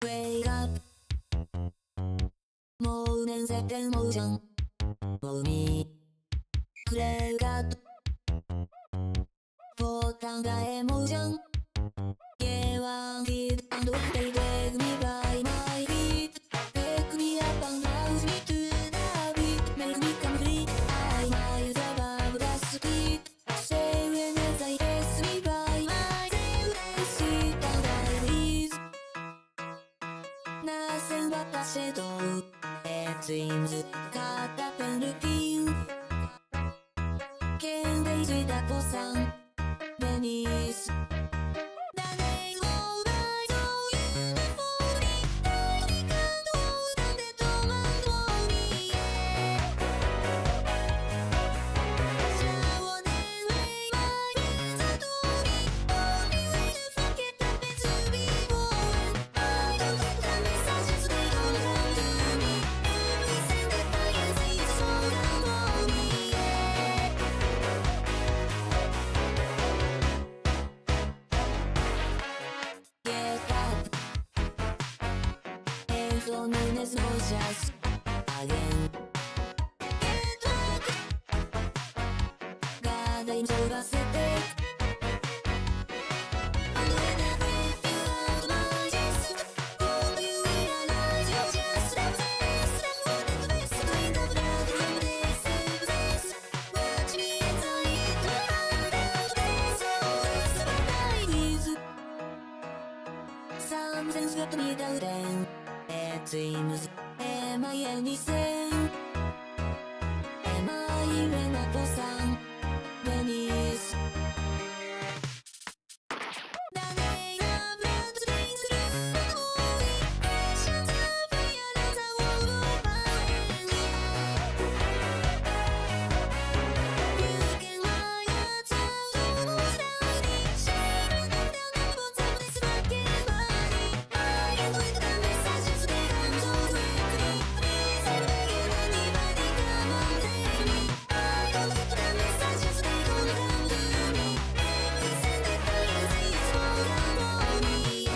Wake up もう面接でもうじゃんもうにクレーカットボタンがえもうじゃん Yeah, one hit and one day take me by my feet Take me up and rouse me to the beat Make me complete I miles above the speed Say when as I pass me by myself and sit and I breathe Nothing but a shadow It seems cut up and routine Can they see the bosan beneath Just again Get back ガーデン飛ばせて And when I break you out my chest Hope you realize you're just like this Like one and the best Between the blood and the surface Watch me as I hit the hand out there So it's my life is Something's got me down It seems Am I anything? Am I even a bosan? Beneath The name of blood springs through the holy Passions of fire as a wall of mine You can lie outside almost drowning Shaking down the bones of this fucking body I can't wait the messages they come so quickly Please and again anybody come and take me I don't get the messages they don't come to me Every send that I can see is all around me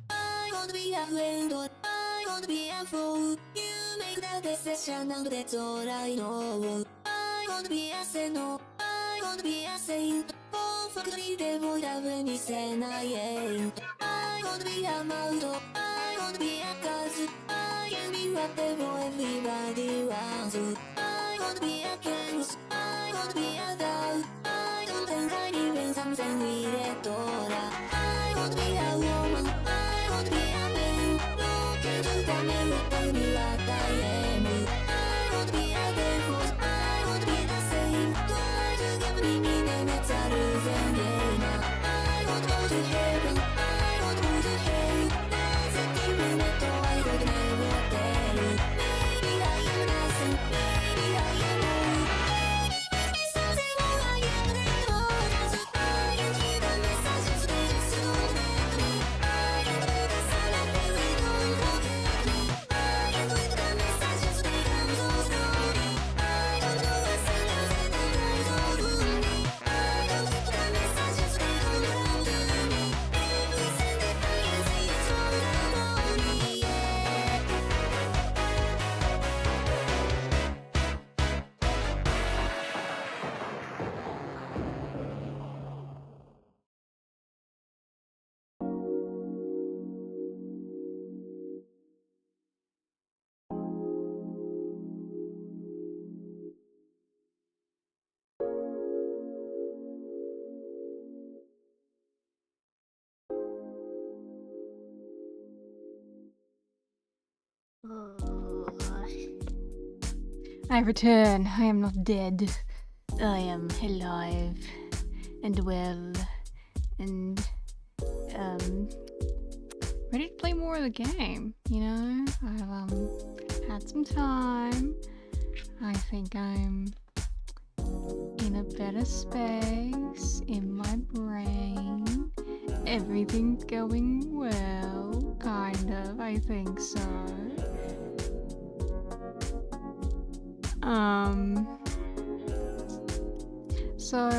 I want to be a friend or I want to be a fool You make the decision and that's all I know I want to be a saint no I want to be a saint Perfectly devoid of any sin I ain't I want to be a model I want to be a cause I can be whatever everybody wants I want to be a king I want to be a dog I don't think I need when something weird or I want to be a woman I want to be a man Look into the mirror tell me what I am I want to be a devil I want to be the same Try to give me meaning it's a losing game I want to go to heaven I want to go to hell There's a demon that I could never tell Maybe I am nothing Maybe I am all Maybe with me something more I am than others I can hear the messages they just don't let me I can do the silent they don't forget me I can wait the messages they come so slowly I don't know a single thing that I don't wound me I don't get the messages they don't come to me Every send that I can see is all around me I return. I am not dead. I am alive and well and ready to play more of the game, you know? I've had some time. I think I'm in a better space in my brain. Everything's going well, kind of, I think so. So,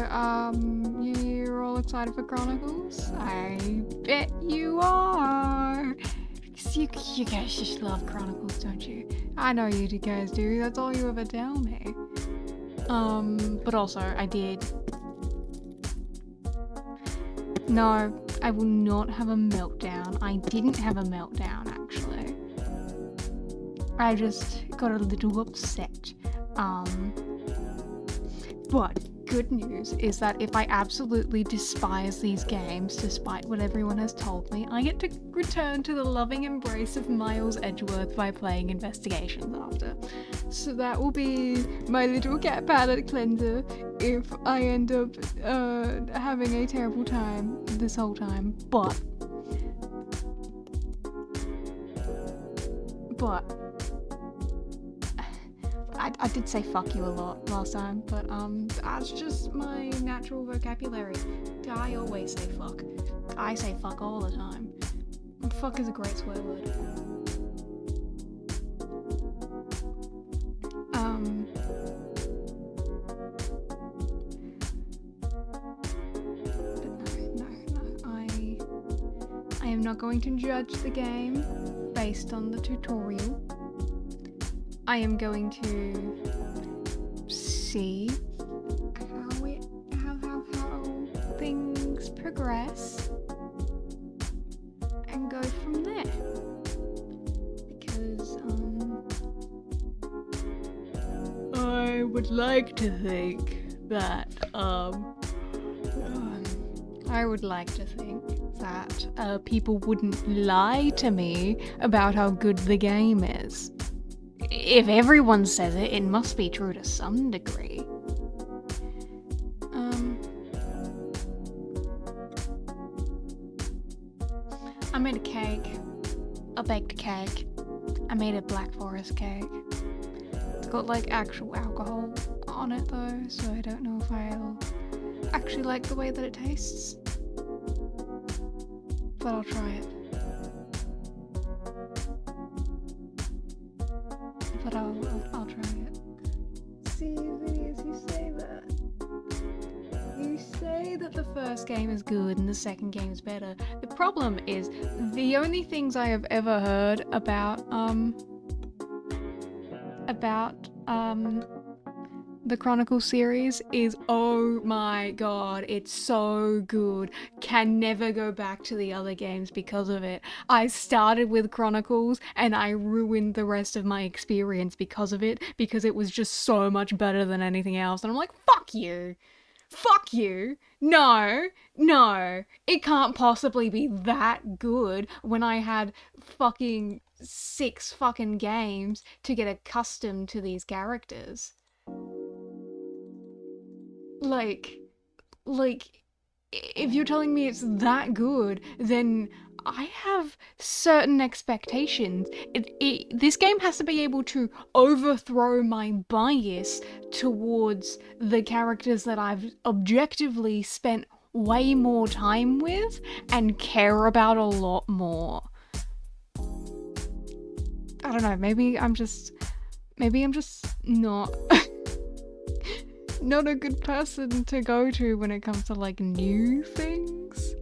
you're all excited for Chronicles? I bet you are. 'Cause you guys just love Chronicles, don't you? I know you guys do. That's all you ever tell me. But also, I did. No, I will not have a meltdown. I didn't have a meltdown, actually. I just got a little upset. But good news is that if I absolutely despise these games, despite what everyone has told me, I get to return to the loving embrace of Miles Edgeworth by playing Investigations after. So that will be my little cat palette cleanser if I end up having a terrible time this whole time. But I did say fuck you a lot last time, but that's just my natural vocabulary. I always say fuck. I say fuck all the time. Fuck is a great swear word. But no. I am not going to judge the game based on the tutorial. I am going to see how things progress and go from there. Because I would like to think that people wouldn't lie to me about how good the game is. If everyone says it, it must be true to some degree. I made a cake. A baked cake. I made a Black Forest cake. It's got like actual alcohol on it though, so I don't know if I'll actually like the way that it tastes. But I'll try it. But I'll try it. See, videos, you say that. You say that the first game is good and the second game is better. The problem is, the only things I have ever heard about the Chronicles series is, oh my god, it's so good. Can never go back to the other games because of it. I started with Chronicles and I ruined the rest of my experience because of it, because it was just so much better than anything else. And I'm like, fuck you. Fuck you. No, it can't possibly be that good when I had fucking 6 fucking games to get accustomed to these characters. Like, if you're telling me it's that good, then I have certain expectations. This game has to be able to overthrow my bias towards the characters that I've objectively spent way more time with and care about a lot more. I don't know, maybe I'm just not not a good person to go to when it comes to like new things.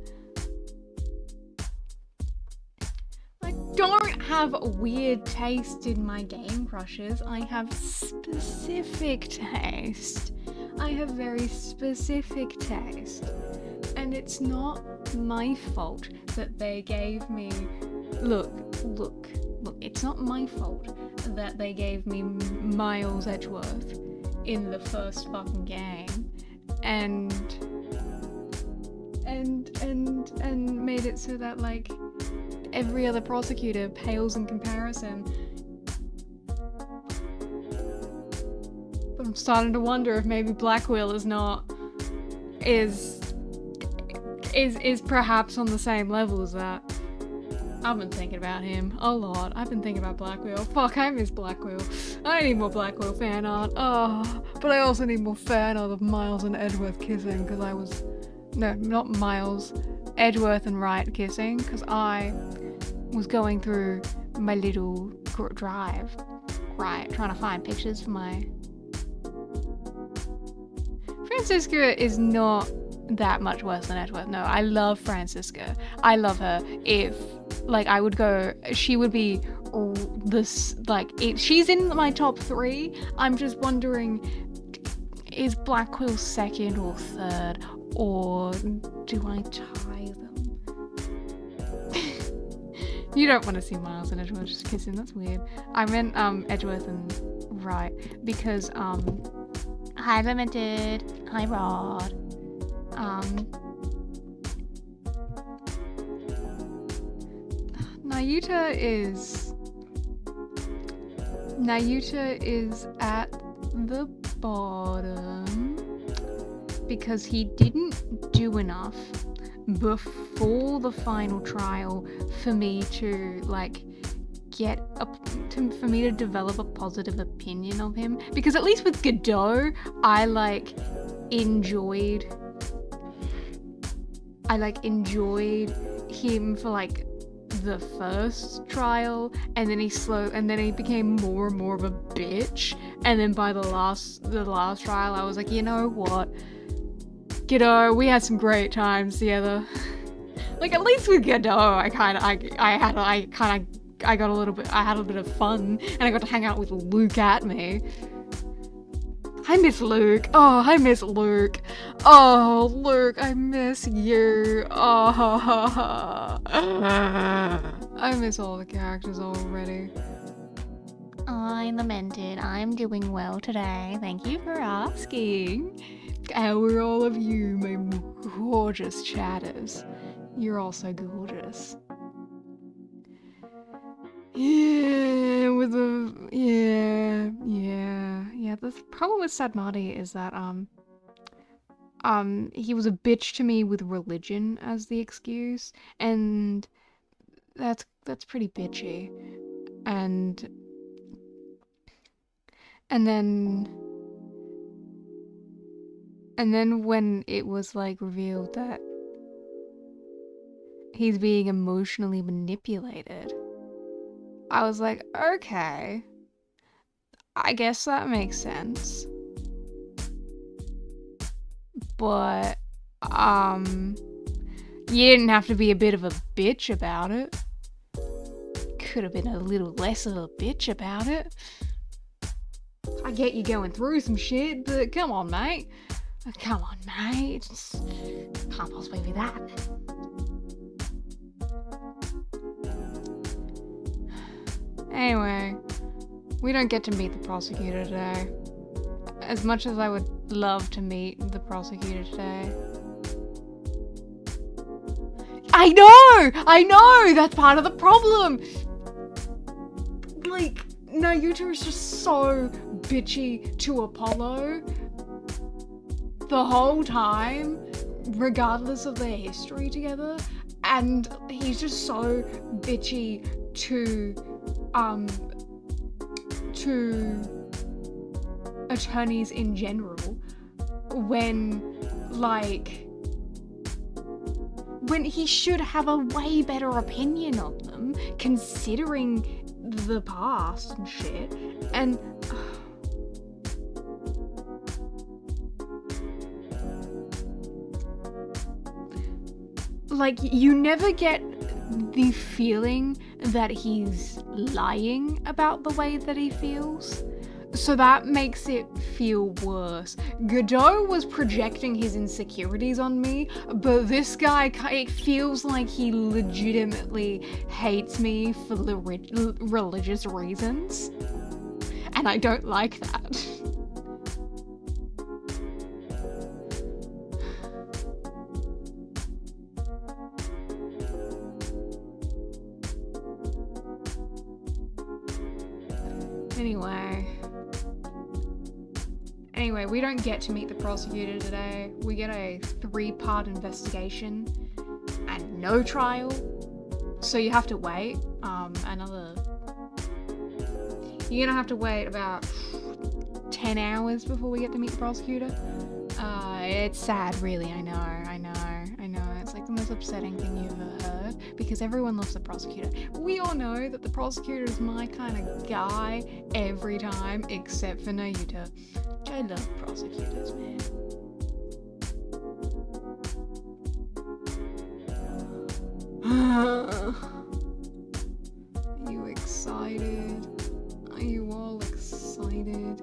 I don't have weird taste in my game crushes. I have specific taste. I have very specific taste. And it's not my fault that they gave me... Look, it's not my fault that they gave me Miles Edgeworth in the first fucking game and made it so that like every other prosecutor pales in comparison. But I'm starting to wonder if maybe Blackwell is perhaps on the same level as that. I've been thinking about him a lot. I've been thinking about Blackwell. Fuck, I miss Blackwell. I need more Blackwell fan art. Oh, but I also need more fan art of Miles and Edgeworth kissing, because I was... No, not Miles. Edgeworth and Wright kissing, because I was going through my little drive, right, trying to find pictures for Francisca is not that much worse than Edgeworth. No, I love Francisca. I love her. If, like, I would go, she would be this, like, if she's in my top 3, I'm just wondering, is Black Quill second or third, or do I tie them? You don't want to see Miles and Edgeworth just kissing, that's weird. I meant Edgeworth and Wright, because hi Limited, hi Rod. Nayuta is at the bottom because he didn't do enough before the final trial for me to like for me to develop a positive opinion of him, because at least with Godot I enjoyed him for like the first trial, and then he became more and more of a bitch, and then by the last trial I was like, you know what, Godot, we had some great times together. Like, at least with Godot I had a bit of fun, and I got to hang out with Luke at me. I miss Luke. Oh, I miss Luke. Oh, Luke, I miss you. Oh, I miss all the characters already. I lamented. I'm doing well today. Thank you for asking. How are all of you, my gorgeous chatters? You're all so gorgeous. Yeah, the problem with Sadmati is that he was a bitch to me with religion as the excuse, and that's pretty bitchy. And then when it was like revealed that he's being emotionally manipulated, I was like, okay, I guess that makes sense. But, you didn't have to be a bit of a bitch about it. Could have been a little less of a bitch about it. I get you going through some shit, but come on, mate. Come on, mate. Can't possibly be that. Anyway, we don't get to meet the prosecutor today. As much as I would love to meet the prosecutor today. I know! That's part of the problem! Like, Nayuta is just so bitchy to Apollo the whole time, regardless of their history together, and he's just so bitchy to attorneys in general, when he should have a way better opinion of them, considering the past and shit. And like, you never get the feeling that he's lying about the way that he feels. So that makes it feel worse. Godot was projecting his insecurities on me, but this guy, it feels like he legitimately hates me for the religious reasons. And I don't like that. Anyway, we don't get to meet the prosecutor today. We get a 3-part investigation and no trial. So you have to wait you're gonna have to wait about 10 hours before we get to meet the prosecutor. It's sad, really. I know. It's like the most upsetting thing you've ever heard, because everyone loves the prosecutor. We all know that the prosecutor is my kind of guy every time, except for Nayuta. I love prosecutors, man. Are you excited? Are you all excited?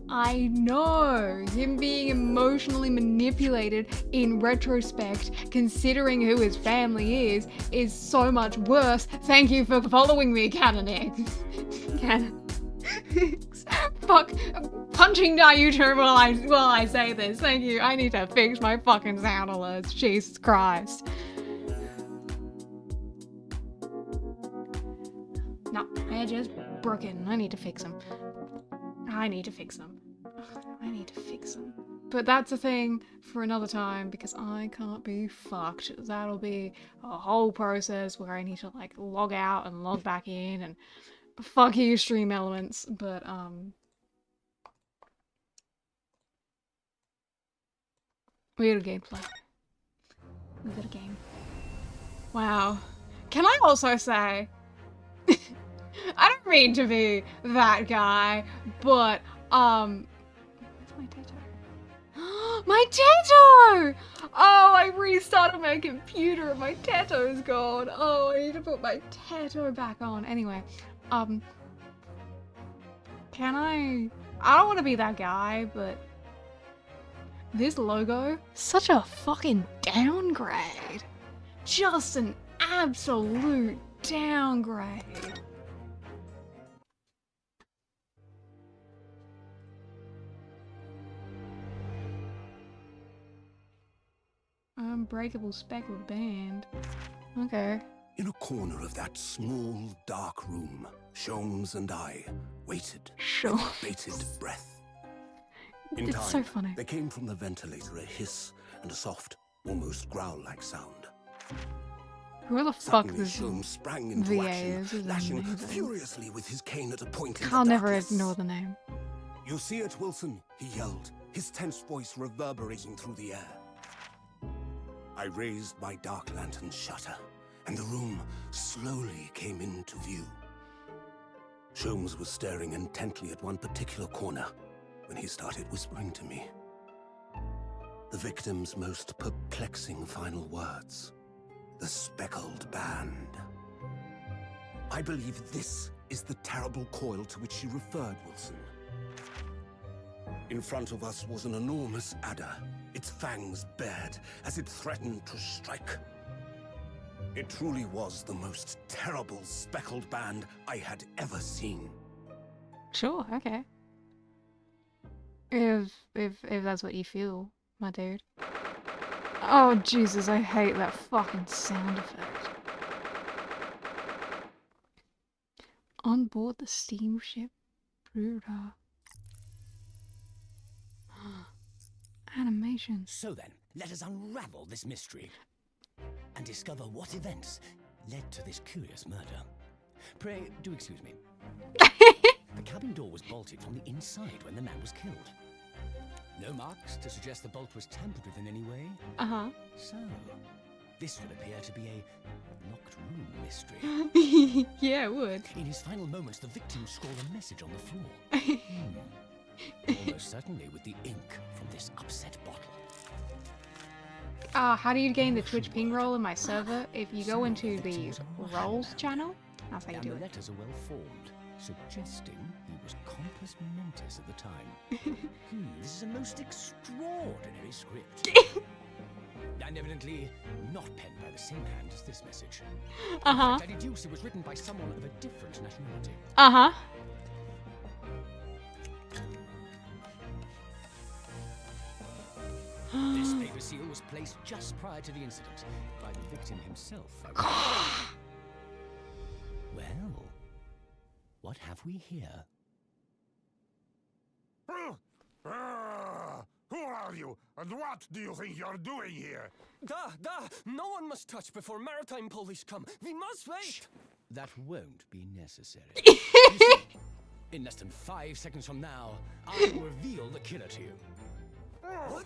I know! Him being emotionally manipulated in retrospect, considering who his family is so much worse. Thank you for following me, Canonix. Fuck. Punching down YouTube while I say this. Thank you. I need to fix my fucking sound alerts. Jesus Christ. No, they're just broken. I need to fix them. I need to fix them. But that's a thing for another time because I can't be fucked. That'll be a whole process where I need to like log out and log back in and fuck you, stream elements. But we got a gameplay. We got a game. Wow. Can I also say I don't mean to be that guy, but where's my tattoo? My tattoo! Oh, I restarted my computer and my tattoo's gone. Oh, I need to put my tattoo back on. Anyway, can I don't want to be that guy, but this logo, such a fucking downgrade. Just an absolute downgrade. Unbreakable speckled band. Okay. In a corner of that small, dark room, Sholmes and I waited Sure. with bated breath. In It's time, so funny. there came from the ventilator a hiss and a soft, almost growl-like sound. Who the fuck Suddenly, this Sholmes sprang into VA action, is? This is lashing amazing. furiously with his cane at a point in I'll the never darkness. ignore the name. "You see it, Wilson?" he yelled, his tense voice reverberating through the air. I raised my dark lantern's shutter, and the room slowly came into view. Sholmes was staring intently at one particular corner when he started whispering to me. The victim's most perplexing final words. The speckled band. I believe this is the terrible coil to which she referred, Wilson. In front of us was an enormous adder, its fangs bared as it threatened to strike. It truly was the most terrible speckled band I had ever seen. Sure, okay. If that's what you feel, my dude. Oh Jesus, I hate that fucking sound effect. On board the steamship Bruder. Animations. So then, let us unravel this mystery and discover what events led to this curious murder. Pray, do excuse me. The cabin door was bolted from the inside when the man was killed. No marks to suggest the bolt was tampered with in any way. Uh-huh. So, this would appear to be a locked room mystery. Yeah, it would. In his final moments, the victim scrawled a message on the floor. Almost certainly with the ink from this upset bottle. How do you gain the Twitch ping roll in my server? If you go into the roles channel, that's how you And do the it. letters are well formed, suggesting he was compos mentis at the time. This is a most extraordinary script. And evidently not penned by the same hand as this message. Uh-huh. In fact, I deduce it was written by someone of a different nationality. Uh-huh. This paper seal was placed just prior to the incident by the victim himself. Well, what have we here? Who are you, and what do you think you're doing here? No one must touch before maritime police come. We must wait. Shh. That won't be necessary. You see, in less than 5 seconds from now, I will reveal the killer to you. What?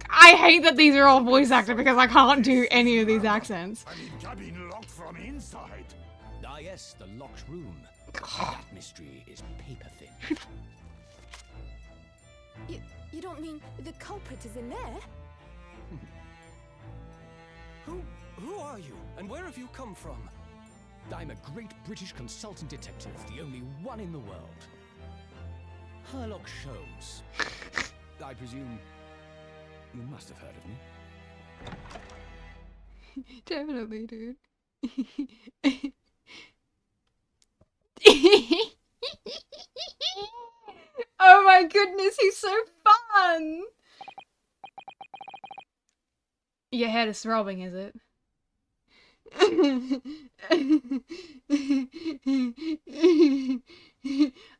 I hate that these are all voice acted because I can't do any of these accents. I mean, cabin locked from inside. Ah yes, the locked room. That mystery is paper thin. You don't mean the culprit is in there? Who are you? And where have you come from? I'm a great British consultant detective, the only one in the world. Sherlock Holmes. I presume you must have heard of me. Definitely, dude. Oh my goodness, he's so fun! Your head is throbbing, is it?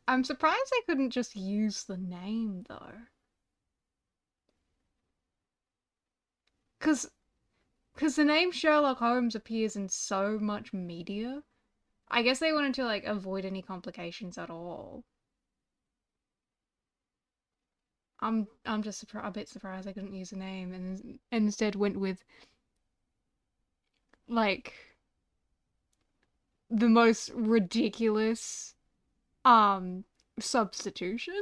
I'm surprised they couldn't just use the name, though. Because the name Sherlock Holmes appears in so much media. I guess they wanted to, like, avoid any complications at all. I'm just a bit surprised I couldn't use the name and instead went with, like, the most ridiculous substitution.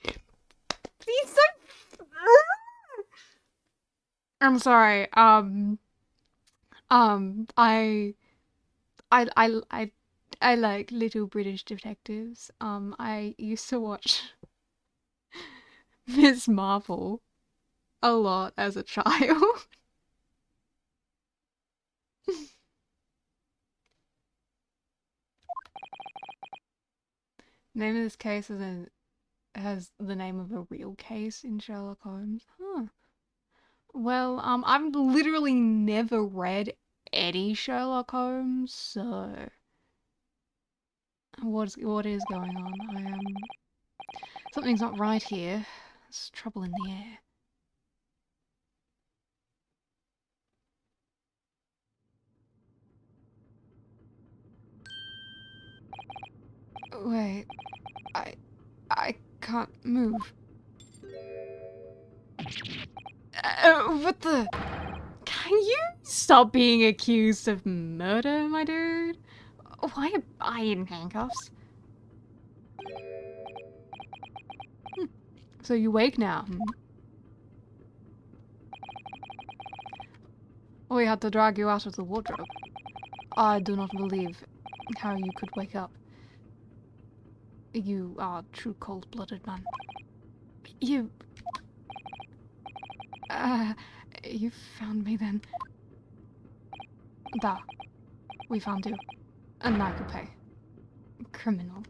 He's so I'm sorry. I like little British detectives. I used to watch Miss Marvel a lot as a child. Name of this case has the name of a real case in Sherlock Holmes. Huh. Well, I've literally never read any Sherlock Holmes, so what is going on? Something's not right here. There's trouble in the air. Wait, I can't move. What the? Can you stop being accused of murder, my dude? Why am I in handcuffs? So you wake now? We had to drag you out of the wardrobe. I do not believe how you could wake up. You are a true cold-blooded man. You found me then. Da. We found you. And I could pay. Criminal.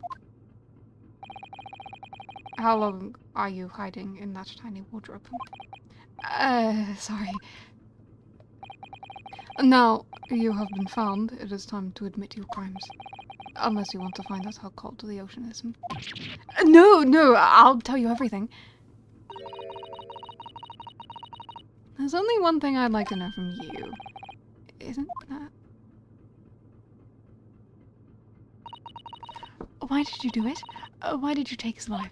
How long are you hiding in that tiny wardrobe? Sorry. Now you have been found, it is time to admit your crimes. Unless you want to find out how cold the ocean is. No, I'll tell you everything. There's only one thing I'd like to know from you. Isn't that... Why did you do it? Why did you take his life?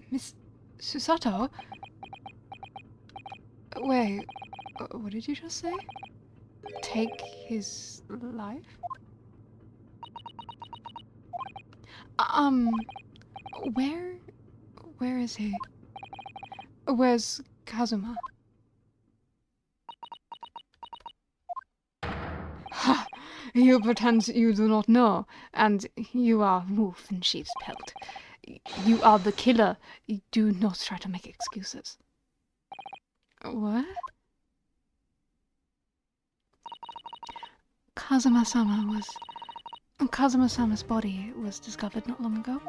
Miss Susato? Wait, what did you just say? Take his life? Where is he? Where's Kazuma? Ha! You pretend you do not know, and you are wolf in sheep's pelt. You are the killer. Do not try to make excuses. What? Kazuma-sama's body was discovered not long ago.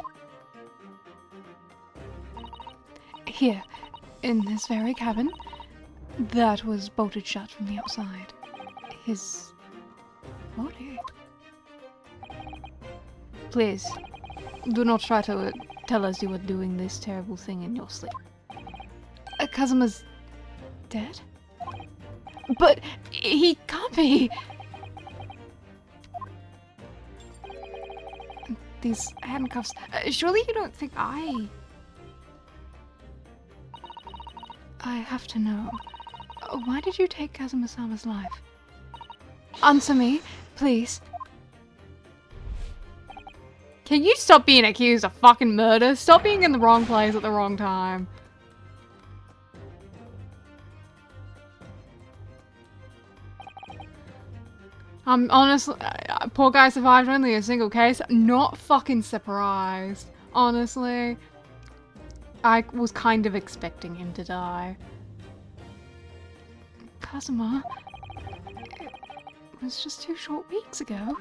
Here, in this very cabin, that was bolted shut from the outside. His body. Please, do not try to tell us you were doing this terrible thing in your sleep. Kazuma's dead? But he can't be! These handcuffs. Surely you don't think I have to know. Why did you take Kazuma-sama's life? Answer me, please. Can you stop being accused of fucking murder? Stop being in the wrong place at the wrong time. I'm honestly, poor guy survived only a single case. Not fucking surprised. Honestly, I was kind of expecting him to die. Kazuma, it was just 2 short weeks ago.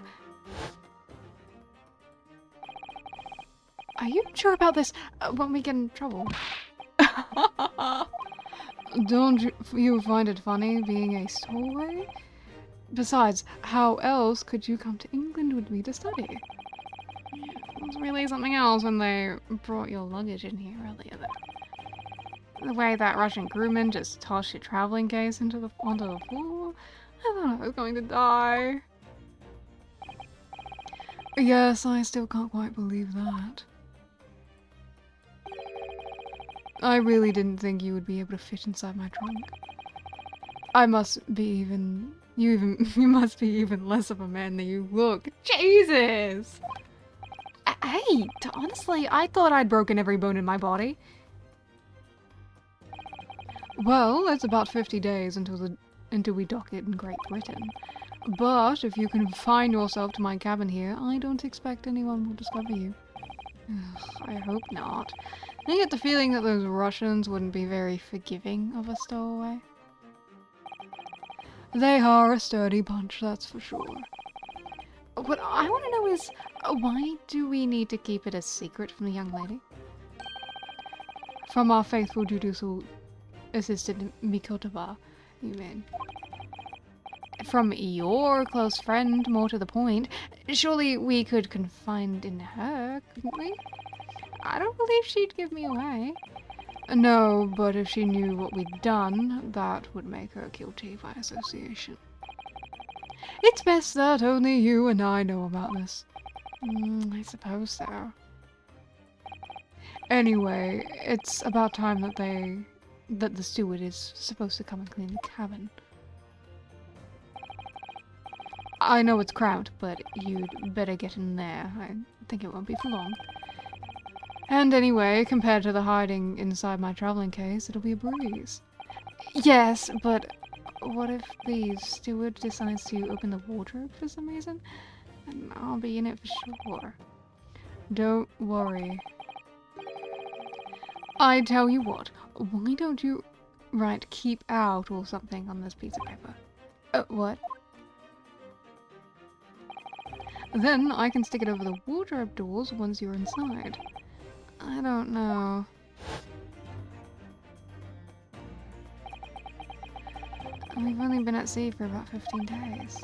Are you sure about this? Won't we get in trouble? Don't you find it funny being a stowaway? Besides, how else could you come to England with me to study? It was really something else when they brought your luggage in here earlier though. The way that Russian crewman just tossed your traveling case onto the floor, I thought I was going to die. Yes, I still can't quite believe that. I really didn't think you would be able to fit inside my trunk. You must be even less of a man than you look. Jesus! Hey, honestly, I thought I'd broken every bone in my body. Well, it's about 50 days until we dock it in Great Britain. But if you confine yourself to my cabin here, I don't expect anyone will discover you. I hope not. I get the feeling that those Russians wouldn't be very forgiving of a stowaway. They are a sturdy bunch, that's for sure. What I want to know is, why do we need to keep it a secret from the young lady? From our faithful judicial assistant Mikotaba, you mean? From your close friend, more to the point. Surely we could confide in her, couldn't we? I don't believe she'd give me away. No, but if she knew what we'd done, that would make her guilty by association. It's best that only you and I know about this. I suppose so. Anyway, it's about time that the steward is supposed to come and clean the cabin. I know it's cramped, but you'd better get in there. I think it won't be for long. And anyway, compared to the hiding inside my traveling case, it'll be a breeze. Yes, but what if the steward decides to open the wardrobe for some reason? And I'll be in it for sure. Don't worry. I tell you what, why don't you write "keep out" or something on this piece of paper? What? Then I can stick it over the wardrobe doors once you're inside. I don't know. We've only been at sea for about 15 days.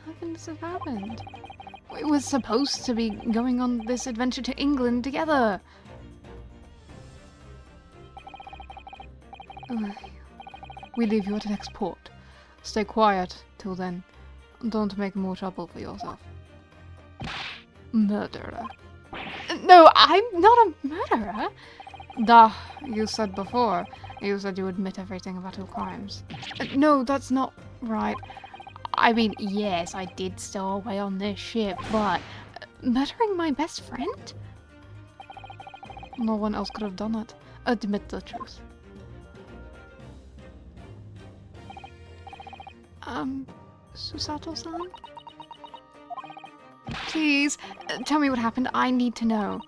How can this have happened? We were supposed to be going on this adventure to England together! We leave you at the next port. Stay quiet till then. Don't make more trouble for yourself. Murderer. No, I'm not a murderer! Duh, you said before. You said you admit everything about your crimes. No, that's not right. I mean, yes, I did stow away on this ship, but murdering my best friend? No one else could have done it. Admit the truth. Susato-san? Please, tell me what happened. I need to know.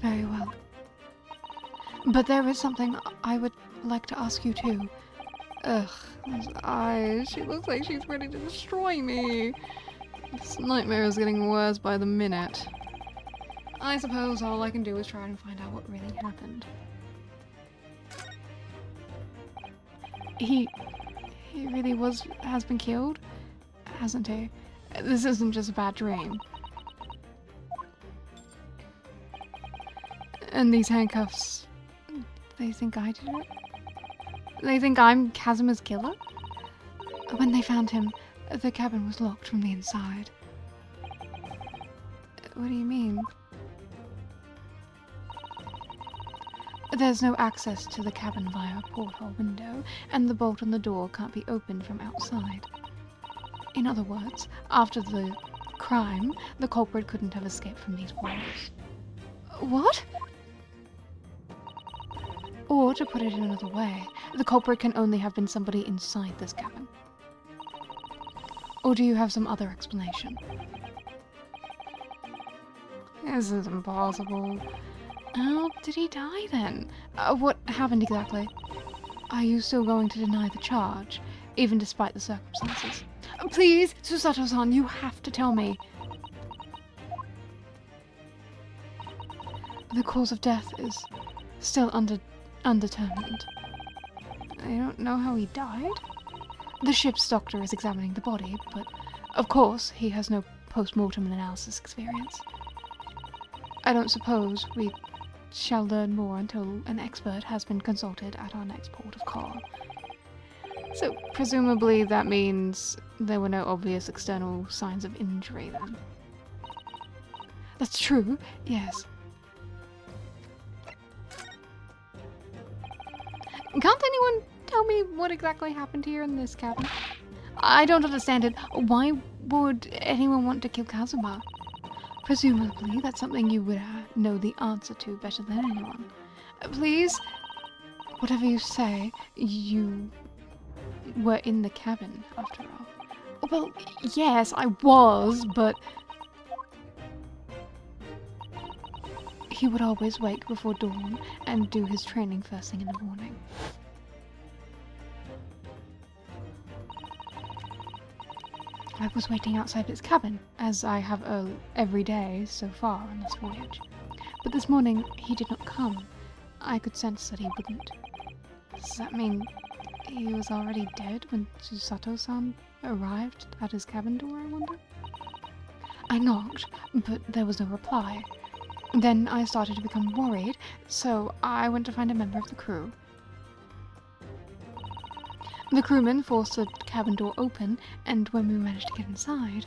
Very well. But there is something I would like to ask you too. Ugh, those eyes. She looks like she's ready to destroy me. This nightmare is getting worse by the minute. I suppose all I can do is try and find out what really happened. He really has been killed, hasn't he? This isn't just a bad dream. And these handcuffs, they think I did it? They think I'm Kazuma's killer? When they found him, the cabin was locked from the inside. What do you mean? There's no access to the cabin via a porthole window, and the bolt on the door can't be opened from outside. In other words, after the crime, the culprit couldn't have escaped from these walls. What? Or, to put it in another way, the culprit can only have been somebody inside this cabin. Or do you have some other explanation? This is impossible. How did he die then? What happened exactly? Are you still going to deny the charge, even despite the circumstances? Please, Susato-san, you have to tell me. The cause of death is still undetermined. I don't know how he died. The ship's doctor is examining the body, but of course he has no post-mortem analysis experience. I don't suppose we shall learn more until an expert has been consulted at our next port of call. So presumably that means there were no obvious external signs of injury then. That's true, yes. Can't anyone tell me what exactly happened here in this cabin? I don't understand it. Why would anyone want to kill Kazuma? Presumably, that's something you would know the answer to better than anyone. Please, whatever you say, you were in the cabin, after all. Well, yes, I was, but he would always wake before dawn and do his training first thing in the morning. I was waiting outside his cabin, as I have every day so far on this voyage. But this morning, he did not come. I could sense that he wouldn't. Does that mean he was already dead when Susato-san arrived at his cabin door, I wonder? I knocked, but there was no reply. Then I started to become worried, so I went to find a member of the crew. The crewman forced the cabin door open, and when we managed to get inside,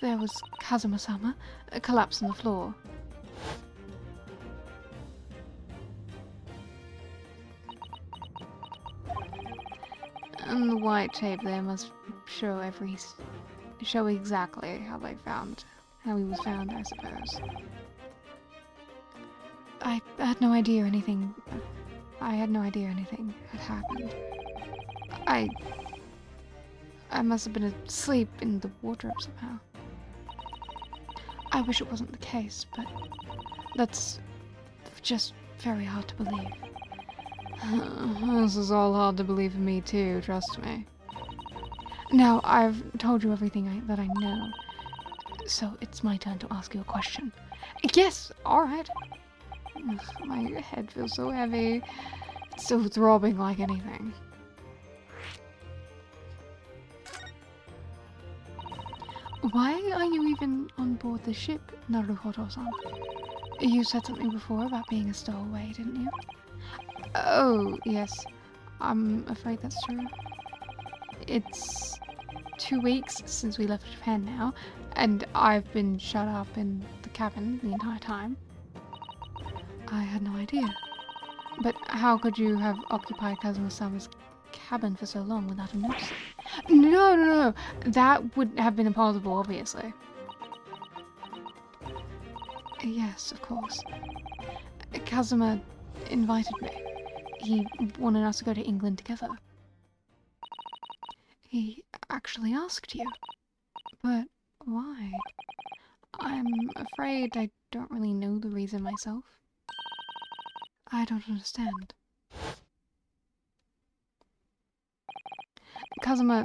there was Kazuma-sama, collapsed on the floor. And the white tape there must show exactly how he was found, I suppose. I had no idea anything had happened. I must have been asleep in the wardrobe somehow. I wish it wasn't the case, but that's just very hard to believe. This is all hard to believe for me too, trust me. Now, I've told you everything that I know, so it's my turn to ask you a question. Yes, alright. My head feels so heavy. It's still throbbing like anything. Why are you even on board the ship, Naruhodo-san? You said something before about being a stowaway, didn't you? Oh, yes. I'm afraid that's true. It's 2 weeks since we left Japan now, and I've been shut up in the cabin the entire time. I had no idea. But how could you have occupied Kazuma-sama's cabin for so long without him noticing? No. That would have been impossible, obviously. Yes, of course. Kazuma invited me. He wanted us to go to England together. He actually asked you. But why? I'm afraid I don't really know the reason myself. I don't understand. Kazuma,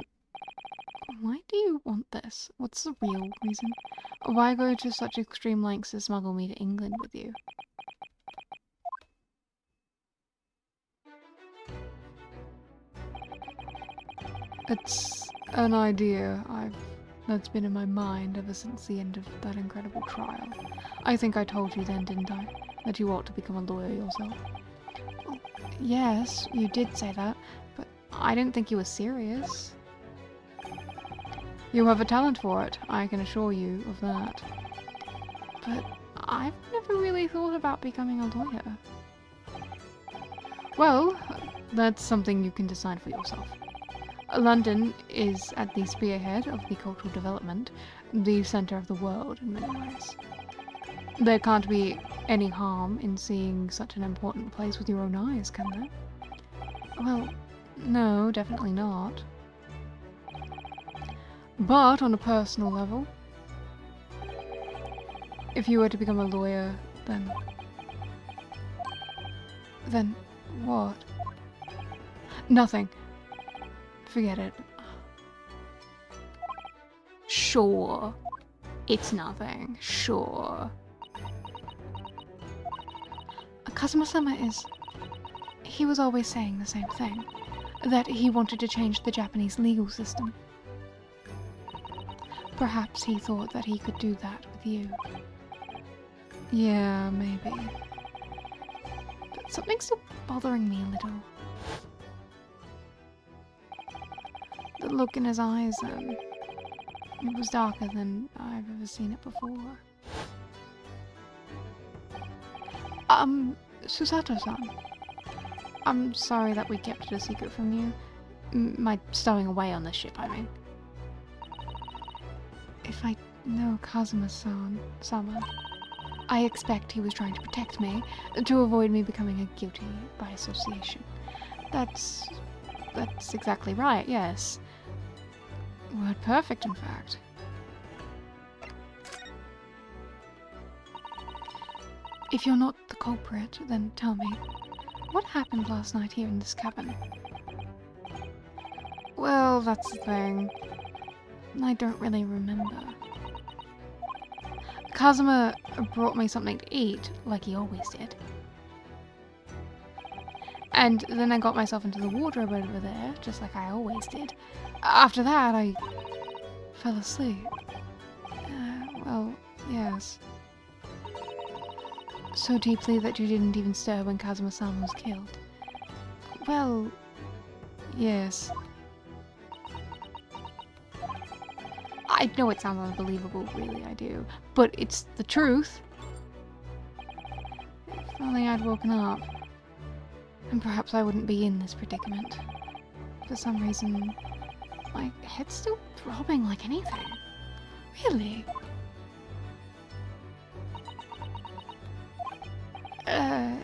why do you want this? What's the real reason? Why go to such extreme lengths to smuggle me to England with you? It's an idea that's been in my mind ever since the end of that incredible trial. I think I told you then, didn't I? That you ought to become a lawyer yourself. Well, yes, you did say that, but I didn't think you were serious. You have a talent for it, I can assure you of that. But I've never really thought about becoming a lawyer. Well, that's something you can decide for yourself. London is at the spearhead of the cultural development, the centre of the world in many ways. There can't be any harm in seeing such an important place with your own eyes, can there? Well, No, definitely not. But on a personal level, if you were to become a lawyer, then... Then what? Nothing. Forget it. Sure. It's nothing. Sure. Kazuma-sama is... He was always saying the same thing. That he wanted to change the Japanese legal system. Perhaps he thought that he could do that with you. Yeah, maybe. But something's still bothering me a little. The look in his eyes, it was darker than I've ever seen it before. Susato-san. I'm sorry that we kept it a secret from you. My stowing away on this ship, I mean. If I know Kazuma-sama, I expect he was trying to protect me, to avoid me becoming a guilty by association. That's exactly right, yes. Word perfect, in fact. If you're not the culprit, then tell me, what happened last night here in this cabin? Well, that's the thing. I don't really remember. Kazuma brought me something to eat, like he always did. And then I got myself into the wardrobe over there, just like I always did. After that, I fell asleep. Well, yes. So deeply that you didn't even stir when Kazuma-sama was killed. Well, yes. I know it sounds unbelievable, really, I do. But it's the truth. If only I'd woken up. And perhaps I wouldn't be in this predicament. For some reason, my head's still throbbing like anything. Really?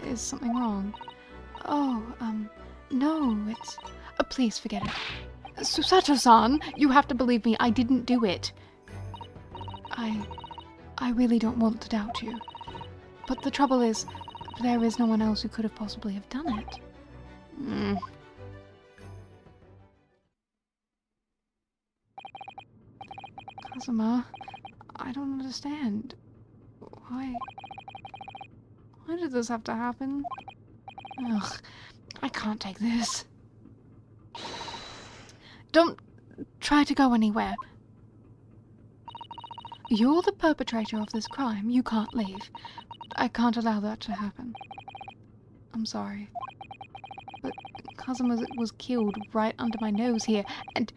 Is something wrong? Oh, no, it's... please forget it. Susato-san, you have to believe me, I didn't do it. I really don't want to doubt you. But the trouble is, there is no one else who could have possibly have done it. Kazuma, I don't understand. Why did this have to happen? Ugh, I can't take this. Don't try to go anywhere. You're the perpetrator of this crime. You can't leave. I can't allow that to happen. I'm sorry. But Kazuma was killed right under my nose here, and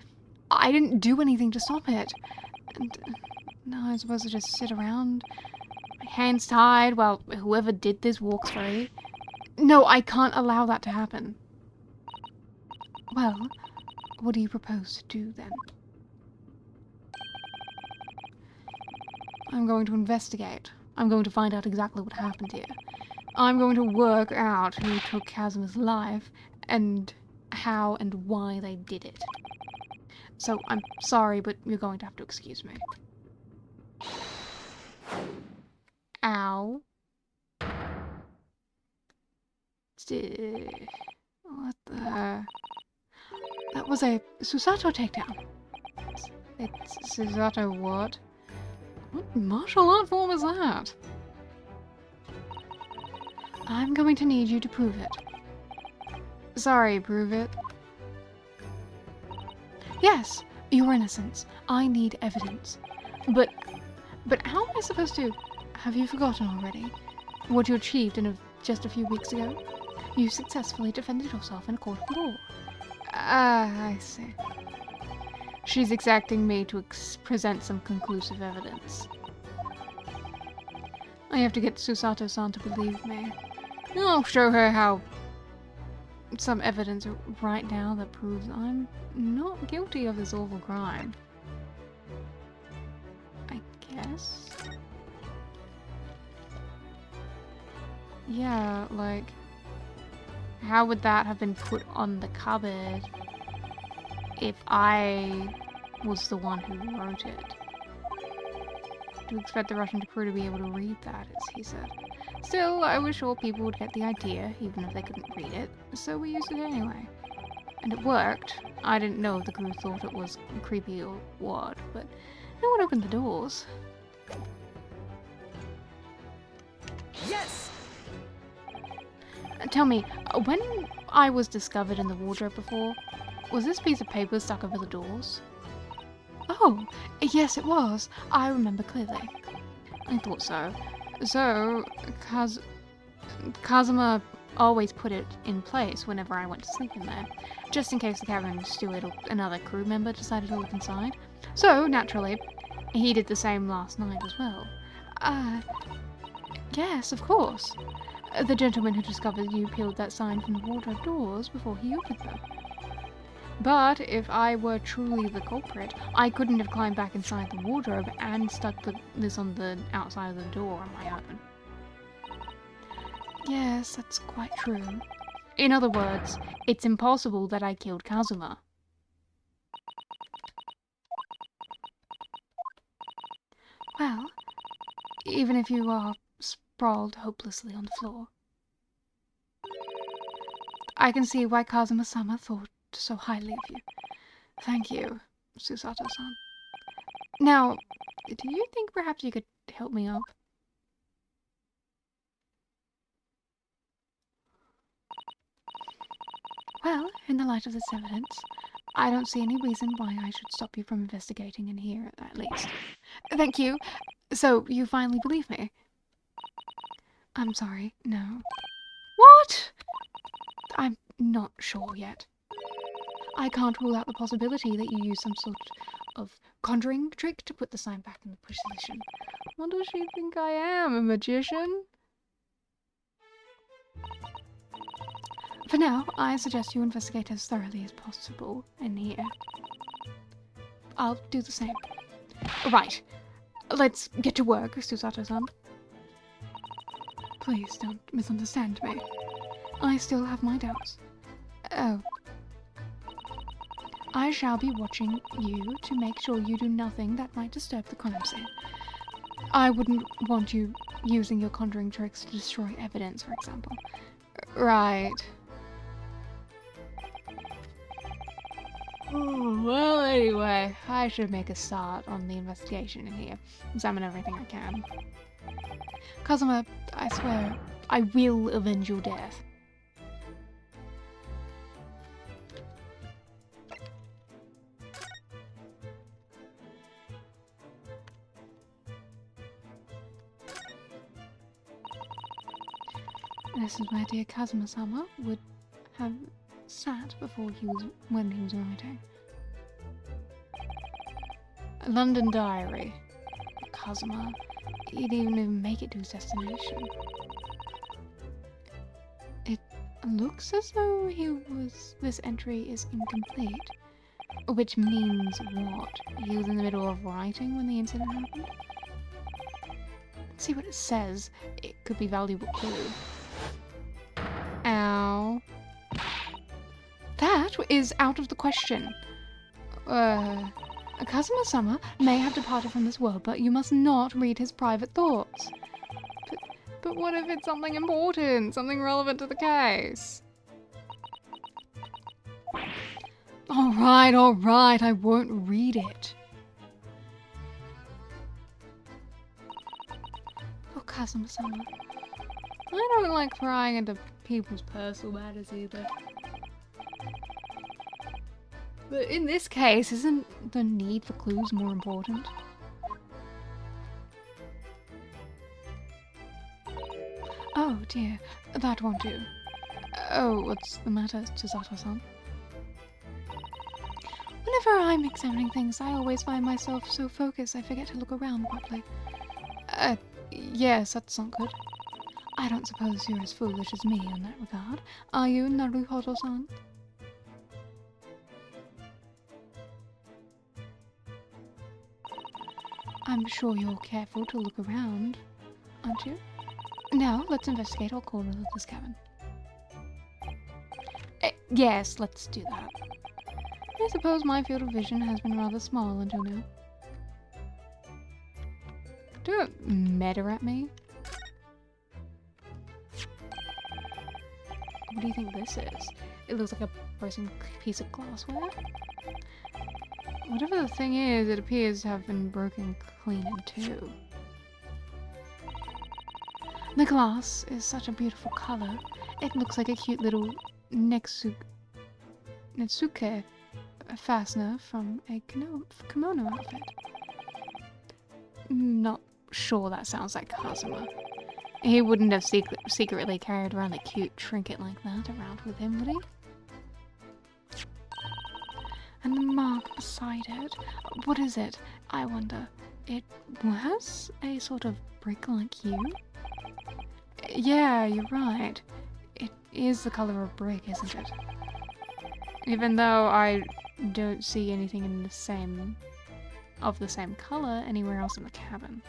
I didn't do anything to stop it. And now I'm supposed to just sit around, my hands tied, while whoever did this walks free? No, I can't allow that to happen. Well, what do you propose to do then? I'm going to investigate. I'm going to find out exactly what happened here. I'm going to work out who took Kazuma's life, and how and why they did it. So, I'm sorry, but you're going to have to excuse me. Ow. What the... That was a Susato takedown. It's Susato what? What martial art form is that? I'm going to need you to prove it. Sorry, prove it. Yes, your innocence. I need evidence. But how am I supposed to... Have you forgotten already what you achieved in just a few weeks ago? You successfully defended yourself in a court of law. I see. She's exacting me to present some conclusive evidence. I have to get Susato-san to believe me. I'll show her how... some evidence right now that proves I'm not guilty of this awful crime. I guess? Yeah, like... How would that have been put on the cupboard if I was the one who wrote it? Do you expect the Russian crew to be able to read that, as he said? Still, I was sure people would get the idea, even if they couldn't read it, so we used it anyway. And it worked. I didn't know if the crew thought it was creepy or what, but no one opened the doors. Yes! Tell me, when I was discovered in the wardrobe before, was this piece of paper stuck over the doors? Oh, yes it was. I remember clearly. I thought so. So, Kazuma always put it in place whenever I went to sleep in there, just in case the cabin steward or another crew member decided to look inside. So, naturally, he did the same last night as well. Yes, of course. The gentleman who discovered you peeled that sign from the wardrobe doors before he opened them. But if I were truly the culprit, I couldn't have climbed back inside the wardrobe and stuck this on the outside of the door on my own. Yes, that's quite true. In other words, it's impossible that I killed Kazuma. Well, even if you are sprawled hopelessly on the floor, I can see why Kazuma-sama thought so highly of you. Thank you, Susato-san. Now, do you think perhaps you could help me up? Well, in the light of this evidence, I don't see any reason why I should stop you from investigating in here, at least. Thank you. So, you finally believe me? I'm sorry, no. What? I'm not sure yet. I can't rule out the possibility that you use some sort of conjuring trick to put the sign back in the position. What does she think I am, a magician? For now, I suggest you investigate as thoroughly as possible in here. I'll do the same. Right. Let's get to work, Susato-san. Please don't misunderstand me. I still have my doubts. Oh. I shall be watching you to make sure you do nothing that might disturb the crime scene. I wouldn't want you using your conjuring tricks to destroy evidence, for example. Right. Well, anyway, I should make a start on the investigation in here. Examine everything I can. Kazuma, I swear, I will avenge your death. This is where dear Kazuma-sama would have sat when he was writing. A London diary. Kazuma. He didn't even make it to his destination. It looks as though this entry is incomplete. Which means what? He was in the middle of writing when the incident happened? Let's see what it says. It could be valuable clue. Ow. That is out of the question. Kazuma-sama may have departed from this world, but you must not read his private thoughts. But what if it's something important, something relevant to the case? Alright, I won't read it. Oh, Kazuma-sama. I don't like prying into people's personal matters either. But in this case, isn't the need for clues more important? Oh dear, that won't do. Oh, what's the matter, Chisato-san? Whenever I'm examining things, I always find myself so focused I forget to look around properly. Yes, that's not good. I don't suppose you're as foolish as me in that regard, are you, Naruhodo-san? I'm sure you're careful to look around, aren't you? Now, let's investigate all corners of this cabin. Yes, let's do that. I suppose my field of vision has been rather small until now. Do it meta at me? What do you think this is? It looks like a frozen piece of glassware. Whatever the thing is, it appears to have been broken clean in two. The glass is such a beautiful color. It looks like a cute little Netsuke fastener from a kimono outfit. Not sure that sounds like Kazuma. He wouldn't have secretly carried around a cute trinket like that around with him, would he? And the mark beside it, what is it? I wonder. It has a sort of brick-like hue? Yeah, you're right. It is the color of brick, isn't it? Even though I don't see anything in the same color anywhere else in the cabin.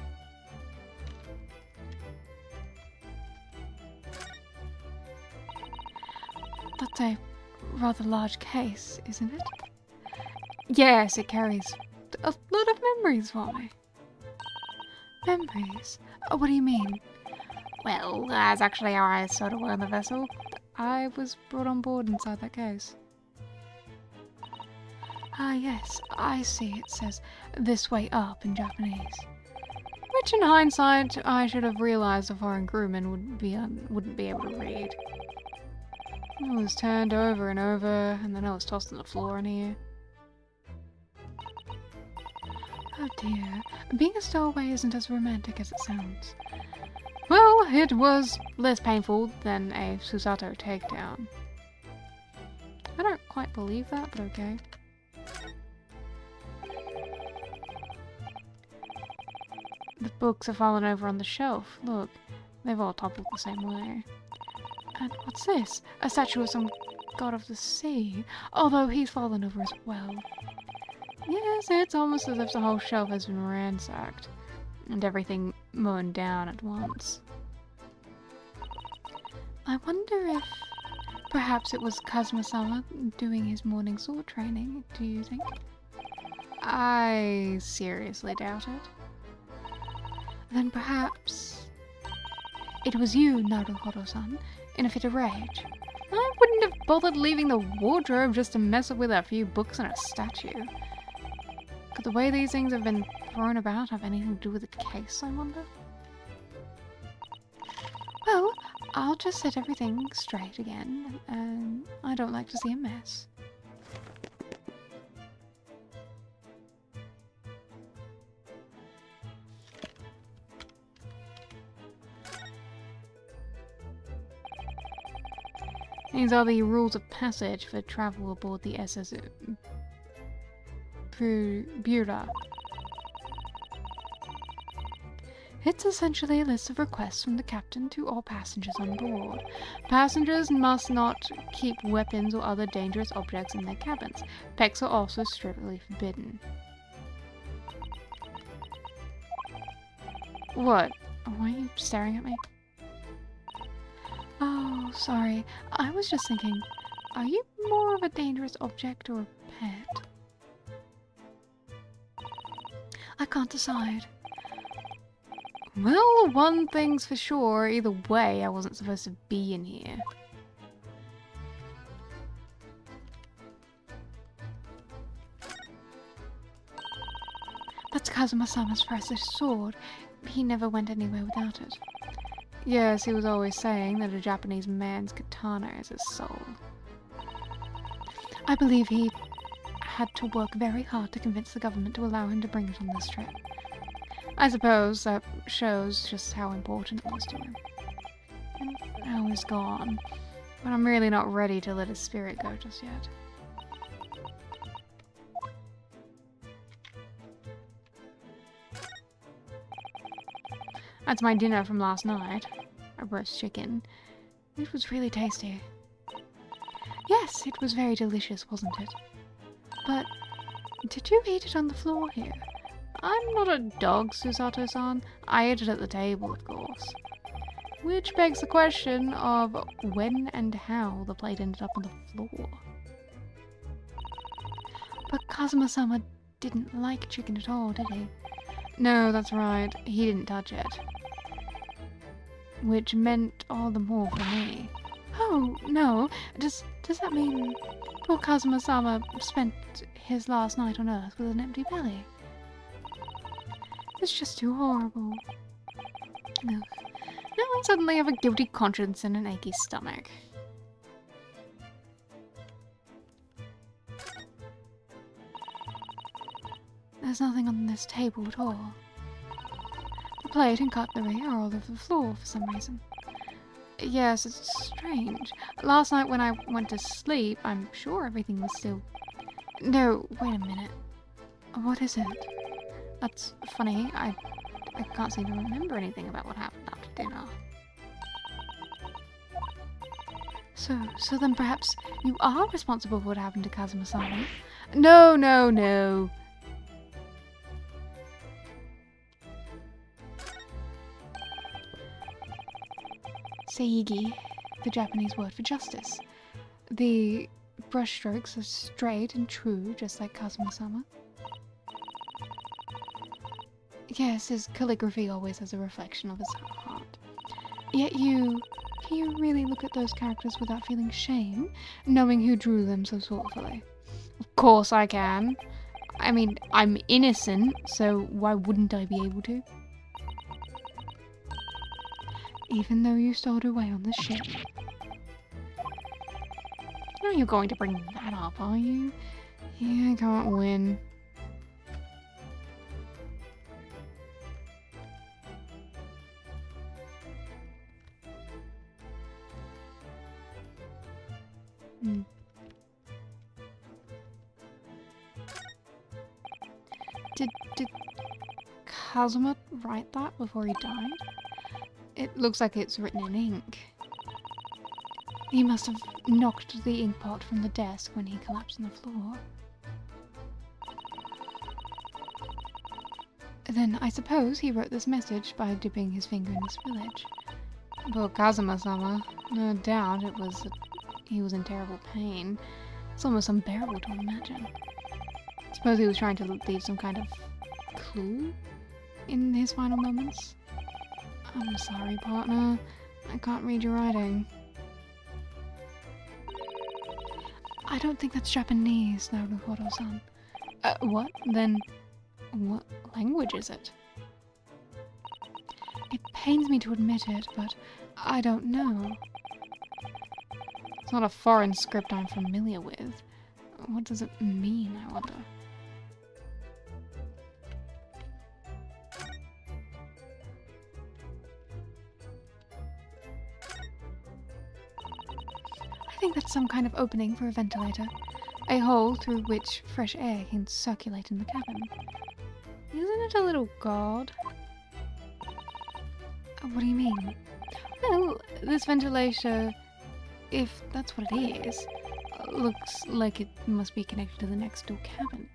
That's a rather large case, isn't it? Yes, it carries a lot of memories for me. Memories? Oh, what do you mean? Well, that's actually how I sort of were on the vessel. I was brought on board inside that case. Ah, yes, I see. It says, "This way up" in Japanese. Which, in hindsight, I should have realized a foreign crewman wouldn't be able to read. I was turned over and over, and then I was tossed on the floor in here. Oh dear, being a stowaway isn't as romantic as it sounds. Well, it was less painful than a Susato takedown. I don't quite believe that, but okay. The books have fallen over on the shelf. Look, they've all toppled the same way. And what's this? A statue of some god of the sea, although he's fallen over as well. Yes, it's almost as if the whole shelf has been ransacked, and everything mown down at once. I wonder if perhaps it was Kazuma-sama doing his morning sword training, do you think? I seriously doubt it. Then perhaps it was you, Naruhodo-san, in a fit of rage. I wouldn't have bothered leaving the wardrobe just to mess up with a few books and a statue. Could the way these things have been thrown about have anything to do with the case, I wonder? Well, I'll just set everything straight again, and I don't like to see a mess. These are the rules of passage for travel aboard the SS Bura. It's essentially a list of requests from the captain to all passengers on board. Passengers must not keep weapons or other dangerous objects in their cabins. Pets are also strictly forbidden. What? Why are you staring at me? Oh, sorry. I was just thinking, are you more of a dangerous object or a pet? I can't decide. Well, one thing's for sure, either way, I wasn't supposed to be in here. That's Kazuma-sama's precious sword. He never went anywhere without it. Yes, he was always saying that a Japanese man's katana is his soul. I believe he had to work very hard to convince the government to allow him to bring it on this trip. I suppose that shows just how important it was to him. And now he's gone, but I'm really not ready to let his spirit go just yet. That's my dinner from last night. A roast chicken. It was really tasty. Yes, it was very delicious, wasn't it? But did you eat it on the floor here? I'm not a dog, Susato-san. I ate it at the table, of course. Which begs the question of when and how the plate ended up on the floor. But Kazuma-sama didn't like chicken at all, did he? No, that's right. He didn't touch it. Which meant all the more for me. Oh, no. Does that mean poor Kazuma-sama spent his last night on Earth with an empty belly? It's just too horrible. No. Now I suddenly have a guilty conscience and an achy stomach. There's nothing on this table at all. The plate and cutlery are all over the floor for some reason. Yes, it's strange. Last night when I went to sleep, I'm sure everything was still... No, wait a minute. What is it? That's funny. I can't seem to remember anything about what happened after dinner. So then perhaps you are responsible for what happened to Kazuma-sama? No, no, no. Seigi, the Japanese word for justice. The brushstrokes are straight and true, just like Kazuma-sama. Yes, his calligraphy always has a reflection of his heart. Yet can you really look at those characters without feeling shame, knowing who drew them so thoughtfully? Of course I can. I mean, I'm innocent, so why wouldn't I be able to? Even though you stowed away on the ship. Now you're going to bring that up, are you? Yeah, I can't win. Did Kazuma write that before he died? It looks like it's written in ink. He must have knocked the ink pot from the desk when he collapsed on the floor. Then I suppose he wrote this message by dipping his finger in the spillage. Poor Kazuma-sama. No doubt he was in terrible pain. It's almost unbearable to imagine. Suppose he was trying to leave some kind of clue in his final moments. I'm sorry, partner. I can't read your writing. I don't think that's Japanese, Naruhodo-san. What? Then what language is it? It pains me to admit it, but I don't know. It's not a foreign script I'm familiar with. What does it mean, I wonder? I think that's some kind of opening for a ventilator. A hole through which fresh air can circulate in the cabin. Isn't it a little god? What do you mean? Well, this ventilator, if that's what it is, looks like it must be connected to the next door cabin.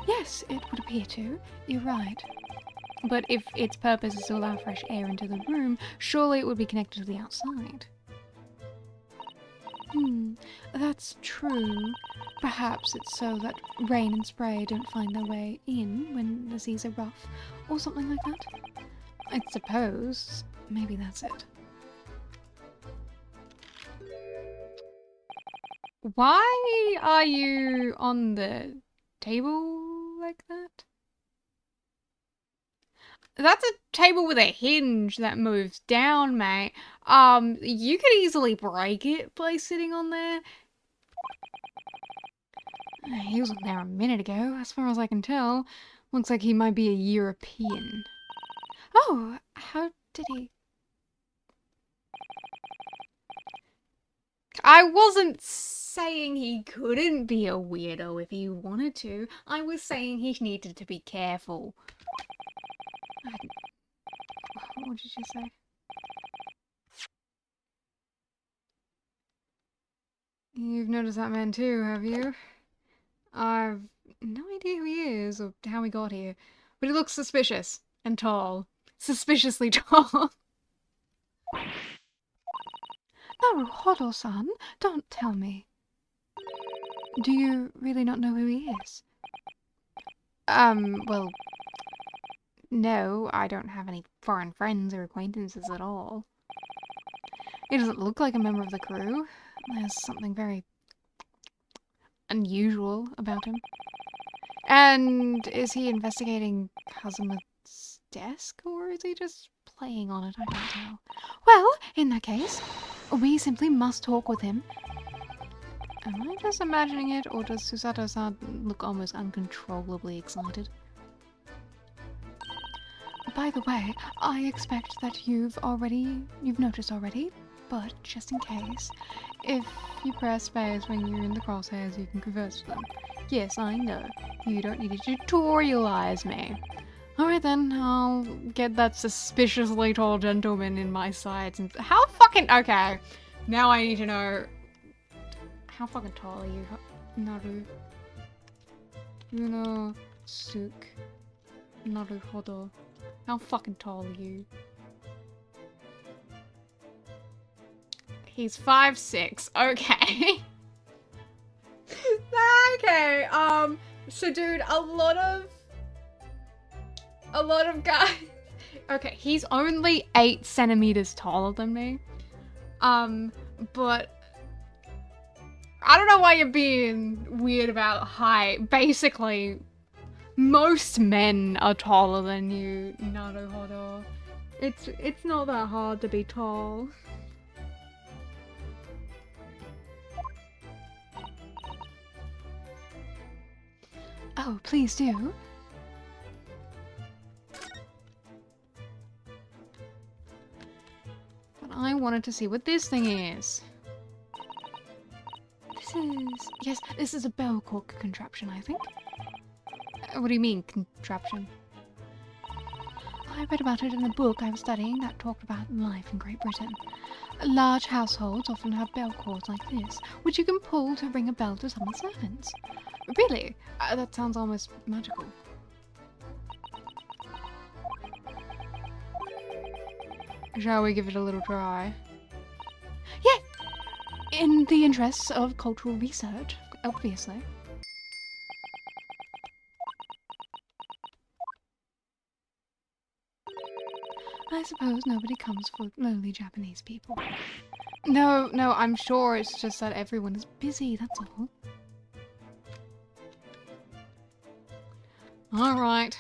Yes, it would appear to. You're right. But if its purpose is to allow fresh air into the room, surely it would be connected to the outside. That's true. Perhaps it's so that rain and spray don't find their way in when the seas are rough, or something like that. I suppose maybe that's it. Why are you on the table like that? That's a table with a hinge that moves down, mate. You could easily break it by sitting on there. He was there a minute ago, as far as I can tell. Looks like he might be a European. Oh, how did he... I wasn't saying he couldn't be a weirdo if he wanted to. I was saying he needed to be careful. What did you say? You've noticed that man too, have you? I've no idea who he is or how he got here, but he looks suspicious and tall. Suspiciously tall. Naruhodo-san, don't tell me. Do you really not know who he is? Well, no, I don't have any foreign friends or acquaintances at all. He doesn't look like a member of the crew. There's something very unusual about him. And is he investigating Kazuma's desk, or is he just playing on it? I can't tell. Well, in that case, we simply must talk with him. Am I just imagining it, or does Susato-san look almost uncontrollably excited? By the way, I expect that you've noticed already, but just in case, if you press space when you're in the crosshairs, you can converse with them. Yes, I know. You don't need to tutorialize me. Alright then, I'll get that suspiciously tall gentleman in my sights and— How fucking— Okay, now I need to know— How fucking tall are you, Naru? Yunosuke Naruhodo. How fucking tall are you? He's 5'6". Okay. Okay, so dude, a lot of guys— Okay, he's only 8 centimeters taller than me. But I don't know why you're being weird about height. Basically, most men are taller than you, Naruhodo. It's not that hard to be tall. Oh, please do. But I wanted to see what this thing is. This is a bell cork contraption, I think. What do you mean, contraption? I read about it in a book I was studying that talked about life in Great Britain. Large households often have bell cords like this, which you can pull to ring a bell to summon servants. Really? That sounds almost magical. Shall we give it a little try? Yeah! In the interests of cultural research, obviously. I suppose nobody comes for lonely Japanese people. No, I'm sure it's just that everyone is busy, that's all. Alright.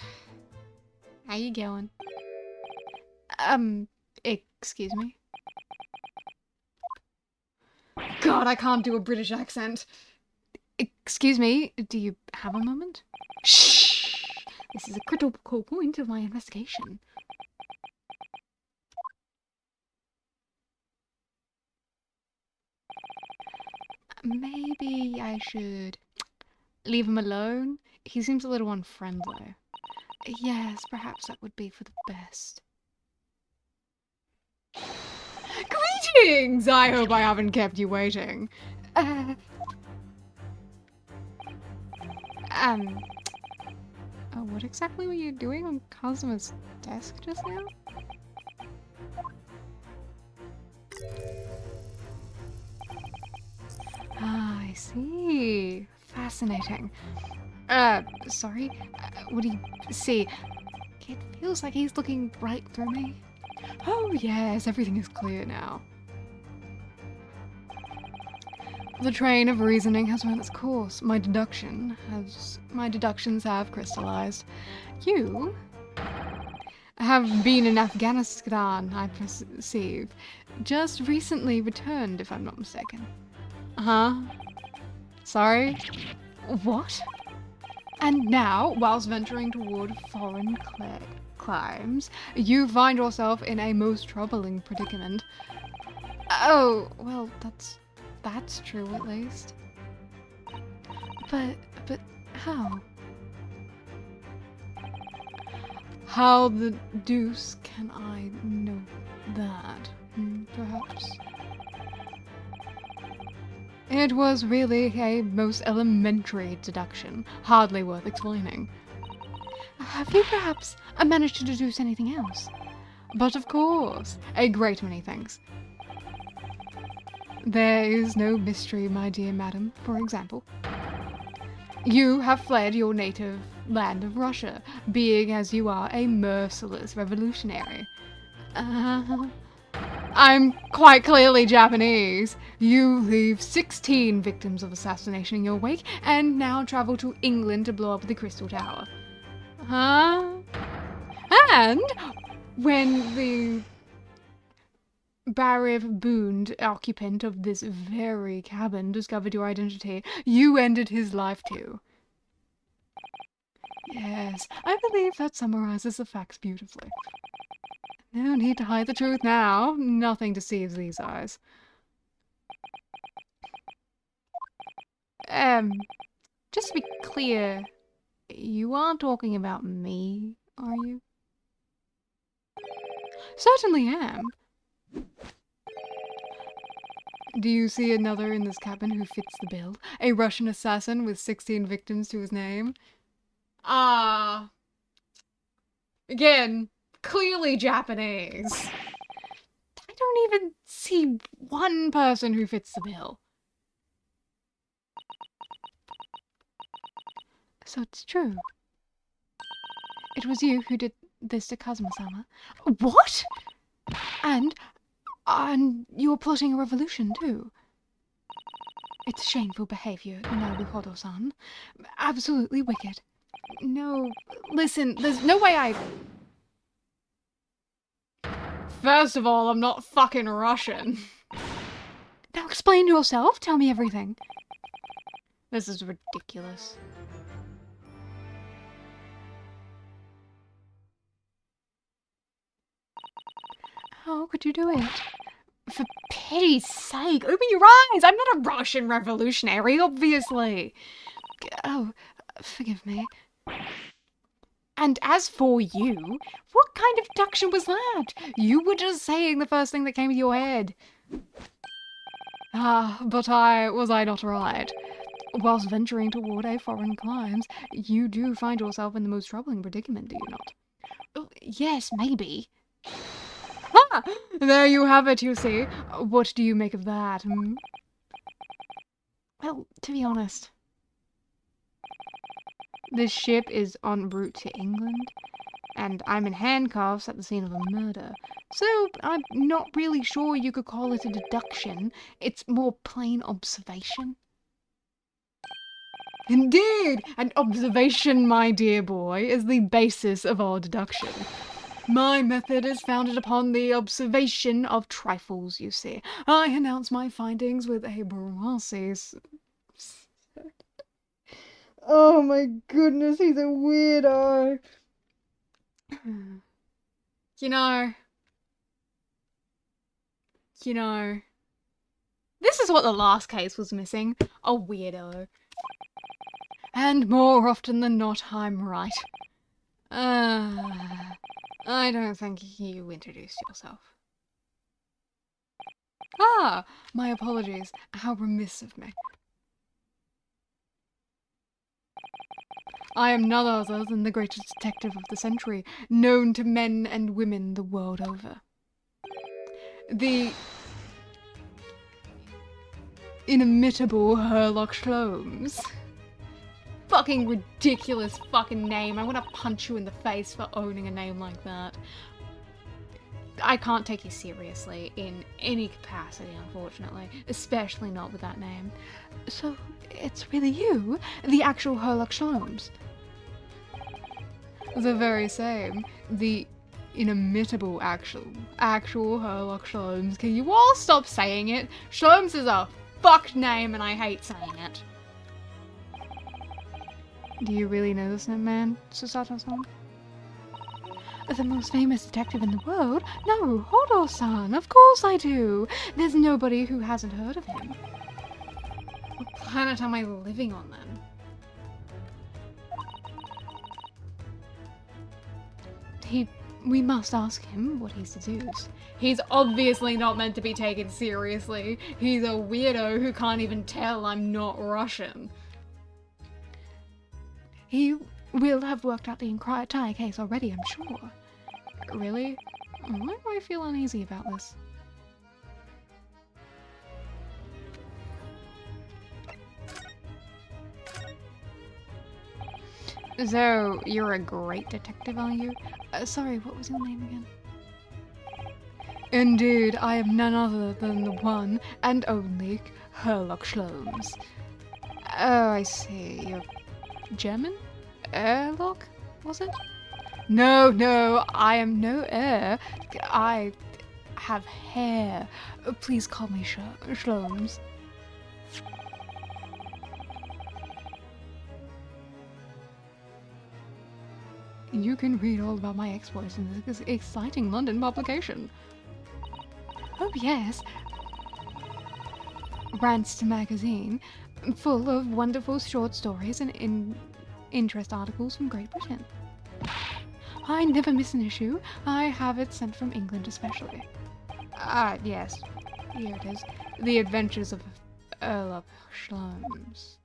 How you going? Excuse me? God, I can't do a British accent. Excuse me, do you have a moment? Shh! This is a critical point of my investigation. Maybe I should leave him alone? He seems a little unfriendly. Yes, perhaps that would be for the best. Greetings! I hope I haven't kept you waiting. What exactly were you doing on Kazuma's desk just now? Ah, I see. Fascinating. Sorry? What do you see? It feels like he's looking right through me. Oh yes, everything is clear now. The train of reasoning has run its course. My deductions have crystallized. You have been in Afghanistan, I perceive. Just recently returned, if I'm not mistaken. Huh? Sorry? What? And now, whilst venturing toward foreign climes, you find yourself in a most troubling predicament. Oh, well, that's true at least. But how? How the deuce can I know that? Perhaps. It was really a most elementary deduction, hardly worth explaining. Have you perhaps managed to deduce anything else? But of course, a great many things. There is no mystery, my dear madam, for example. You have fled your native land of Russia, being as you are a merciless revolutionary. I'm quite clearly Japanese. You leave 16 victims of assassination in your wake, and now travel to England to blow up the Crystal Tower. Huh? And when the Bariv-booned occupant of this very cabin discovered your identity, you ended his life too. Yes, I believe that summarizes the facts beautifully. No need to hide the truth now. Nothing deceives these eyes. Just to be clear, you aren't talking about me, are you? Certainly am. Do you see another in this cabin who fits the bill? A Russian assassin with 16 victims to his name? Again, clearly Japanese. I don't even see one person who fits the bill. So it's true. It was you who did this to Kazuma-sama. What? And you're plotting a revolution too. It's shameful behavior, Naruhodo-san. Absolutely wicked. No, listen, there's no way I... First of all, I'm not fucking Russian. Now explain yourself, tell me everything. This is ridiculous. How could you do it? For pity's sake, open your eyes! I'm not a Russian revolutionary, obviously. Oh, forgive me. And as for you, what kind of deduction was that? You were just saying the first thing that came to your head. But was I not right? Whilst venturing toward a foreign climes, you do find yourself in the most troubling predicament, do you not? Oh, yes, maybe. There you have it, you see. What do you make of that, hmm? Well, to be honest, this ship is en route to England, and I'm in handcuffs at the scene of a murder. So I'm not really sure you could call it a deduction. It's more plain observation. Indeed! An observation, my dear boy, is the basis of all deduction. My method is founded upon the observation of trifles, you see. I announce my findings with a process. Oh my goodness, he's a weirdo. You know, this is what the last case was missing. A weirdo. And more often than not, I'm right. I don't think you introduced yourself. My apologies. How remiss of me. I am none other than the greatest detective of the century, known to men and women the world over. The inimitable Sherlock Holmes. Fucking ridiculous fucking name. I want to punch you in the face for owning a name like that. I can't take you seriously in any capacity, unfortunately. Especially not with that name. So, it's really you, the actual Sherlock Holmes. The very same. The inimitable actual Sherlock Holmes. Can you all stop saying it? Sholmes is a fucked name and I hate saying it. Do you really know this man, Susato-san? The most famous detective in the world? No, Hodo-san, of course I do. There's nobody who hasn't heard of him. What planet am I living on then? We must ask him what he's deduced. He's obviously not meant to be taken seriously. He's a weirdo who can't even tell I'm not Russian. He will have worked out the entire case already, I'm sure. Really? Why do I feel uneasy about this? So, you're a great detective, are you? Sorry, what was your name again? Indeed, I am none other than the one and only Herlock Sholmes. Oh, I see. You're German? Erlock, was it? No, no, I am no heir. I have hair. Please call me Sholmes. You can read all about my exploits in this exciting London publication. Oh yes. Rants magazine, full of wonderful short stories and interest articles from Great Britain. I never miss an issue. I have it sent from England especially. Ah, yes. Here it is. The Adventures of Herlock Sholmes.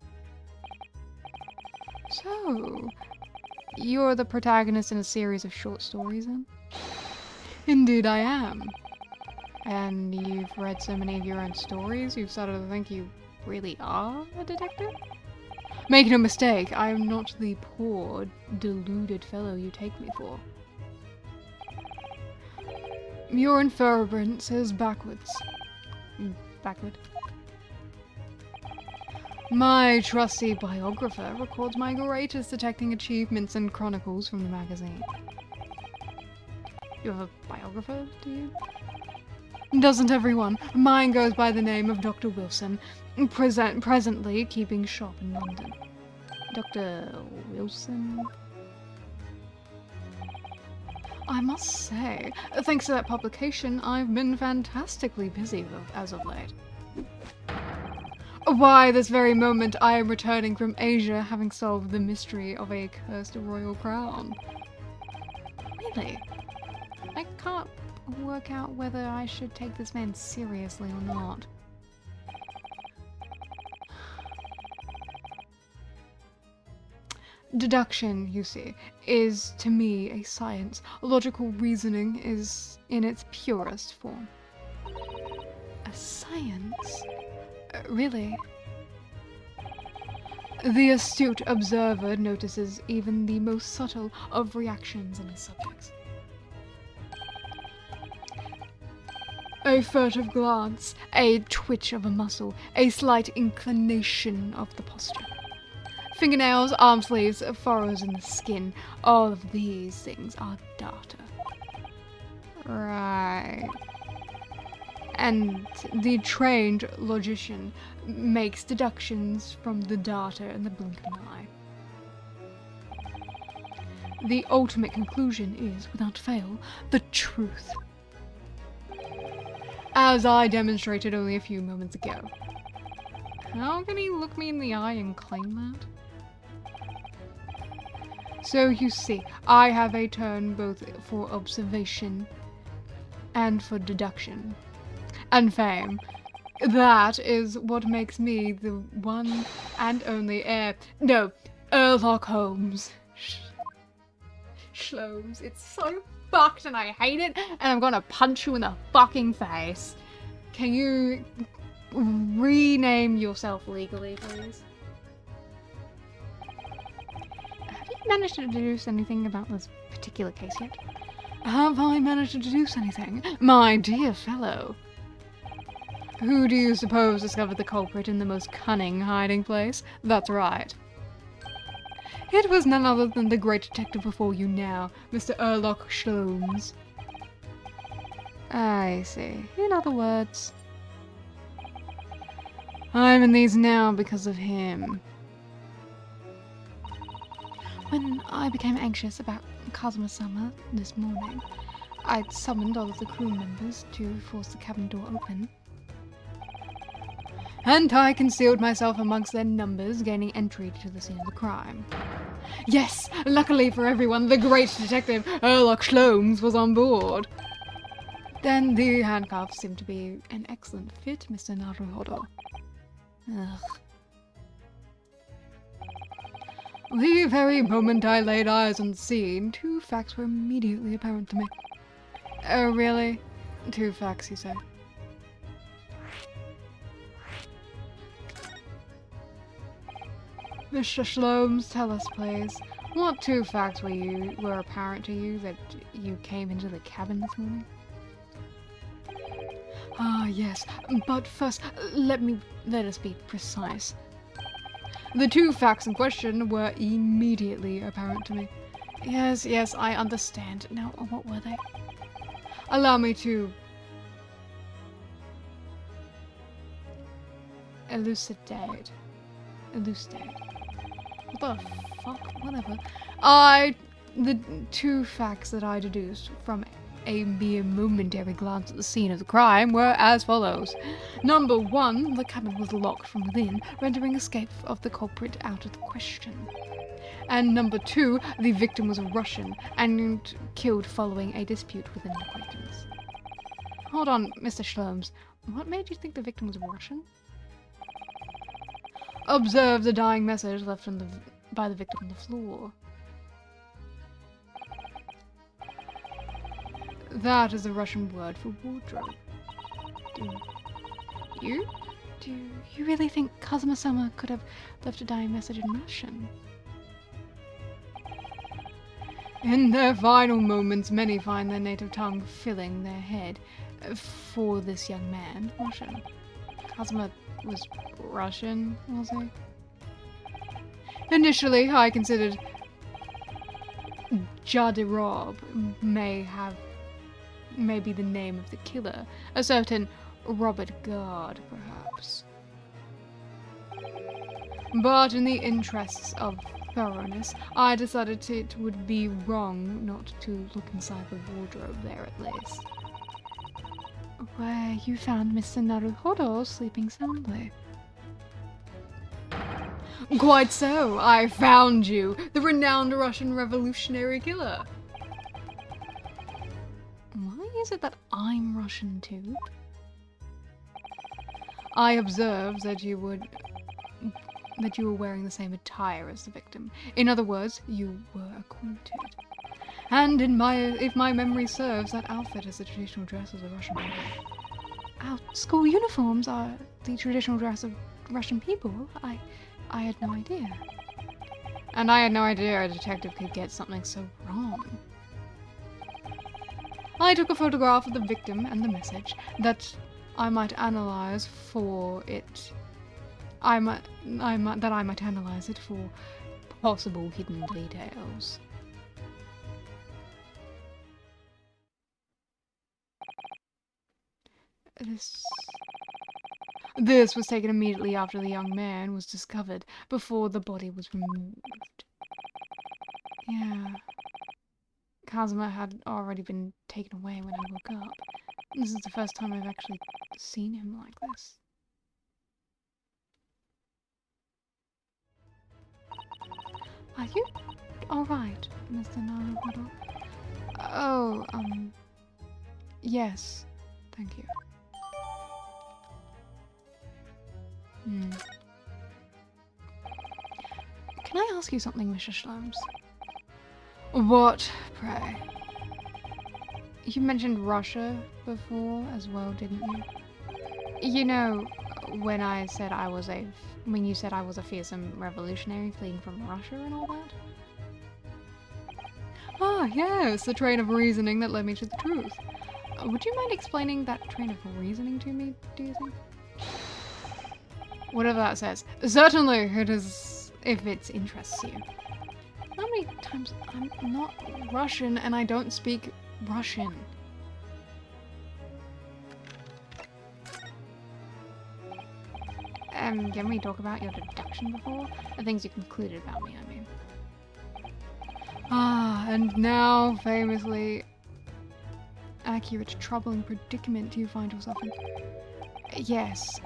So, you're the protagonist in a series of short stories, then? Indeed I am. And you've read so many of your own stories, you've started to think you really are a detective? Make no mistake, I am not the poor, deluded fellow you take me for. Your inference is backwards. Backward. My trusty biographer records my greatest detecting achievements and chronicles from the magazine. You have a biographer, do you? Doesn't everyone? Mine goes by the name of Dr. Wilson, presently keeping shop in London. Dr. Wilson? I must say, thanks to that publication, I've been fantastically busy as of late. Why, this very moment I am returning from Asia, having solved the mystery of a cursed royal crown. Really? I can't work out whether I should take this man seriously or not. Deduction, you see, is to me a science. Logical reasoning is in its purest form. A science? Really? The astute observer notices even the most subtle of reactions in his subjects. A furtive glance, a twitch of a muscle, a slight inclination of the posture. Fingernails, arm sleeves, furrows in the skin, all of these things are data. Right. And the trained logician makes deductions from the data in the blink of an eye. The ultimate conclusion is, without fail, the truth. As I demonstrated only a few moments ago. How can he look me in the eye and claim that? So you see, I have a turn both for observation and for deduction. And fame. That is what makes me the one and only heir. No, Herlock Holmes. Sholmes. It's so fucked and I hate it, and I'm gonna punch you in the fucking face. Can you rename yourself legally, please? Have you managed to deduce anything about this particular case yet? Have I managed to deduce anything? My dear fellow. Who do you suppose discovered the culprit in the most cunning hiding place? That's right. It was none other than the great detective before you now, Mr. Herlock Sholmes. I see. In other words, I'm in these now because of him. When I became anxious about Kazuma Summer this morning, I'd summoned all of the crew members to force the cabin door open. And I concealed myself amongst their numbers, gaining entry to the scene of the crime. Yes, luckily for everyone, the great detective Herlock Sholmes was on board. Then the handcuffs seemed to be an excellent fit, Mr. Naruhodo. Ugh. The very moment I laid eyes on the scene, two facts were immediately apparent to me. Oh, really? 2 facts, you say? Mr. Shlomes, tell us, please. What 2 facts were apparent to you that you came into the cabin this morning? Ah, yes. But first, let us be precise. The 2 facts in question were immediately apparent to me. Yes, I understand. Now, what were they? Allow me to elucidate. What the fuck? Whatever. The 2 facts that I deduced from a mere momentary glance at the scene of the crime were as follows. Number 1, the cabin was locked from within, rendering escape of the culprit out of the question. And number 2, the victim was Russian and killed following a dispute with an acquaintance. Hold on, Mr. Shlomes. What made you think the victim was Russian? Observe the dying message left by the victim on the floor. That is the Russian word for wardrobe. Do you really think Kazuma-sama could have left a dying message in Russian? In their final moments, many find their native tongue filling their head. For this young man, Russian. Kazuma was Russian, was he? Initially, I considered Jadirov may be the name of the killer, a certain Robert Guard, perhaps. But in the interests of thoroughness, I decided it would be wrong not to look inside the wardrobe there at least. Where you found Mr. Naruhodo sleeping soundly. Quite so, I found you, the renowned Russian revolutionary killer. Why is it that I'm Russian too? I observed that you were wearing the same attire as the victim. In other words, you were acquainted. And if my memory serves, that outfit is the traditional dress of the Russian people. Our school uniforms are the traditional dress of Russian people. I had no idea. And I had no idea a detective could get something so wrong. I took a photograph of the victim and the message that I might analyze for it. I might analyze it for possible hidden details. This was taken immediately after the young man was discovered, before the body was removed. Yeah. Kazuma had already been taken away when I woke up. This is the first time I've actually seen him like this. Are you alright, Mr. Naruhodo? Oh, yes. Thank you. Can I ask you something, Mr. Shlomes? What, pray? You mentioned Russia before as well, didn't you? You know, when you said I was a fearsome revolutionary fleeing from Russia and all that? Ah, yes, the train of reasoning that led me to the truth. Would you mind explaining that train of reasoning to me, do you think? Whatever that says. Certainly, it is, if it interests you. How many times? I'm not Russian and I don't speak Russian. Can we talk about your deduction before? The things you concluded about me, I mean. Ah, and now, famously accurate, troubling predicament you find yourself in. Yes,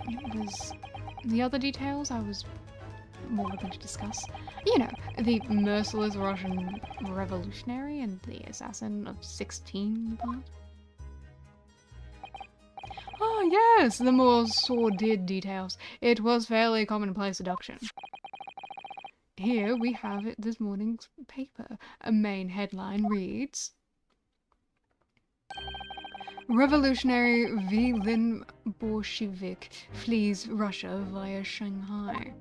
it was the other details I was more than to discuss. You know, the merciless Russian revolutionary and the assassin of 16 part. Oh yes, the more sordid details. It was fairly commonplace deduction. Here we have it, this morning's paper. A main headline reads, Revolutionary Vilin Bolshevik flees Russia via Shanghai.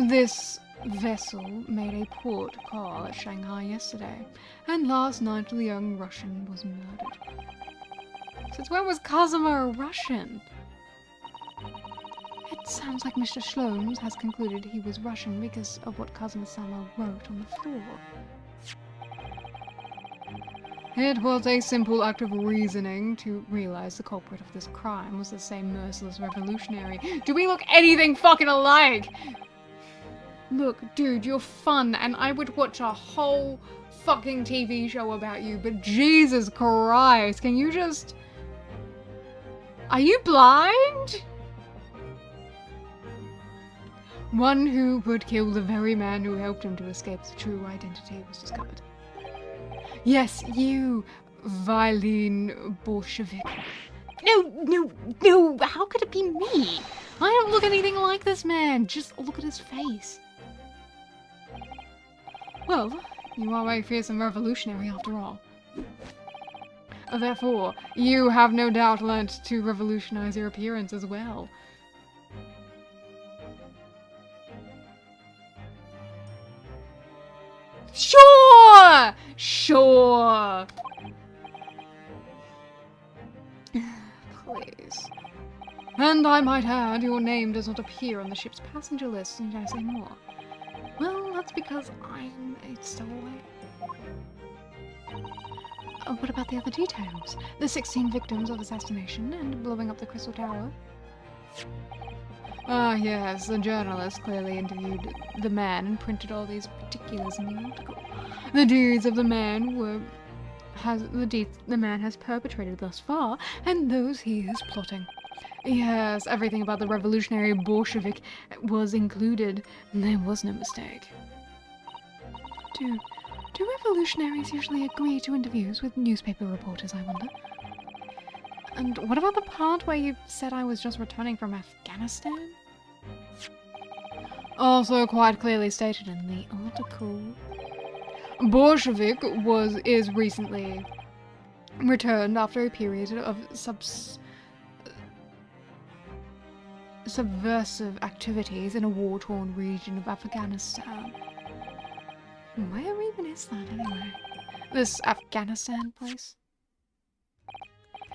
This vessel made a port call at Shanghai yesterday, and last night the young Russian was murdered. Since when was Kazuma a Russian? It sounds like Mr. Shlomes has concluded he was Russian because of what Kazuma-sama wrote on the floor. It was a simple act of reasoning to realize the culprit of this crime was the same merciless revolutionary. Do we look anything fucking alike? Look, dude, you're fun, and I would watch a whole fucking TV show about you, but Jesus Christ, can you just... Are you blind? One who would kill the very man who helped him to escape the true identity was discovered. Yes, you, Vilene Bolshevik. No, how could it be me? I don't look anything like this man, just look at his face. Well, you are a fearsome revolutionary after all. Therefore, you have no doubt learnt to revolutionize your appearance as well. Sure! Please. And I might add, your name does not appear on the ship's passenger list, need I say more? Well, that's because I'm a stowaway. What about the other details? The 16 victims of assassination and blowing up the Crystal Tower? Ah, yes, the journalist clearly interviewed the man and printed all these particulars in the article. The deeds of the man the man has perpetrated thus far, and those he is plotting. Yes, everything about the revolutionary Bolshevik was included. There was no mistake. Do revolutionaries usually agree to interviews with newspaper reporters, I wonder? And what about the part where you said I was just returning from Afghanistan? Also quite clearly stated in the article. Bolshevik is recently returned after a period of subversive activities in a war-torn region of Afghanistan. Where even is that anyway? This Afghanistan place?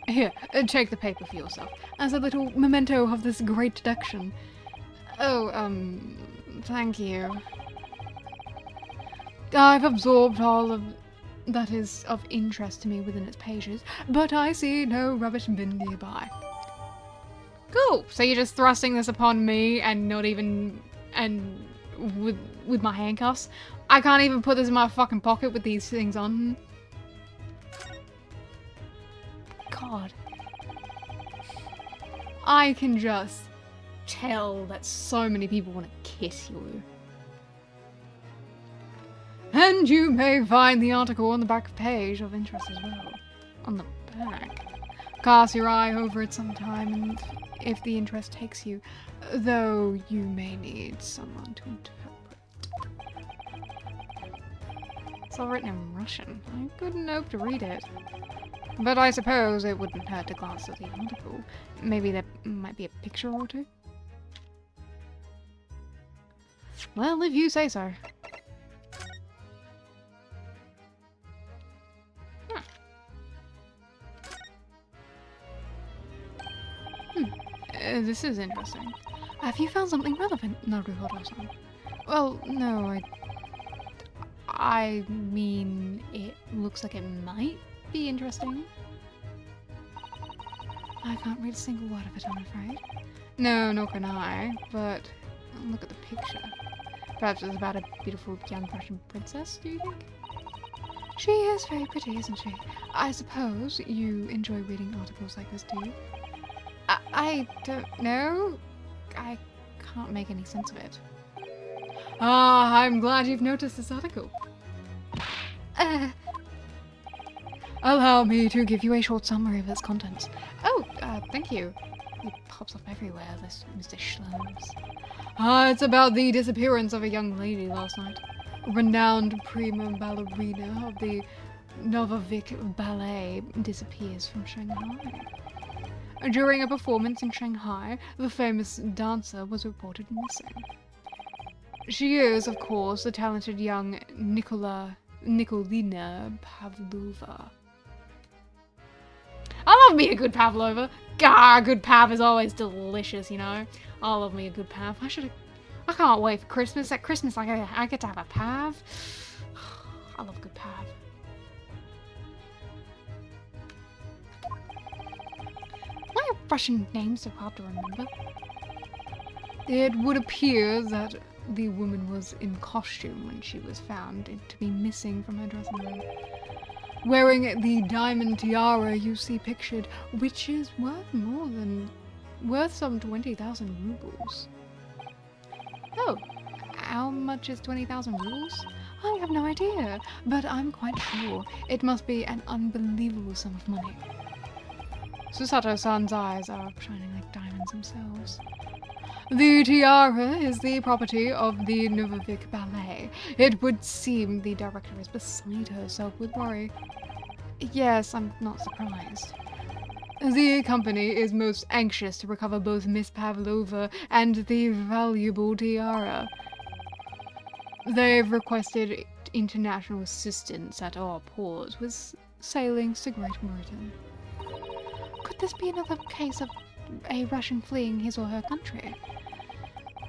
Here, take the paper for yourself, as a little memento of this great deduction. Oh, thank you. I've absorbed all of that is of interest to me within its pages, but I see no rubbish bin nearby. Cool, so you're just thrusting this upon me and not even... and with my handcuffs? I can't even put this in my fucking pocket with these things on. God. I can just tell that so many people want to kiss you. And you may find the article on the back page of interest as well. On the back. Cast your eye over it sometime, and if the interest takes you, though you may need someone to interpret. It's all written in Russian. I couldn't hope to read it. But I suppose it wouldn't hurt to glance at the article. Maybe there might be a picture or two. Well, if you say so. This is interesting. Have you found something relevant, Naruhodo-san? Well, no, I mean, it looks like it might be interesting. I can't read a single word of it, I'm afraid. No, nor can I, but look at the picture. Perhaps it's about a beautiful young Russian princess, do you think? She is very pretty, isn't she? I suppose you enjoy reading articles like this, do you? I don't know. I can't make any sense of it. Ah, I'm glad you've noticed this article. Allow me to give you a short summary of its contents. Oh, thank you. It pops up everywhere, this Mr. Shlomes. It's about the disappearance of a young lady last night. A renowned prima ballerina of the Novovik Ballet disappears from Shanghai. During a performance in Shanghai, the famous dancer was reported missing. She is, of course, the talented young Nikolina Pavlova. I love me a good Pavlova. Gah, a good Pav is always delicious, you know. I love me a good Pav. I can't wait for Christmas. At Christmas, I get to have a Pav. I love a good Pav. Why are Russian names so hard to remember? It would appear that the woman was in costume when she was found to be missing from her dressing room, wearing the diamond tiara you see pictured, which is worth some 20,000 rubles. Oh, how much is 20,000 rubles? I have no idea, but I'm quite sure it must be an unbelievable sum of money. Susato-san's eyes are shining like diamonds themselves. The tiara is the property of the Novovik Ballet. It would seem the director is beside herself with worry. Yes, I'm not surprised. The company is most anxious to recover both Miss Pavlova and the valuable tiara. They've requested international assistance at our port with sailings to Great Britain. Could this be another case of a Russian fleeing his or her country?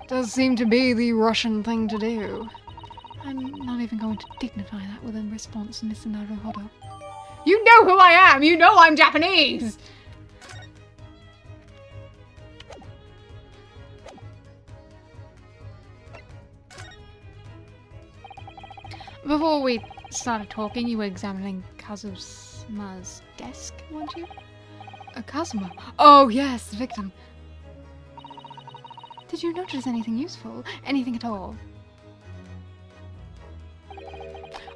Does seem to be the Russian thing to do. I'm not even going to dignify that with a response, Mr. Naruhodo. You know who I am! You know I'm Japanese! Before we started talking, you were examining Kazuma's desk, weren't you? Kazuma? Oh yes, the victim. Did you notice anything useful? Anything at all?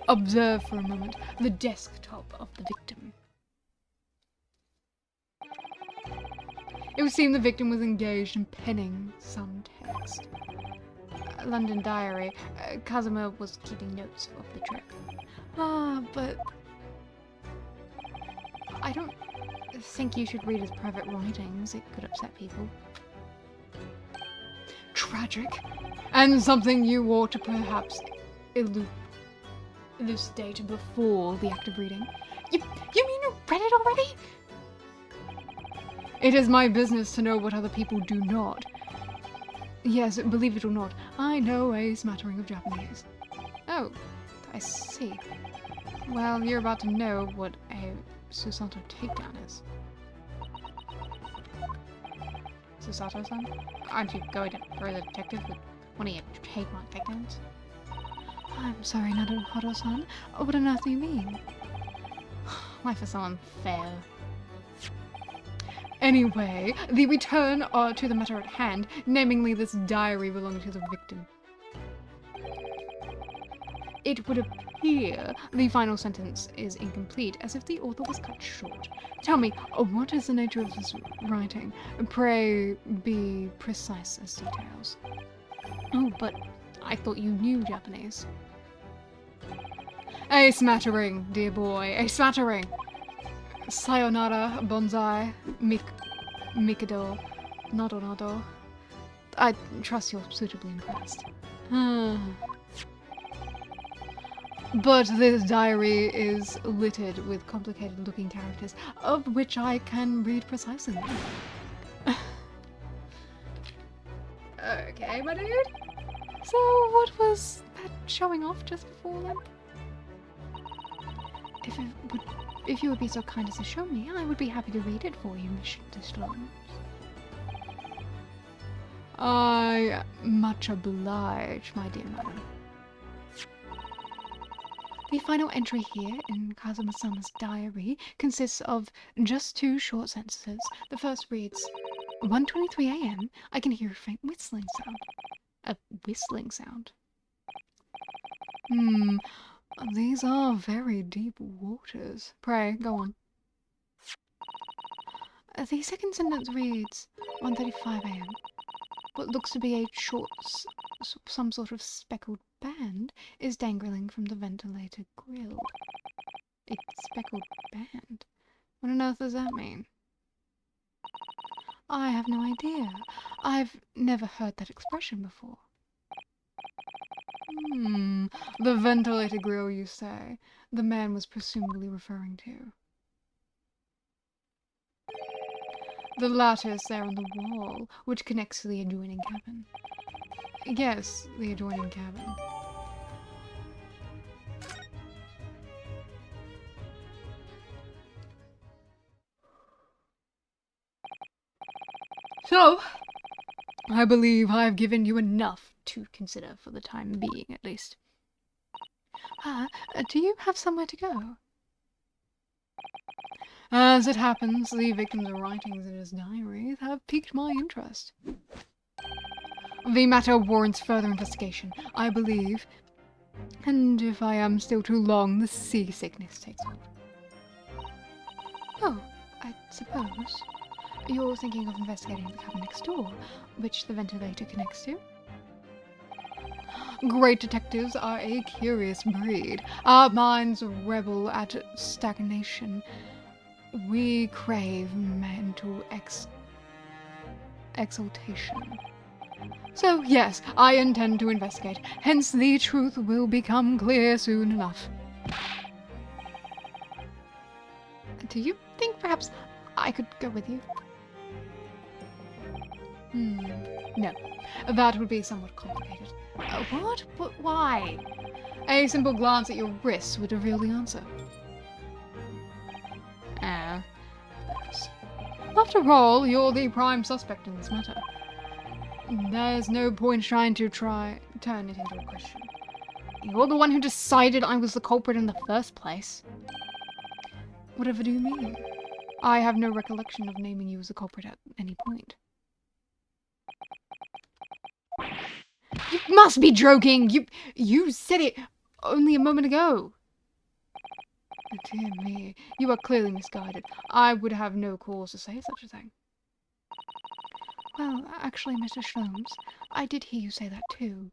Observe for a moment the desktop of the victim. It would seem the victim was engaged in penning some text. London diary. Kazuma was keeping notes of the trip. But I don't think you should read his private writings. It could upset people. Tragic. And something you ought to perhaps elucidate before the act of reading. You mean you read it already? It is my business to know what other people do not. Yes, believe it or not, I know a smattering of Japanese. Oh, I see. Well, you're about to know what a Susato takedown is. Susato-san? Aren't you going to throw the detective with one of your trademark takedowns? I'm sorry, Naruhodo-san. What on earth do you mean? Life is so unfair. Anyway, the return to the matter at hand, namely this diary belonging to the victim. It would appear the final sentence is incomplete, as if the author was cut short. Tell me, what is the nature of this writing? Pray be precise as details. Oh, but I thought you knew Japanese. A smattering, dear boy, a smattering. Sayonara, bonsai, mikado, nado. I trust you're suitably impressed. But this diary is littered with complicated-looking characters, of which I can read precisely. Okay, my dude. So, what was that showing off just before then? If you would be so kind as to show me, I would be happy to read it for you, Mr. Sloan. I much oblige, my dear madam. The final entry here in Kazuma-sama's diary consists of just 2 short sentences. The first reads, 1:23 a.m. I can hear a faint whistling sound. A whistling sound? These are very deep waters. Pray, go on. The second sentence reads, 1:35 a.m. What looks to be a short, some sort of speckled band is dangling from the ventilator grill. a speckled band. What on earth does that mean? I have no idea. I've never heard that expression before. The ventilated grill, you say? The man was presumably referring to. The lattice there on the wall, which connects to the adjoining cabin. Yes, the adjoining cabin. So, I believe I've given you enough to consider for the time being, at least. Do you have somewhere to go? As it happens, the victim's writings in his diaries have piqued my interest. The matter warrants further investigation, I believe. And if I am still too long, the seasickness takes hold. Oh, I suppose you're thinking of investigating the cabin next door, which the ventilator connects to? Great detectives are a curious breed. Our minds rebel at stagnation. We crave mental exaltation. So, yes, I intend to investigate. Hence, the truth will become clear soon enough. Do you think perhaps I could go with you? No. That would be somewhat complicated. What? But why? A simple glance at your wrists would reveal the answer. After all, you're the prime suspect in this matter. There's no point trying to turn it into a question. You're the one who decided I was the culprit in the first place. Whatever do you mean? I have no recollection of naming you as the culprit at any point. You must be joking! You said it only a moment ago. Dear me, you are clearly misguided. I would have no cause to say such a thing. Well, actually, Mr. Sholmes, I did hear you say that too.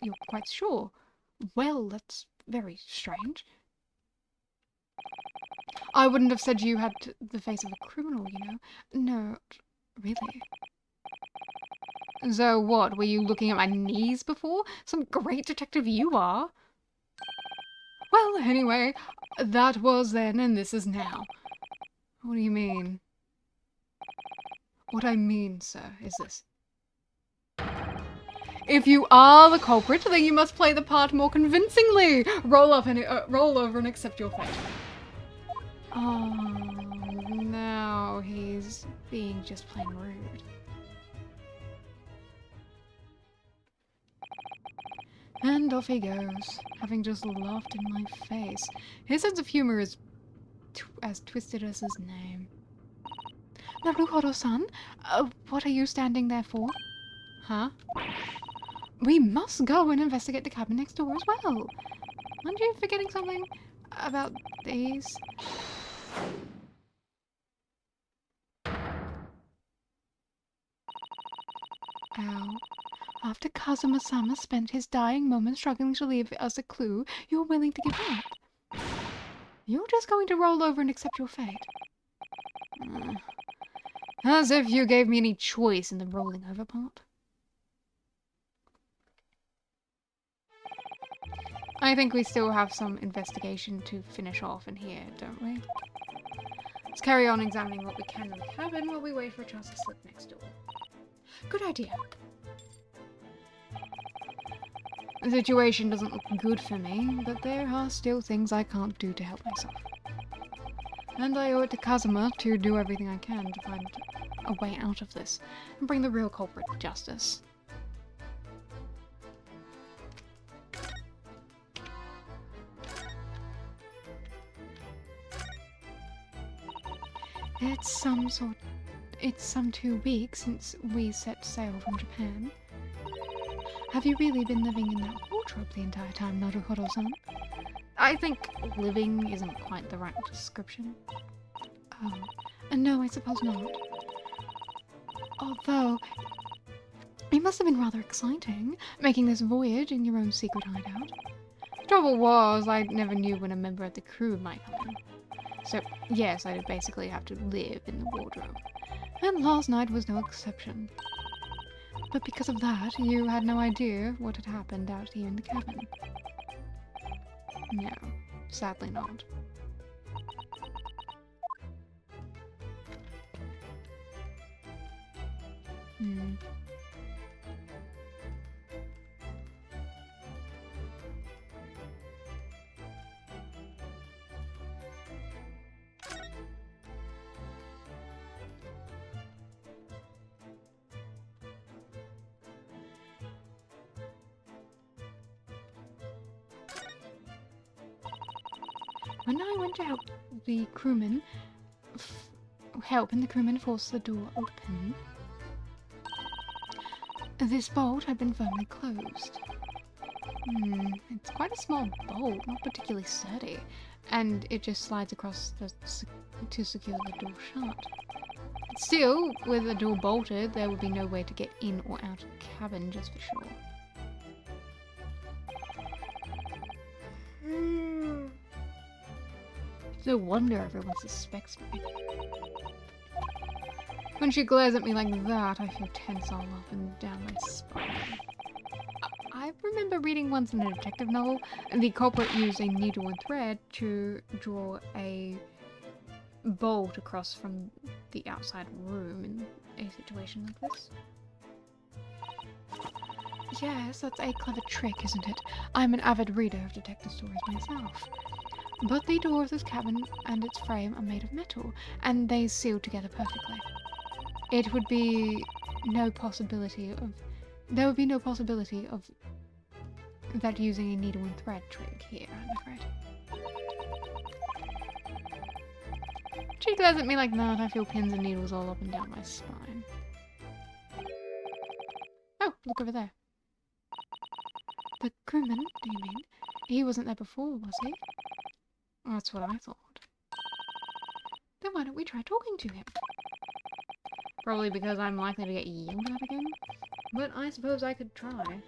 You're quite sure? Well, that's very strange. I wouldn't have said you had the face of a criminal, you know. No, really. So what, were you looking at my knees before? Some great detective you are. Well, anyway, that was then and this is now. What do you mean? What I mean, sir, is this. If you are the culprit, then you must play the part more convincingly. Roll over and accept your fate. Oh, now he's being just plain rude. And off he goes, having just laughed in my face. His sense of humor is as twisted as his name. Naruhodo-san, what are you standing there for? Huh? We must go and investigate the cabin next door as well. Aren't you forgetting something about these? Ow. After Kazuma-sama spent his dying moments struggling to leave us a clue, you're willing to give up. You're just going to roll over and accept your fate. As if you gave me any choice in the rolling over part. I think we still have some investigation to finish off in here, don't we? Let's carry on examining what we can in the cabin while we wait for a chance to slip next door. Good idea. The situation doesn't look good for me, but there are still things I can't do to help myself. And I owe it to Kazuma to do everything I can to find a way out of this and bring the real culprit to justice. It's some 2 weeks since we set sail from Japan. Have you really been living in that wardrobe the entire time, Naruhodo-san? I think living isn't quite the right description. Oh, no, I suppose not. Although, it must have been rather exciting, making this voyage in your own secret hideout. trouble was, I never knew when a member of the crew might come in. So, yes, I'd basically have to live in the wardrobe. And last night was no exception. But because of that, you had no idea what had happened out here in the cabin. No, sadly not. When I went to help the crewman, the crewman force the door open, this bolt had been firmly closed. It's quite a small bolt, not particularly sturdy, and it just slides across to secure the door shut. Still, with the door bolted, there would be no way to get in or out of the cabin, just for sure. No wonder everyone suspects me. When she glares at me like that, I feel tense all up and down my spine. I remember reading once in a detective novel, the culprit used a needle and thread to draw a bolt across from the outside room in a situation like this. Yes, that's a clever trick, isn't it? I'm an avid reader of detective stories myself. But the door of this cabin and its frame are made of metal, and they seal together perfectly. There would be no possibility of that using a needle and thread trick here, I'm afraid. She glares at me like that, I feel pins and needles all up and down my spine. Oh, look over there. The crewman, do you mean? He wasn't there before, was he? That's what I thought. Then why don't we try talking to him? Probably because I'm likely to get yelled at again. But I suppose I could try.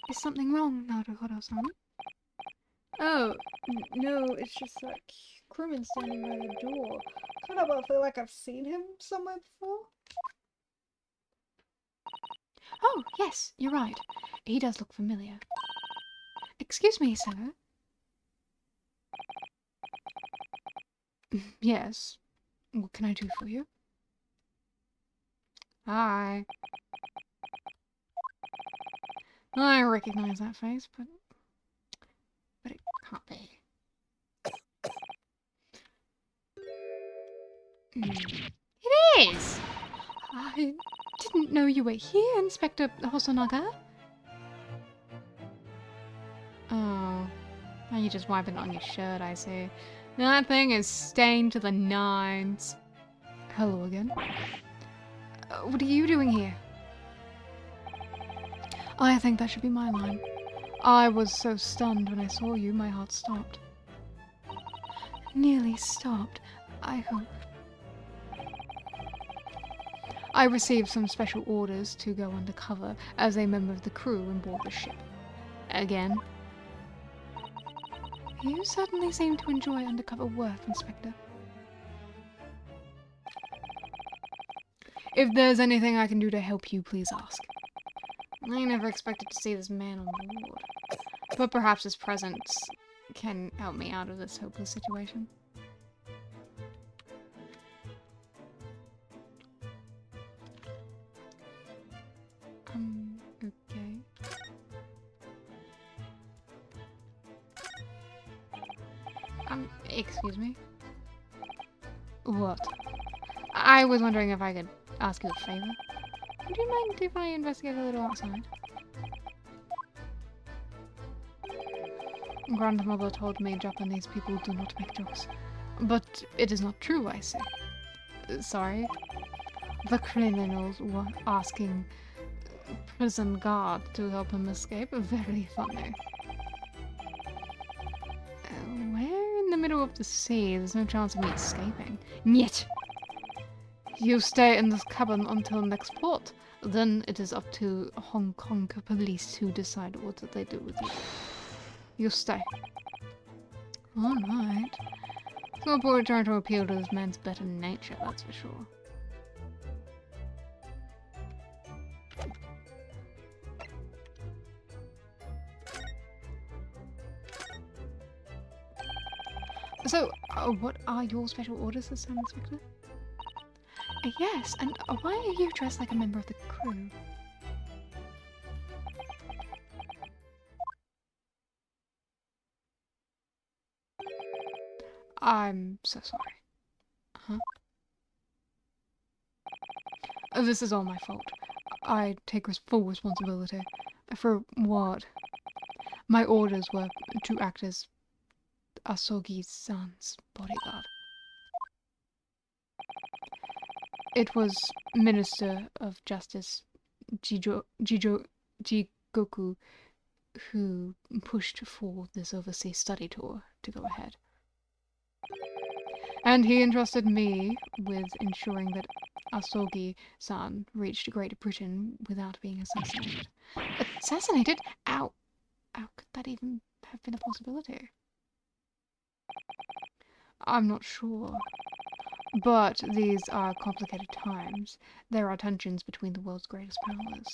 Is something wrong, Naruhodo-san? Oh, no, it's just that crewman standing by the door. Kind of feel like I've seen him somewhere before. Oh, yes, you're right. He does look familiar. Excuse me, sir. Yes. What can I do for you? Hi. I recognize that face, but it can't be. It is! I didn't know you were here, Inspector Hosonaga. Oh, now you're just wiping it on your shirt, I see. That thing is stained to the nines. Hello again. What are you doing here? I think that should be my line. I was so stunned when I saw you, my heart stopped. Nearly stopped, I hope. I received some special orders to go undercover as a member of the crew on board the ship. Again. You certainly seem to enjoy undercover work, Inspector. If there's anything I can do to help you, please ask. I never expected to see this man on board. But perhaps his presence can help me out of this hopeless situation. Okay. Excuse me? What? I was wondering if I could ask you a favor. Would you mind if I investigate a little outside? Grandmother told me Japanese people do not make jokes. But it is not true, I say. Sorry. The criminals were asking prison guard to help him escape. Very funny. Where in the middle of the sea. There's no chance of me escaping. Niet! You stay in this cabin until next port. Then it is up to Hong Kong police to decide what they do with you. You stay. Alright. It's no point trying to appeal to this man's better nature, that's for sure. So, what are your special orders this time, Inspector? Yes, and why are you dressed like a member of the crew? I'm so sorry. Huh? This is all my fault. I take full responsibility. For what? My orders were to act as Asogi-san's bodyguard. It was Minister of Justice Jigoku who pushed for this overseas study tour to go ahead. And he entrusted me with ensuring that Asogi-san reached Great Britain without being assassinated. Assassinated? How could that even have been a possibility? I'm not sure. But these are complicated times. There are tensions between the world's greatest powers.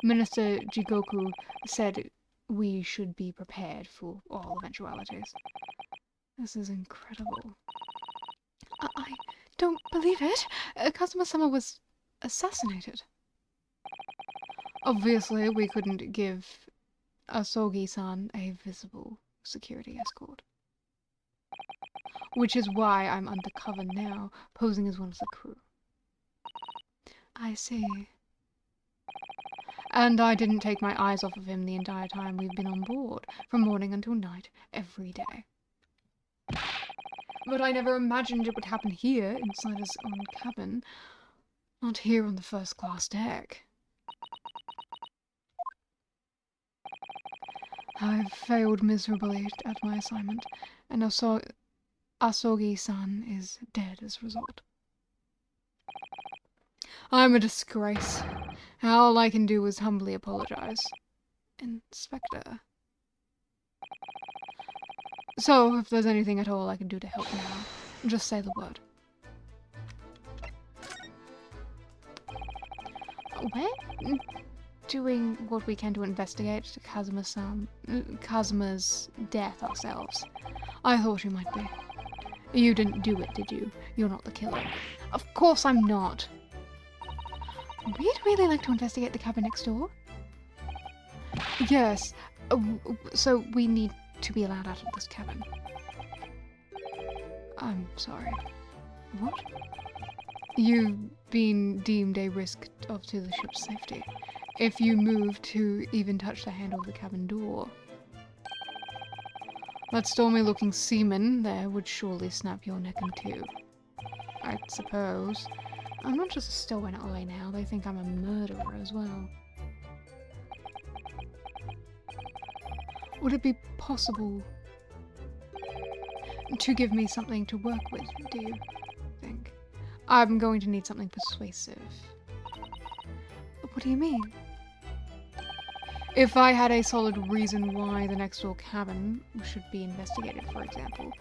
Minister Jigoku said we should be prepared for all eventualities. This is incredible. I don't believe it. Kazuma-sama was assassinated. Obviously, we couldn't give Asogi-san a visible security escort. Which is why I'm undercover now, posing as one of the crew. I see. And I didn't take my eyes off of him the entire time we've been on board, from morning until night, every day. But I never imagined it would happen here, inside his own cabin. Not here on the first-class deck. I've failed miserably at my assignment, and Asogi-san is dead as a result. I'm a disgrace. All I can do is humbly apologize. Inspector. So, if there's anything at all I can do to help now, just say the word. We're doing what we can to investigate Kazuma's death ourselves. I thought you might be. You didn't do it, did you? You're not the killer. Of course I'm not. We'd really like to investigate the cabin next door. Yes. So we need to be allowed out of this cabin. I'm sorry. What? You've been deemed a risk to the ship's safety. If you move to even touch the handle of the cabin door. That stormy-looking seaman there would surely snap your neck in two. I suppose. I'm not just a stowaway now, they think I'm a murderer as well. Would it be possible to give me something to work with, do you think? I'm going to need something persuasive. What do you mean? If I had a solid reason why the next door cabin should be investigated, for example,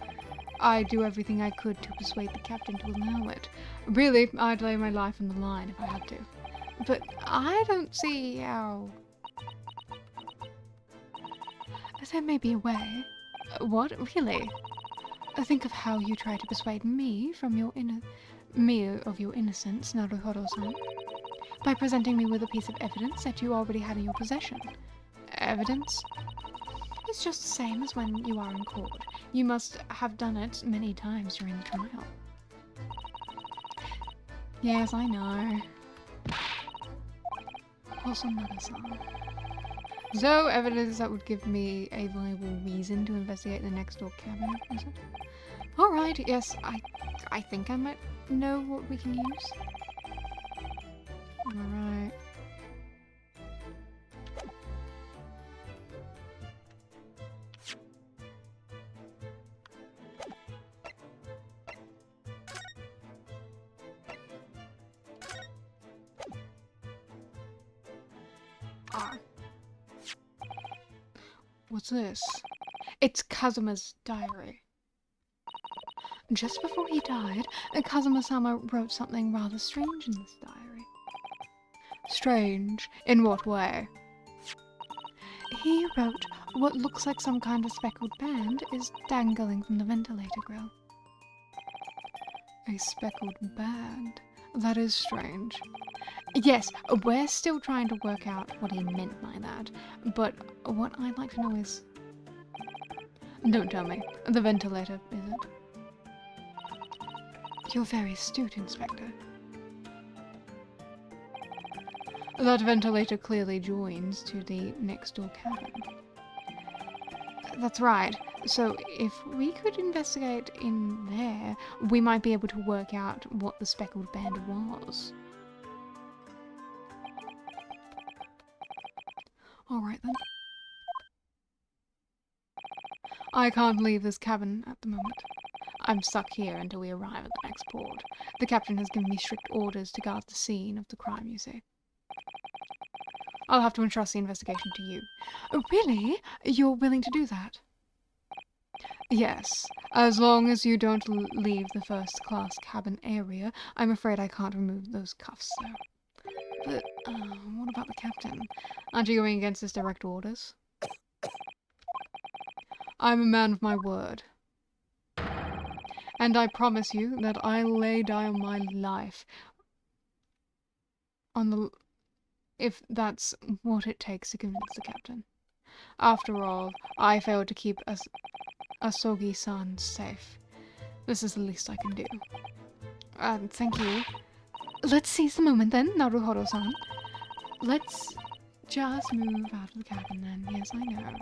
I'd do everything I could to persuade the captain to allow it. Really, I'd lay my life on the line if I had to. But I don't see how... There may be a way. What? Really? Think of how you tried to persuade me from your of your innocence, Naruhodo-san, by presenting me with a piece of evidence that you already had in your possession. Evidence? It's just the same as when you are in court. You must have done it many times during the trial. Yes, I know. Hosonaga-san. So, evidence that would give me a viable reason to investigate the next door cabin, is it? Alright, yes, I think I might know what we can use. Alright. What's this? It's Kazuma's diary. Just before he died, Kazuma-sama wrote something rather strange in this diary. Strange? In what way? He wrote what looks like some kind of speckled band is dangling from the ventilator grill. A speckled band? That is strange. Yes, we're still trying to work out what he meant by that, but what I'd like to know is... Don't tell me. The ventilator, is it? You're very astute, Inspector. That ventilator clearly joins to the next-door cabin. That's right. So if we could investigate in there, we might be able to work out what the speckled band was. Alright then. I can't leave this cabin at the moment. I'm stuck here until we arrive at the next port. The captain has given me strict orders to guard the scene of the crime, you see. I'll have to entrust the investigation to you. Oh, really? You're willing to do that? Yes. As long as you don't leave the first-class cabin area, I'm afraid I can't remove those cuffs, though. But, what about the captain? Aren't you going against his direct orders? I'm a man of my word. And I promise you that I'll lay down my life on the... if that's what it takes to convince the captain. After all, I failed to keep Asogi-san safe. This is the least I can do. Thank you. Let's seize the moment then, Naruhodo-san. Let's just move out of the cabin then. Yes, I know.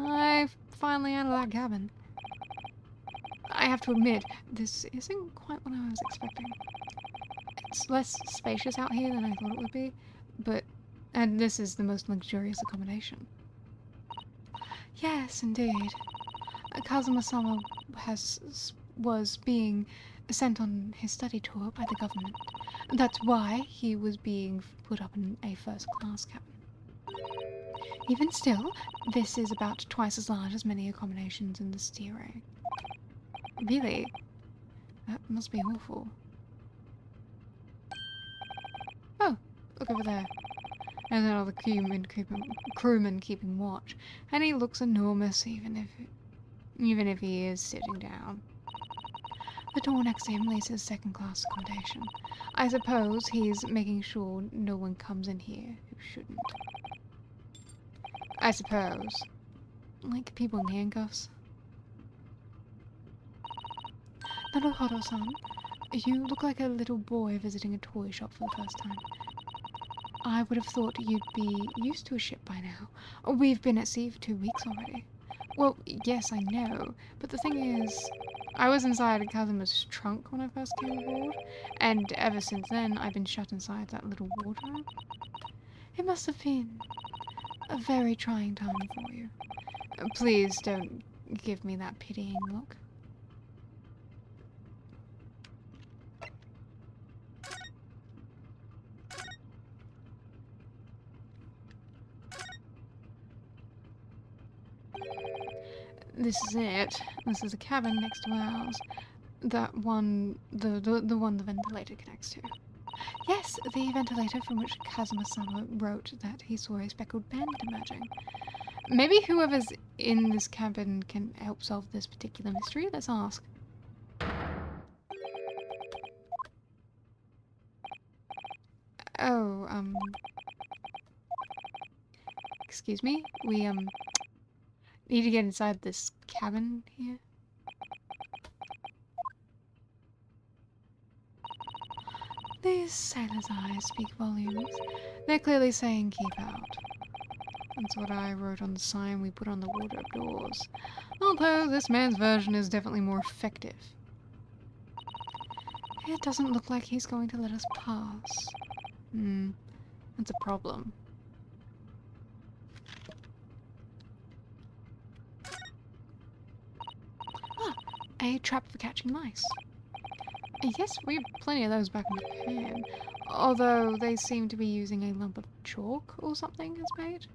I'm finally out of that cabin. I have to admit, this isn't quite what I was expecting. It's less spacious out here than I thought it would be, and this is the most luxurious accommodation. Yes, indeed. Kazuma-sama was being sent on his study tour by the government. That's why he was being put up in a first-class cabin. Even still, this is about twice as large as many accommodations in the steerage. Really? That must be awful. Oh, look over there. There's another crewman keeping watch, and he looks enormous even if he is sitting down. The door next to him leads to second-class accommodation. I suppose he's making sure no one comes in here who shouldn't. I suppose. Like people in handcuffs. Naruhodo-san, you look like a little boy visiting a toy shop for the first time. I would have thought you'd be used to a ship by now. We've been at sea for 2 weeks already. Well, yes, I know, but the thing is, I was inside Kazuma's trunk when I first came aboard, and ever since then I've been shut inside that little wardrobe. It must have been a very trying time for you. Please don't give me that pitying look. This is it. This is a cabin next to ours. That one, the one the ventilator connects to. Yes, the ventilator from which Kazuma-sama wrote that he saw a speckled band emerging. Maybe whoever's in this cabin can help solve this particular mystery. Let's ask. Oh, excuse me? We, need to get inside this cabin here. These sailors' eyes speak volumes. They're clearly saying keep out. That's what I wrote on the sign we put on the wardrobe doors. Although this man's version is definitely more effective. It doesn't look like he's going to let us pass. That's a problem. Ah, a trap for catching mice. Yes, we have plenty of those back in Japan. Although they seem to be using a lump of chalk or something as bait.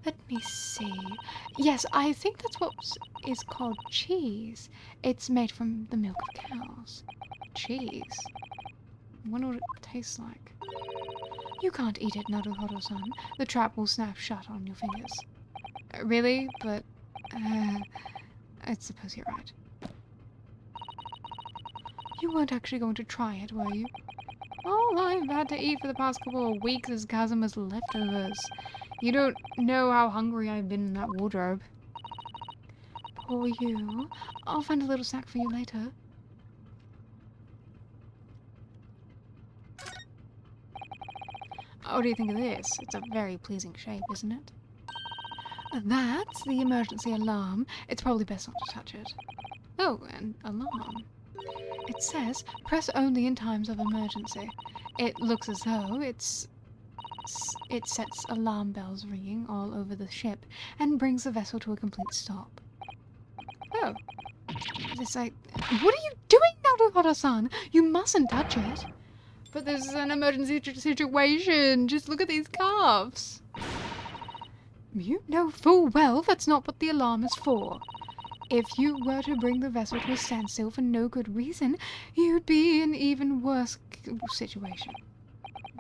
Let me see. Yes, I think that's what is called cheese. It's made from the milk of cows. Cheese? I wonder what it tastes like. You can't eat it, Naruhodo-san. The trap will snap shut on your fingers. Really? But, I suppose you're right. You weren't actually going to try it, were you? All I've had to eat for the past couple of weeks is Kazuma's leftovers. You don't know how hungry I've been in that wardrobe. Poor you. I'll find a little snack for you later. What do you think of this? It's a very pleasing shape, isn't it? That's the emergency alarm. It's probably best not to touch it. Oh, an alarm. It says, press only in times of emergency. It looks as though it sets alarm bells ringing all over the ship and brings the vessel to a complete stop. Oh. What are you doing, Naruhodo-san? You mustn't touch it. But there's an emergency situation. Just look at these cuffs. You know full well that's not what the alarm is for. If you were to bring the vessel to a standstill for no good reason, you'd be in an even worse situation.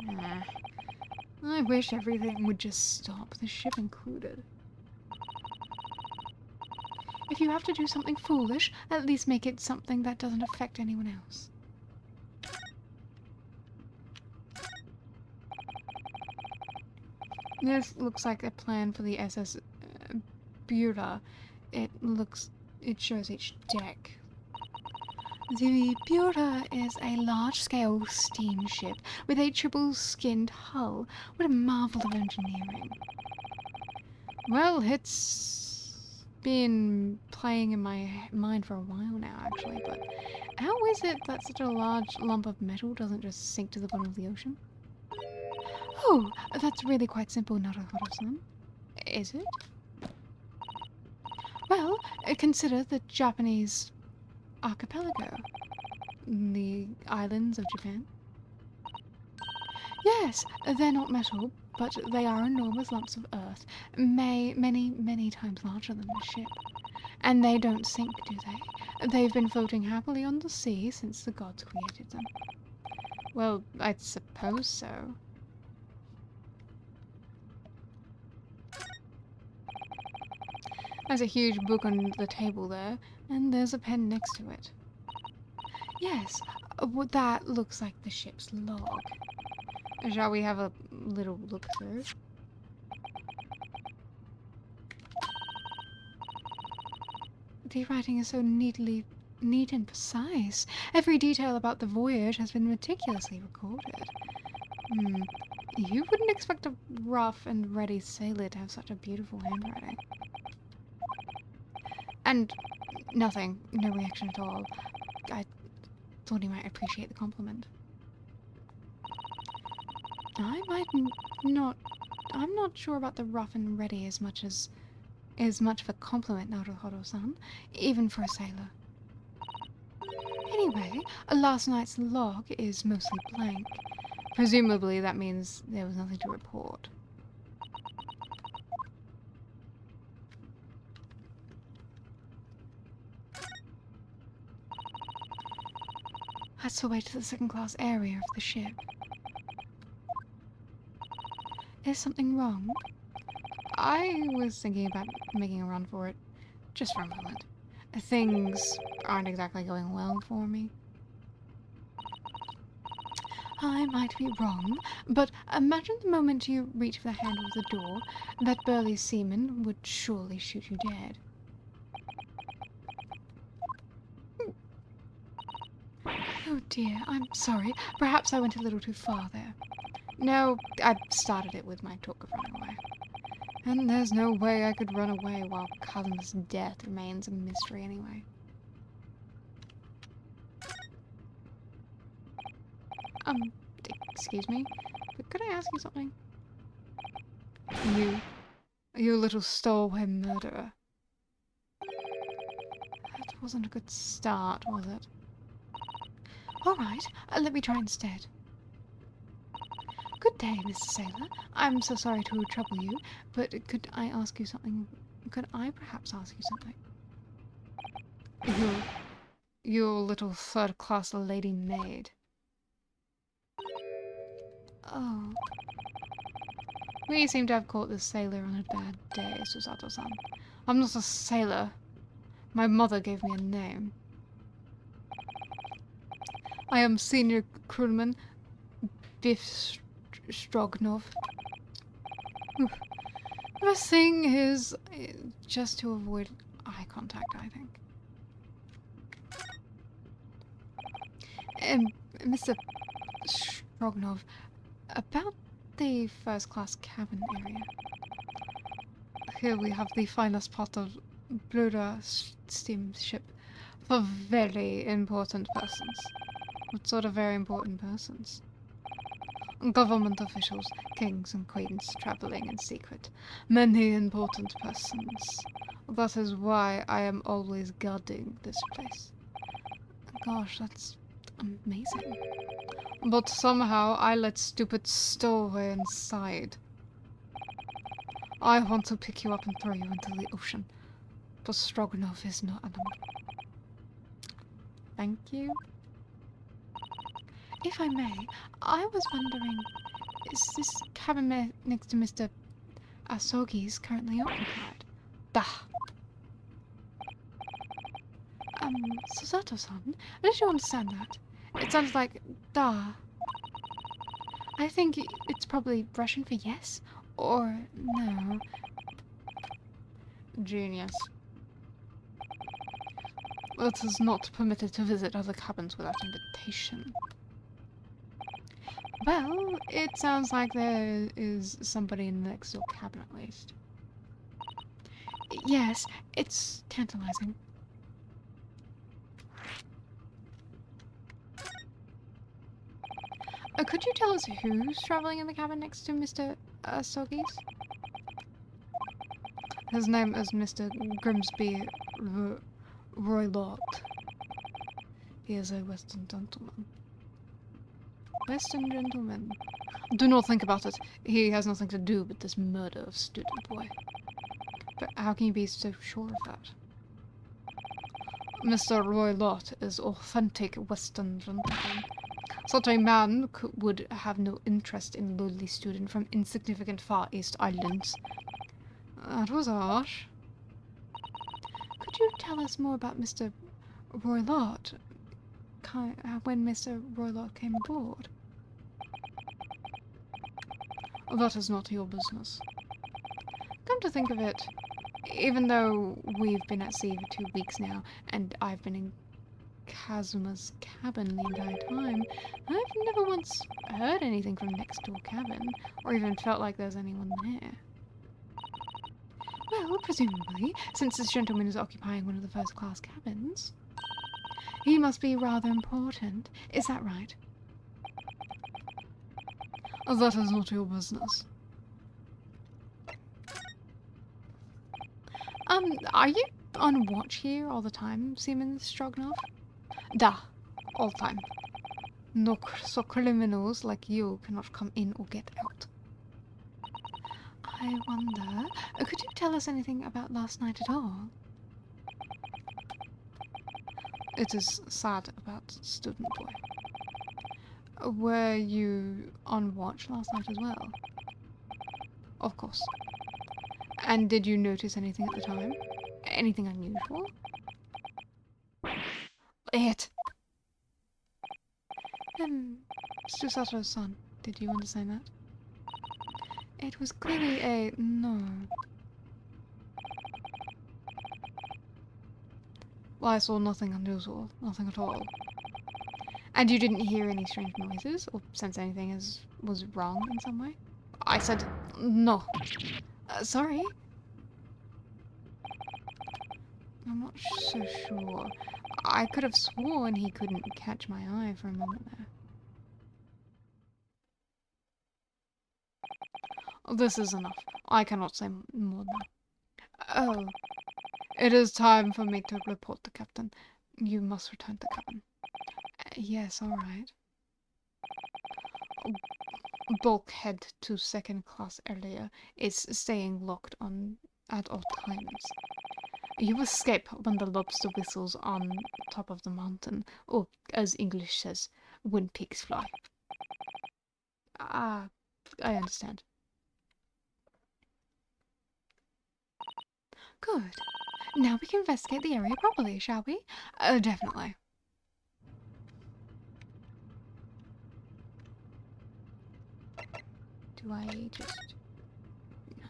Nah. I wish everything would just stop, the ship included. If you have to do something foolish, at least make it something that doesn't affect anyone else. This looks like a plan for the SS Bura. It shows each deck. The Bura is a large-scale steamship with a triple-skinned hull. What a marvel of engineering. Well, it's been playing in my mind for a while now, actually, but how is it that such a large lump of metal doesn't just sink to the bottom of the ocean? Oh, that's really quite simple, Naruhodo-san. Is it? Well, consider the Japanese archipelago. The islands of Japan. Yes, they're not metal, but they are enormous lumps of earth, many times larger than the ship. And they don't sink, do they? They've been floating happily on the sea since the gods created them. Well, I suppose so. There's a huge book on the table there, and there's a pen next to it. Yes, that looks like the ship's log. Shall we have a little look through? The writing is so neat and precise. Every detail about the voyage has been meticulously recorded. You wouldn't expect a rough and ready sailor to have such a beautiful handwriting. And nothing, no reaction at all. I thought he might appreciate the compliment. I'm not sure about the rough and ready as much of a compliment, Naruhodo-san, even for a sailor. Anyway, last night's log is mostly blank. Presumably that means there was nothing to report. That's the way to the second-class area of the ship. Is something wrong? I was thinking about making a run for it, just for a moment. Things aren't exactly going well for me. I might be wrong, but imagine the moment you reach for the handle of the door, that burly seaman would surely shoot you dead. Oh dear, I'm sorry. Perhaps I went a little too far there. No, I started it with my talk of running away. And there's no way I could run away while Kazuma's death remains a mystery anyway. excuse me, but could I ask you something? You little stowaway murderer. That wasn't a good start, was it? Alright, let me try instead. Good day, Mr. Sailor. I'm so sorry to trouble you, but could I ask you something? Could I perhaps ask you something? You little third-class lady maid. Oh. We seem to have caught this sailor on a bad day, Susato-san. I'm not a sailor. My mother gave me a name. I am senior crewman Biff Stroganoff. The best thing is just to avoid eye contact, I think. Mr. Stroganoff, about the first-class cabin area. Here we have the finest part of Blura steamship for very important persons. What sort of very important persons? Government officials, kings and queens traveling in secret. Many important persons. That is why I am always guarding this place. Gosh, that's amazing. But somehow I let stupid stowaway inside. I want to pick you up and throw you into the ocean. But Stroganoff is no animal. Thank you. If I may, I was wondering, is this cabin next to Mr. Asogi's currently occupied? Dah. Susato-san, did you understand that? It sounds like da. I think it's probably Russian for yes, or no. Genius. It is not permitted to visit other cabins without invitation. Well, it sounds like there is somebody in the next door cabin at least. Yes, it's tantalizing. Could you tell us who's traveling in the cabin next to Mr. Asogi's? His name is Mr. Grimsby Roylott. He is a Western gentleman. Western gentleman. Do not think about it. He has nothing to do with this murder of student boy. But how can you be so sure of that? Mr. Roylott is authentic Western gentleman. Such a man would have no interest in lowly student from insignificant Far East Islands. That was harsh. Could you tell us more about Mr. Roylott? When Mr. Roylott came aboard? That is not your business. Come to think of it, even though we've been at sea for 2 weeks now, and I've been in Kazuma's cabin the entire time, I've never once heard anything from next door cabin, or even felt like there's anyone there. Well, presumably, since this gentleman is occupying one of the first-class cabins, he must be rather important. Is that right? That is not your business. Are you on watch here all the time, Seaman Stroganoff? Da, all time. No, so criminals like you cannot come in or get out. I wonder, could you tell us anything about last night at all? It is sad about student boy. Were you on watch last night as well? Of course. And did you notice anything at the time? Anything unusual? It. Susato-san, did you understand that? It was clearly a no. Well, I saw nothing unusual, nothing at all. And you didn't hear any strange noises or sense anything was wrong in some way? I said no. Sorry. I'm not so sure. I could have sworn he couldn't catch my eye for a moment there. This is enough. I cannot say more now. Oh, it is time for me to report the captain. You must return to cabin. Yes, all right. Bulkhead to second class earlier is staying locked on at all times. You escape when the lobster whistles on top of the mountain, or as English says, when pigs fly. Ah, I understand. Good. Now we can investigate the area properly, shall we? Definitely. Do I just... No.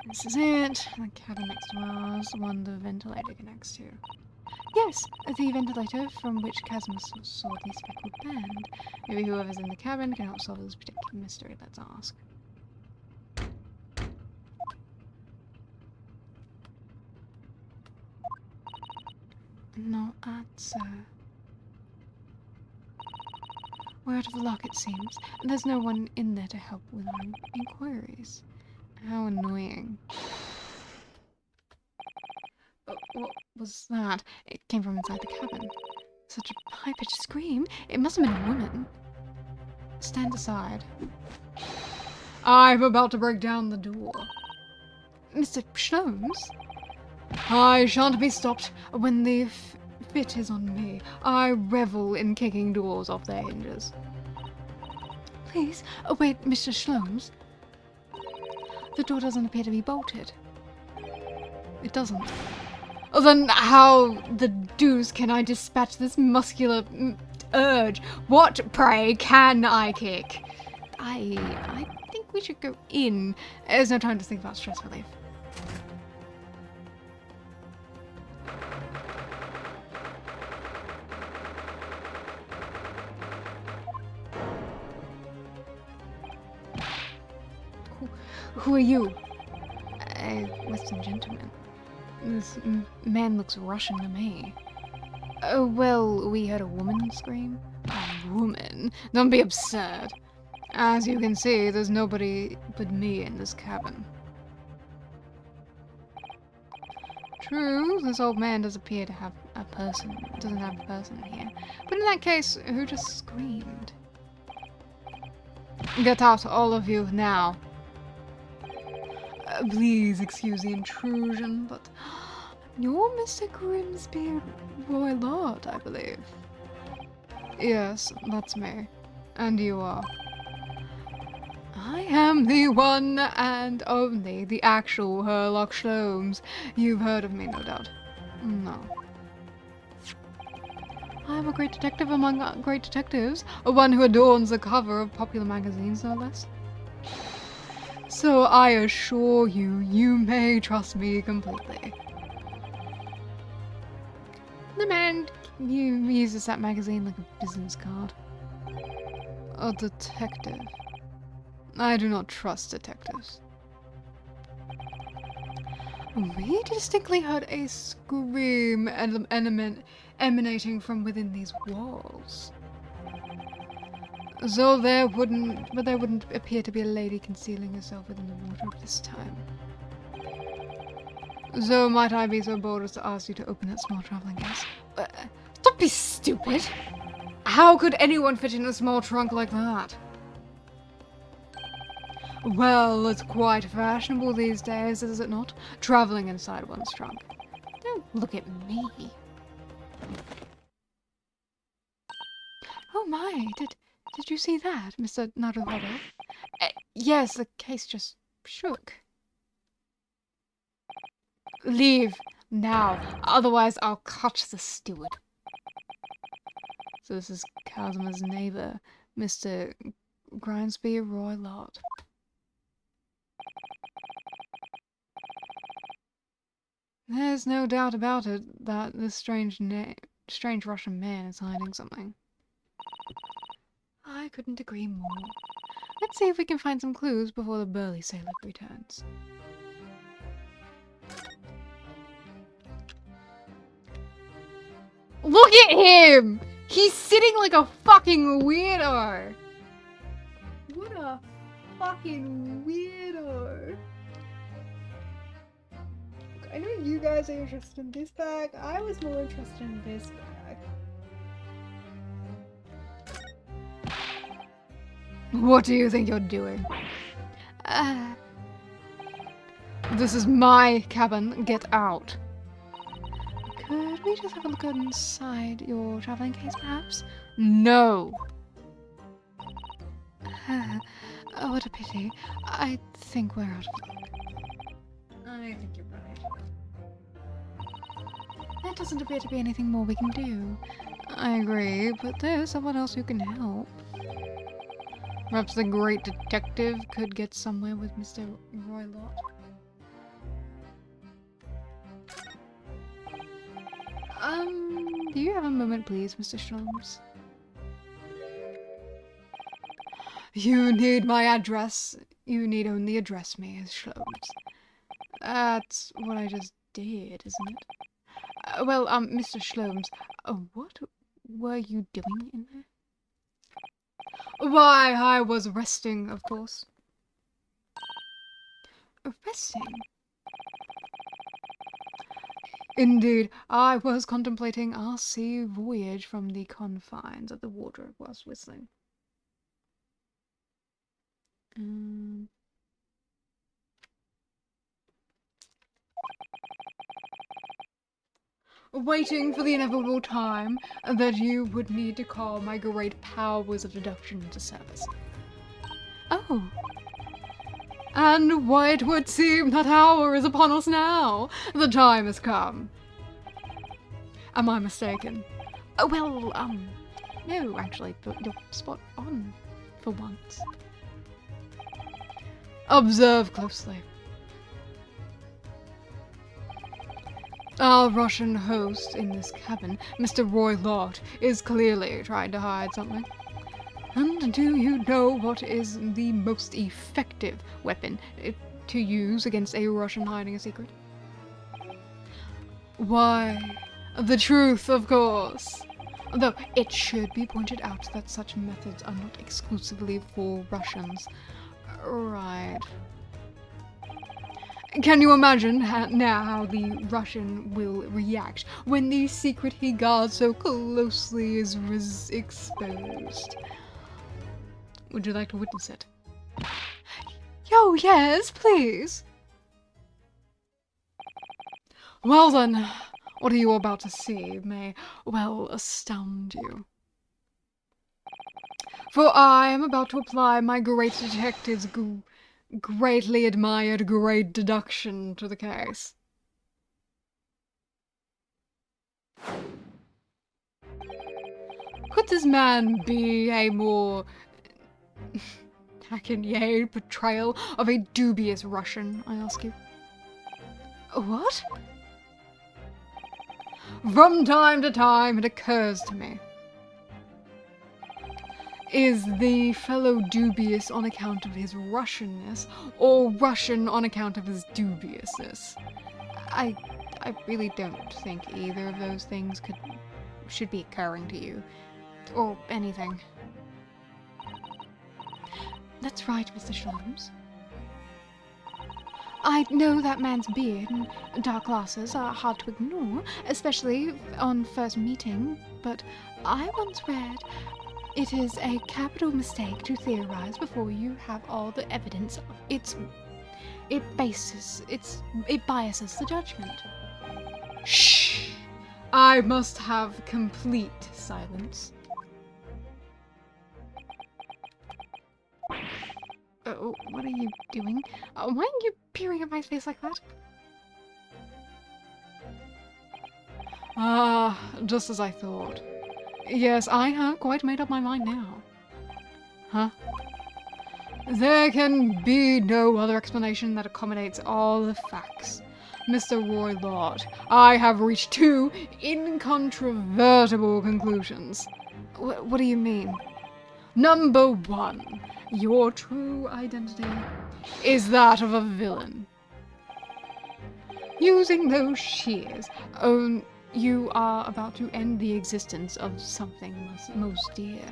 This is it. The cabin next to ours, the one the ventilator connects to. Yes, the ventilator from which Casmus saw the speckled band. Maybe whoever's in the cabin can help solve this particular mystery. Let's ask. No answer. We're out of luck, it seems. There's no one in there to help with our inquiries. How annoying. What was that? It came from inside the cabin. Such a high-pitched scream. It must have been a woman. Stand aside. I'm about to break down the door. Mr. Sholmes? I shan't be stopped when the fit is on me. I revel in kicking doors off their hinges. Please, wait, Mr. Sholmes. The door doesn't appear to be bolted. It doesn't. Then how the deuce can I dispatch this muscular urge? What, pray, can I kick? I think we should go in. There's no time to think about stress relief. Who are you? A Western gentleman. This man looks Russian to me. Oh, well, we heard a woman scream. A woman? Don't be absurd. As you can see, there's nobody but me in this cabin. True, this old man does appear to have a person. Doesn't have a person here. But in that case, who just screamed? Get out, all of you, now. Please excuse the intrusion, but you're Mr. Grimsby Roy Lord, I believe. Yes, that's me. And you are? I am the one and only, the actual Herlock Sholmes. You've heard of me, no doubt. No. I'm a great detective among great detectives, one who adorns the cover of popular magazines, no less. So I assure you, you may trust me completely. The man uses that magazine like a business card. A detective. I do not trust detectives. We distinctly heard a scream emanating from within these walls. So there wouldn't appear to be a lady concealing herself within the wardrobe this time. So might I be so bold as to ask you to open that small traveling case? Don't be stupid! How could anyone fit in a small trunk like that? Well, it's quite fashionable these days, is it not? Traveling inside one's trunk. Don't look at me. Oh my, did you see that, Mr. Naruhodo? Yes, the case just shook. Leave, now, otherwise I'll cut the steward. So this is Cosmo's neighbor, Mr. Grimsby Roy Lord. There's no doubt about it that this strange Russian man is hiding something. I couldn't agree more. Let's see if we can find some clues before the burly sailor returns. Look at him! He's sitting like a fucking weirdo! What a fucking weirdo! I know you guys are interested in this bag. I was more interested in this bag. What do you think you're doing? This is my cabin. Get out. Could we just have a look inside your traveling case, perhaps? No. Oh, what a pity. I think we're out of luck. I think you're right. There doesn't appear to be anything more we can do. I agree, but there's someone else who can help. Perhaps the great detective could get somewhere with Mr. Roylott. Do you have a moment, please, Mr. Sholmes? You need my address. You need only address me as Sholmes. That's what I just did, isn't it? Well, Mr. Sholmes, what were you doing in there? Why, I was resting, of course. Resting? Indeed, I was contemplating our sea voyage from the confines of the wardrobe whilst whistling. Waiting for the inevitable time that you would need to call my great powers of deduction into service. Oh. And why it would seem that hour is upon us now. The time has come. Am I mistaken? Well, no, actually, you're spot on for once. Observe closely. Our Russian host in this cabin, Mr. Roylott, is clearly trying to hide something. And do you know what is the most effective weapon to use against a Russian hiding a secret? Why, the truth, of course. Though it should be pointed out that such methods are not exclusively for Russians. Right. Can you imagine now how the Russian will react when the secret he guards so closely is exposed? Would you like to witness it? Oh, yes, please. Well then, what are you about to see may well astound you. For I am about to apply my great detective's greatly admired great deduction to the case. Could this man be a more hackneyed portrayal of a dubious Russian, I ask you? What? From time to time it occurs to me. Is the fellow dubious on account of his Russianness, or Russian on account of his dubiousness? I really don't think either of those things should be occurring to you, or anything. That's right, Mr. Sholmes. I know that man's beard and dark glasses are hard to ignore, especially on first meeting, but I once read it is a capital mistake to theorize before you have all the evidence. It biases the judgment. Shh! I must have complete silence. Oh, what are you doing? Why are you peering at my face like that? Ah, just as I thought. Yes, I have quite made up my mind now. Huh? There can be no other explanation that accommodates all the facts. Mr. Roylott, I have reached two incontrovertible conclusions. What do you mean? Number one, your true identity is that of a villain. Using those shears, You are about to end the existence of something most dear.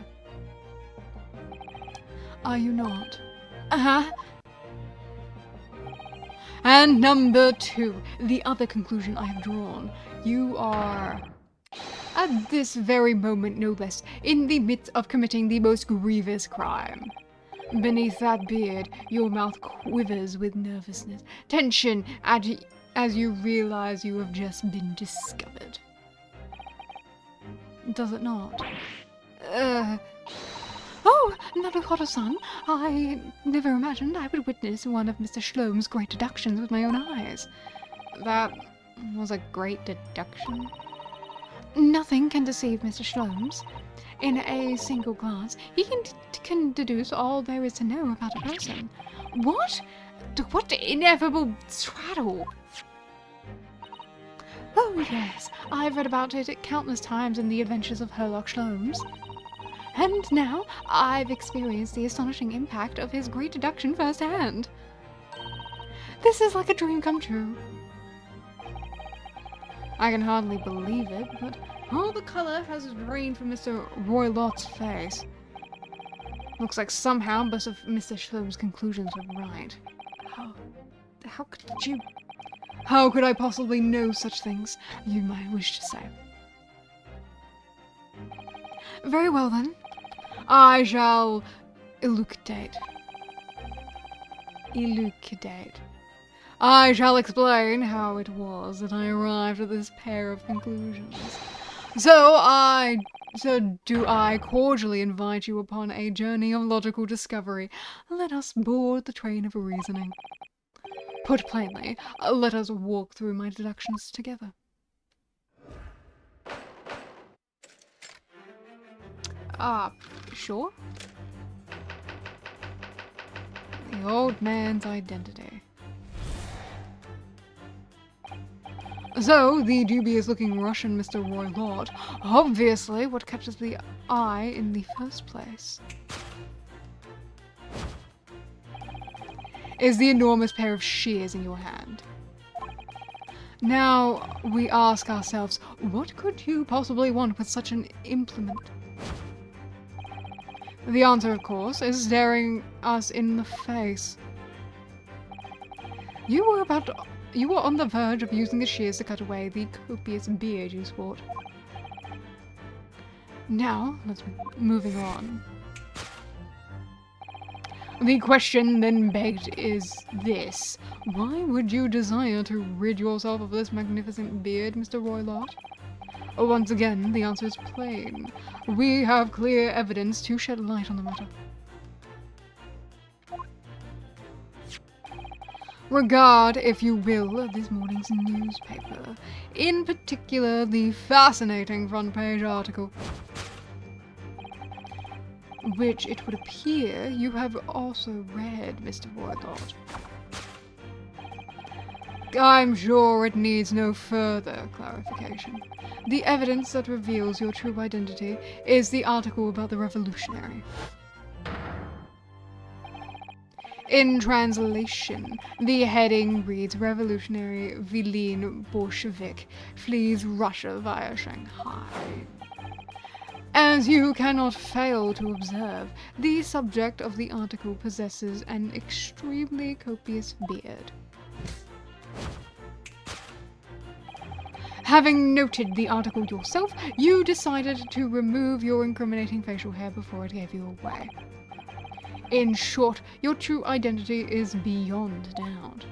Are you not? Uh-huh. And number 2, the other conclusion I have drawn. You are, at this very moment no less, in the midst of committing the most grievous crime. Beneath that beard, your mouth quivers with nervousness, tension, as you realize you have just been discovered. Does it not? Oh, Naruhodo-san, I never imagined I would witness one of Mr. Shlom's great deductions with my own eyes. That was a great deduction. Nothing can deceive Mr. Shlom's. In a single glance, he can deduce all there is to know about a person. What? What ineffable twaddle! Oh yes, I've read about it countless times in the adventures of Herlock Sholmes. And now, I've experienced the astonishing impact of his great deduction firsthand. This is like a dream come true. I can hardly believe it, but all the colour has drained from Mr. Roy Lott's face. Looks like somehow most of Mr. Shlom's conclusions were right. How could you... How could I possibly know such things, you might wish to say? Very well then. I shall elucidate. I shall explain how it was that I arrived at this pair of conclusions. So do I cordially invite you upon a journey of logical discovery. Let us board the train of reasoning. Put plainly, let us walk through my deductions together. Sure. The old man's identity. So, the dubious-looking Russian Mr. Roy Lott, obviously what catches the eye in the first place is the enormous pair of shears in your hand. Now, we ask ourselves, what could you possibly want with such an implement? The answer, of course, is staring us in the face. You were on the verge of using the shears to cut away the copious beard you sport. Now, moving on. The question then begged is this. Why would you desire to rid yourself of this magnificent beard, Mr. Roy Lott? Once again, the answer is plain. We have clear evidence to shed light on the matter. Regard, if you will, this morning's newspaper. In particular, the fascinating front page article, which it would appear you have also read, Mr. Roy Lott. I'm sure it needs no further clarification. The evidence that reveals your true identity is the article about the revolutionary. In translation, the heading reads Revolutionary Vilin Bolshevik flees Russia via Shanghai. As you cannot fail to observe, the subject of the article possesses an extremely copious beard. Having noted the article yourself, you decided to remove your incriminating facial hair before it gave you away. In short, your true identity is beyond doubt.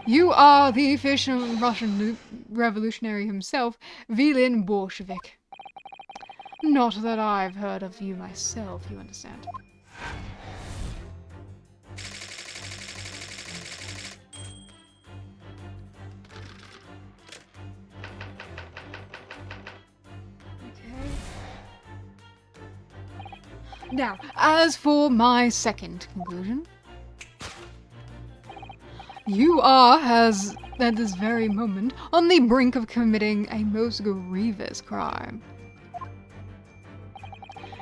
You are the efficient Russian revolutionary himself, Vilin Bolshevik. Not that I've heard of you myself, you understand. Now, as for my second conclusion, you are, as at this very moment, on the brink of committing a most grievous crime.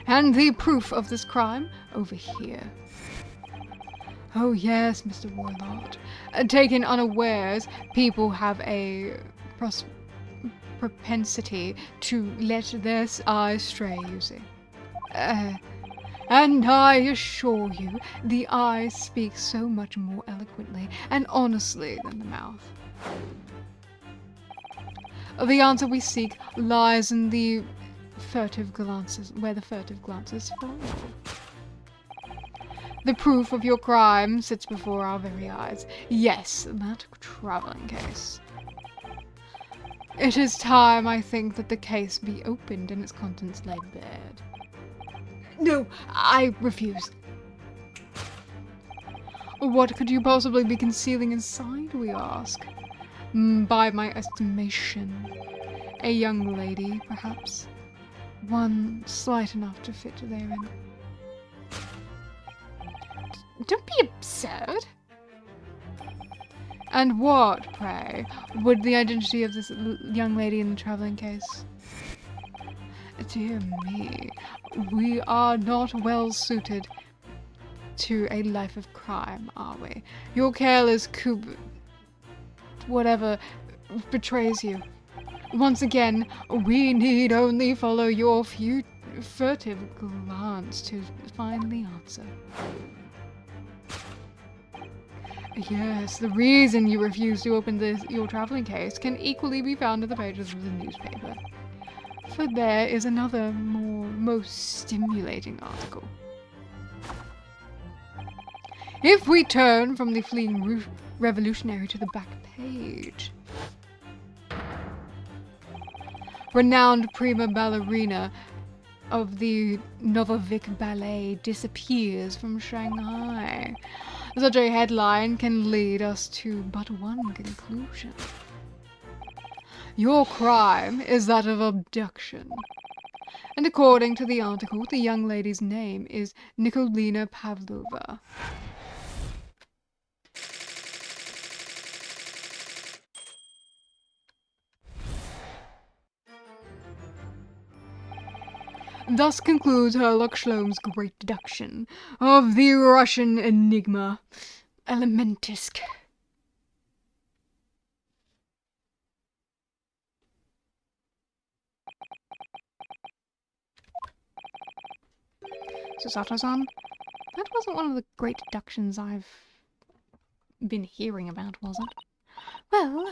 And the proof of this crime, over here. Oh yes, Mr. Warlord. Taken unawares, people have a propensity to let their eyes stray, you see. And I assure you, the eyes speak so much more eloquently and honestly than the mouth. The answer we seek lies in the furtive glances, where the furtive glances follow. The proof of your crime sits before our very eyes. Yes, that traveling case. It is time, I think, that the case be opened and its contents laid bare. No, I refuse. What could you possibly be concealing inside, we ask? By my estimation, a young lady, perhaps. One slight enough to fit therein. Don't be absurd. And what, pray, would the identity of this young lady in the traveling case? Dear me, we are not well suited to a life of crime, are we? Your careless whatever betrays you. Once again, we need only follow your furtive glance to find the answer. Yes, the reason you refuse to open your traveling case can equally be found in the pages of the newspaper. For there is another, most stimulating article. If we turn from the fleeing revolutionary to the back page. Renowned prima ballerina of the Novovik Ballet disappears from Shanghai. Such a headline can lead us to but one conclusion. Your crime is that of abduction. And according to the article, the young lady's name is Nikolina Pavlova. Thus concludes Herlock Sholmes' great deduction of the Russian enigma, Elementisk. So Sato-san, that wasn't one of the great deductions I've been hearing about, was it? Well,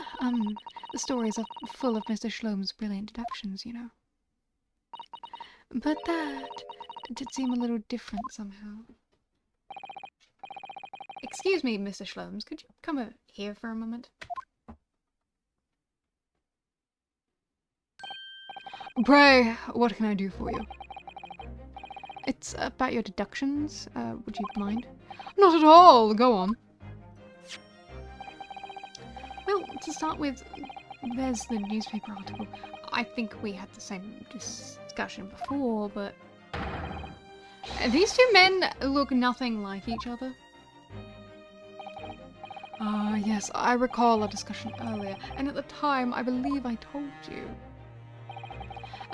the stories are full of Mr. Sholmes' brilliant deductions, you know. But that did seem a little different somehow. Excuse me, Mr. Sholmes, could you come over here for a moment? Pray, what can I do for you? It's about your deductions. Would you mind? Not at all. Go on. Well, to start with, there's the newspaper article. I think we had the same discussion before, but these two men look nothing like each other. Ah, yes, I recall a discussion earlier, and at the time I believe I told you.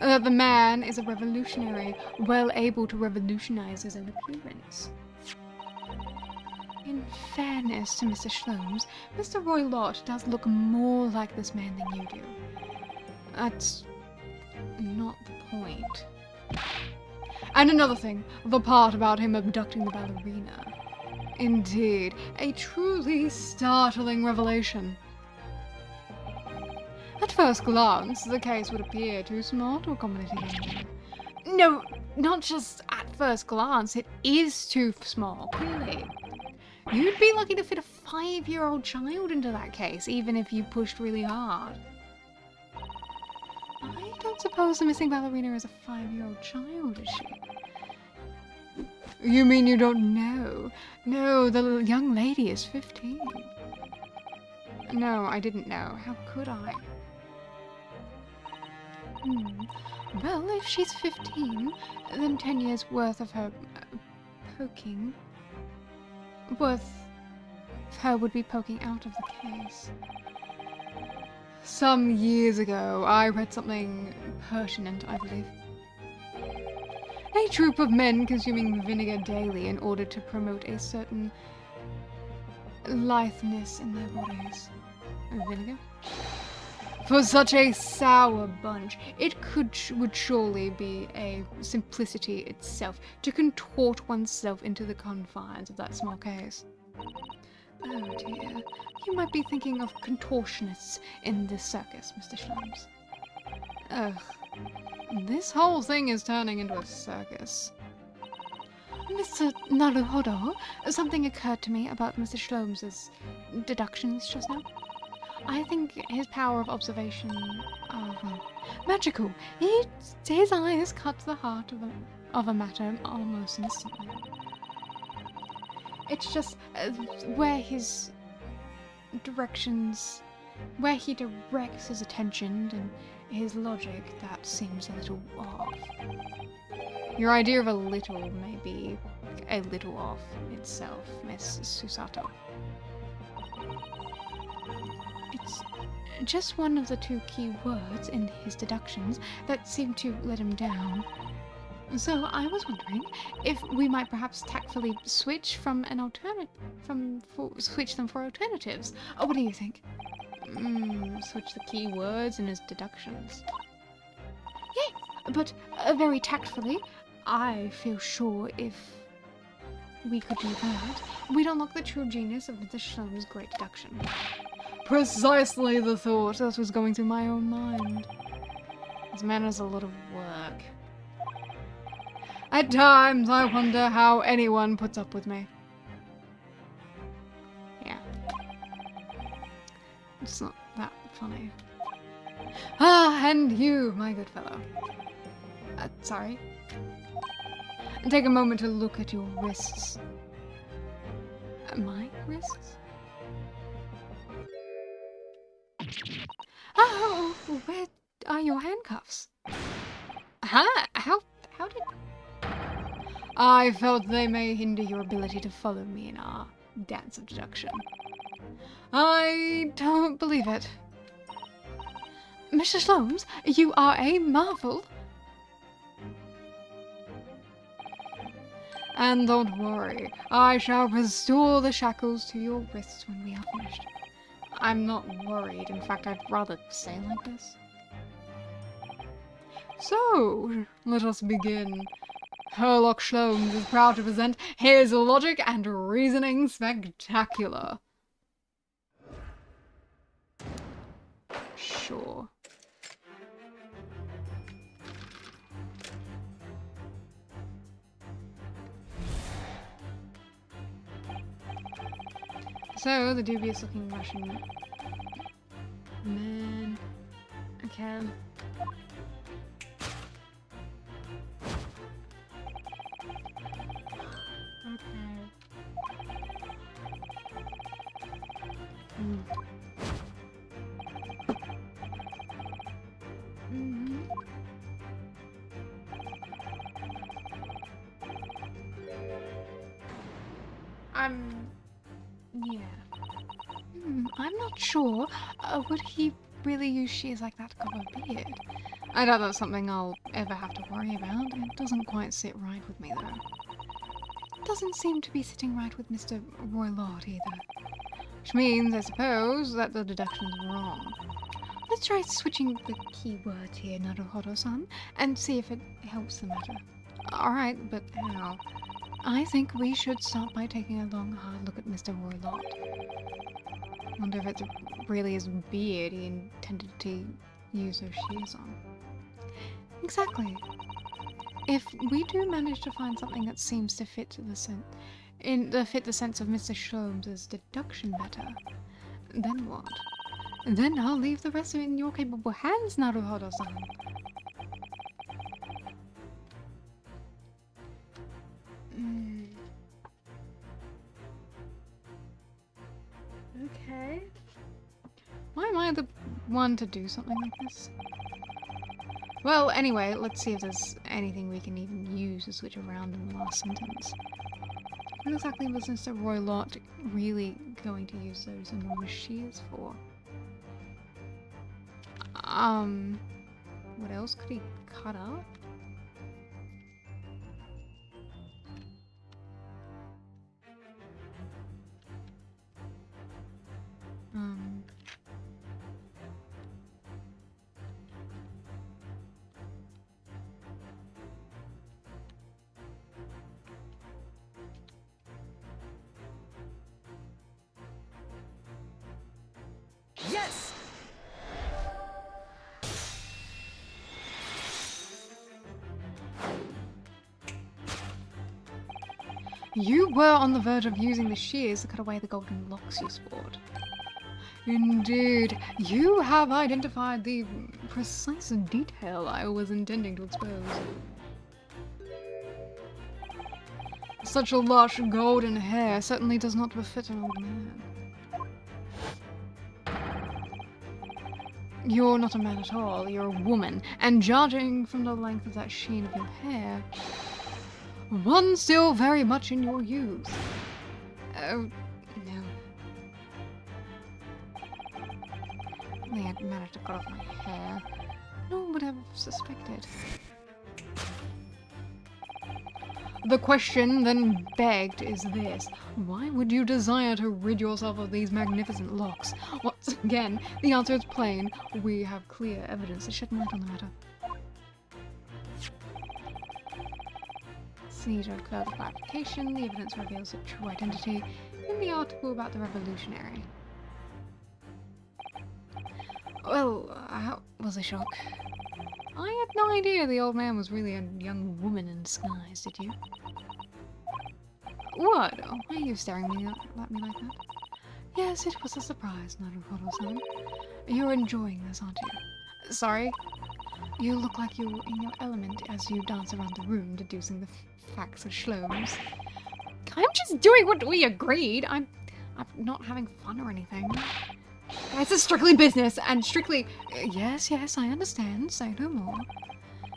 The man is a revolutionary, well able to revolutionize his own appearance. In fairness to Mr. Sholmes, Mr. Roy Lott does look more like this man than you do. That's not the point. And another thing, the part about him abducting the ballerina. Indeed, a truly startling revelation. At first glance, the case would appear too small to accommodate a young man. No, not just at first glance, it is too small, clearly. You'd be lucky to fit a 5-year-old child into that case, even if you pushed really hard. I don't suppose the missing ballerina is a 5-year-old child, is she? You mean you don't know? No, the young lady is 15. No, I didn't know. How could I? Well, if she's 15, then 10 years worth of her poking... worth of her would be poking out of the case. Some years ago, I read something pertinent, I believe. A troop of men consuming vinegar daily in order to promote a certain litheness in their bodies. Vinegar? For such a sour bunch, it would surely be a simplicity itself to contort oneself into the confines of that small case. Oh dear, you might be thinking of contortionists in this circus, Mr. Shlums. Ugh, this whole thing is turning into a circus. Mr. Naruhodo, something occurred to me about Mr. Shlom's deductions just now. I think his power of observation are, well, magical. His eyes cut to the heart of a matter almost instantly. It's just where his directions, where he directs his attention and his logic, that seems a little off. Your idea of a little may be a little off itself, Miss Susato. It's just one of the two key words in his deductions that seem to let him down. So I was wondering if we might perhaps tactfully switch from an switch them for alternatives. Oh, what do you think? Switch the key words in his deductions. Yeah, but very tactfully. I feel sure if we could do that, we'd unlock the true genius of Mr. Shlom's great deduction. Precisely the thought that was going through my own mind. This man has a lot of work. At times, I wonder how anyone puts up with me. Yeah. It's not that funny. Ah, and you, my good fellow. Sorry. Take a moment to look at your wrists. My wrists? Oh, where are your handcuffs? Huh? How did... I felt they may hinder your ability to follow me in our dance of deduction. I don't believe it. Mr. Sloanes, you are a marvel. And don't worry, I shall restore the shackles to your wrists when we are finished. I'm not worried. In fact, I'd rather say like this. So, let us begin. Herlock Sholmes is proud to present his logic and reasoning spectacular. Sure. So, the dubious-looking Russian man... Okay. Yeah. I'm not sure. Would he really use shears like that to cover a beard? I doubt that's something I'll ever have to worry about. It doesn't quite sit right with me, though. It doesn't seem to be sitting right with Mr. Roylott, either. Which means, I suppose, that the deduction's wrong. Let's try switching the key words here, Naruhodo-san, and see if it helps the matter. Alright, but how? I think we should start by taking a long, hard look at Mr. Roylott. Wonder if it's really his beard he intended to use those shears on. Exactly. If we do manage to find something that seems to fit the sense of Mr. Sholmes' deduction better, then what? Then I'll leave the rest of it in your capable hands, Naruhodo-san. Okay. Why am I the one to do something like this? Well, anyway, let's see if there's anything we can even use to switch around in the last sentence. What exactly was Mr. Roylott really going to use those enormous shears for? What else could he cut up? You were on the verge of using the shears to cut away the golden locks you sport. Indeed, you have identified the precise detail I was intending to expose. Such a lush golden hair certainly does not befit an old man. You're not a man at all, you're a woman, and judging from the length of that sheen of your hair, one still very much in your youth. Oh, no. I had managed to cut off my hair. No one would have suspected. The question then begged is this: why would you desire to rid yourself of these magnificent locks? Once again, the answer is plain. We have clear evidence to shed light on the matter. See to further clarification, the evidence reveals the true identity in the article about the revolutionary. Well, how was a shock. I had no idea the old man was really a young woman in disguise, did you? What? Why are you staring at me like that? Yes, it was a surprise, Naruhodo-san. You're enjoying this, aren't you? Sorry? You look like you're in your element as you dance around the room, deducing the facts of shlomes. I'm just doing what we agreed. I'm not having fun or anything. This is strictly business, and strictly... Yes, I understand. Say no more.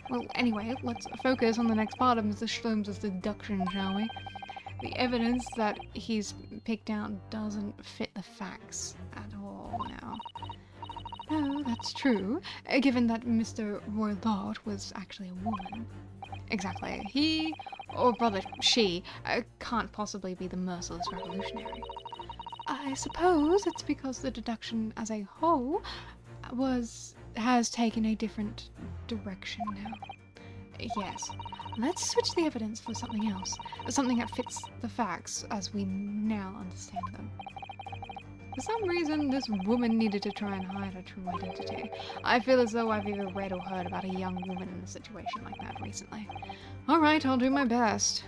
Well, anyway, let's focus on the next part of Mr. Shlom's deduction, shall we? The evidence that he's picked out doesn't fit the facts at all now. No, that's true, given that Mr. Roy Lord was actually a woman. Exactly. He, or rather she, can't possibly be the merciless revolutionary. I suppose it's because the deduction as a whole has taken a different direction now. Yes. Let's switch the evidence for something else. Something that fits the facts as we now understand them. For some reason, this woman needed to try and hide her true identity. I feel as though I've either read or heard about a young woman in a situation like that recently. Alright, I'll do my best.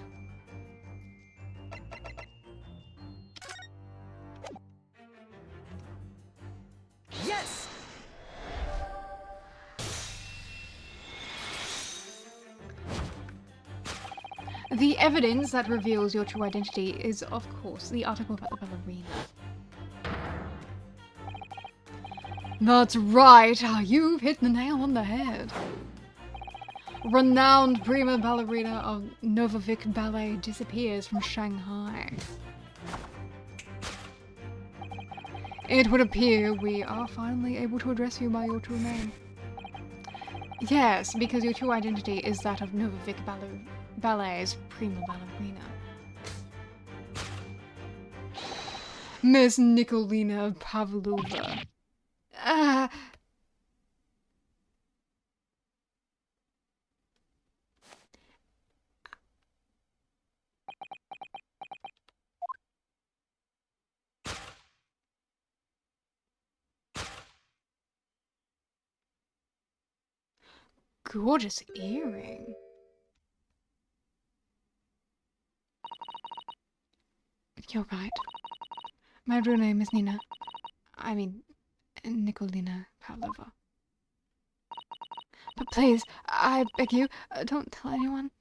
Yes! The evidence that reveals your true identity is, of course, the article about the ballerina. That's right! You've hit the nail on the head. Renowned prima ballerina of Novovik Ballet disappears from Shanghai. It would appear we are finally able to address you by your true name. Yes, because your true identity is that of Novovik Ballet's prima ballerina. Miss Nikolina Pavlova. Gorgeous earring. You're right. My real name is Nikolina Pavlova. But please, I beg you, don't tell anyone.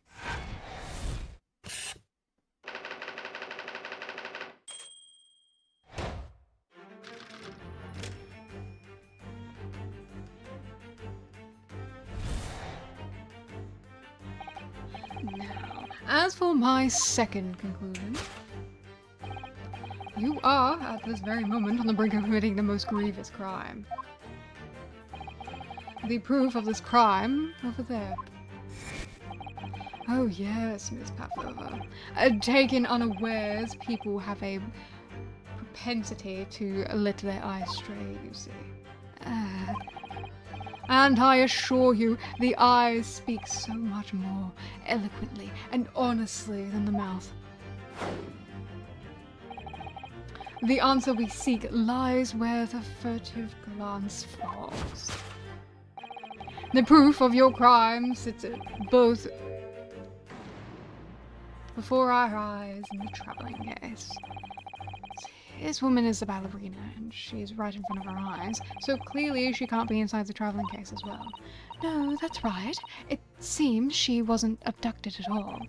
Now, as for my second conclusion, you are, at this very moment, on the brink of committing the most grievous crime. The proof of this crime, over there. Oh yes, Miss Pavlova. Taken unawares, people have a propensity to let their eyes stray, you see. And I assure you, the eyes speak so much more eloquently and honestly than the mouth. The answer we seek lies where the furtive glance falls. The proof of your crime sits at both before our eyes in the traveling case. This woman is the ballerina, and she's right in front of our eyes, so clearly she can't be inside the traveling case as well. No, that's right. It seems she wasn't abducted at all.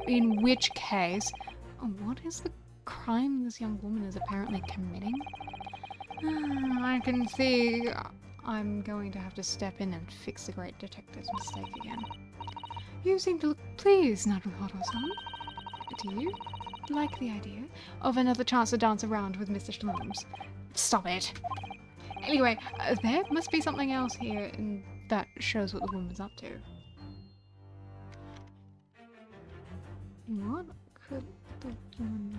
In which case, what is the crime this young woman is apparently committing? I can see I'm going to have to step in and fix the great detective's mistake again. You seem to look pleased, Naruhodo-san. Do you like the idea of another chance to dance around with Mr. Shlums? Stop it. Anyway, there must be something else here that shows what the woman's up to. What could the woman...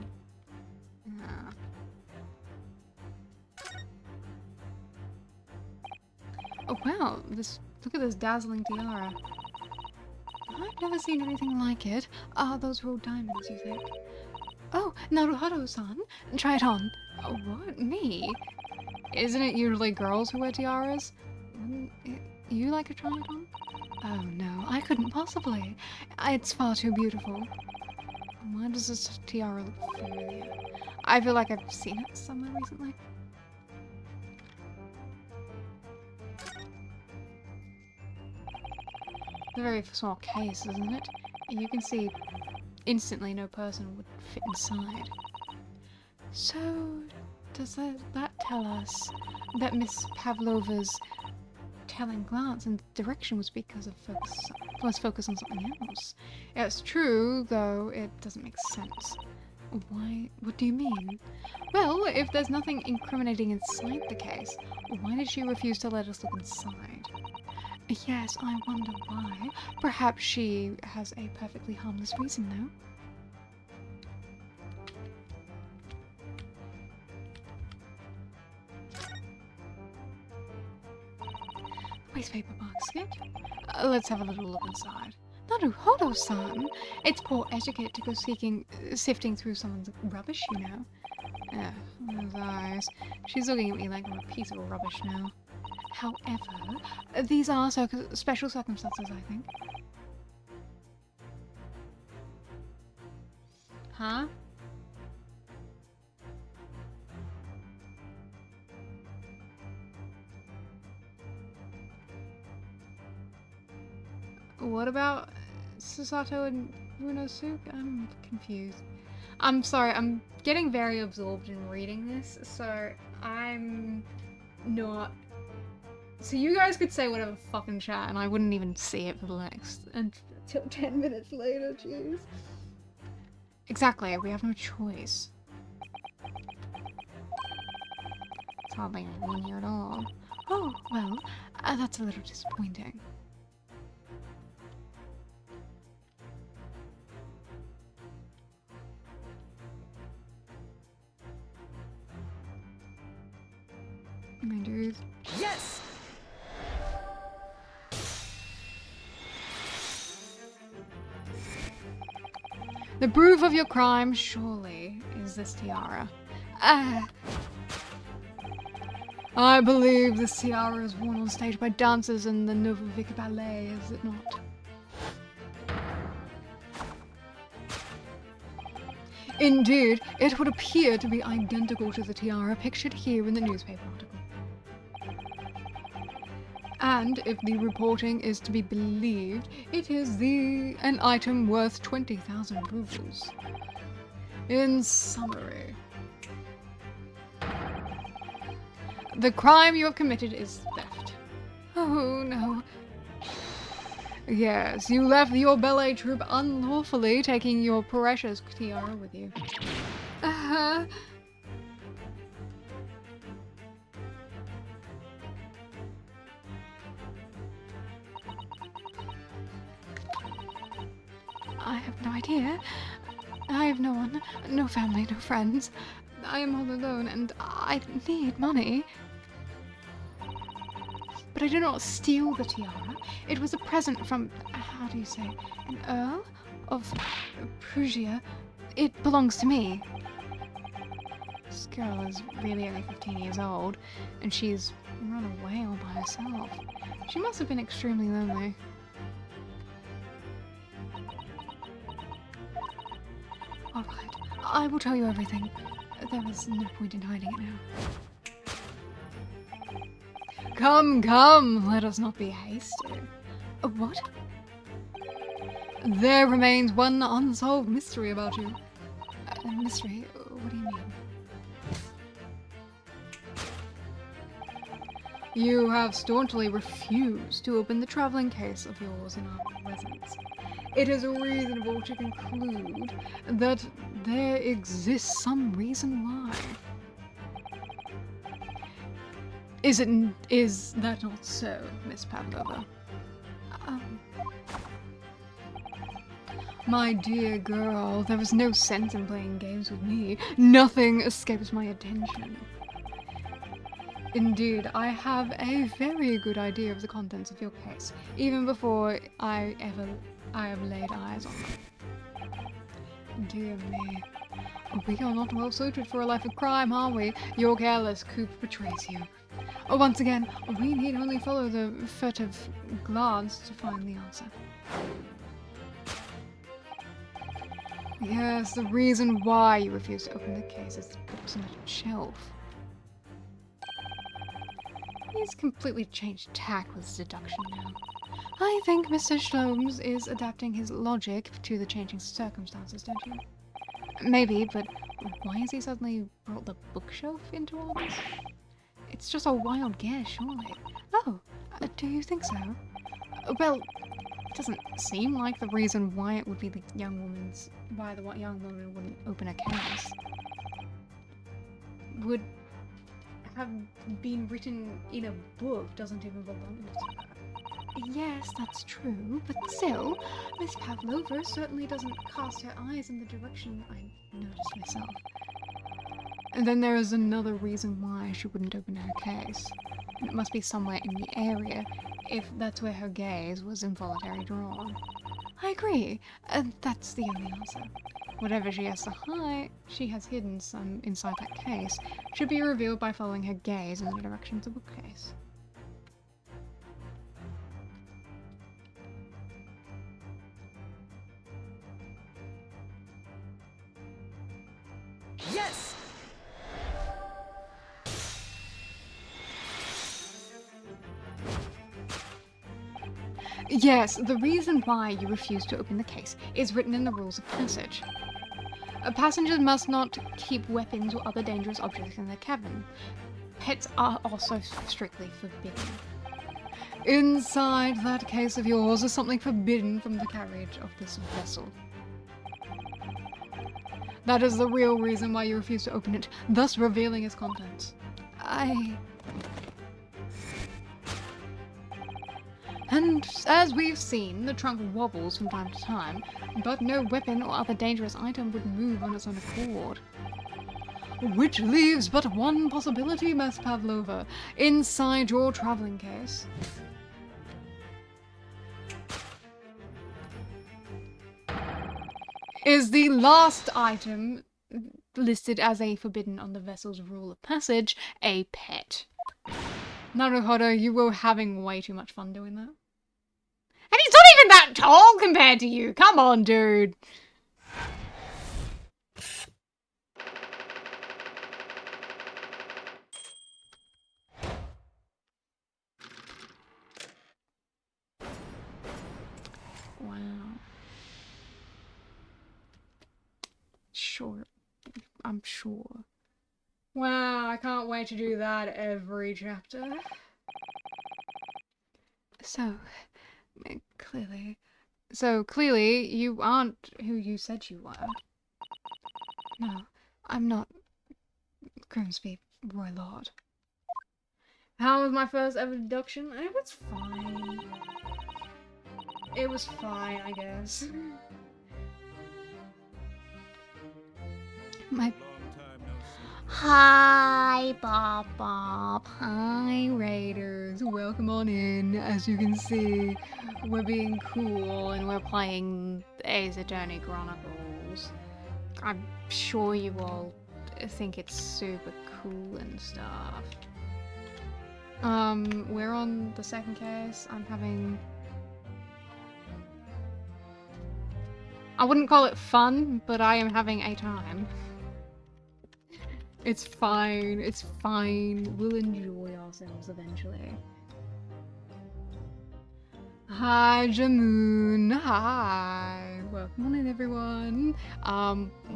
Oh wow, look at this dazzling tiara. I've never seen anything like it. Are those real diamonds, you think? Oh, Naruhodo-san, try it on. Oh, what? Me? Isn't it usually girls who wear tiaras? Wouldn't you like to try it on? Oh no, I couldn't possibly. It's far too beautiful. Why does this tiara look familiar? I feel like I've seen it somewhere recently. It's a very small case, isn't it? You can see instantly no person would fit inside. So, does that tell us that Miss Pavlova's telling glance in the direction was because of focus on something else? Yeah, it's true, though it doesn't make sense. Why? What do you mean? Well, if there's nothing incriminating inside the case, why did she refuse to let us look inside? Yes, I wonder why. Perhaps she has a perfectly harmless reason, though. Wastepaper basket? Let's have a little look inside. Naruhodo-san! It's poor etiquette to go sifting through someone's rubbish, you know. Those eyes. She's looking at me like I'm a piece of rubbish now. However, these are special circumstances, I think. Huh? What about Susato and Runosuke? I'm confused. I'm sorry, I'm getting very absorbed in reading this, so I'm not... So you guys could say whatever fucking chat and I wouldn't even see it for the next... Until 10 minutes later, jeez. Exactly, we have no choice. It's hardly anyone here at all. Oh, well, that's a little disappointing. My dude. Yes! The proof of your crime, surely, is this tiara. I believe this tiara is worn on stage by dancers in the Novovic Ballet, is it not? Indeed, it would appear to be identical to the tiara pictured here in the newspaper article. And if the reporting is to be believed, it is an item worth 20,000 rubles. In summary, the crime you have committed is theft. Oh no. Yes, you left your ballet troupe unlawfully, taking your precious tiara with you. I have no idea. I have no one, no family, no friends. I am all alone and I need money. But I did not steal the tiara. It was a present from, how do you say, an Earl of Prussia. It belongs to me. This girl is really only 15 years old, and she's run away all by herself. She must have been extremely lonely. Alright, I will tell you everything. There is no point in hiding it now. Come, let us not be hasty. What? There remains one unsolved mystery about you. Mystery? What do you mean? You have staunchly refused to open the traveling case of yours in our presence. It is reasonable to conclude that there exists some reason why. Is that not so, Miss Pavlova? My dear girl, there is no sense in playing games with me. Nothing escapes my attention. Indeed, I have a very good idea of the contents of your case, even before I have laid eyes on them. Dear me. We are not well suited for a life of crime, are we? Your careless coop betrays you. Once again, we need only follow the furtive glance to find the answer. Yes, the reason why you refuse to open the case is the books on the shelf. He's completely changed tack with his deduction now. I think Mr. Sholmes is adapting his logic to the changing circumstances, don't you? Maybe, but why has he suddenly brought the bookshelf into all this? It's just a wild guess, surely. Oh, do you think so? Well, it doesn't seem like the reason why it would be the young woman's... why the young woman wouldn't open a case would have been written in a book doesn't even belong to her. Yes, that's true, but still, Miss Pavlova certainly doesn't cast her eyes in the direction I noticed myself. And then there is another reason why she wouldn't open her case. And it must be somewhere in the area, if that's where her gaze was involuntarily drawn. I agree, that's the only answer. Whatever she has to hide, she has hidden some inside that case, should be revealed by following her gaze in the direction of the bookcase. Yes! Yes, the reason why you refuse to open the case is written in the rules of passage. Passengers must not keep weapons or other dangerous objects in their cabin. Pets are also strictly forbidden. Inside that case of yours is something forbidden from the carriage of this vessel. That is the real reason why you refuse to open it, thus revealing its contents. And as we've seen, the trunk wobbles from time to time, but no weapon or other dangerous item would move on its own accord. Which leaves but one possibility, Miss Pavlova, inside your traveling case. Is the last item listed as a forbidden on the vessel's rule of passage, a pet. Naruhodo, you were having way too much fun doing that. And he's not even that tall compared to you! Come on, dude! Wow. Sure. I'm sure. Wow, I can't wait to do that every chapter. So, clearly, you aren't who you said you were. No, I'm not Grimsby Roy Lord. How was my first ever deduction? It was fine. It was fine, I guess. Hi, Bob. Hi, Raiders. Welcome on in. As you can see, we're being cool and we're playing Ace Attorney Chronicles. I'm sure you all think it's super cool and stuff. We're on the second case. I'm having... I wouldn't call it fun, but I am having a time. It's fine, it's fine. We'll enjoy ourselves eventually. Hi, Jamoon. Hi. Welcome on in, everyone.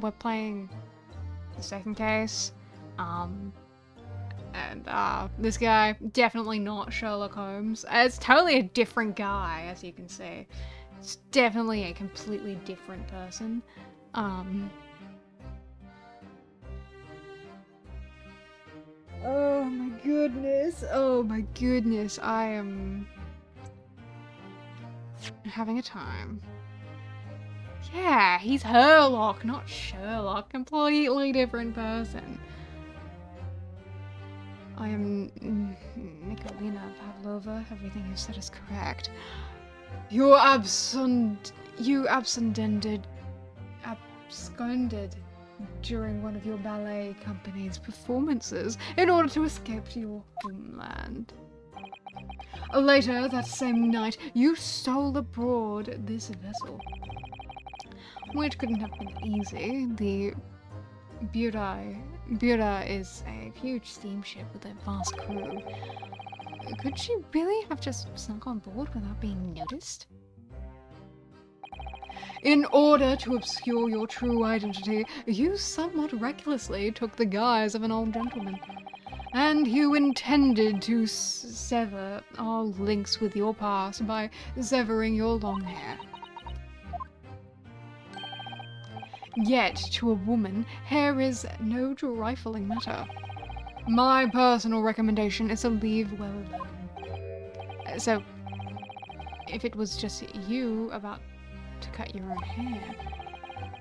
We're playing the second case. This guy, definitely not Sherlock Holmes. It's totally a different guy, as you can see. It's definitely a completely different person. Oh my goodness. Oh my goodness. I am having a time. Yeah, he's Herlock, not Sherlock. Completely different person. I am Nikolina Pavlova. Everything you said is correct. You absconded during one of your ballet company's performances in order to escape to your homeland. Later that same night, you stole aboard this vessel, which couldn't have been easy. The Buda is a huge steamship with a vast crew. Could she really have just snuck on board without being noticed? In order to obscure your true identity, you somewhat recklessly took the guise of an old gentleman. And you intended to sever all links with your past by severing your long hair. Yet, to a woman, hair is no trifling matter. My personal recommendation is to leave well alone. So, if it was just you about to cut your own hair,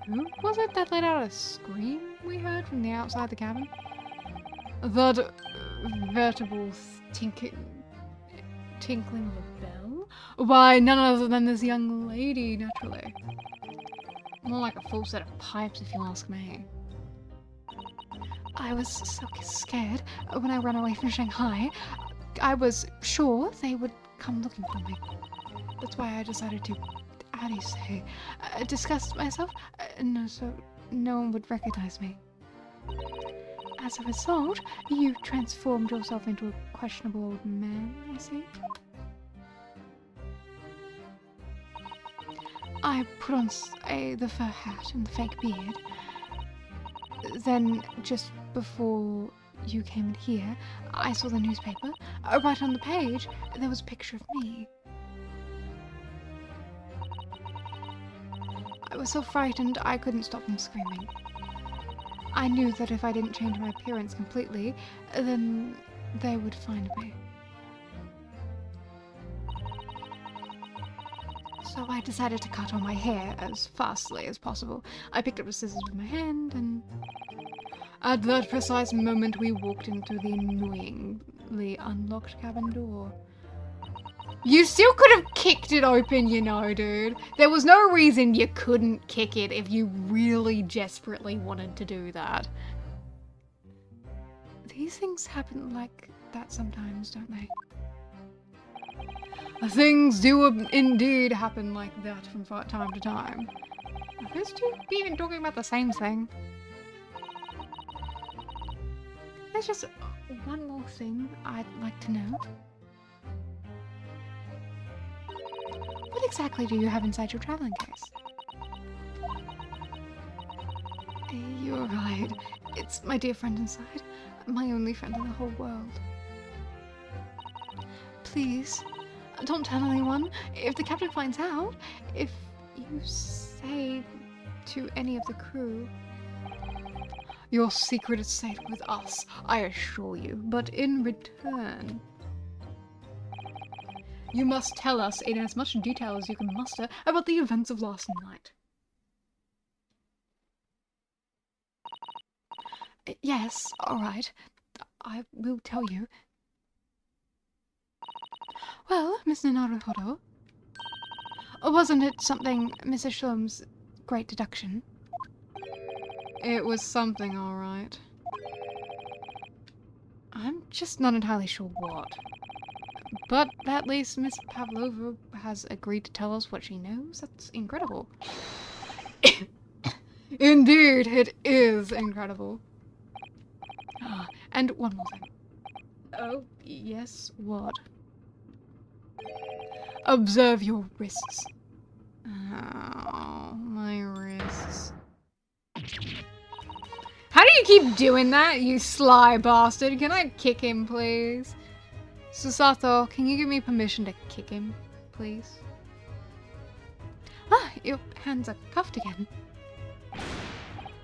who was it that let out a scream we heard from the outside the cabin? That vertebral tinkling of a bell? Why, none other than this young lady, naturally. More like a full set of pipes, if you ask me. I was so scared when I ran away from Shanghai. I was sure they would come looking for me. That's why I decided to, how do you say, disguise myself, so no one would recognize me. As a result, you transformed yourself into a questionable old man, I see. I put on the fur hat and the fake beard. Then, just before you came in here, I saw the newspaper. Right on the page, there was a picture of me. I was so frightened I couldn't stop from screaming. I knew that if I didn't change my appearance completely, then they would find me. So I decided to cut all my hair as fastly as possible. I picked up the scissors with my hand, and at that precise moment we walked into the annoyingly unlocked cabin door. You still could have kicked it open, you know, dude. There was no reason you couldn't kick it if you really desperately wanted to do that. These things happen like that sometimes, don't they? Things do indeed happen like that from time to time. Are those two even talking about the same thing? There's just one more thing I'd like to know. What exactly do you have inside your traveling case? You're right. It's my dear friend inside. My only friend in the whole world. Please, don't tell anyone. If the captain finds out, if you say to any of the crew, your secret is safe with us, I assure you. But in return, you must tell us in as much detail as you can muster about the events of last night. Yes, alright. I will tell you. Well, Mr. Naruhodo, wasn't it something Mrs. Shlom's great deduction? It was something, alright. I'm just not entirely sure what. But at least Miss Pavlova has agreed to tell us what she knows. That's incredible. Indeed, it is incredible. Ah, and one more thing. Oh, yes, what? Observe your wrists. Oh, my wrists. How do you keep doing that, you sly bastard? Can I kick him, please? Susato, can you give me permission to kick him, please? Ah, your hands are cuffed again.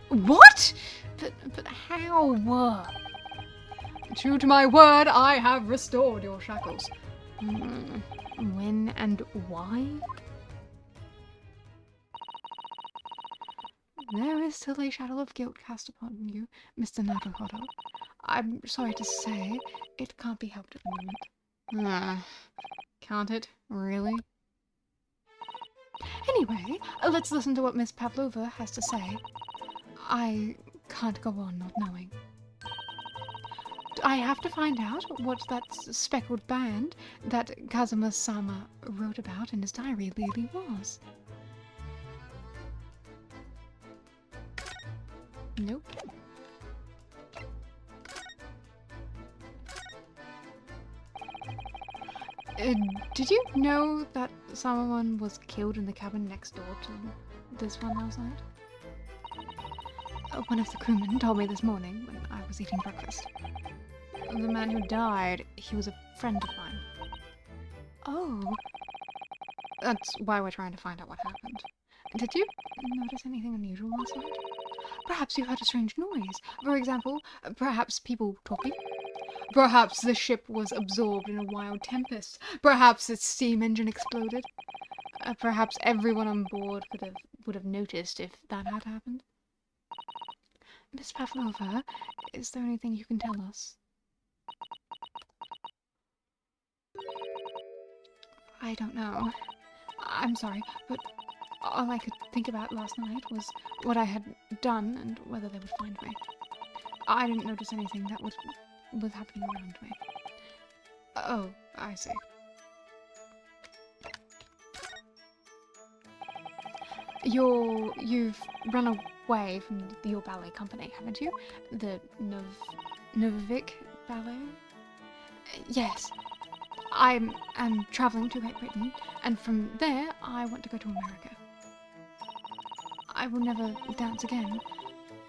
What? But how? True to my word, I have restored your shackles. When and why? There is still a shadow of guilt cast upon you, Mr. Naruhodo. I'm sorry to say, it can't be helped at the moment. Can't it? Really? Anyway, let's listen to what Miss Pavlova has to say. I can't go on not knowing. I have to find out what that speckled band that Kazuma-sama wrote about in his diary really was. Nope. Did you know that someone was killed in the cabin next door to this one last night? One of the crewmen told me this morning when I was eating breakfast. The man who died, he was a friend of mine. Oh. That's why we're trying to find out what happened. Did you notice anything unusual last night? Perhaps you heard a strange noise. For example, perhaps people talking. Perhaps the ship was absorbed in a wild tempest. Perhaps its steam engine exploded. Perhaps everyone on board would have noticed if that had happened. Miss Pavlova, is there anything you can tell us? I don't know. I'm sorry, but all I could think about last night was what I had done and whether they would find me. I didn't notice anything that was happening around me. Oh, I see. You've run away from your ballet company, haven't you? The Novik Ballet? Yes. I'm traveling to Great Britain, and from there I want to go to America. I will never dance again.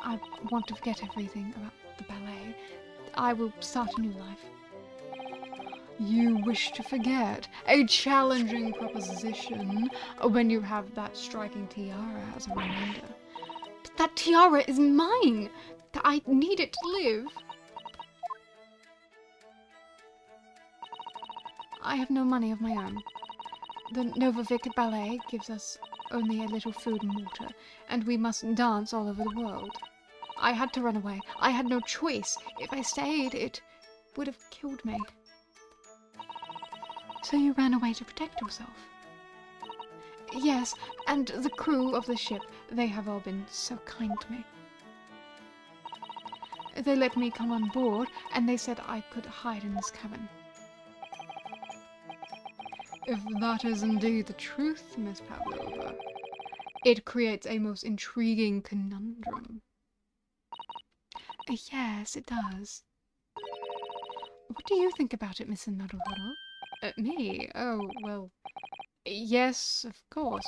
I want to forget everything about the ballet. I will start a new life. You wish to forget? A challenging proposition when you have that striking tiara as a reminder. But that tiara is mine! I need it to live. I have no money of my own. The Novovik Ballet gives us only a little food and water, and we must dance all over the world. I had to run away. I had no choice. If I stayed, it would have killed me. So you ran away to protect yourself? Yes, and the crew of the ship, they have all been so kind to me. They let me come on board, and they said I could hide in this cabin. If that is indeed the truth, Miss Pavlova, it creates a most intriguing conundrum. Yes, it does. What do you think about it, Miss Naruhodo? Me? Oh, well, yes, of course.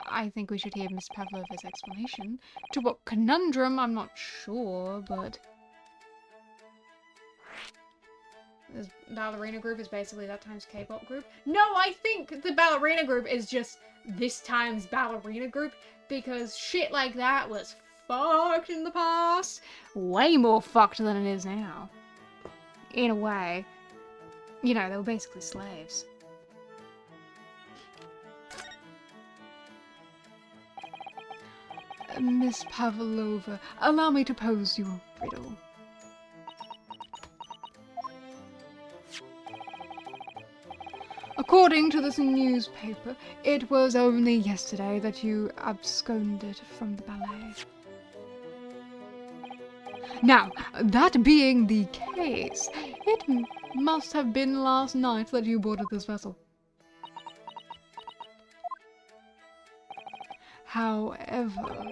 I think we should hear Miss Pavlova's explanation. To what conundrum, I'm not sure, but... This ballerina group is basically that times K-pop group. No, I think the ballerina group is just this times ballerina group, because shit like that was fucked in the past. Way more fucked than it is now. In a way. You know, they were basically slaves. Miss Pavlova, allow me to pose you a riddle. According to this newspaper, it was only yesterday that you absconded from the ballet. Now, that being the case, it must have been last night that you boarded this vessel. However,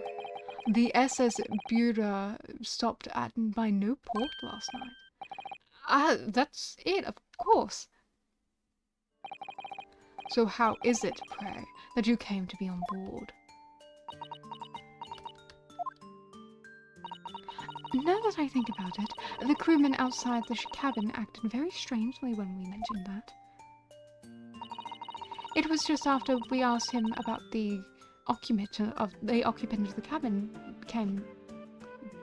the SS Buda stopped at by no port last night. That's it, of course. So how is it, pray, that you came to be on board? Now that I think about it, the crewmen outside the cabin acted very strangely when we mentioned that. It was just after we asked him about the occupant of the cabin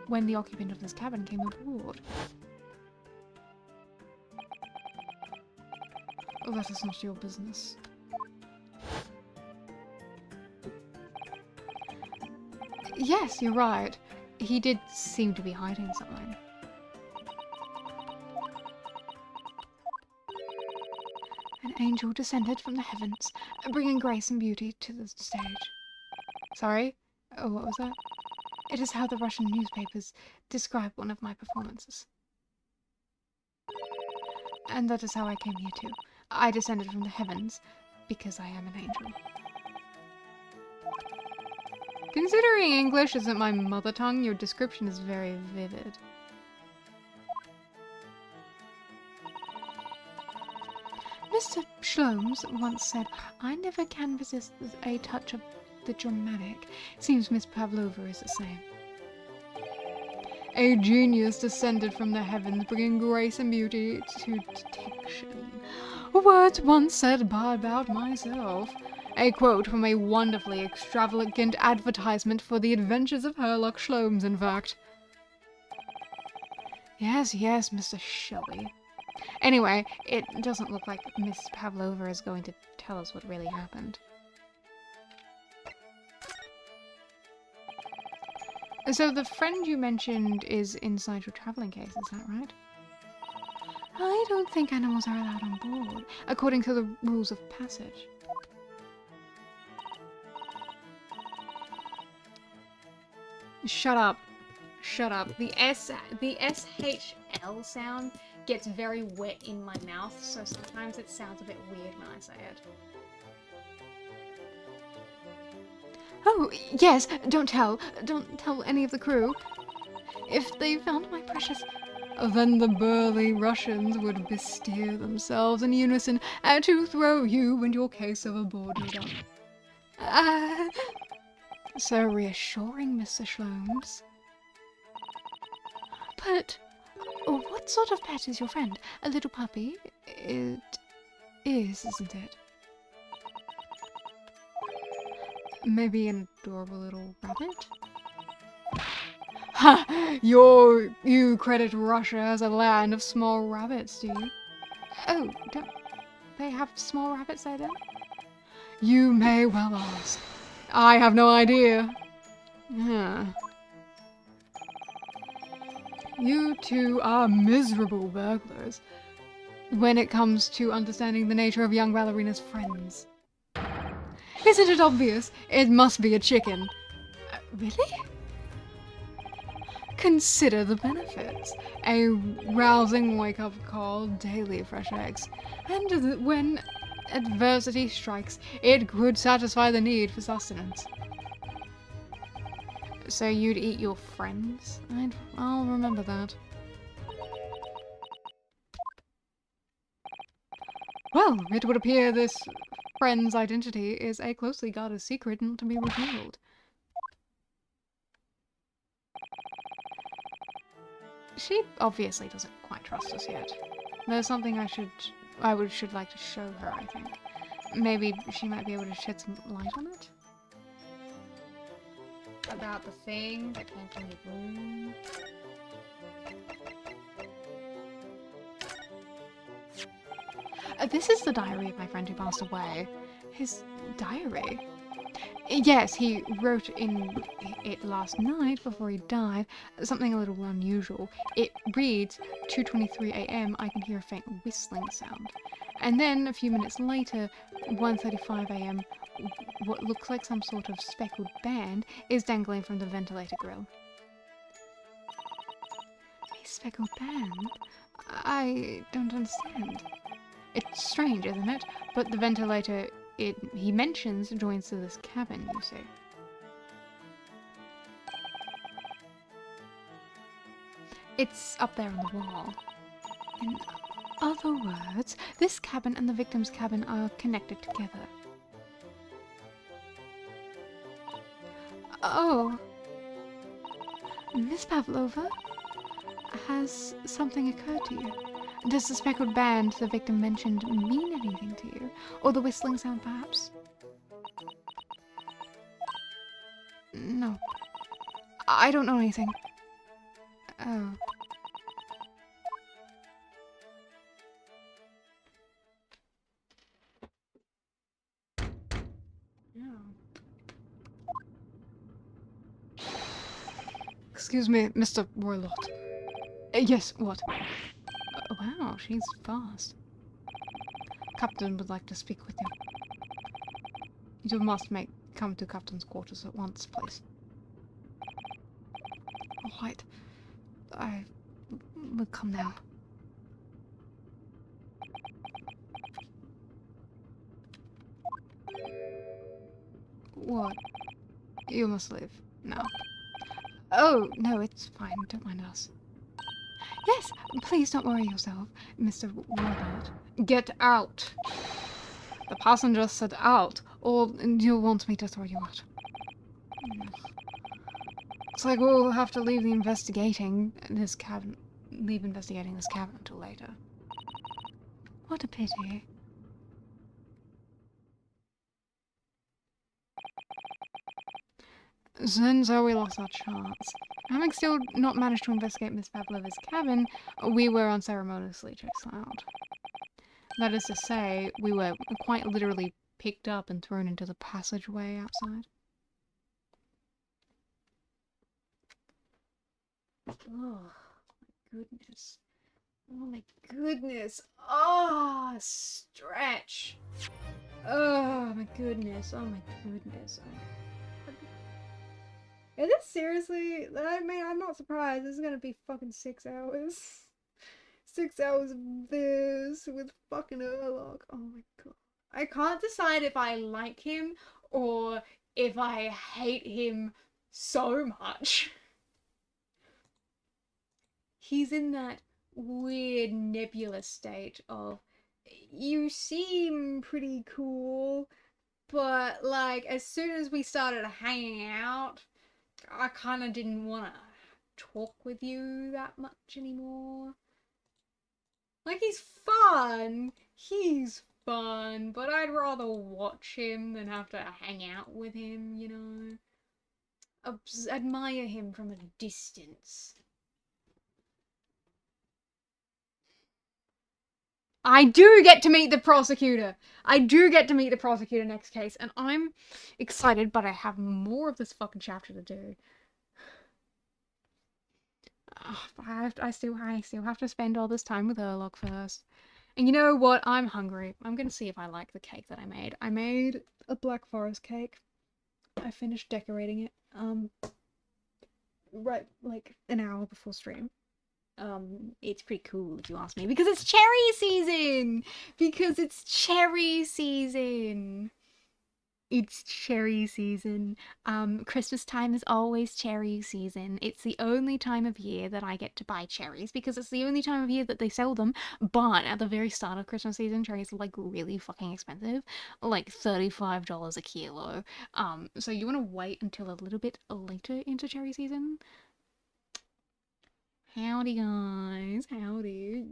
when the occupant of this cabin came aboard. Oh, that is not your business. Yes, you're right. He did seem to be hiding something. An angel descended from the heavens, bringing grace and beauty to the stage. Sorry? Oh, what was that? It is how the Russian newspapers describe one of my performances. And that is how I came here too. I descended from the heavens because I am an angel. Considering English isn't my mother tongue, your description is very vivid. Mr. Shlomes once said, I never can resist a touch of the dramatic. Seems Miss Pavlova is the same. A genius descended from the heavens, bringing grace and beauty to detection. Words once said about myself. A quote from a wonderfully extravagant advertisement for the adventures of Herlock Sholmes, in fact. Yes, Mr. Shelley. Anyway, it doesn't look like Miss Pavlova is going to tell us what really happened. So the friend you mentioned is inside your traveling case, is that right? I don't think animals are allowed on board, according to the rules of passage. Shut up. Shut up. The SHL sound gets very wet in my mouth, so sometimes it sounds a bit weird when I say it. Oh, yes, don't tell any of the crew. If they found my precious... Then the burly Russians would bestir themselves in unison to throw you and your case overboard, no doubt. So reassuring, Mr. Shlomes. But what sort of pet is your friend? A little puppy? It is, isn't it? Maybe an adorable little rabbit? Ha! You credit Russia as a land of small rabbits, do you? Oh, don't they have small rabbits there then? You may well ask. I have no idea. Huh. You two are miserable burglars when it comes to understanding the nature of young ballerina's friends. Isn't it obvious? It must be a chicken. Really? Consider the benefits. A rousing wake-up call, daily fresh eggs. And when adversity strikes, it could satisfy the need for sustenance. So you'd eat your friends? I'll remember that. Well, it would appear this friend's identity is a closely guarded secret not to be revealed. She obviously doesn't quite trust us yet. There's something I should like to show her, I think. Maybe she might be able to shed some light on it? About the thing that came from the room. This is the diary of my friend who passed away. His diary? Yes, he wrote in it last night before he died. Something a little unusual. It reads, 2:23 a.m. I can hear a faint whistling sound. And then a few minutes later, 1:35 a.m. what looks like some sort of speckled band is dangling from the ventilator grill. A speckled band? I don't understand. It's strange, isn't it? But the ventilator he mentions joins to this cabin, you see. It's up there on the wall. In other words, this cabin and the victim's cabin are connected together. Oh. Miss Pavlova? Has something occurred to you? Does the speckled band the victim mentioned mean anything to you? Or the whistling sound, perhaps? No. I don't know anything. Oh. Excuse me, Mr. Warlord. Yes, what? Wow, she's fast. Captain would like to speak with you. You must come to Captain's quarters at once, please. Alright. I will come now. What? You must leave now. Oh, no, it's fine. Don't mind us. Yes, please don't worry yourself, Mr. Warlord. Get out. The passenger said out, or you want me to throw you out. Looks like we'll have to leave investigating this cabin until later. What a pity. Since we lost our chance. Having still not managed to investigate Miss Pavlova's cabin, we were unceremoniously chased out. That is to say, we were quite literally picked up and thrown into the passageway outside. Oh, my goodness. Oh my goodness. Oh, stretch. Oh my goodness. Oh my goodness. Is this seriously? I mean, I'm not surprised. This is gonna be fucking 6 hours. 6 hours of this with fucking Urlock. Oh my god. I can't decide if I like him or if I hate him so much. He's in that weird nebulous state of, you seem pretty cool, but like as soon as we started hanging out, I kind of didn't want to talk with you that much anymore. Like, he's fun, but I'd rather watch him than have to hang out with him, you know? Admire him from a distance. I do get to meet the prosecutor. I do get to meet the prosecutor next case, and I'm excited, but I have more of this fucking chapter to do. I still have to spend all this time with Urlock first. And you know what? I'm hungry. I'm gonna see if I like the cake that I made. I made a Black Forest cake. I finished decorating it, right, like, an hour before stream. It's pretty cool if you ask me, because it's cherry season! Because it's cherry season! It's cherry season. Christmas time is always cherry season. It's the only time of year that I get to buy cherries because it's the only time of year that they sell them. But at the very start of Christmas season, cherries are like really fucking expensive, like $35 a kilo. So you want to wait until a little bit later into cherry season. Howdy guys, howdy.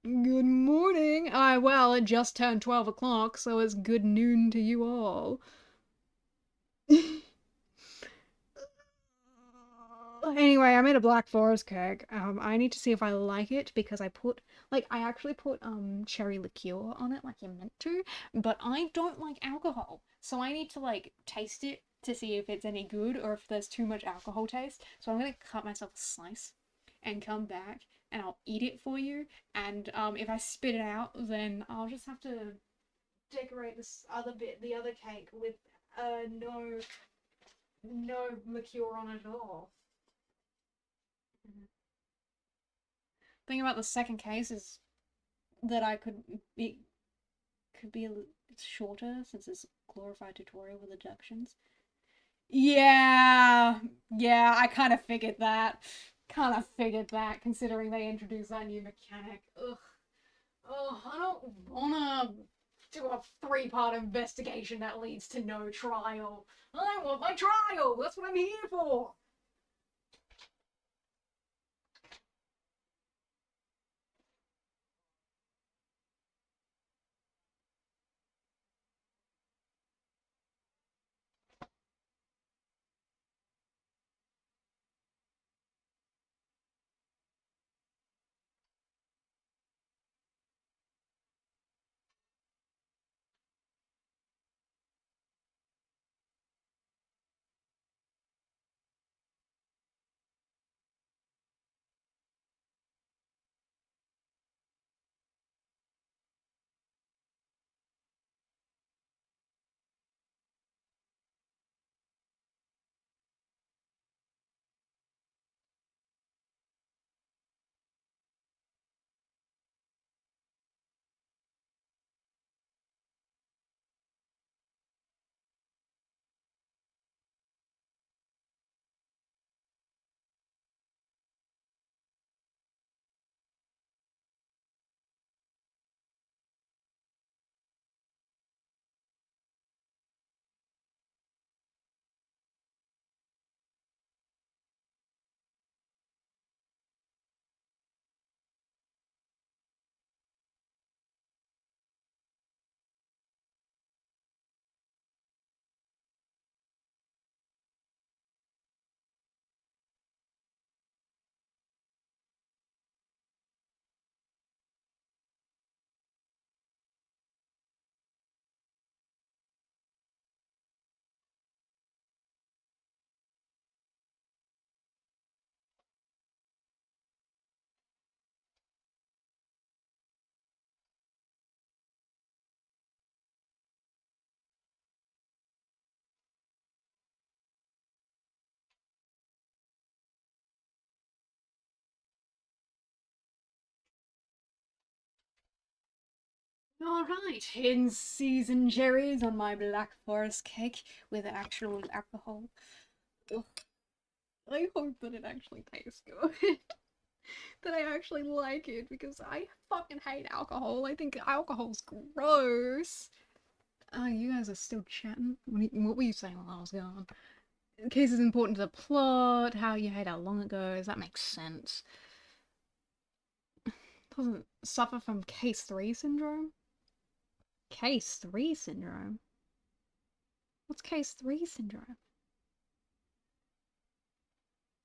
Good morning. Well, it just turned 12 o'clock, so it's good noon to you all. Anyway, I made a Black Forest cake. I need to see if I like it because I actually put cherry liqueur on it like you're meant to, but I don't like alcohol. So I need to like taste it to see if it's any good or if there's too much alcohol taste. So I'm gonna cut myself a slice and come back and I'll eat it for you, and if I spit it out, then I'll just have to decorate this other bit, the other cake, with no liqueur on it at all. Thing about the second case is that it could be a little shorter since it's a glorified tutorial with deductions. Yeah, I kind of figured that. Kind of figured that, considering they introduced that new mechanic. Ugh. Oh, I don't wanna do a 3-part investigation that leads to no trial. I want my trial! That's what I'm here for! Alright, in-season cherries on my Black Forest cake with actual alcohol. Ugh. I hope that it actually tastes good. That I actually like it, because I fucking hate alcohol. I think alcohol's gross. Oh, you guys are still chatting? What were you saying while I was gone? The case is important to the plot, how you hate how long it goes, that makes sense. Doesn't suffer from case 3 syndrome? Case 3 syndrome? What's case 3 syndrome?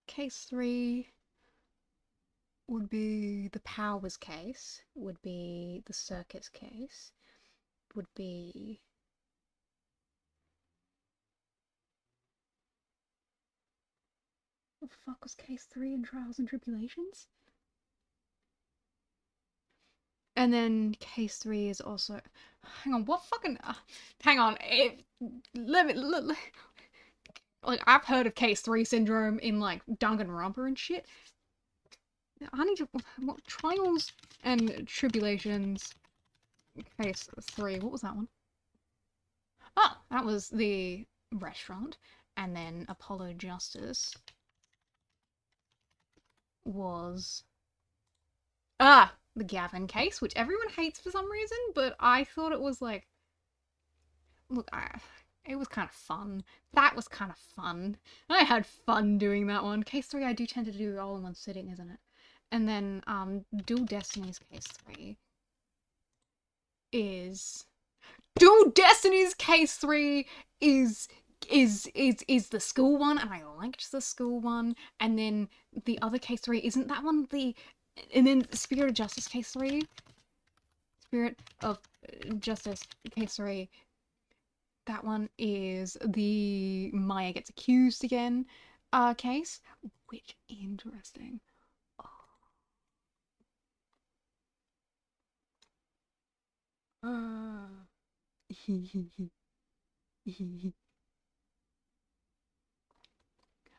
Case 3 would be the powers case, would be the circuits case, would be... What the fuck was case 3 in Trials and Tribulations? And then case 3 is also... Hang on, what fucking... hang on, let me... Like, I've heard of case 3 syndrome in, like, Danganronpa and shit. I need to... What? Trials and Tribulations... Case 3. What was that one? Oh, that was the restaurant. And then Apollo Justice was... the Gavin case, which everyone hates for some reason, but I thought it was like... Look, it was kind of fun. That was kind of fun. I had fun doing that one. Case 3 I do tend to do all in one sitting, isn't it? And then, Dual Destiny's case 3 is... Dual Destiny's case 3 is the school one, and I liked the school one. And then the other case 3, isn't that one the... And then Spirit of Justice case 3? Spirit of Justice case 3. That one is the Maya gets accused again case. Which, interesting. I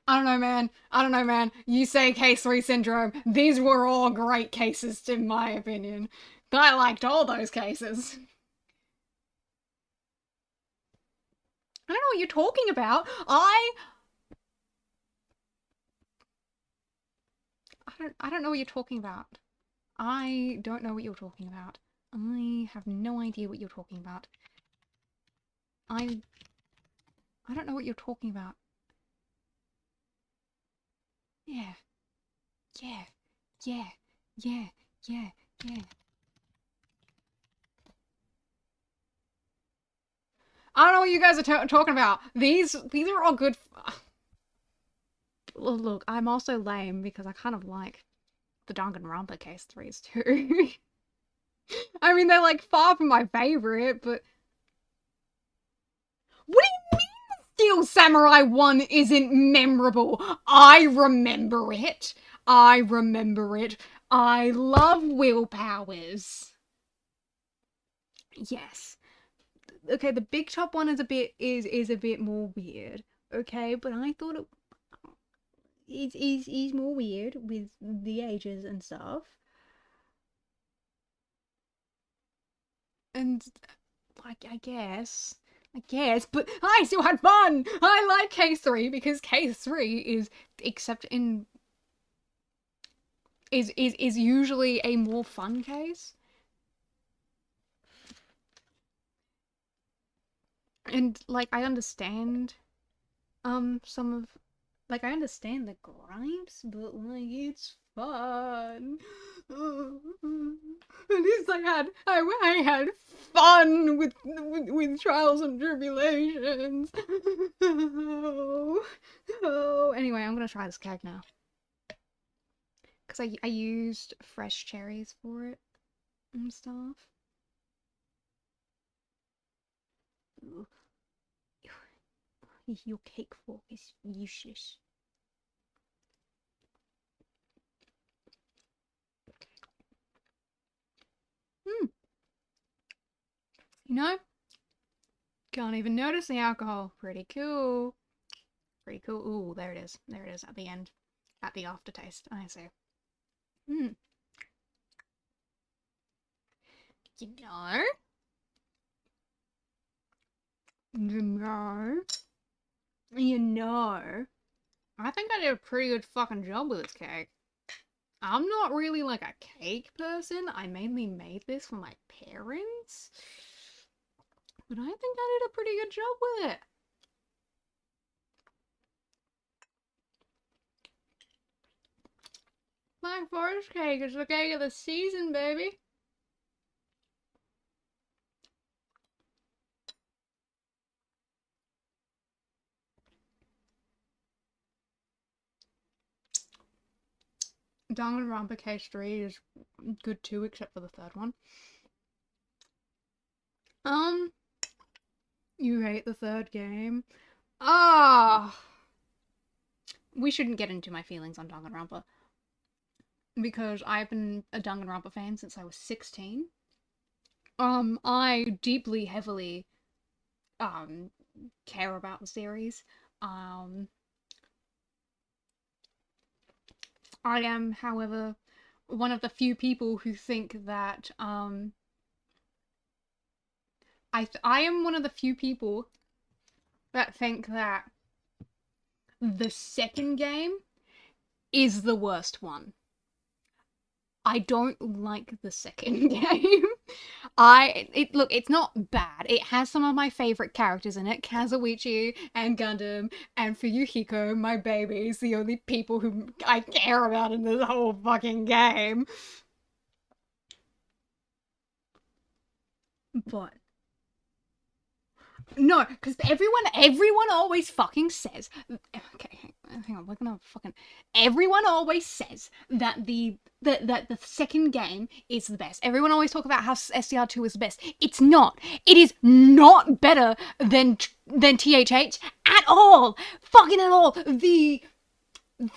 don't know, man. I don't know, man. You say case 3 syndrome. These were all great cases, in my opinion. I liked all those cases. I don't know what you're talking about. I don't know what you're talking about. I don't know what you're talking about. I have no idea what you're talking about. I don't know what you're talking about. Yeah. Yeah. Yeah. Yeah. Yeah. Yeah. I don't know what you guys are talking about. These are all good. Look, I'm also lame because I kind of like the Danganronpa case 3s too. I mean, they're like far from my favorite, but what do you mean Steel Samurai 1 isn't memorable? I remember it. I remember it. I love willpowers. Yes. Okay, the Big Top one is a bit more weird. Okay, but I thought is more weird with the ages and stuff. And like I guess, but I still had fun. I like case 3 because case 3 is, except in, is usually a more fun case. And like I understand some of, like I understand the gripes, but like it's fun. At least I had fun with trials and tribulations. Oh. Anyway, I'm gonna try this cake now because I used fresh cherries for it and stuff. Your cake fork is useless. You know, can't even notice the alcohol. Pretty cool. Pretty cool. Ooh, there it is. There it is at the end. At the aftertaste, I see. You know? I think I did a pretty good fucking job with this cake. I'm not really like a cake person. I mainly made this for my parents. But I think I did a pretty good job with it. Black Forest cake is the cake of the season, baby. Danganronpa case 3 is good too, except for the third one. You hate the third game? We shouldn't get into my feelings on Danganronpa. Because I've been a Danganronpa fan since I was 16. I deeply, heavily, care about the series. I am, however, one of the few people who think that, I am one of the few people that think that the second game is the worst one. I don't like the second game. Look, it's not bad. It has some of my favorite characters in it. Kazuichi and Gundam and Fuyuhiko, my babies, the only people who I care about in this whole fucking game. But no, because everyone always fucking says, okay, hang on, we're gonna fucking, everyone always says that the second game is the best. Everyone always talk about how SDR2 is the best. It's not. It is not better than THH at all. Fucking at all.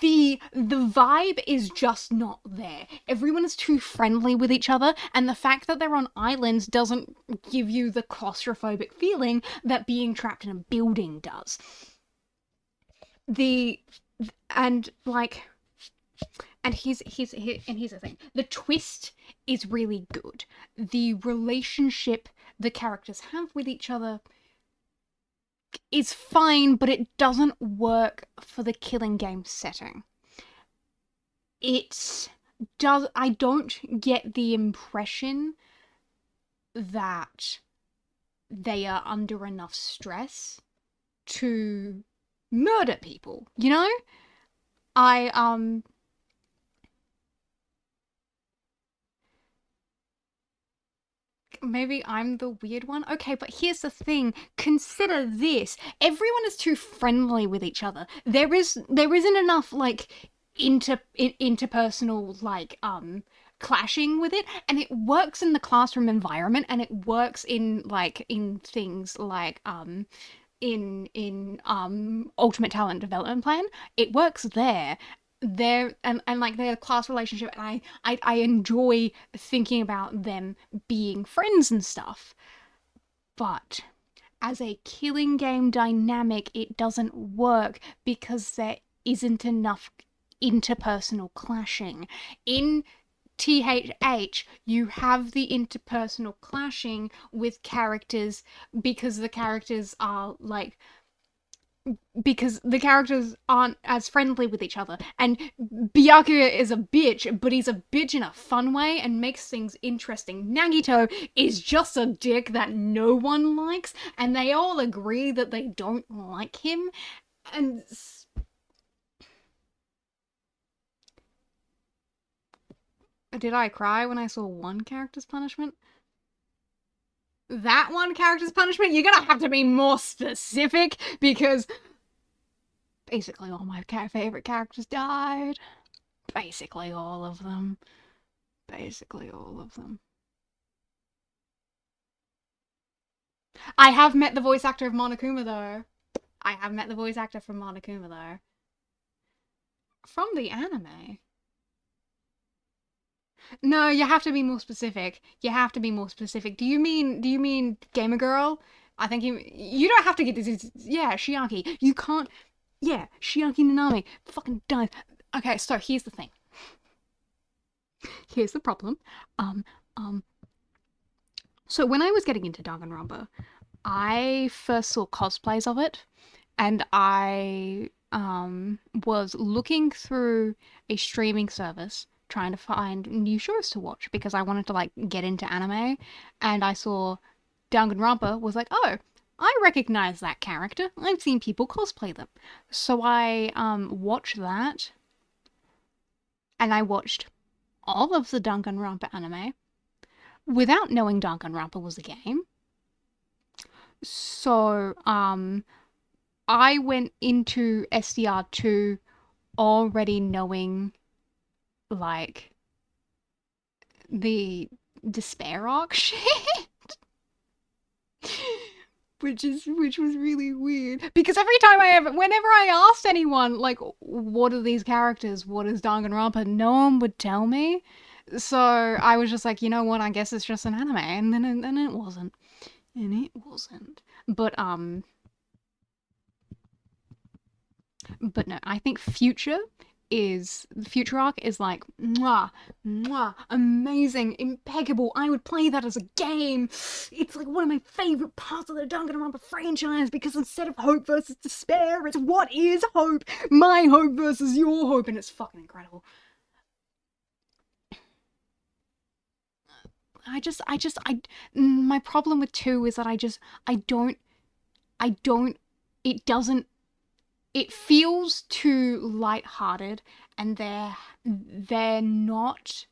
The vibe is just not there. Everyone is too friendly with each other, and the fact that they're on islands doesn't give you the claustrophobic feeling that being trapped in a building does. And here's the thing. The twist is really good. The relationship the characters have with each other is fine, but it doesn't work for the killing game setting. I don't get the impression that they are under enough stress to murder people, you know? Maybe I'm the weird one. Okay, but here's the thing. Consider this. Everyone is too friendly with each other. There isn't enough like interpersonal like clashing with it, and it works in the classroom environment, and it works in things like in Ultimate Talent Development Plan. It works there. And like their class relationship, and I enjoy thinking about them being friends and stuff. But as a killing game dynamic, it doesn't work because there isn't enough interpersonal clashing. In THH, you have the interpersonal clashing with characters because the characters aren't as friendly with each other. And Byakuya is a bitch, but he's a bitch in a fun way and makes things interesting. Nagito is just a dick that no one likes, and they all agree that they don't like him. And did I cry when I saw one character's punishment? That one character's punishment? You're gonna have to be more specific, because basically all my favorite characters died. Basically all of them. Basically all of them. I have met the voice actor of Monokuma, though. I have met the voice actor from Monokuma, though. From the anime? No, you have to be more specific. You have to be more specific. Do you mean Gamer Girl? I think you don't have to get this. Yeah, Shiaki. You can't. Yeah, Shiaki Nanami fucking dies. Okay, so here's the thing. Here's the problem. So when I was getting into Danganronpa, I first saw cosplays of it, and I was looking through a streaming service trying to find new shows to watch because I wanted to like get into anime, and I saw Danganronpa, was like, oh, I recognize that character. I've seen people cosplay them. So I watched that, and I watched all of the Danganronpa anime without knowing Danganronpa was a game. So I went into SDR2 already knowing like the despair arc shit. Which was really weird, because every time whenever I asked anyone like, what are these characters, what is Danganronpa, no one would tell me. So I was just like, you know what, I guess it's just an anime, and then it wasn't. But no, I think Future arc is like mwah, mwah, amazing, impeccable. I would play that as a game. It's like one of my favorite parts of the Danganronpa franchise, because instead of hope versus despair, it's what is hope, my hope versus your hope, and it's fucking incredible. My problem with 2 is that it feels too lighthearted, and they're not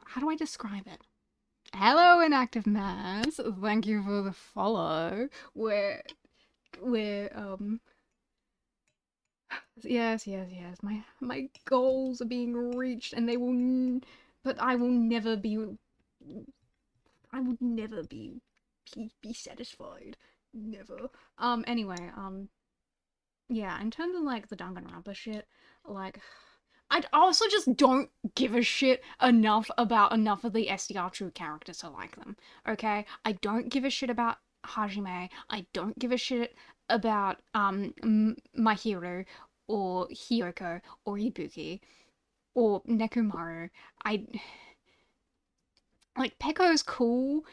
how do I describe it? Hello, Inactive Mass. Thank you for the follow. Yes. My goals are being reached, and they will. But I will never be. I would never be satisfied. Never. Anyway. Yeah. In terms of like the Danganronpa shit, like, I also just don't give a shit enough about enough of the SDR true characters to like them. Okay. I don't give a shit about Hajime. I don't give a shit about Mahiro or Hiyoko or Ibuki or Nekomaru. Like, Pekko's cool,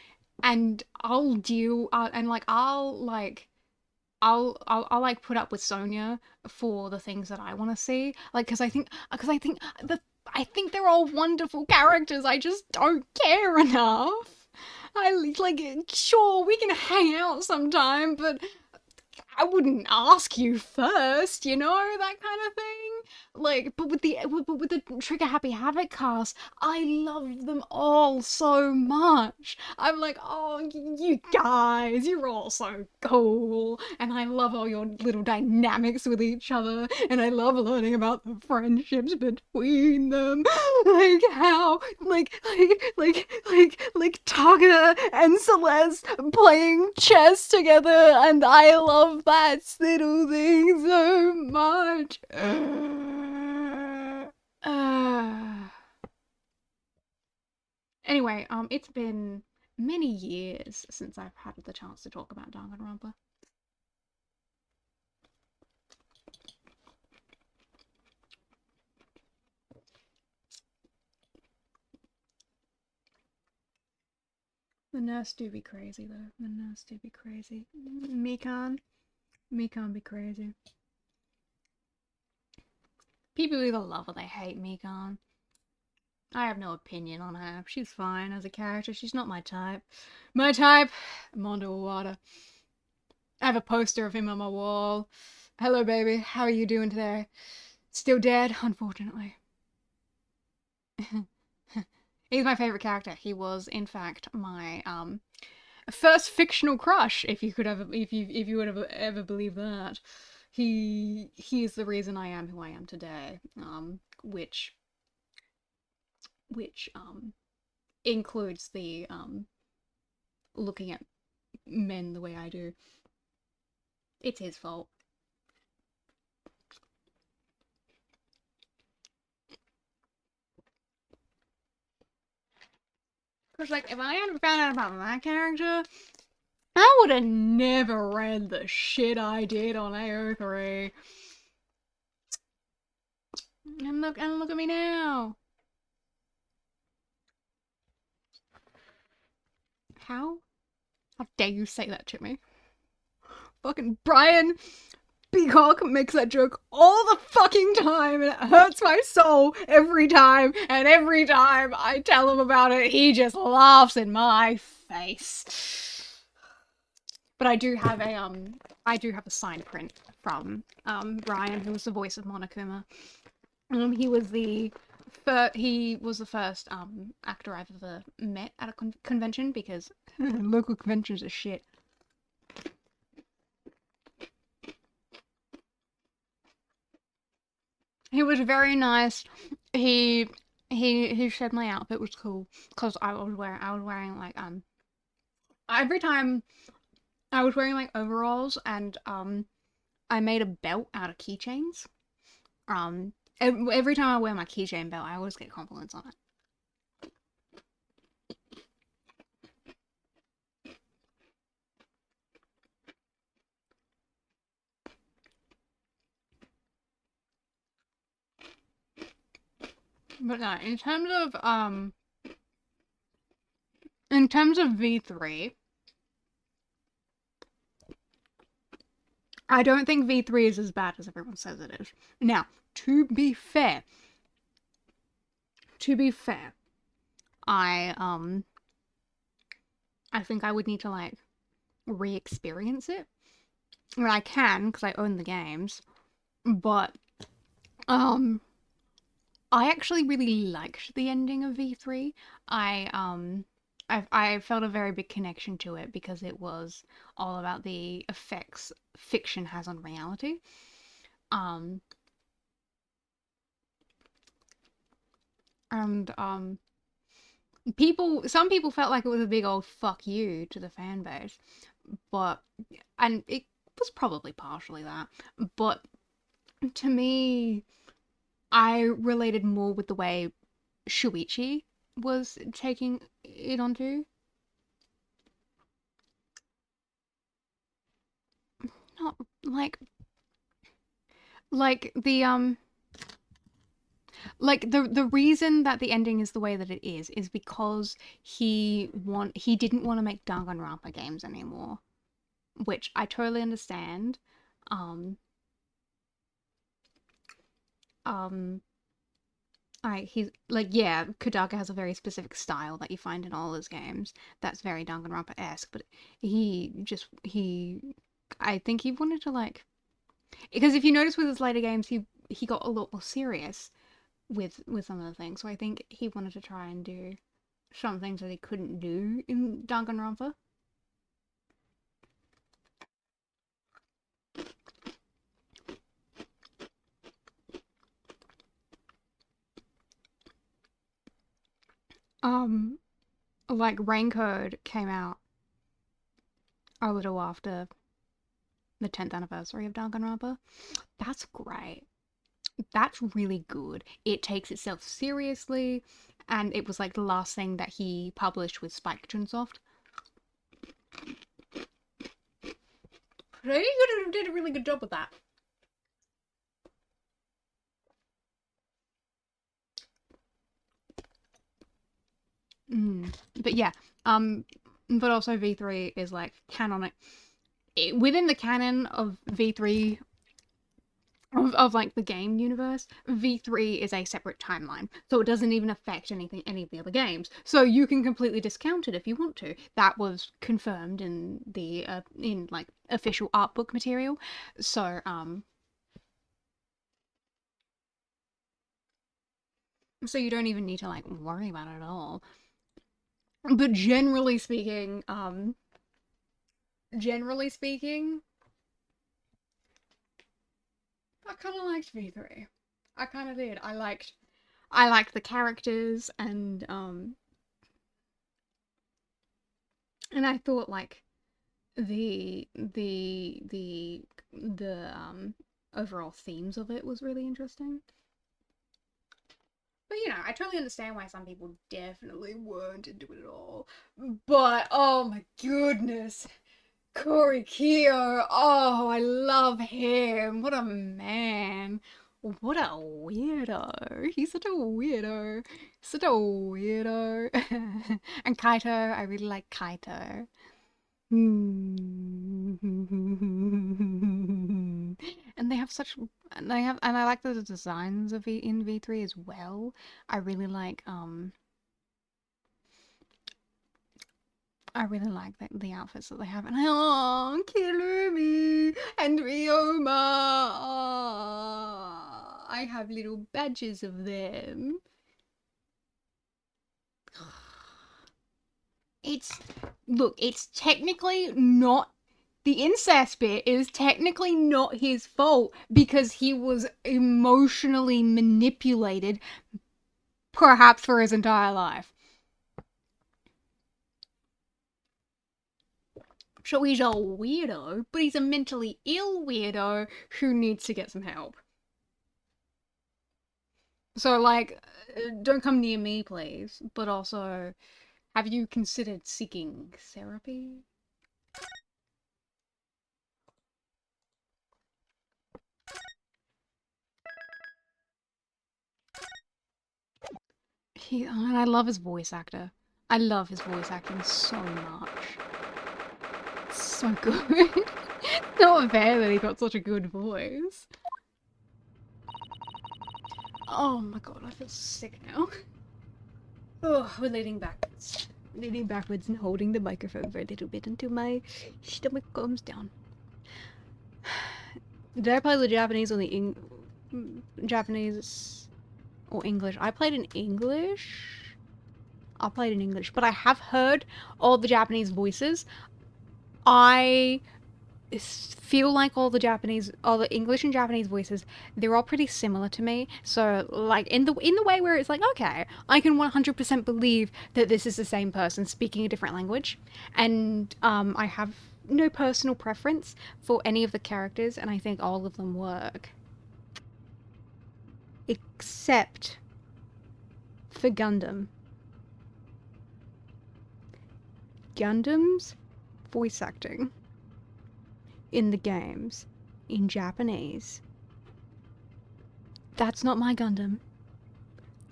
and I'll deal and like I'll like put up with Sonia for the things that I want to see, like because I think they're all wonderful characters. I just don't care enough. I like sure we can hang out sometime, but I wouldn't ask you first, you know, that kind of thing. Like, but with the Trigger Happy Havoc cast, I love them all so much. I'm like, oh, you guys, you're all so cool, and I love all your little dynamics with each other, and I love learning about the friendships between them, like how, like Taga and Celeste playing chess together, and I love that little thing so much. Anyway, it's been many years since I've had the chance to talk about Danganronpa. The nurse do be crazy though. The nurse do be crazy. Mikan be crazy. People either love or they hate Mikan. I have no opinion on her. She's fine as a character. She's not my type. My type, Mondo Iwata. I have a poster of him on my wall. Hello, baby. How are you doing today? Still dead, unfortunately. He's my favorite character. He was, in fact, my first fictional crush. If you would have ever believed that. He is the reason I am who I am today. Which includes the looking at men the way I do. It's his fault. Cause like if I hadn't found out about that character, I would have never read the shit I did on AO3. And look at me now. How dare you say that to me? Fucking Brian Peacock makes that joke all the fucking time, and it hurts my soul every time, and every time I tell him about it, he just laughs in my face. But I do have a signed print from Brian, who was the voice of Monokuma. He was the first actor I've ever met at a convention, because local conventions are shit. He was very nice. He said my outfit was cool because I was wearing like every time I was wearing like overalls, and I made a belt out of keychains. Every time I wear my keychain belt, I always get compliments on it. But no, in terms of V3, I don't think V3 is as bad as everyone says it is. Now, to be fair, I think I would need to like re-experience it. I mean, I can because I own the games, but I actually really liked the ending of V3. I felt a very big connection to it because it was all about the effects fiction has on reality. And some people felt like it was a big old fuck you to the fan base, and it was probably partially that, but to me, I related more with the way Shuichi was taking it onto. Not like the Like the reason that the ending is the way that it is because he didn't want to make Danganronpa games anymore, which I totally understand. Um, he's like, yeah, Kodaka has a very specific style that you find in all his games that's very Danganronpa-esque, but I think he wanted to like, because if you notice with his later games, he got a lot more serious with some of the things. So I think he wanted to try and do some things that he couldn't do in Danganronpa. Like Raincode came out a little after the 10th anniversary of Danganronpa. That's great. That's really good. It takes itself seriously, and it was like the last thing that he published with Spike Chunsoft. He did a really good job with that. But yeah, but also V3 is like canonic. Within the canon of V3, of like the game universe, V3 is a separate timeline, so it doesn't even affect any of the other games. So you can completely discount it if you want to. That was confirmed in the in like official art book material. So so you don't even need to like worry about it at all. But generally speaking, I kind of liked V3. I kind of did. I liked the characters, and I thought like the overall themes of it was really interesting. But you know, I totally understand why some people definitely weren't into it at all. But oh my goodness, Corey Keogh, oh, I love him. What a man. What a weirdo. He's such a weirdo. Such a weirdo. And Kaito, I really like Kaito. And they have such, and I like the designs of in V3 as well. I really like the outfits that they have, and Kilumi and Ryoma. Oh, I have little badges of them. It's technically not, the incest bit is technically not his fault because he was emotionally manipulated, perhaps for his entire life. So he's a weirdo, but he's a mentally ill weirdo who needs to get some help. So, like, don't come near me, please. But also, have you considered seeking therapy? And I love his voice actor. I love his voice acting so much. It's so good. It's not fair that he got such a good voice. Oh my god, I feel sick now. Oh, we're leaning backwards. Leaning backwards and holding the microphone for a little bit until my stomach calms down. Did I play the Japanese or the Japanese or English? I played in English. But I have heard all the Japanese voices. I feel like all the English and Japanese voices, they're all pretty similar to me. So like in the way where it's like, okay, I can 100% believe that this is the same person speaking a different language, and I have no personal preference for any of the characters, and I think all of them work, except for Gundam. Gundam's voice acting in the games in Japanese, that's not my Gundam.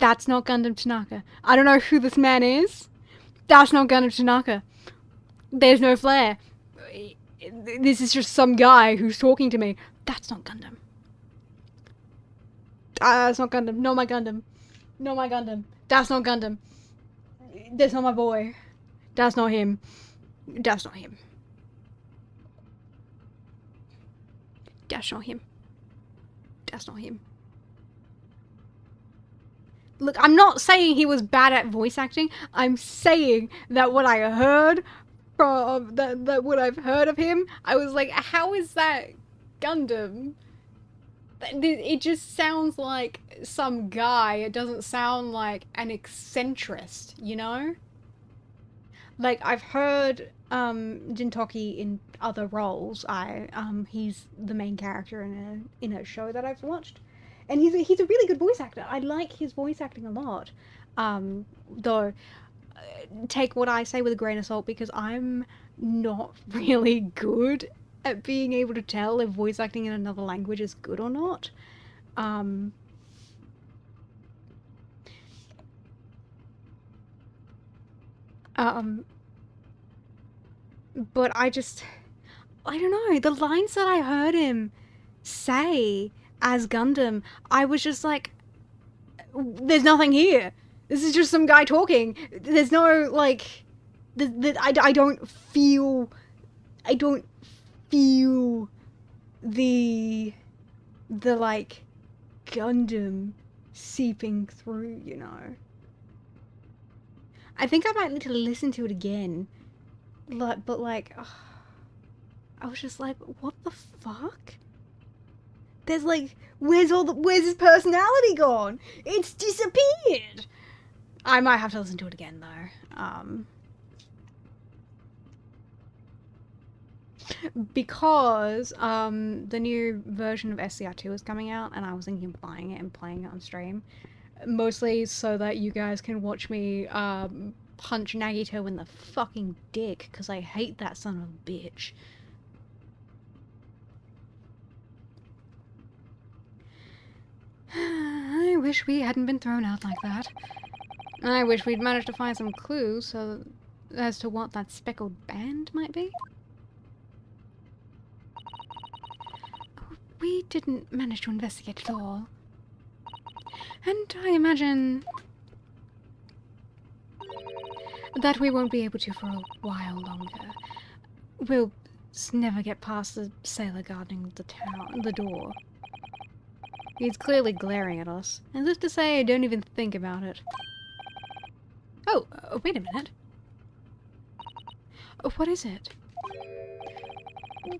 That's not Gundam Tanaka. I don't know who this man is. That's not Gundam Tanaka. There's no flare. This is just some guy who's talking to me. That's not Gundam. That's not Gundam. Not my Gundam. Not my Gundam. That's not Gundam. That's not my boy. That's not him. That's not him. That's not him. That's not him. Look, I'm not saying he was bad at voice acting. I'm saying that what I heard from that what I've heard of him, I was like, how is that Gundam? It just sounds like some guy. It doesn't sound like an eccentrist, you know? Like, I've heard Jintoki in other roles. He's the main character in a show that I've watched. And he's a really good voice actor. I like his voice acting a lot. Though, take what I say with a grain of salt, because I'm not really good at being able to tell if voice acting in another language is good or not. But I don't know, the lines that I heard him say as Gundam, I was just like, there's nothing here. This is just some guy talking. There's no, like, I don't feel the like, Gundam seeping through, you know. I think I might need to listen to it again. But like, I was just like, what the fuck? There's like, where's his personality gone? It's disappeared! I might have to listen to it again though. Because the new version of SCR2 is coming out, and I was thinking of buying it and playing it on stream. Mostly so that you guys can watch me punch Nagito in the fucking dick, because I hate that son of a bitch. I wish we hadn't been thrown out like that. I wish we'd managed to find some clues as to what that speckled band might be. We didn't manage to investigate at all. And I imagine that we won't be able to for a while longer. We'll never get past the sailor guarding the door. He's clearly glaring at us, as if to say, don't even think about it. Oh, wait a minute. What is it?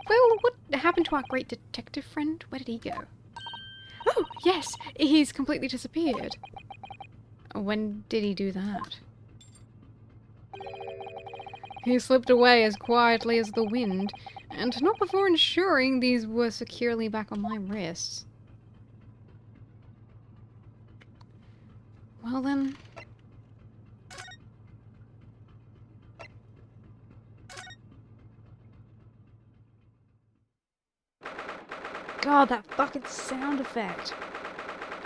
Well, what happened to our great detective friend? Where did he go? Oh, yes! He's completely disappeared. When did he do that? He slipped away as quietly as the wind, and not before ensuring these were securely back on my wrists. Well then... God, that fucking sound effect.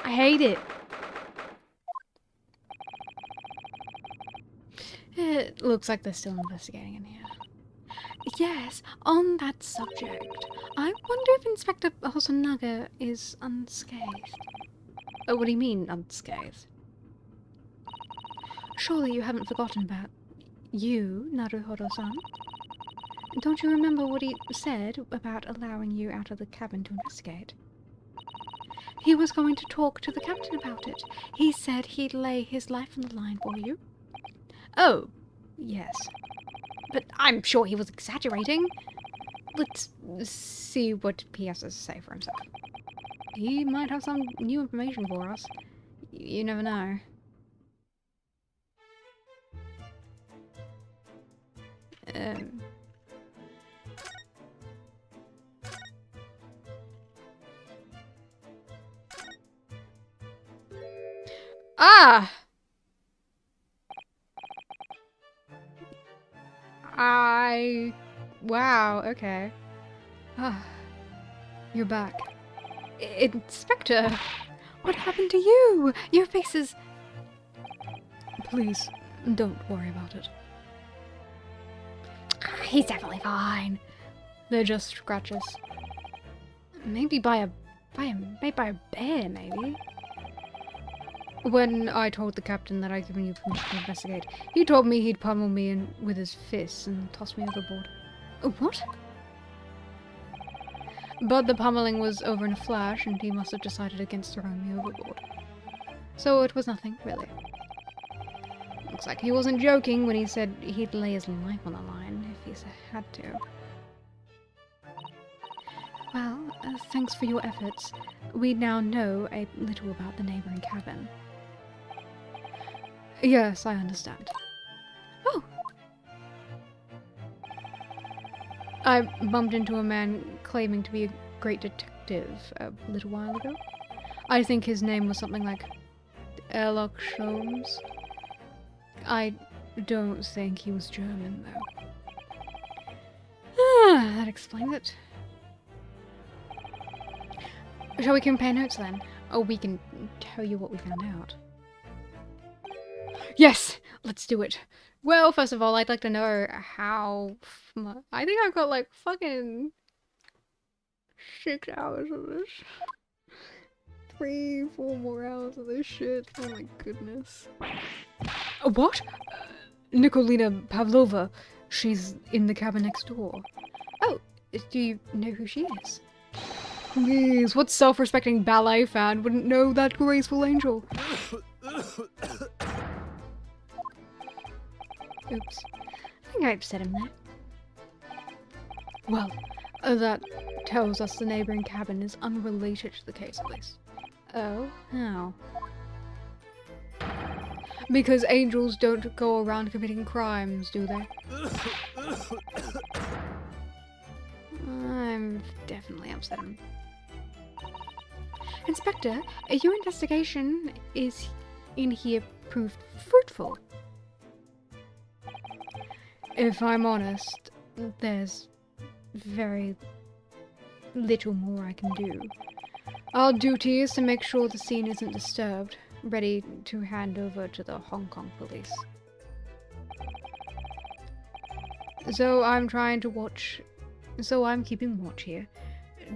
I hate it. It looks like they're still investigating in here. Yes, on that subject, I wonder if Inspector Hosonaga is unscathed. Oh, what do you mean, unscathed? Surely you haven't forgotten about you, Naruhodo-san? Don't you remember what he said about allowing you out of the cabin to investigate? He was going to talk to the captain about it. He said he'd lay his life on the line for you. Oh, yes. But I'm sure he was exaggerating. Let's see what he has to say for himself. He might have some new information for us. You never know. Ah! Wow, okay. Ah, you're back. Inspector, what happened to you? Your face is Please, don't worry about it. He's definitely fine. They're just scratches. Maybe by a bear, maybe. When I told the captain that I'd given you permission to investigate, he told me he'd pummel me with his fists and toss me overboard. What? But the pummeling was over in a flash, and he must have decided against throwing me overboard. So it was nothing, really. Looks like he wasn't joking when he said he'd lay his life on the line if he had to. Well, thanks for your efforts. We now know a little about the neighbouring cabin. Yes, I understand. Oh! I bumped into a man claiming to be a great detective a little while ago. I think his name was something like Sherlock Holmes. I don't think he was German, though. Ah, that explains it. Shall we compare notes, then? Oh, we can tell you what we found out. Yes! Let's do it. Well, first of all, I'd like to know how much... I think I've got, like, fucking 6 hours of this. 3, 4 more hours of this shit. Oh my goodness. What? Nikolina Pavlova. She's in the cabin next door. Oh, do you know who she is? Please, what self-respecting ballet fan wouldn't know that graceful angel? Oops. I think I upset him there. Well, that tells us the neighbouring cabin is unrelated to the case, at least. Oh? How? Because angels don't go around committing crimes, do they? I'm definitely upset him. Inspector, your investigation is in here proved fruitful. If I'm honest, there's very little more I can do. Our duty is to make sure the scene isn't disturbed, ready to hand over to the Hong Kong police. So I'm keeping watch here,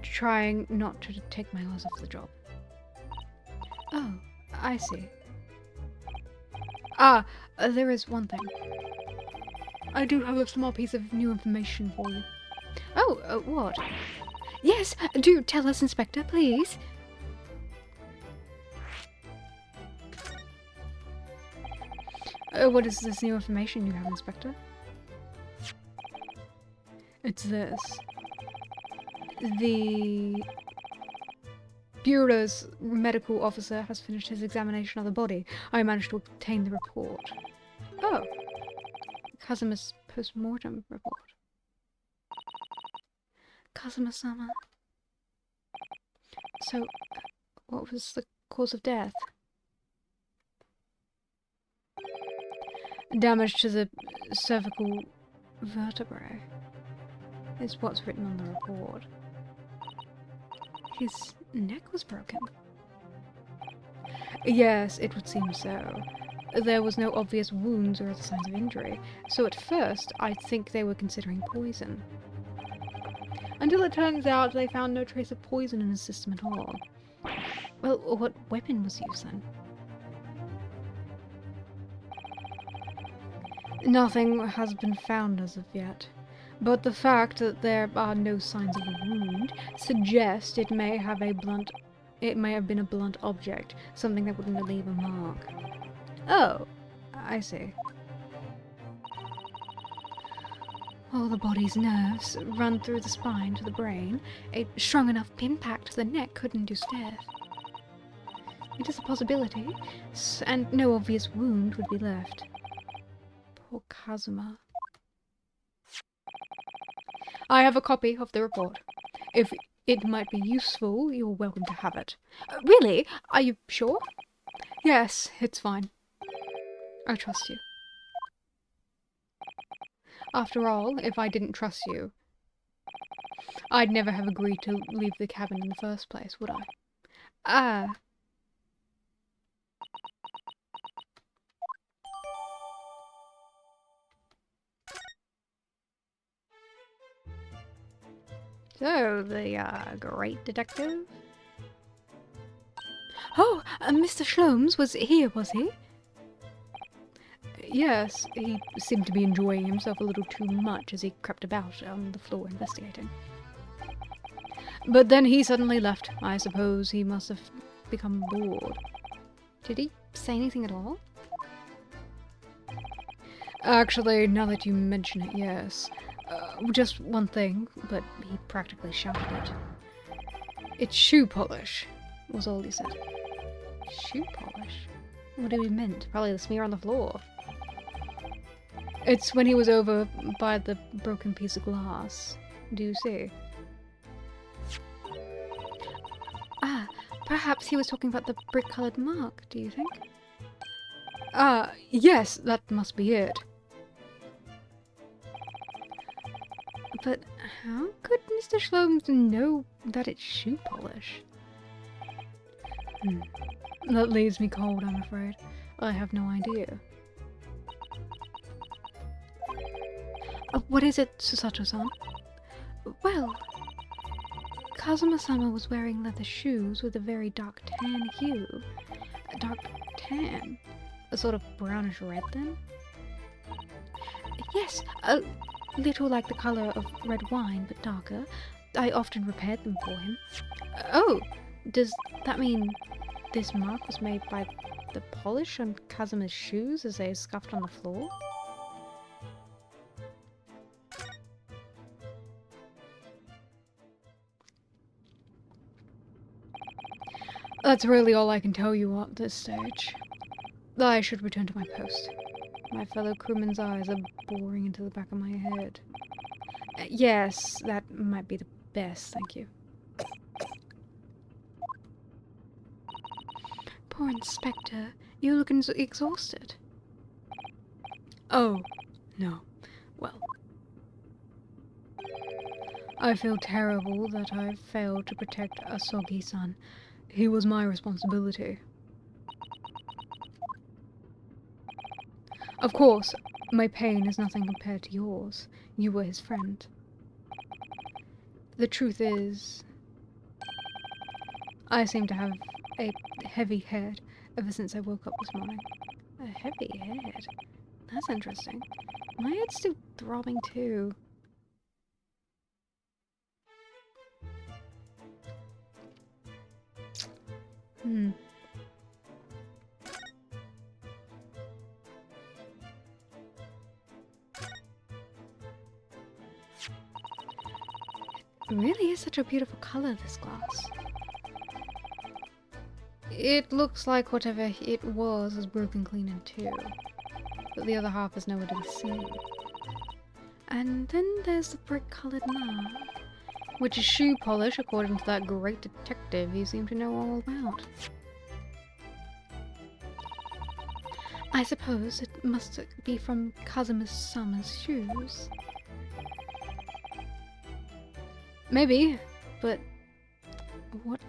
trying not to take my eyes off the job. Oh, I see. Ah, there is one thing. I do have a small piece of new information for you. Oh, what? Yes, do tell us, Inspector, please. What is this new information you have, Inspector? It's this. The Bureau's medical officer has finished his examination of the body. I managed to obtain the report. Oh. Kazuma's post-mortem report. Kazuma-sama. So, what was the cause of death? Damage to the cervical vertebrae is what's written on the report. His neck was broken. Yes, it would seem so. There was no obvious wounds or other signs of injury, so at first I think they were considering poison. Until it turns out they found no trace of poison in his system at all. Well, what weapon was used then? Nothing has been found as of yet, but the fact that there are no signs of a wound suggests it may have been a blunt object, something that wouldn't leave a mark. Oh, I see. All the body's nerves run through the spine to the brain. A strong enough impact to the neck could induce death. It is a possibility, and no obvious wound would be left. Poor Kazuma. I have a copy of the report. If it might be useful, you're welcome to have it. Really? Are you sure? Yes, it's fine. I trust you. After all, if I didn't trust you, I'd never have agreed to leave the cabin in the first place, would I? Ah. So, the great detective? Oh, Mr. Sholmes was here, was he? Yes, he seemed to be enjoying himself a little too much as he crept about on the floor investigating. But then he suddenly left. I suppose he must have become bored. Did he say anything at all? Actually, now that you mention it, yes. Just one thing, but he practically shouted it. It's shoe polish, was all he said. Shoe polish? What did he meant? Probably the smear on the floor. It's when he was over by the broken piece of glass. Do you see? Ah, perhaps he was talking about the brick-coloured mark, do you think? Yes, that must be it. But how could Mr. Sholmes know that it's shoe polish? That leaves me cold, I'm afraid. I have no idea. What is it, Susato-san? Well, Kazuma-sama was wearing leather shoes with a very dark tan hue. A dark tan? A sort of brownish red, then? Yes, a little like the colour of red wine, but darker. I often repaired them for him. Oh, does that mean this mark was made by the polish on Kazuma's shoes as they scuffed on the floor? That's really all I can tell you at this stage. I should return to my post. My fellow crewmen's eyes are boring into the back of my head. Yes, that might be the best, thank you. Poor Inspector, you look exhausted. Oh, no. Well, I feel terrible that I failed to protect Asogi-san. He was my responsibility. Of course, my pain is nothing compared to yours. You were his friend. The truth is, I seem to have a heavy head ever since I woke up this morning. A heavy head? That's interesting. My head's still throbbing too. It really is such a beautiful colour, this glass. It looks like whatever it was broken clean in two, but the other half is nowhere to be seen. And then there's the brick-coloured mark, which is shoe polish according to that great detective you seem to know all about. I suppose it must be from Kazuma-sama's shoes. Maybe, but what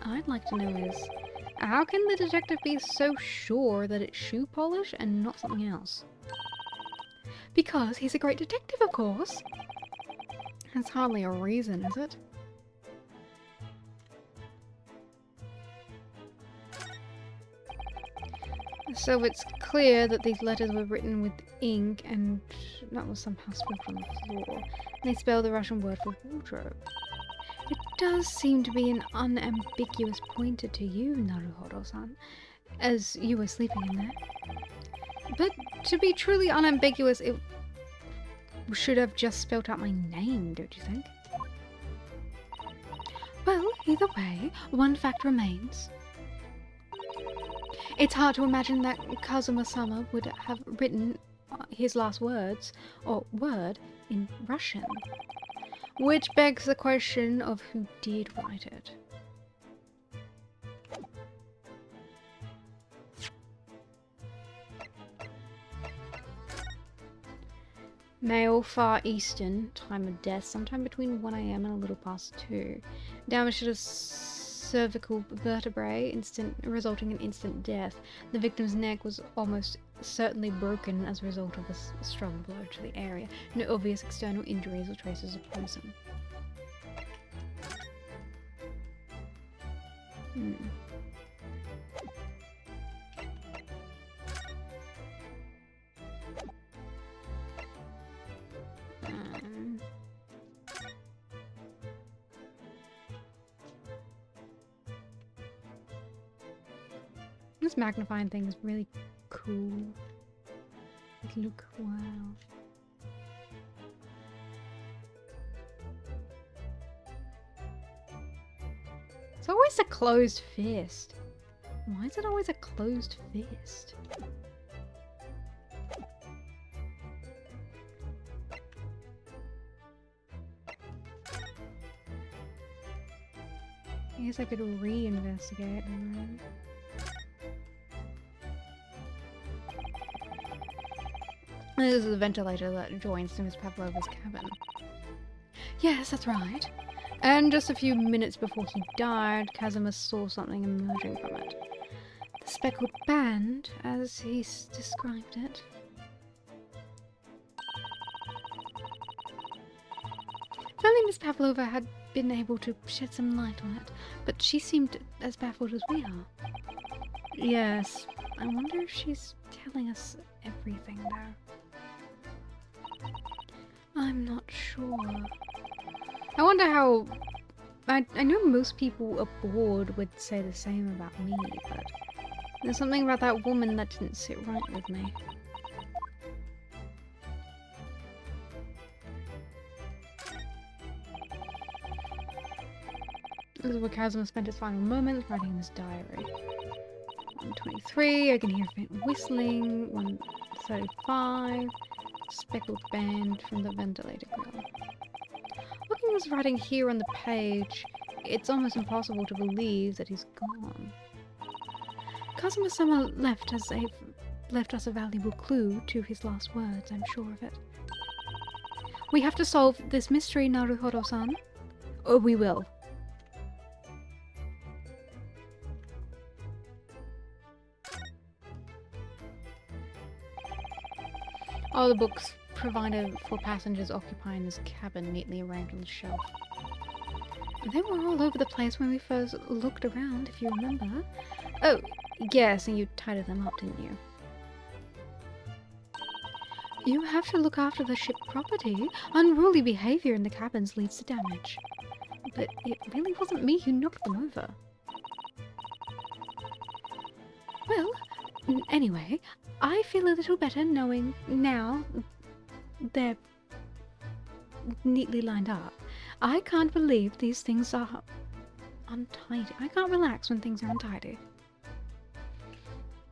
I'd like to know is, how can the detective be so sure that it's shoe polish and not something else? Because he's a great detective, of course. That's hardly a reason, is it? So it's clear that these letters were written with ink and that was somehow spilled on the floor. And they spell the Russian word for wardrobe. It does seem to be an unambiguous pointer to you, Naruhodo-san, as you were sleeping in there. But to be truly unambiguous, it should have just spelt out my name, don't you think? Well, either way, one fact remains. It's hard to imagine that Kazuma-sama would have written his last words, or word, in Russian. Which begs the question of who did write it. Male, Far Eastern, time of death, sometime between 1 AM and a little past 2. Damage to the cervical vertebrae, resulting in instant death. The victim's neck was almost certainly broken as a result of a strong blow to the area. No obvious external injuries or traces of poison. Hmm. This magnifying thing is really cool. Like, look, wow. It's always a closed fist. Why is it always a closed fist? I guess I could re-investigate. This is the ventilator that joins Miss Pavlova's cabin. Yes, that's right. And just a few minutes before he died, Casimir saw something emerging from it. The speckled band, as he described it. If only Miss Pavlova had been able to shed some light on it, but she seemed as baffled as we are. Yes, I wonder if she's telling us everything though. I'm not sure. I wonder how... I know most people aboard would say the same about me, but there's something about that woman that didn't sit right with me. This is where Casimir spent his final moments writing in his diary. 1:23, I can hear faint whistling. 1:35, speckled band from the ventilator grill. Looking at his writing here on the page, it's almost impossible to believe that he's gone. Casimir somehow left us a valuable clue to his last words, I'm sure of it. We have to solve this mystery, Naruhodo-san. Or we will. All the books provided for passengers occupying this cabin neatly arranged on the shelf. They were all over the place when we first looked around, if you remember. Oh, yes, and you tidied them up, didn't you? You have to look after the ship property. Unruly behavior in the cabins leads to damage. But it really wasn't me who knocked them over. Well, anyway, I feel a little better knowing now they're neatly lined up. I can't believe these things are untidy. I can't relax when things are untidy.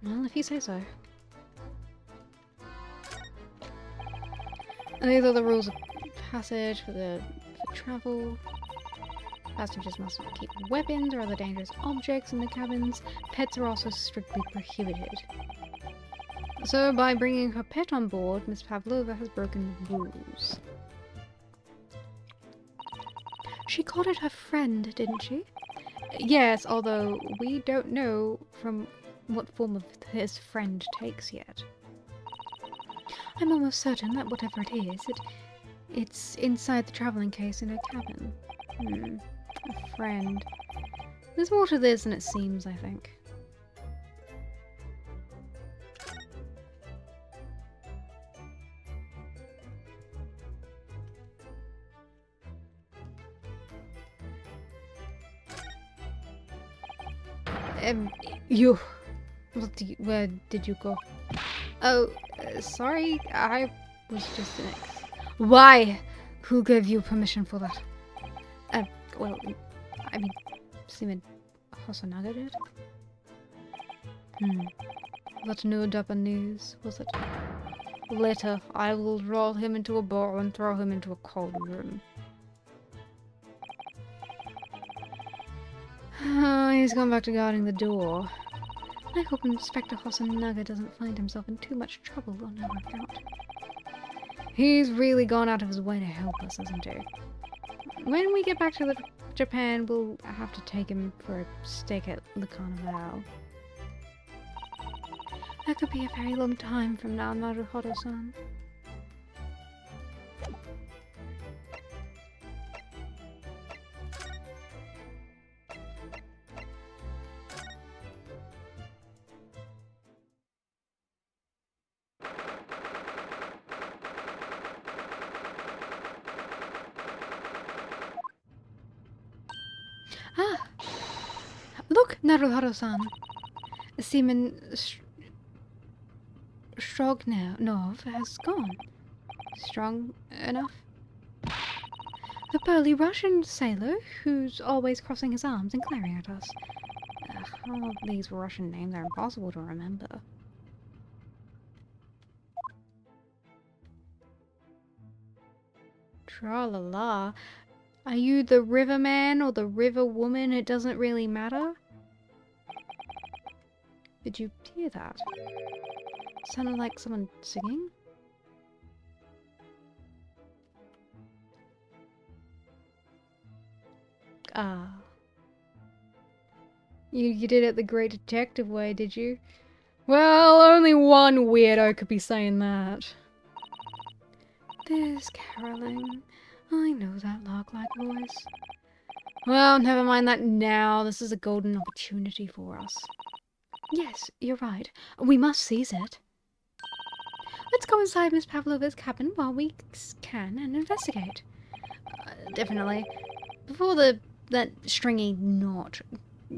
Well, if you say so. And these are the rules of passage for travel. Passengers must not keep weapons or other dangerous objects in the cabins. Pets are also strictly prohibited. So, by bringing her pet on board, Miss Pavlova has broken the rules. She called it her friend, didn't she? Yes, although we don't know from what form of his friend takes yet. I'm almost certain that whatever it is, it's inside the traveling case in her cabin. A friend. There's more to this than it seems, I think. You... Where did you go? Oh, sorry, I was just an ex. Why? Who gave you permission for that? Well, I mean, Simon Hosonaga did? That no Japanese, was it? Later, I will roll him into a ball and throw him into a cold room. He's gone back to guarding the door. I hope Inspector Hosonaga doesn't find himself in too much trouble on our account. He's really gone out of his way to help us, hasn't he? When we get back to Japan, we'll have to take him for a steak at the Carnival. That could be a very long time from now, Naruhodo-san. Look, Naruhodo-san. Seaman Strognov has gone. Strong enough? The burly Russian sailor who's always crossing his arms and glaring at us. All these Russian names are impossible to remember. Tra-la-la. Are you the river man or the river woman? It doesn't really matter. Did you hear that? Sounded like someone singing? Ah. You did it the great detective way, did you? Well, only one weirdo could be saying that. There's caroling. I know that lark-like voice. Well, never mind that now. This is a golden opportunity for us. Yes, you're right. We must seize it. Let's go inside Miss Pavlova's cabin while we can and investigate. Definitely. Before that stringy knot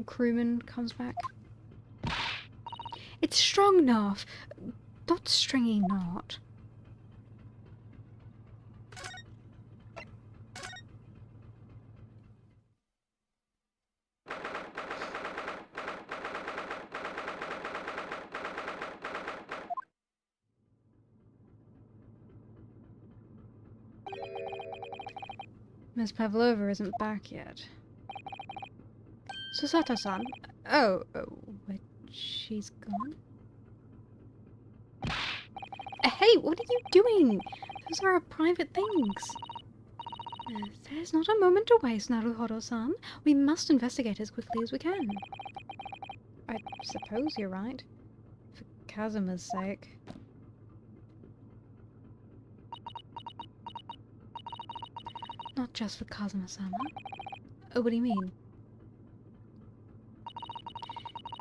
crewman comes back. It's strong enough, not stringy knot. Miss Pavlova isn't back yet. Susato-san. Oh, wait, she's gone? Hey, what are you doing? Those are our private things. There's not a moment to waste, Naruhodo-san. We must investigate as quickly as we can. I suppose you're right. For Kazuma's sake. Not just for Kazuma-sama. Oh, what do you mean?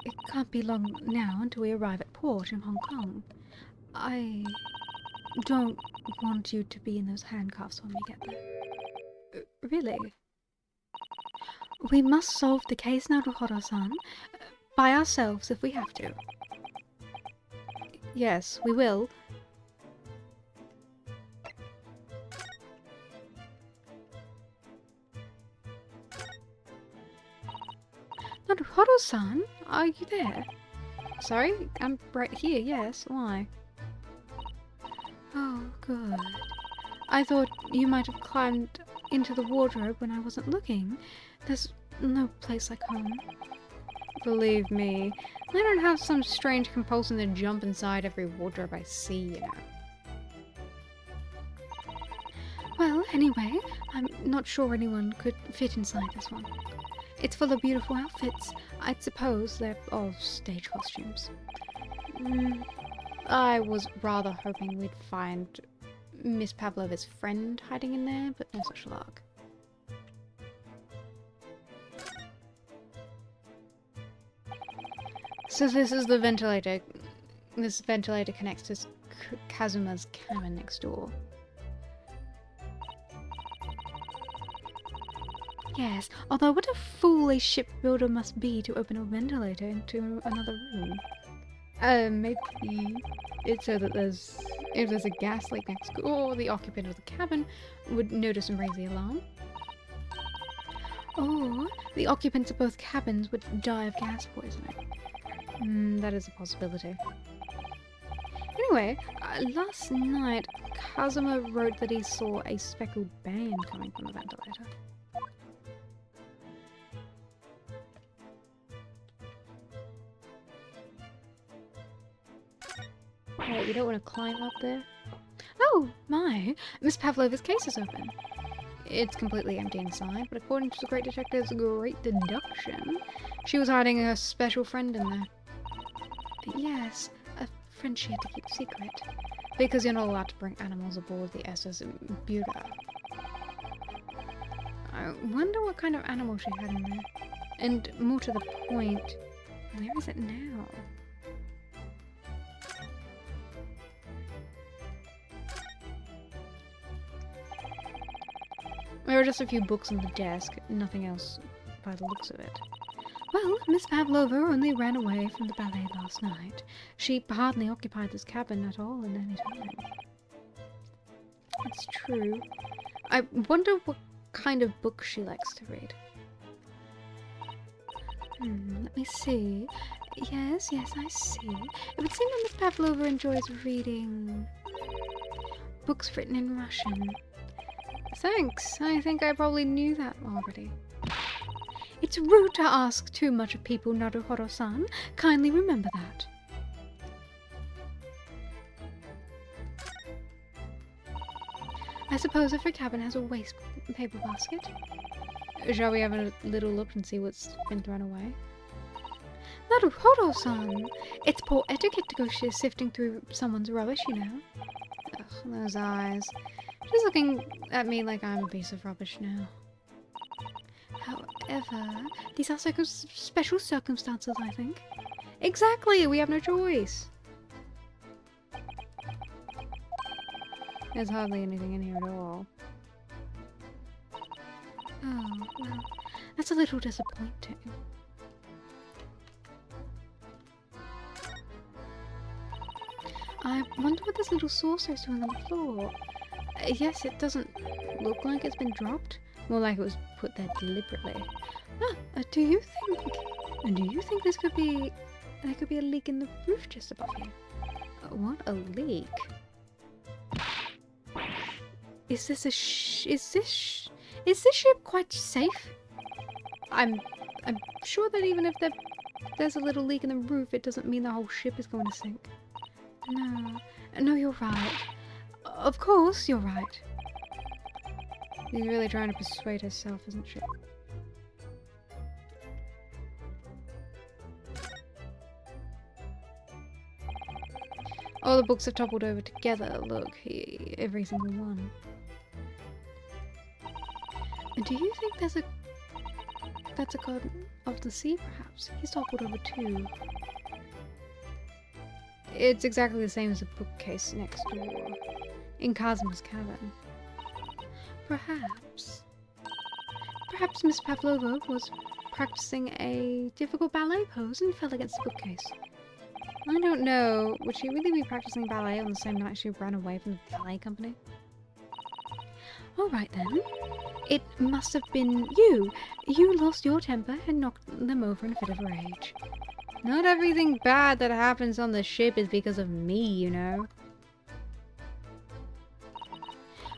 It can't be long now until we arrive at port in Hong Kong. I don't want you to be in those handcuffs when we get there. Really? We must solve the case, Naruhodo-san, by ourselves if we have to. Yes, we will. Naruhodo-san, are you there? Sorry, I'm right here, yes. Why? Oh, good. I thought you might have climbed into the wardrobe when I wasn't looking. There's no place like home. Believe me, I don't have some strange compulsion to jump inside every wardrobe I see, you know. Well, anyway, I'm not sure anyone could fit inside this one. It's full of beautiful outfits. I'd suppose they're all stage costumes. I was rather hoping we'd find Miss Pavlova's friend hiding in there, but no such luck. So this is the ventilator. This ventilator connects to Kazuma's cabin next door. Yes, although what a foolish shipbuilder must be to open a ventilator into another room. Maybe it's so that if there's a gas leak next door, the occupant of the cabin would notice and raise the alarm. Or the occupants of both cabins would die of gas poisoning. That is a possibility. Anyway, last night Kazuma wrote that he saw a speckled band coming from the ventilator. Right, you don't want to climb up there? Oh, my! Miss Pavlova's case is open. It's completely empty inside, but according to the great detective's great deduction, she was hiding a special friend in there. Yes, a friend she had to keep secret. Because you're not allowed to bring animals aboard the SS Buda. I wonder what kind of animal she had in there. And more to the point, where is it now? There are just a few books on the desk, nothing else by the looks of it. Well, Miss Pavlova only ran away from the ballet last night. She hardly occupied this cabin at all in any time. It's true. I wonder what kind of book she likes to read. Let me see. Yes, I see. It would seem that Miss Pavlova enjoys reading books written in Russian. Thanks. I think I probably knew that already. It's rude to ask too much of people, Naruhiro-san. Kindly remember that. I suppose every cabin has a waste paper basket. Shall we have a little look and see what's been thrown away? Naruhiro-san! It's poor etiquette to go sifting through someone's rubbish, you know. Ugh, those eyes. She's looking at me like I'm a piece of rubbish now. However, these are special circumstances, I think. Exactly! We have no choice! There's hardly anything in here at all. Oh, well, that's a little disappointing. I wonder what this little saucer is doing on the floor. Yes, it doesn't look like it's been dropped. More like it was put there deliberately. Do you think this could be... there could be a leak in the roof just above here? What? A leak? Is this a is this ship quite safe? I'm sure that even if there's a little leak in the roof, it doesn't mean the whole ship is going to sink. No, you're right. Of course, you're right. She's really trying to persuade herself, isn't she? All the books have toppled over together. Look, every single one. And do you think that's a god of the sea, perhaps? He's toppled over too. It's exactly the same as the bookcase next door, in Kazuma's cabin. Perhaps Miss Pavlova was practicing a difficult ballet pose and fell against the bookcase. I don't know. Would she really be practicing ballet on the same night she ran away from the ballet company? Alright then. It must have been you. You lost your temper and knocked them over in a fit of rage. Not everything bad that happens on the ship is because of me, you know.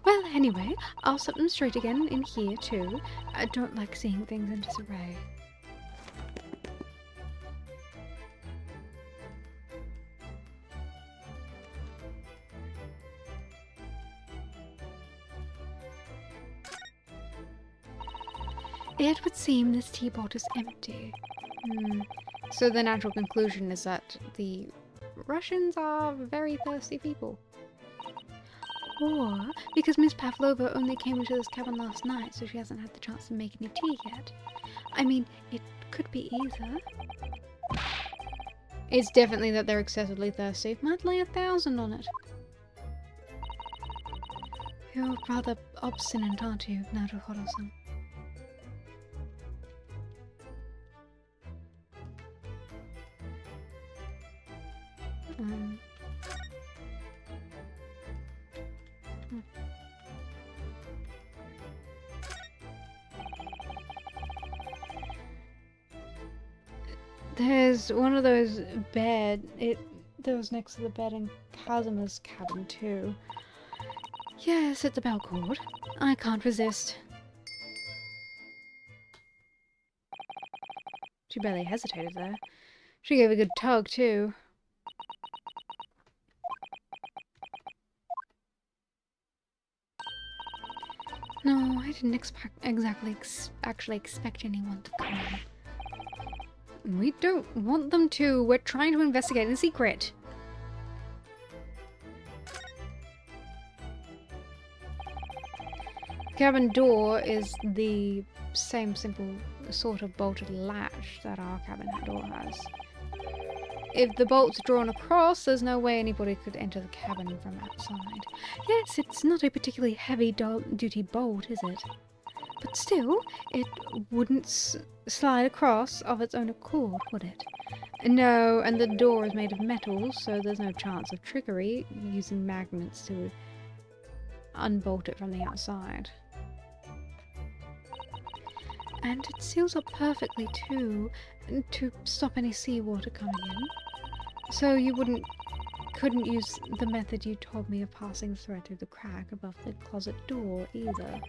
Well, anyway, I'll set them straight again in here too. I don't like seeing things in disarray. It would seem this teapot is empty. So the natural conclusion is that the Russians are very thirsty people. Or because Miss Pavlova only came into this cabin last night, so she hasn't had the chance to make any tea yet. I mean, it could be either. It's definitely that they're excessively thirsty. Might lay 1,000 on it. You're rather obstinate, aren't you, Naruhiro-san? There's one of those bed. There was next to the bed in Kazuma's cabin too. Yes, it's a bell cord. I can't resist. She barely hesitated there. She gave a good tug too. No, I didn't actually expect anyone to come. We don't want them to. We're trying to investigate in secret. Cabin door is the same simple sort of bolted latch that our cabin door has. If the bolt's drawn across, there's no way anybody could enter the cabin from outside. Yes, it's not a particularly heavy duty bolt, is it? But still, it wouldn't slide across of its own accord, would it? No, and the door is made of metal, so there's no chance of trickery using magnets to unbolt it from the outside. And it seals up perfectly too, to stop any seawater coming in. So you couldn't use the method you told me of passing the thread through the crack above the closet door either.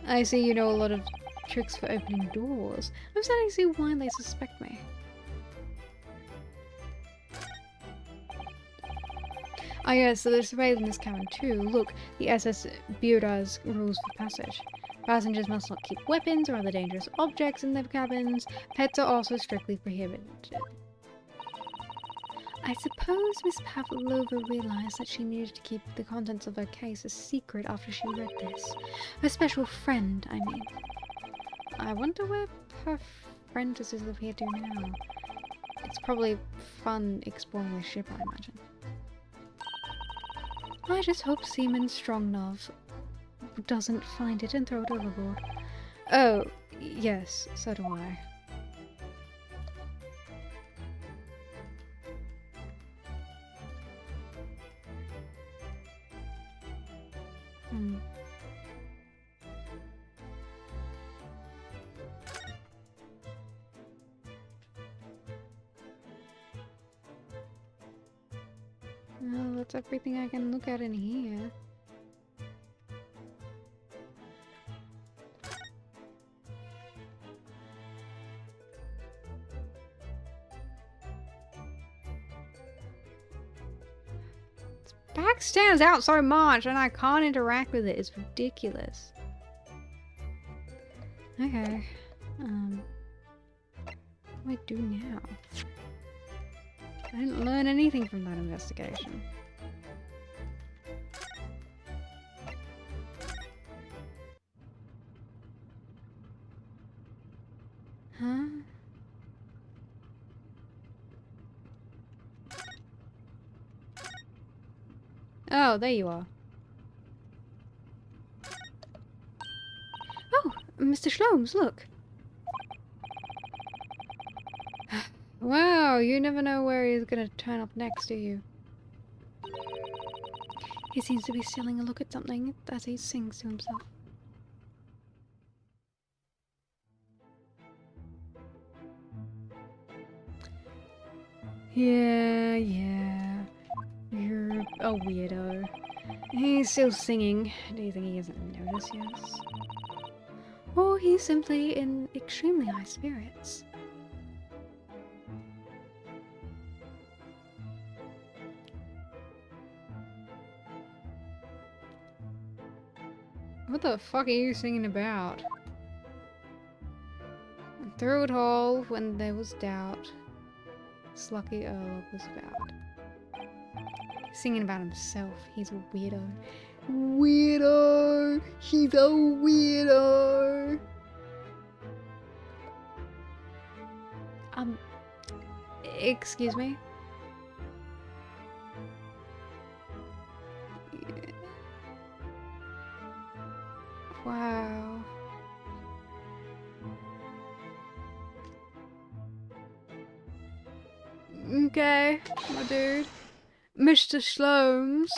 I see you know a lot of tricks for opening doors. I'm starting to see why they suspect me. Ah yes, so there's a rail in this cabin too. Look, the SS Bureau's rules for passage. Passengers must not keep weapons or other dangerous objects in their cabins. Pets are also strictly prohibited. I suppose Miss Pavlova realized that she needed to keep the contents of her case a secret after she read this. Her special friend, I mean. I wonder where her apprentices live here to now. It's probably fun exploring the ship, I imagine. I just hope Seaman Strongnov doesn't find it and throw it overboard. Oh, yes, so do I. Well, that's everything I can look at in here. Its back stands out so much and I can't interact with it. It's ridiculous. Okay. What do I do now? I didn't learn anything from that investigation. Huh? Oh, there you are. Oh, Mr. Shlomes, look. Wow, you never know where he's gonna turn up next, do you? He seems to be stealing a look at something as he sings to himself. Yeah, you're a weirdo. He's still singing. Do you think he hasn't noticed yet? Or he's simply in extremely high spirits. What the fuck are you singing about? Through it all, when there was doubt, Slucky Earl was vowed. Singing about himself. He's a weirdo. Weirdo! He's a weirdo! Excuse me? Wow. Okay, my dude. Mr. Shlomes.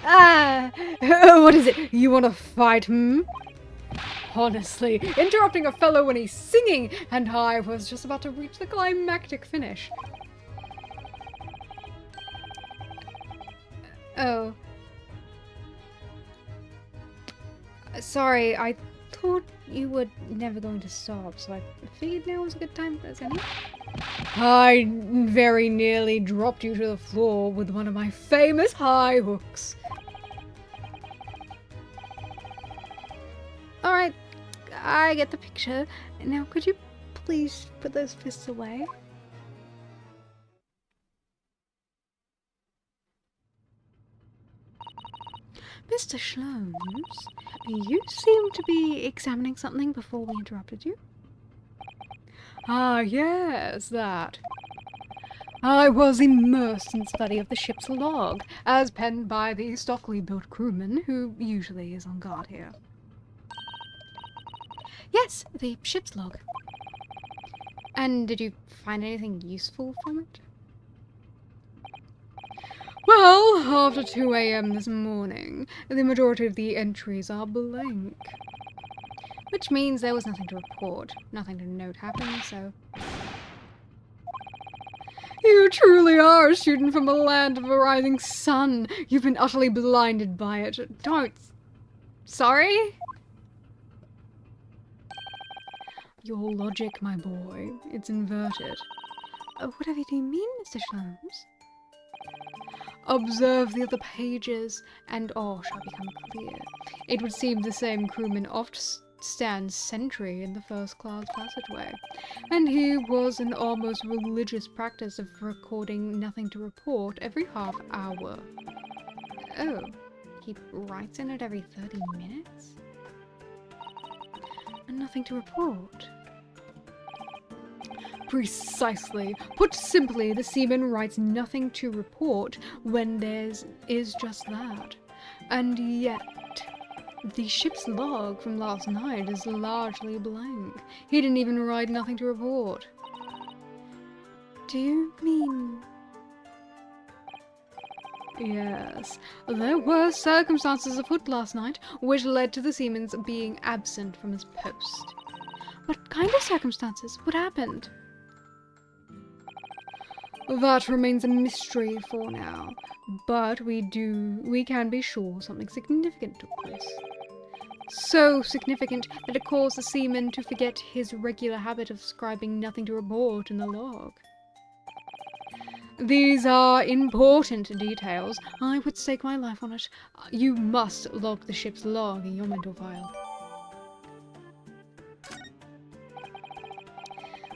Ah! What is it? You wanna fight, hmm? Honestly, interrupting a fellow when he's singing, and I was just about to reach the climactic finish. Oh. Sorry, I thought you were never going to stop, so I figured now was a good time as any. I very nearly dropped you to the floor with one of my famous high hooks. Alright, I get the picture. Now could you please put those fists away? Mr. Shlomes, you seem to be examining something before we interrupted you. Ah, yes, that. I was immersed in study of the ship's log, as penned by the stockily built crewman who usually is on guard here. Yes, the ship's log. And did you find anything useful from it? Well, after 2 a.m. this morning, the majority of the entries are blank. Which means there was nothing to report, nothing to note happened, so... You truly are a student from a land of a rising sun. You've been utterly blinded by it. Don't... Sorry? Your logic, my boy, it's inverted. Whatever do you mean, Mr. Sholmes? Observe the other pages, and all shall become clear. It would seem the same crewman oft stands sentry in the first-class passageway, and he was an almost religious practice of recording nothing to report every half hour. Oh, he writes in it every 30 minutes? And nothing to report? Precisely. Put simply, the seaman writes nothing to report when there's just that. And yet, the ship's log from last night is largely blank. He didn't even write nothing to report. Do you mean... Yes, there were circumstances afoot last night which led to the seaman's being absent from his post. What kind of circumstances? What happened? That remains a mystery for now, but we can be sure something significant took place. So significant that it caused the seaman to forget his regular habit of scribing nothing to report in the log. These are important details. I would stake my life on it. You must log the ship's log in your mental file.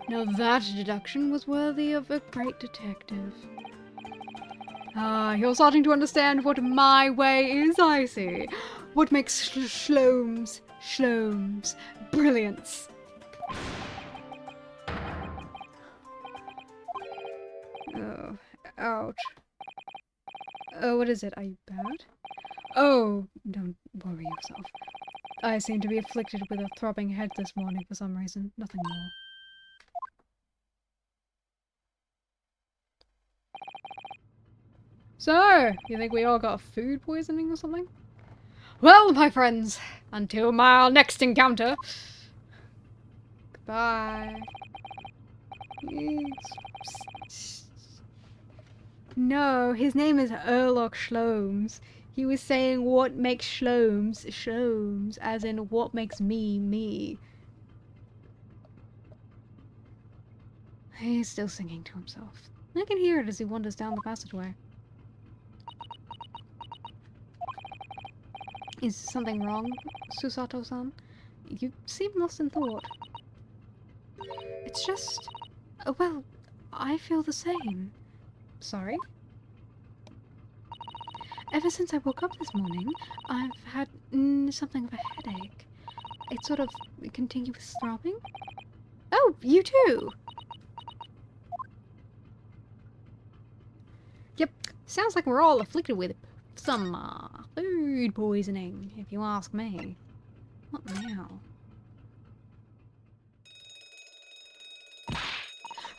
Now that deduction was worthy of a great detective. Ah, you're starting to understand what my way is, I see. What makes Sholmes brilliance. Oh, ouch. Oh, what is it? Are you bad? Oh, don't worry yourself. I seem to be afflicted with a throbbing head this morning for some reason. Nothing more. So, you think we all got food poisoning or something? Well, my friends, until my next encounter. Goodbye. No, his name is Erlock Sholmes. He was saying what makes Sholmes, Sholmes, as in what makes me, me. He's still singing to himself. I can hear it as he wanders down the passageway. Is something wrong, Susato-san? You seem lost in thought. It's just... well, I feel the same. Sorry? Ever since I woke up this morning, I've had something of a headache. It's sort of continuous throbbing. Oh, you too! Yep, sounds like we're all afflicted with some, food poisoning, if you ask me. What now?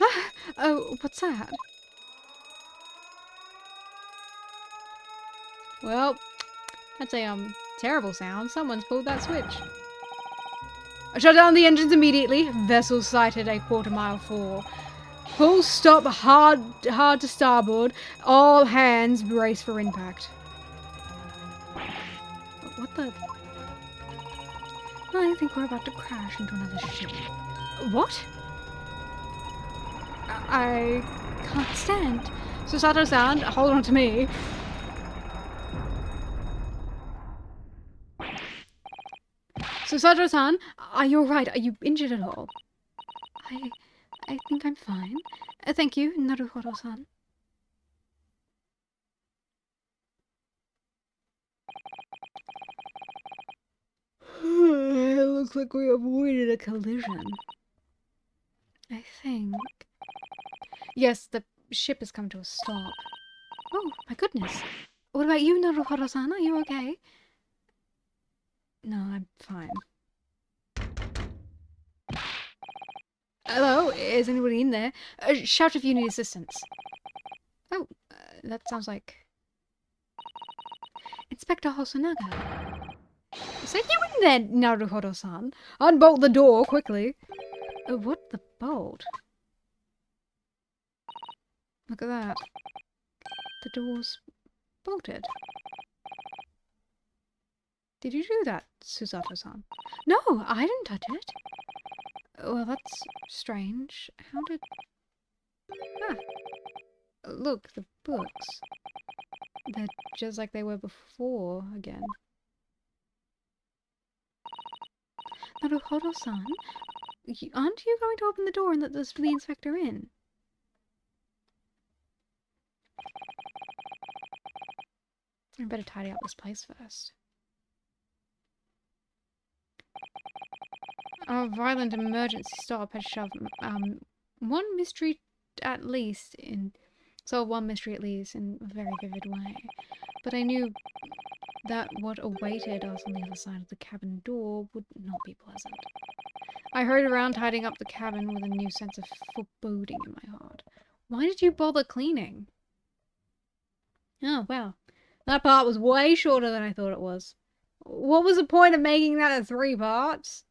Ah! Oh, what's that? Well, that's a, terrible sound. Someone's pulled that switch. Shut down the engines immediately. Vessel sighted a quarter-mile for. Full stop, hard to starboard. All hands brace for impact. What the? I think we're about to crash into another ship. What? I can't stand. Susato-san, hold on to me. Susato-san, are you alright? Are you injured at all? I think I'm fine. Thank you, Naruhodo-san. It looks like we avoided a collision. I think... Yes, the ship has come to a stop. Oh, my goodness. What about you, Naruhodo-san? Are you okay? No, I'm fine. Hello, is anybody in there? Shout if you need assistance. Oh, that sounds like... Inspector Hosonaga. Is that you in there, Naruhodo-san? Unbolt the door, quickly. What the bolt? Look at that. The door's bolted. Did you do that, Susato-san? No, I didn't touch it. Well, that's strange. How did... Ah. Look, the books. They're just like they were before, again. Naruhodo-san? Aren't you going to open the door and let the inspector in? I better tidy up this place first. A violent emergency stop has shoved one mystery at least in one mystery at least in a very vivid way. But I knew that what awaited us on the other side of the cabin door would not be pleasant. I hurried around tidying up the cabin with a new sense of foreboding in my heart. Why did you bother cleaning? Oh, wow. That part was way shorter than I thought it was. What was the point of making that in 3 parts?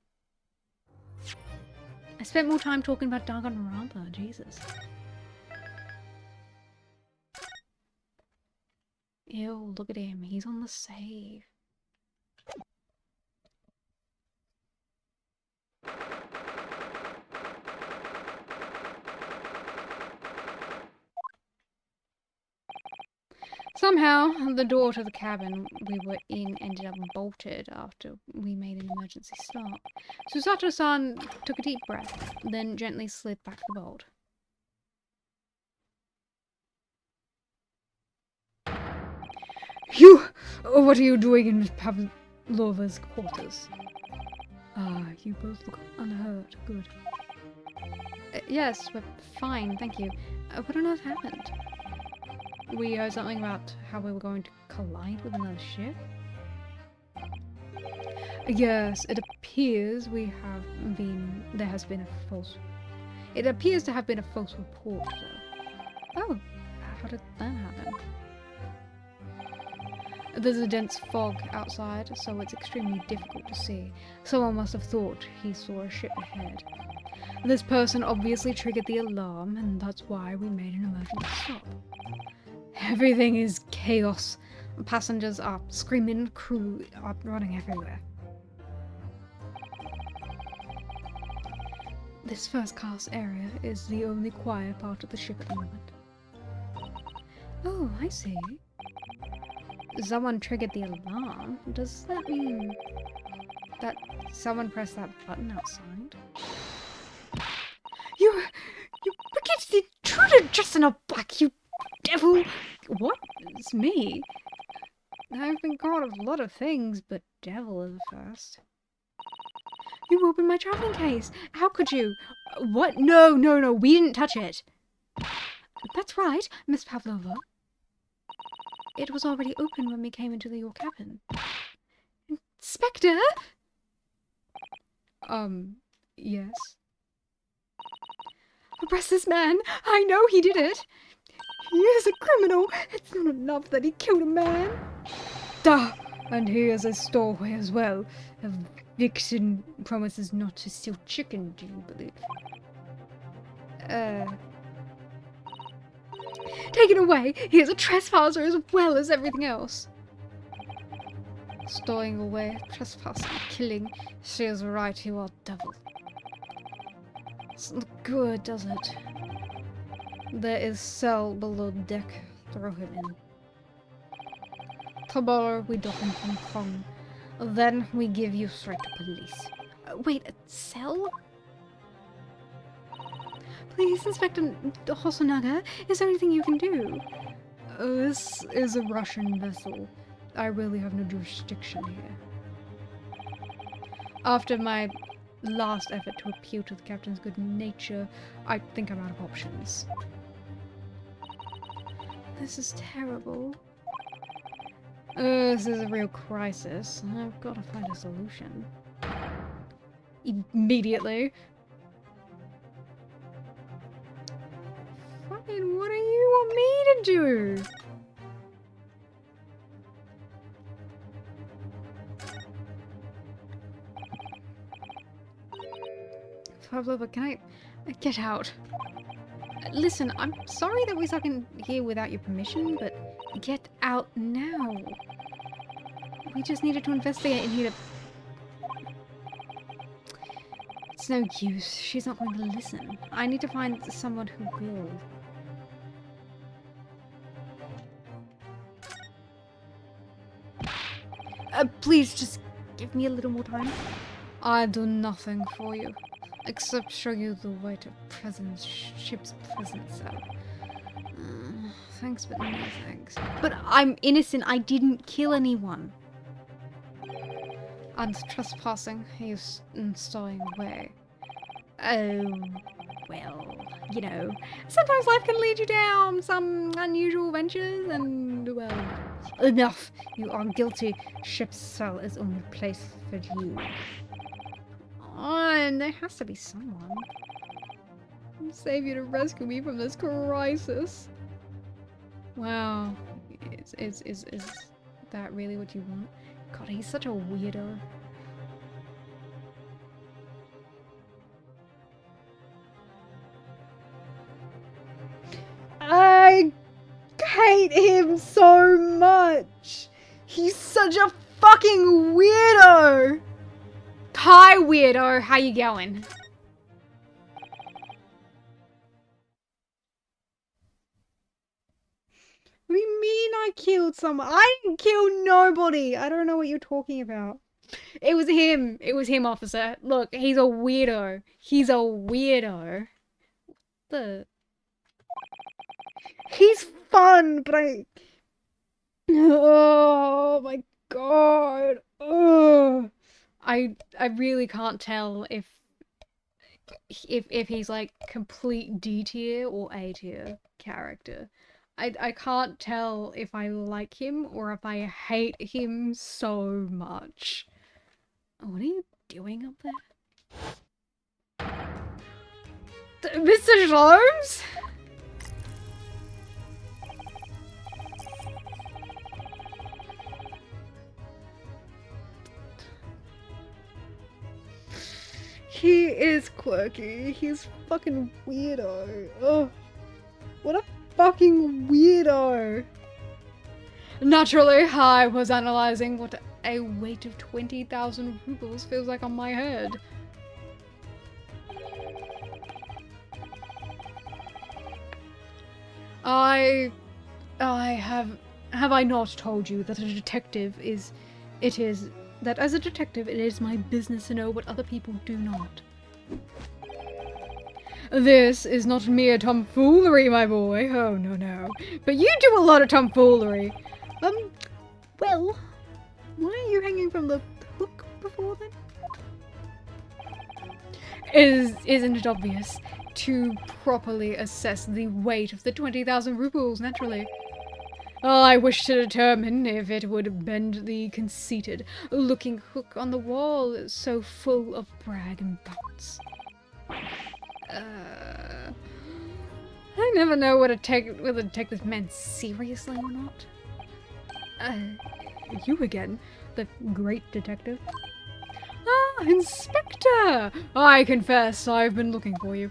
I spent more time talking about Danganronpa, Jesus. Ew, look at him. He's on the save. Somehow, the door to the cabin we were in ended up bolted after we made an emergency stop. Susato-san took a deep breath, then gently slid back the bolt. You! What are you doing in Miss Pavlova's quarters? Ah, you both look unhurt. Good. Yes, we're fine, thank you. What on earth happened? We heard something about how we were going to collide with another ship? Yes, it appears there has been a false... It appears to have been a false report, though. Oh, how did that happen? There's a dense fog outside, so it's extremely difficult to see. Someone must have thought he saw a ship ahead. This person obviously triggered the alarm, and that's why we made an emergency stop. Everything is chaos. Passengers are screaming, crew are running everywhere. This first class area is the only quiet part of the ship at the moment. Oh, I see. Someone triggered the alarm. Does that mean that someone pressed that button outside? You wicked intruder dressed in all black, you devil! What? It's me. I've been called a lot of things, but devil is the first. You opened my traveling case. How could you? What? No, we didn't touch it. That's right, Miss Pavlova. It was already open when we came into your cabin. Inspector? Yes. Arrest this man. I know he did it. He is a criminal. It's not enough that he killed a man. Duh. And he is a stowaway as well. A vixen promises not to steal chicken, do you believe? Taken away. He is a trespasser as well as everything else. Stowing away, trespassing, killing. She is right, you are devil. Doesn't look good, does it? There is cell below deck. Throw him in. Tomorrow we dock in Hong Kong. Then we give you straight to police. Wait, a cell? Please, Inspector Hosonaga, is there anything you can do? This is a Russian vessel. I really have no jurisdiction here. After my last effort to appeal to the captain's good nature, I think I'm out of options. This is terrible. This is a real crisis. I've got to find a solution. Immediately. do? Pavlova, can I get out? Listen, I'm sorry that we stuck in here without your permission, but get out now. We just needed to investigate in here to... It's no use. She's not going to listen. I need to find someone who will. Please, just give me a little more time. I'll do nothing for you, except show you the way to ship's presence. Thanks, but no thanks. But I'm innocent. I didn't kill anyone. I'm trespassing. He's stowing away. Oh, well, you know, sometimes life can lead you down some unusual ventures, and, well, enough. You are guilty. Ship's cell is only place for you. Oh, and there has to be someone. Save you to rescue me from this crisis. Wow. Is that really what you want? God, he's such a weirdo. I hate him so much. He's such a fucking weirdo. Hi, weirdo. How you going? What do you mean I killed someone? I didn't kill nobody. I don't know what you're talking about. It was him. It was him, officer. Look, he's a weirdo. He's a weirdo. He's fun, but oh my god. Oh. I really can't tell if he's like complete D tier or A tier character. I can't tell if I like him or if I hate him so much. What are you doing up there? Mr. Holmes? He is quirky. He's fucking weirdo. Ugh. What a fucking weirdo. Naturally, I was analyzing what a weight of 20,000 rubles feels like on my head. Have I not told you that a detective that as a detective it is my business to know what other people do not. This is not mere tomfoolery, my boy. Oh, no. But you do a lot of tomfoolery. Well, why are you hanging from the hook before then? Isn't it obvious? To properly assess the weight of the 20,000 rubles, naturally. I wish to determine if it would bend the conceited looking hook on the wall so full of brag and bounce. I never know whether to take this man seriously or not. You again, the great detective. Ah, Inspector! I confess I've been looking for you.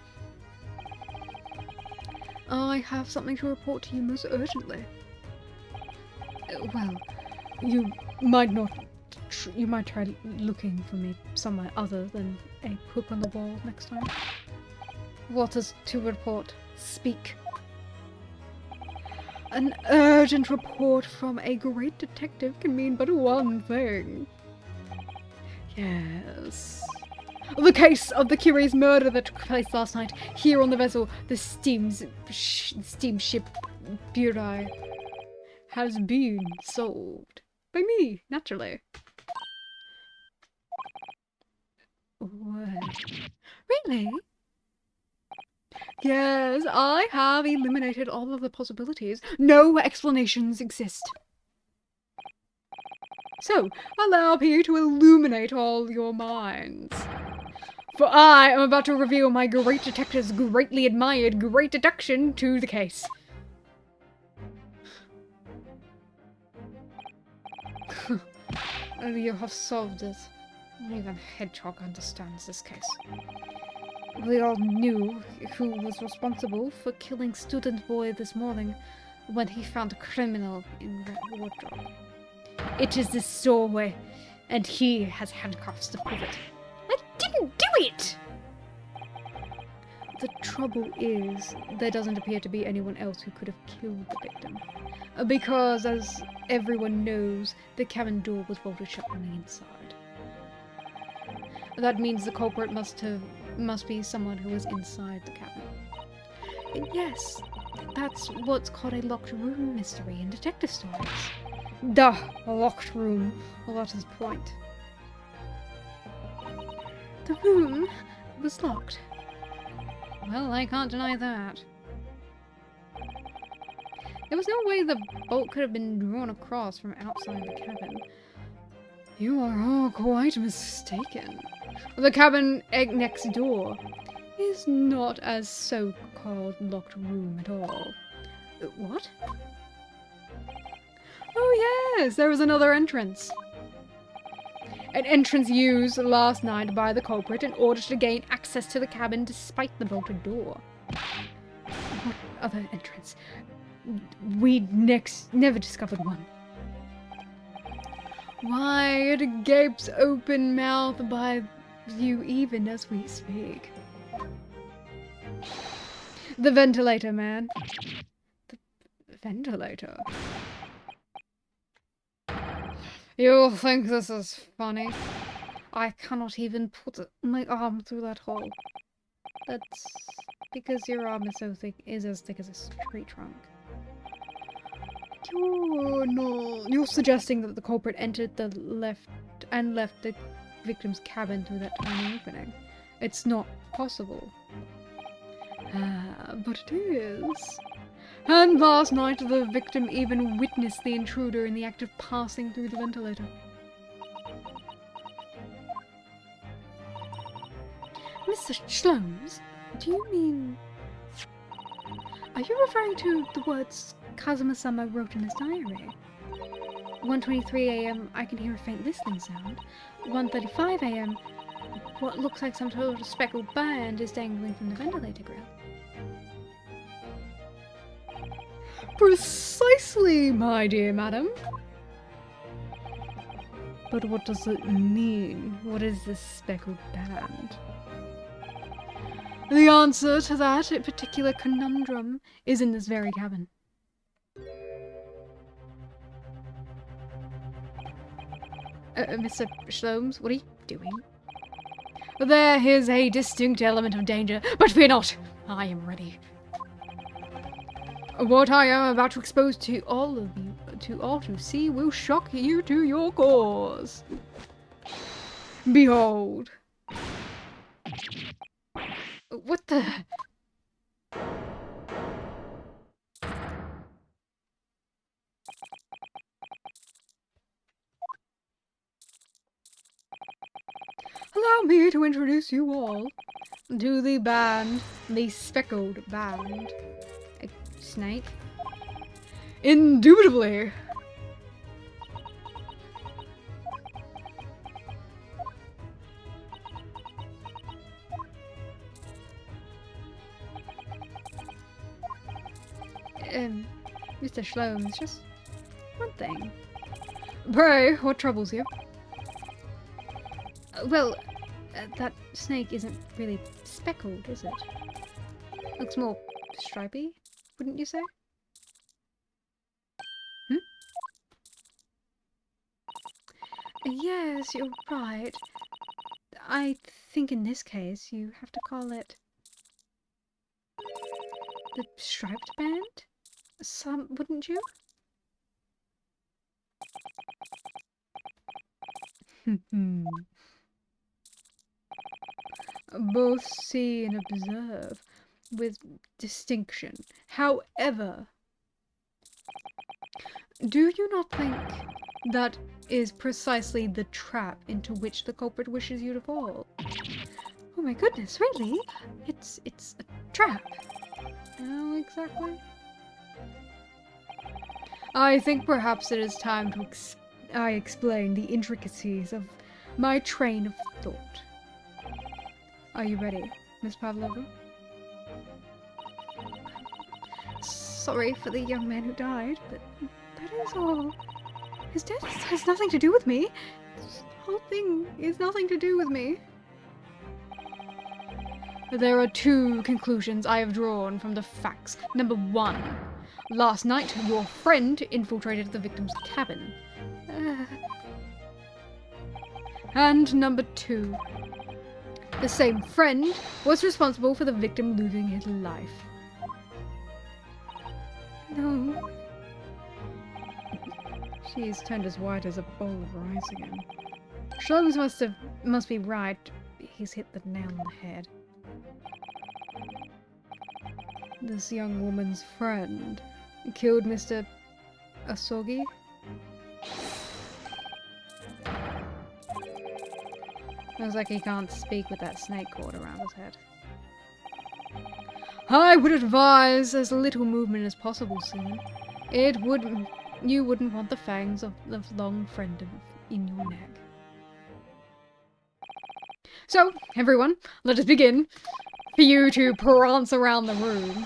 I have something to report to you most urgently. Well, you might try looking for me somewhere other than a hook on the wall next time. What is to report? Speak. An urgent report from a great detective can mean but one thing. Yes. The case of the curious murder that took place last night here on the vessel, the steamship Burai, has been solved. By me, naturally. What? Really? Yes, I have eliminated all of the possibilities. No explanations exist. So, allow me to illuminate all your minds. For I am about to reveal my great detective's greatly admired great deduction to the case. You have solved it. Even Hedgehog understands this case. We all knew who was responsible for killing student boy this morning when he found a criminal in red wardrobe. It is this doorway, and he has handcuffs to prove it. I didn't do it! The trouble is, there doesn't appear to be anyone else who could have killed the victim. Because, as everyone knows, the cabin door was bolted shut on the inside. That means the culprit must be someone who was inside the cabin. Yes, that's what's called a locked room mystery in detective stories. Duh, a locked room. Well, that is the point. The room was locked. Well, I can't deny that. There was no way the bolt could have been drawn across from outside the cabin. You are all quite mistaken. The cabin next door is not a so-called locked room at all. What? Oh yes, there was another entrance. An entrance used last night by the culprit in order to gain access to the cabin despite the bolted door. What other entrance? We never discovered one. Why, it gapes open-mouthed by you even as we speak. The ventilator, man. The ventilator. You'll think this is funny. I cannot even put my arm through that hole. That's because your arm is as thick as a tree trunk. You're suggesting that the culprit entered the left the victim's cabin through that tiny opening. It's not possible. But it is. And last night the victim even witnessed the intruder in the act of passing through the ventilator. Mr. Shlomes, do you mean... Are you referring to the words Kazuma-sama wrote in his diary? 1:23 AM, I can hear a faint listening sound. 1:35 AM, what looks like some sort of speckled band is dangling from the ventilator grill. Precisely, my dear madam. But what does it mean? What is this speckled band? The answer to that particular conundrum is in this very cabin. Mr. Shlomes, what are you doing? There is a distinct element of danger, but fear not, I am ready. What I am about to expose to all of you, to all to see, will shock you to your cause. Behold. What the... Allow me to introduce you all to the band, the speckled band. A snake? Indubitably! Mr. Shlomes, just one thing. Pray, what troubles you? Well, that snake isn't really speckled, is it? Looks more stripy, wouldn't you say? Yes, you're right. I think in this case you have to call it the striped band? Wouldn't you? Both see and observe with distinction. However, do you not think that is precisely the trap into which the culprit wishes you to fall? Oh my goodness, really? It's a trap. How exactly? I think perhaps it is time to I explain the intricacies of my train of thought. Are you ready, Miss Pavlova? Sorry for the young man who died, but that is all. His death has nothing to do with me. This whole thing is nothing to do with me. There are two conclusions I have drawn from the facts. Number one, last night your friend infiltrated the victim's cabin. And number two, the same friend was responsible for the victim losing his life. No. She is turned as white as a bowl of rice again. Sholmes must be right. He's hit the nail on the head. This young woman's friend killed Mr. Asogi? Looks like he can't speak with that snake cord around his head. I would advise as little movement as possible soon. You wouldn't want the fangs of the long friend in your neck. So, everyone, let us begin. For you to prance around the room,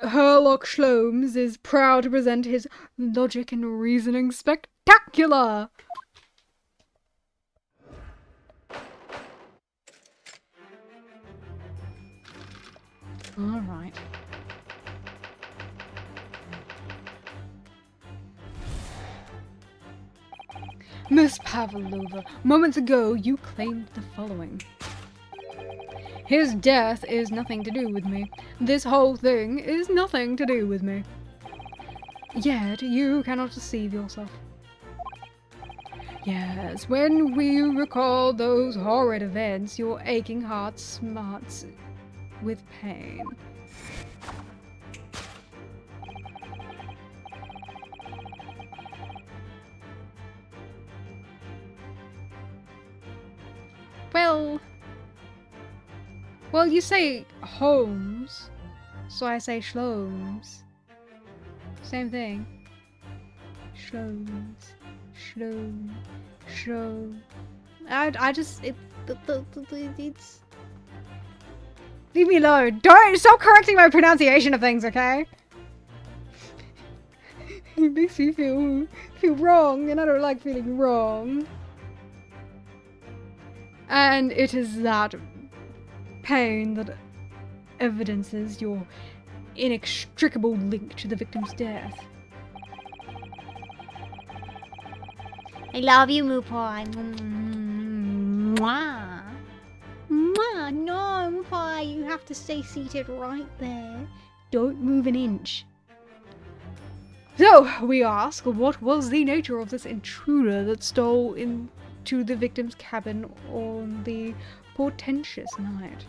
Herlock Sholmes is proud to present his logic and reasoning spectacular. All right. Miss Pavlova, moments ago you claimed the following. His death is nothing to do with me. This whole thing is nothing to do with me. Yet you cannot deceive yourself. Yes, when we recall those horrid events, your aching heart smarts with pain. Well, you say Holmes, so I say Sholmes. Same thing. Sholmes. I just, it's... Leave me alone. Don't stop correcting my pronunciation of things, okay? It makes me feel wrong, and I don't like feeling wrong. And it is that pain that evidences your inextricable link to the victim's death. I love you, Moopai. Mwah. Mwah. No, Moopai, you have to stay seated right there. Don't move an inch. So, we ask, what was the nature of this intruder that stole into the victim's cabin on the portentous night?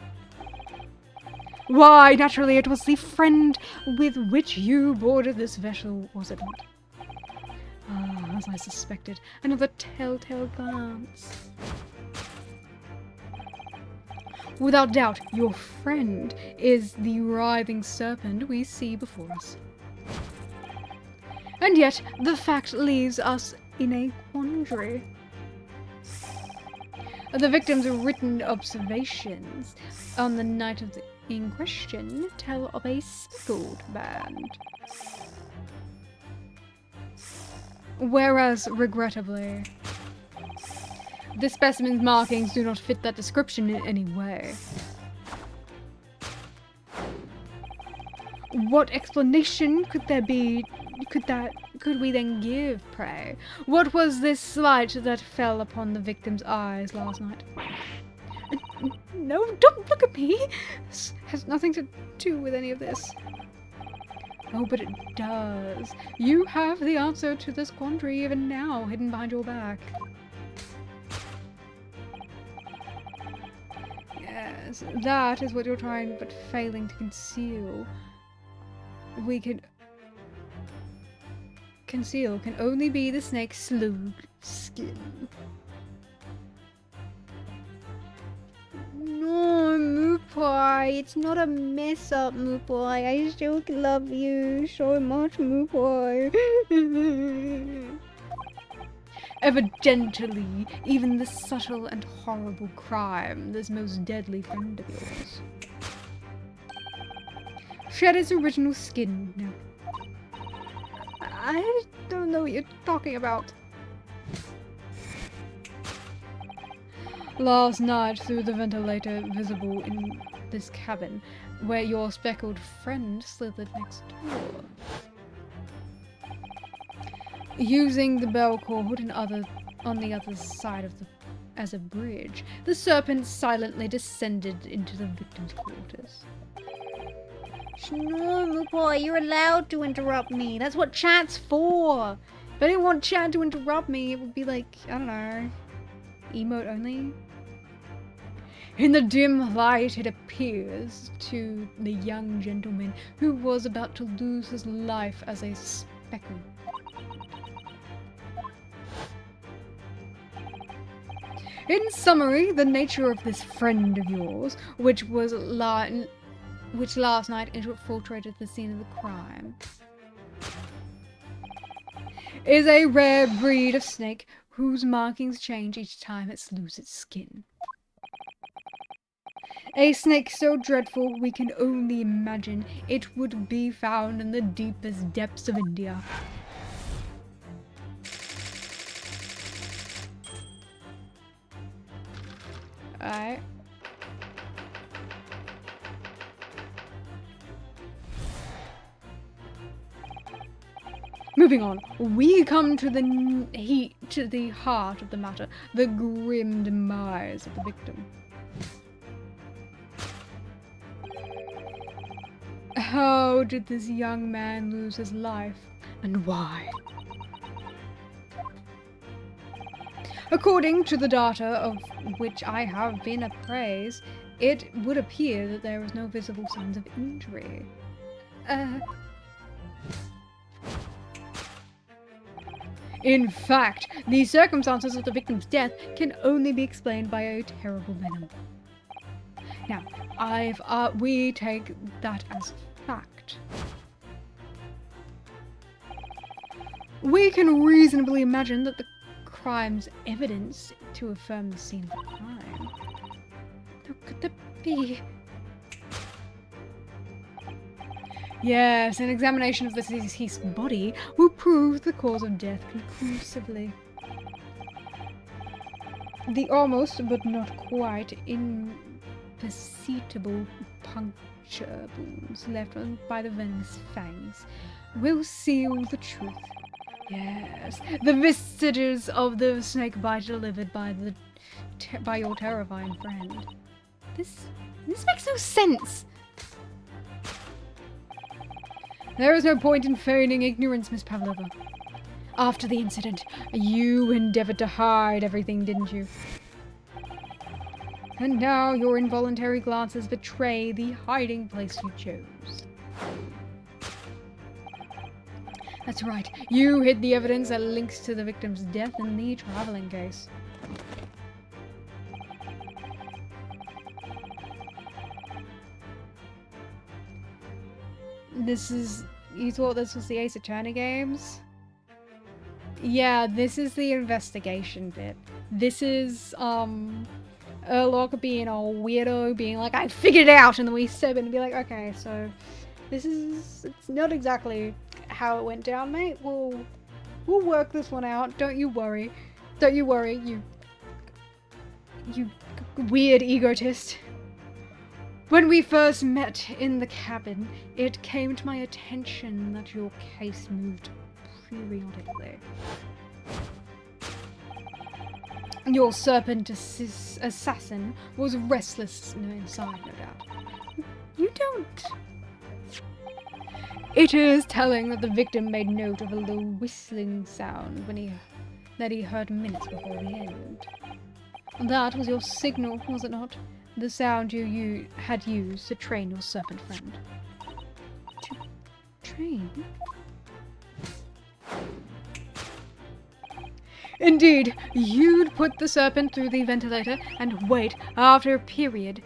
Why, naturally, it was the friend with which you boarded this vessel, was it not? Ah, as I suspected, another telltale glance. Without doubt, your friend is the writhing serpent we see before us. And yet, the fact leaves us in a quandary. The victim's written observations on the night of the in question tell of a speckled band. Whereas, regrettably, the specimen's markings do not fit that description in any way. What explanation could there be? Could we then give, pray? What was this light that fell upon the victim's eyes last night? No, don't look at me! This has nothing to do with any of this. Oh, but it does. You have the answer to this quandary even now, hidden behind your back. Yes, that is what you're trying but failing to conceal. We can... Conceal can only be the snake's slug skin. No, Moopai, it's not a mess up, Moopai. I still love you so much, Moopai. Evidently, even the subtle and horrible crime, this most deadly friend of yours, shed its original skin. No. I don't know what you're talking about. Last night, through the ventilator visible in this cabin, where your speckled friend slithered next door. Using the bell cord and on the other side of as a bridge, the serpent silently descended into the victim's quarters. No, boy, you're allowed to interrupt me. That's what chat's for. If I didn't want chat to interrupt me, it would be like, I don't know, emote only. In the dim light, it appears to the young gentleman who was about to lose his life as a speckle. In summary, the nature of this friend of yours, which last night infiltrated the scene of the crime, is a rare breed of snake whose markings change each time it loses its skin. A snake so dreadful we can only imagine it would be found in the deepest depths of India. Alright. Moving on, we come to the heart of the matter, the grim demise of the victim. How did this young man lose his life, and why? According to the data of which I have been appraised, it would appear that there was no visible signs of injury. In fact, the circumstances of the victim's death can only be explained by a terrible venom. Now, we take that as fact. We can reasonably imagine that the crime's evidence to affirm the scene of the crime. How could that be? Yes, an examination of the deceased's body will prove the cause of death conclusively. The almost, but not quite, imperceptible puncture wounds left by the venomous fangs will seal the truth. Yes, the vestiges of the snake bite delivered by your terrifying friend. This makes no sense. There is no point in feigning ignorance, Miss Pavlova. After the incident, you endeavored to hide everything, didn't you? And now your involuntary glances betray the hiding place you chose. That's right, you hid the evidence that links to the victim's death in the traveling case. You thought this was the Ace Attorney games? Yeah, this is the investigation bit. This is, Urlock being all weirdo, being like, I figured it out, and then we step in and be like, okay, so it's not exactly how it went down, mate. We'll work this one out. Don't you worry. Don't you worry, you weird egotist. When we first met in the cabin, it came to my attention that your case moved periodically. Your serpent assassin was restless inside, no doubt. You don't. It is telling that the victim made note of a low whistling sound that he heard minutes before the end. That was your signal, was it not? The sound you had used to train your serpent friend. To train? Indeed, you'd put the serpent through the ventilator and wait. After a period,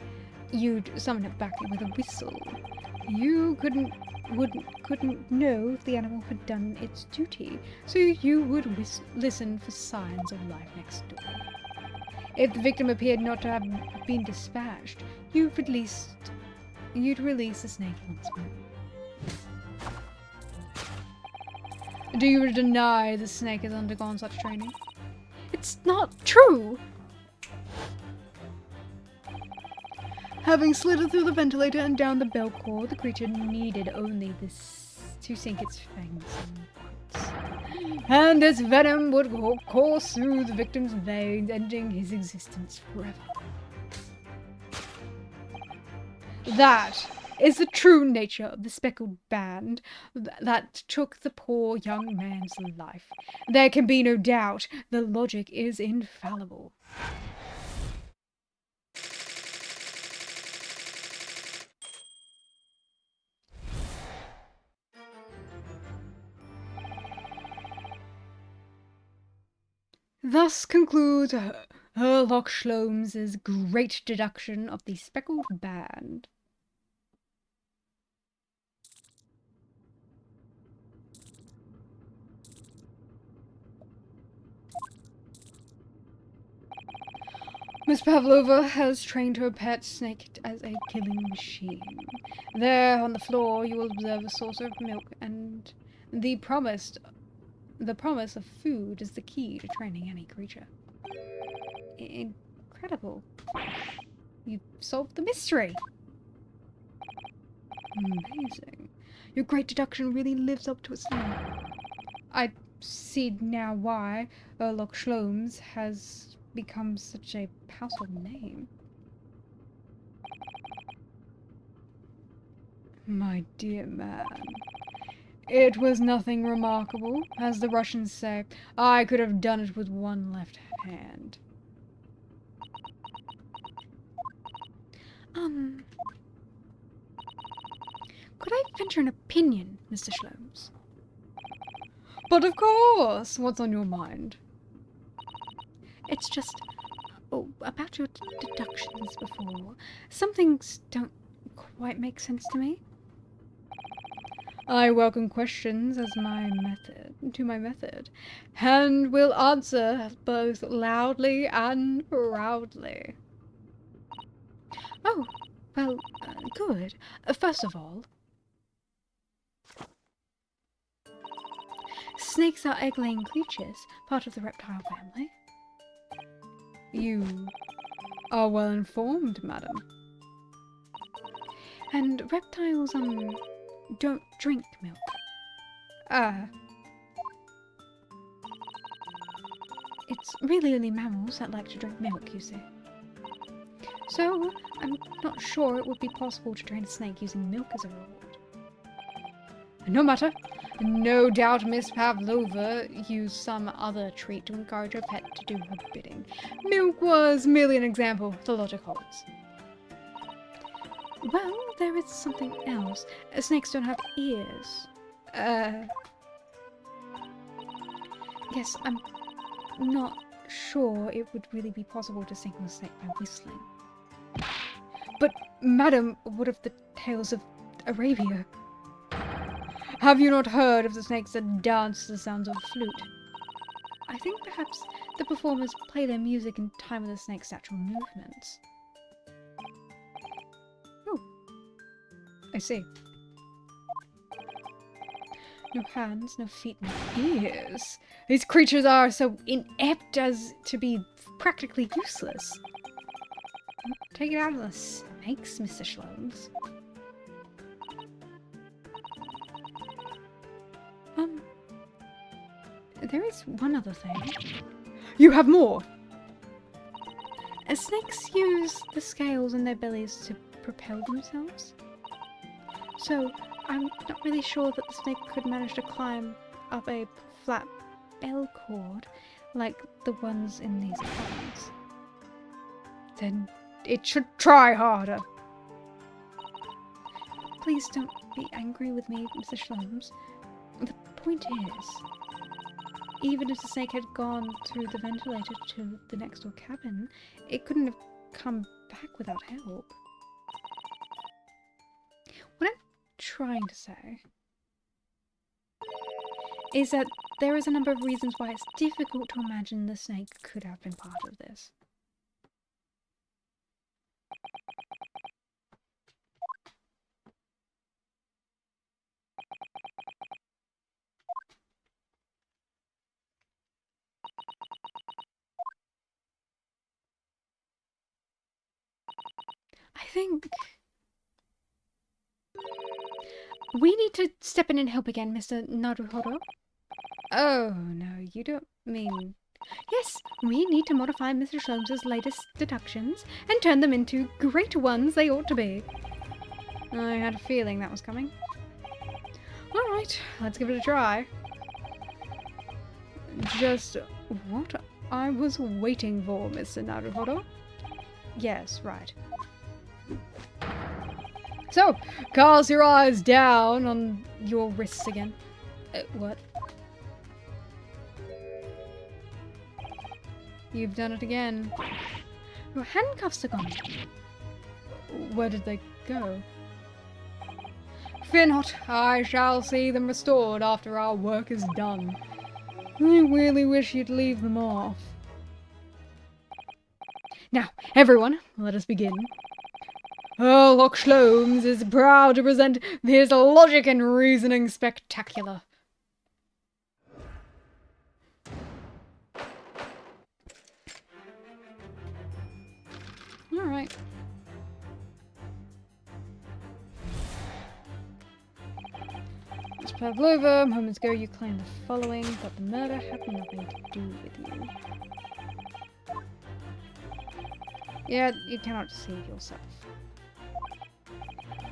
you'd summon it back with a whistle. You couldn't couldn't know if the animal had done its duty, so you would listen for signs of life next door. If the victim appeared not to have been dispatched, you'd release the snake once more. Do you deny the snake has undergone such training? It's not true! Having slid through the ventilator and down the bell cord, the creature needed only this to sink its fangs in once. And its venom would course through the victim's veins, ending his existence forever. That is the true nature of the speckled band that took the poor young man's life. There can be no doubt, the logic is infallible. Thus concludes Herlock Sholmes' great deduction of the speckled band. Miss Pavlova has trained her pet snake as a killing machine. There on the floor you will observe a saucer of milk, and the promise of food is the key to training any creature. Incredible. You solved the mystery. Amazing. Your great deduction really lives up to its name. I see now why Herlock Sholmes has become such a household name. My dear man, it was nothing remarkable. As the Russians say, I could have done it with one left hand. Could I venture an opinion, Mr. Sholmes? But of course! What's on your mind? It's just... Oh, about your deductions before. Some things don't quite make sense to me. I welcome questions as my method, and will answer both loudly and proudly. Oh, well, good. First of all, snakes are egg-laying creatures, part of the reptile family. You are well informed, madam. And reptiles, don't drink milk. It's really only mammals that like to drink milk, you see. So, I'm not sure it would be possible to train a snake using milk as a reward. No matter. No doubt Miss Pavlova used some other treat to encourage her pet to do her bidding. Milk was merely an example, the logic holds. Well, there is something else. Snakes don't have ears. Yes, I'm not sure it would really be possible to signal a snake by whistling. But, madam, what of the tales of Arabia? Have you not heard of the snakes that dance to the sounds of a flute? I think perhaps the performers play their music in time with the snake's natural movements. Oh, I see. No hands, no feet, no ears. These creatures are so inept as to be practically useless. Take it out of the snakes, Mr. Sholmes. There is one other thing. You have more! Snakes use the scales in their bellies to propel themselves. So, I'm not really sure that the snake could manage to climb up a flat bell cord like the ones in these cabins. Then it should try harder. Please don't be angry with me, Mr. Sholmes. The point is, even if the snake had gone through the ventilator to the next door cabin, it couldn't have come back without help. What I'm trying to say is that there is a number of reasons why it's difficult to imagine the snake could have been part of this. I think we need to step in and help again, Mr. Naruhodo. Oh, no, you don't mean... Yes, we need to modify Mr. Sholmes' latest deductions and turn them into great ones they ought to be. I had a feeling that was coming. Alright, let's give it a try. Just what I was waiting for, Mr. Naruhodo. Yes, right. So, cast your eyes down on your wrists again. What? You've done it again. Your handcuffs are gone. Where did they go? Fear not, I shall see them restored after our work is done. I really wish you'd leave them off. Now, everyone, let us begin. Sherlock Sholmes is proud to present his logic and reasoning spectacular. Alright. Ms. Pavlova, moments ago you claimed the following, that the murder had nothing to do with you. Yeah, you cannot deceive yourself.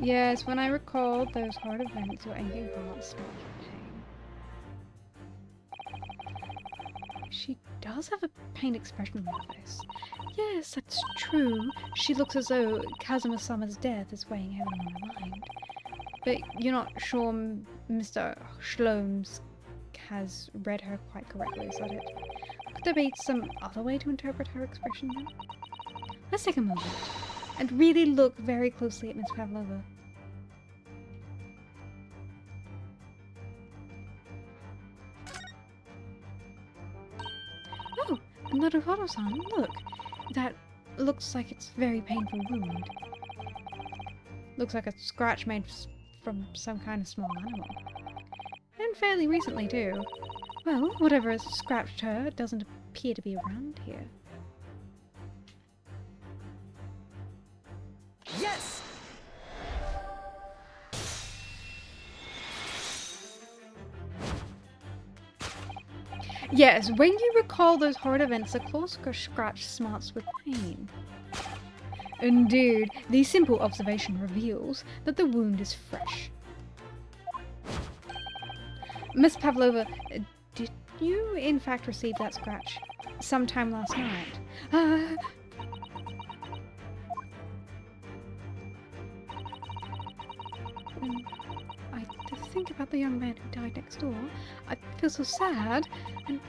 Yes, when I recalled those hard events, your angry heart smashed with pain. She does have a pained expression on her face. Yes, that's true. She looks as though Kazuma-sama's death is weighing heavily on her mind. But you're not sure Mr. Sholmes has read her quite correctly, is that it? Could there be some other way to interpret her expression then? Let's take a moment and really look very closely at Miss Pavlova. Oh, Naruhodo-san, look. That looks like it's a very painful wound. Looks like a scratch made from some kind of small animal. And fairly recently too. Well, whatever has scratched her doesn't appear to be around here. Yes! Yes, when you recall those horrid events, the claws scratch smarts with pain. Indeed, the simple observation reveals that the wound is fresh. Miss Pavlova, did you in fact receive that scratch sometime last night? When I think about the young man who died next door, I feel so sad, and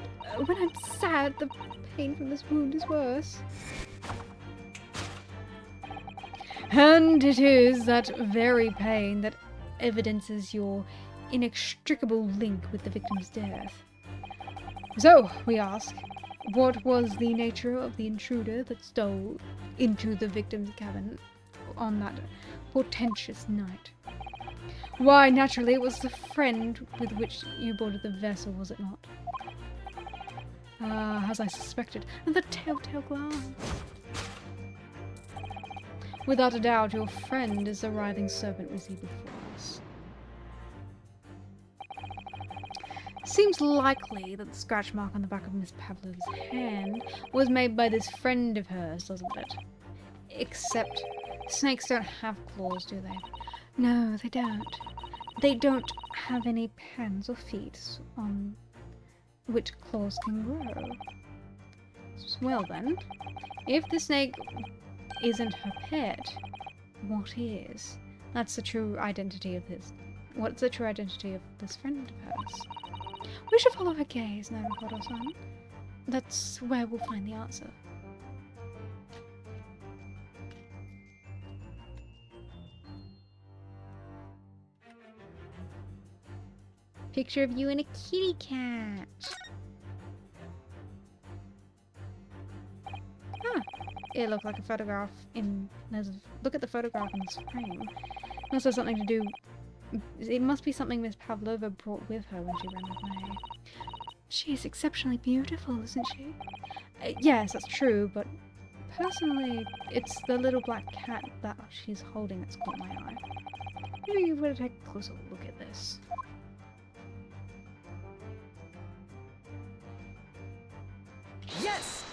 when I'm sad, the pain from this wound is worse. And it is that very pain that evidences your inextricable link with the victim's death. So, we ask, what was the nature of the intruder that stole into the victim's cabin on that portentous night? Why, naturally, it was the friend with which you boarded the vessel, was it not? Ah, as I suspected, and the telltale glance. Without a doubt, your friend is the writhing serpent we see before us. Seems likely that the scratch mark on the back of Miss Pavlova's hand was made by this friend of hers, doesn't it? Except snakes don't have claws, do they? No, they don't. They don't have any hands or feet on which claws can grow. Well then, if the snake isn't her pet, what is? That's the true identity of his. What's the true identity of this friend of hers? We should follow her gaze, Naruhodo-san. That's where we'll find the answer. Picture of you and a kitty cat. Huh. It looked like a photograph in... Look at the photograph in this frame. Must have something to do... It must be something Miss Pavlova brought with her when she ran away. She is exceptionally beautiful, isn't she? Yes, that's true, but personally, it's the little black cat that she's holding that's caught my eye. Maybe you would take a closer look at this. Yes!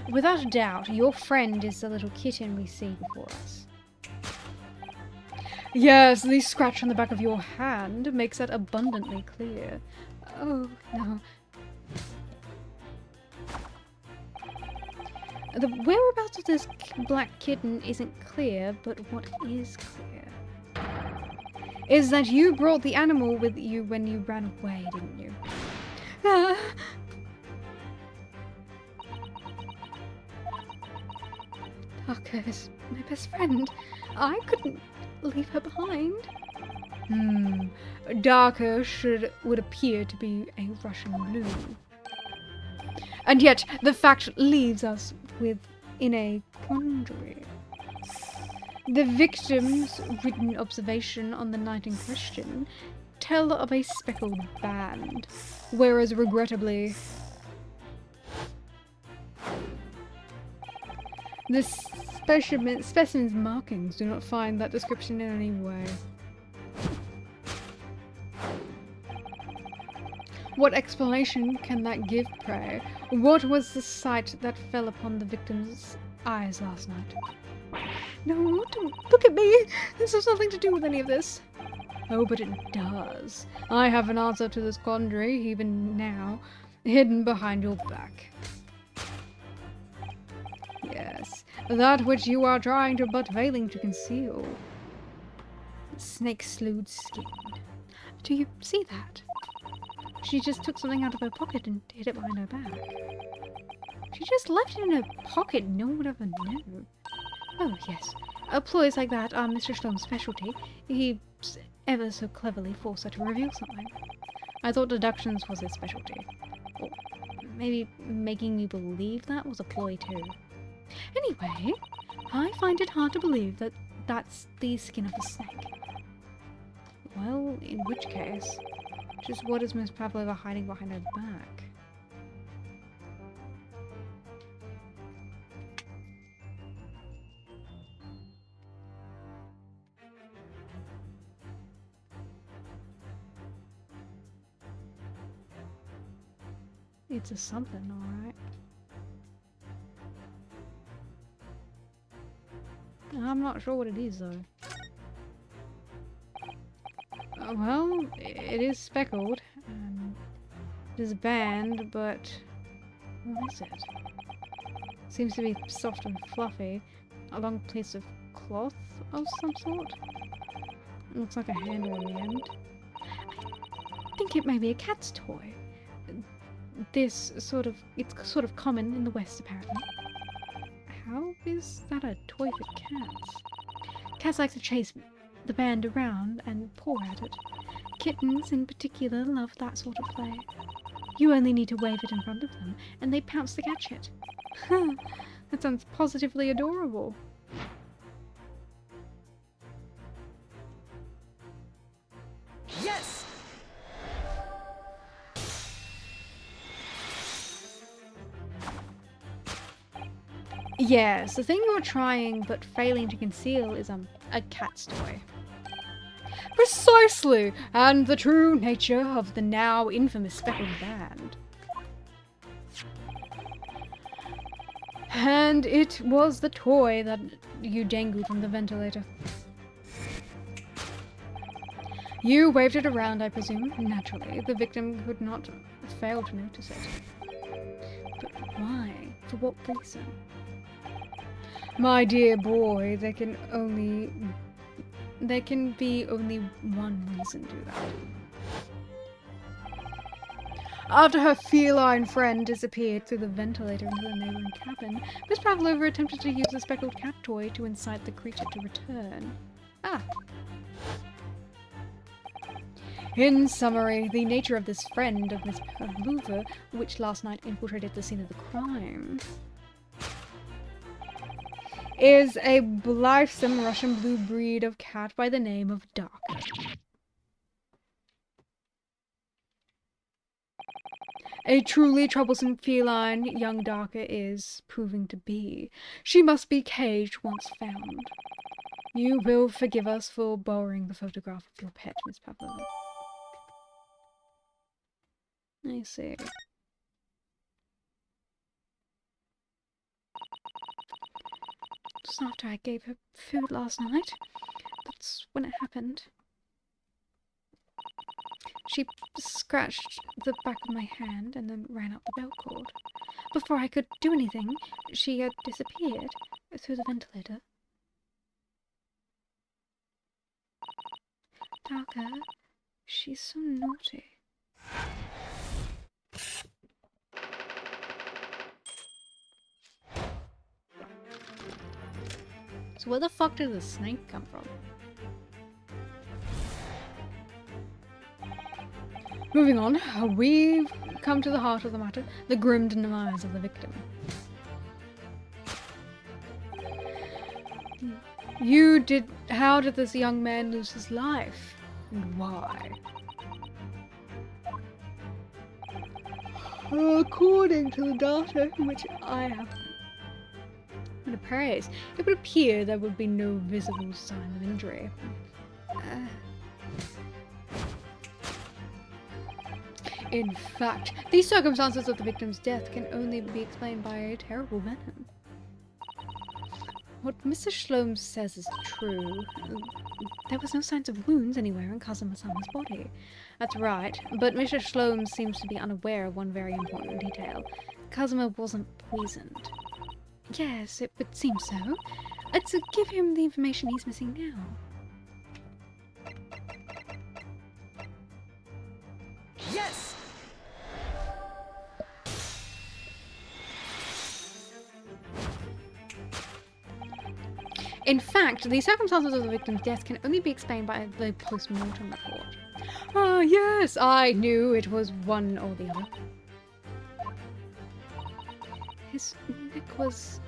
Without a doubt, your friend is the little kitten we see before us. Yes, the scratch on the back of your hand makes that abundantly clear. Oh, no. The whereabouts of this black kitten isn't clear, but what is clear is that you brought the animal with you when you ran away, didn't you? Ah. Parker is my best friend. I couldn't leave her behind. Darker would appear to be a Russian blue. And yet, the fact leaves us in a quandary. The victim's written observation on the night in question tell of a speckled band, whereas regrettably, the specimen's markings do not find that description in any way. What explanation can that give, pray? What was the sight that fell upon the victim's eyes last night? No, don't look at me! This has nothing to do with any of this. Oh, but it does. I have an answer to this quandary, even now, hidden behind your back. Yes, that which you are trying to but failing to conceal. Snake-slewed skin. Do you see that? She just took something out of her pocket and hid it behind her back. She just left it in her pocket, no one would ever know. Oh, yes. Ploys like that are Mr. Shlom's specialty. He ever so cleverly forced her to reveal something. I thought deductions was his specialty. Or maybe making me believe that was a ploy too. Anyway, I find it hard to believe that that's the skin of a snake. Well, in which case, just what is Miss Pavlova hiding behind her back? It's a something, alright. I'm not sure what it is, though. Well, it is speckled. It is a band, but what is it? Seems to be soft and fluffy. A long piece of cloth of some sort. It looks like a handle on the end. I think it may be a cat's toy. It's sort of common in the West, apparently. How is that a toy for cats? Cats like to chase the band around and paw at it. Kittens, in particular, love that sort of play. You only need to wave it in front of them, and they pounce to catch it. That sounds positively adorable. Yes! Yes, the thing you're trying but failing to conceal is a cat's toy. Precisely! And the true nature of the now infamous speckled band. And it was the toy that you dangled from the ventilator. You waved it around, I presume. Naturally, the victim could not fail to notice it. But why? For what reason? My dear boy, there can be only one reason to that. After her feline friend disappeared through the ventilator into the neighboring cabin, Miss Pavlova attempted to use the speckled cat toy to incite the creature to return. Ah. In summary, the nature of this friend of Miss Pavlova, which last night infiltrated the scene of the crime, is a blithesome Russian blue breed of cat by the name of Darker. A truly troublesome feline young Darker is proving to be. She must be caged once found. You will forgive us for borrowing the photograph of your pet, Miss Pavlova. I see. Just after I gave her food last night. That's when it happened. She scratched the back of my hand and then ran up the belt cord. Before I could do anything, she had disappeared through the ventilator. Darker, she's so naughty. So where the fuck did the snake come from? Moving on, we've come to the heart of the matter, the grim demise of the victim. How did this young man lose his life? And why? According to the data which I have appraised, it would appear there would be no visible sign of injury. In fact, the circumstances of the victim's death can only be explained by a terrible venom. What Mr. Shlom says is true. There was no signs of wounds anywhere in Kazuma-sama's body. That's right, but Mr. Shlom seems to be unaware of one very important detail. Kazuma wasn't poisoned. Yes, it would seem so. Let's give him the information he's missing now. Yes! In fact, the circumstances of the victim's death can only be explained by the post-mortem report. Ah, yes, I knew it was one or the other. His neck was...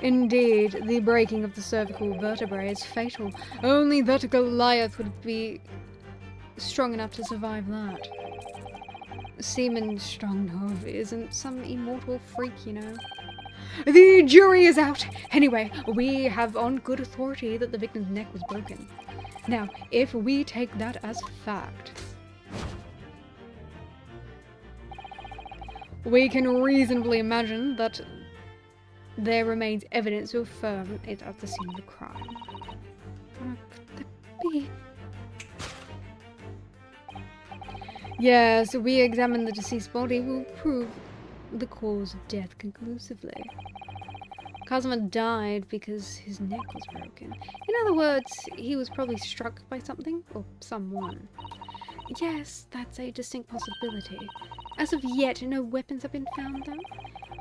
Indeed, the breaking of the cervical vertebrae is fatal. Only that Goliath would be strong enough to survive that. Seaman Strongnov isn't some immortal freak, you know. The jury is out! Anyway, we have on good authority that the victim's neck was broken. Now, if we take that as fact, we can reasonably imagine that there remains evidence to affirm it at the scene of the crime. What could that be? Yes, we examine the deceased body will prove the cause of death conclusively. Kazuma died because his neck was broken. In other words, he was probably struck by something or someone. Yes, that's a distinct possibility. As of yet, no weapons have been found, though.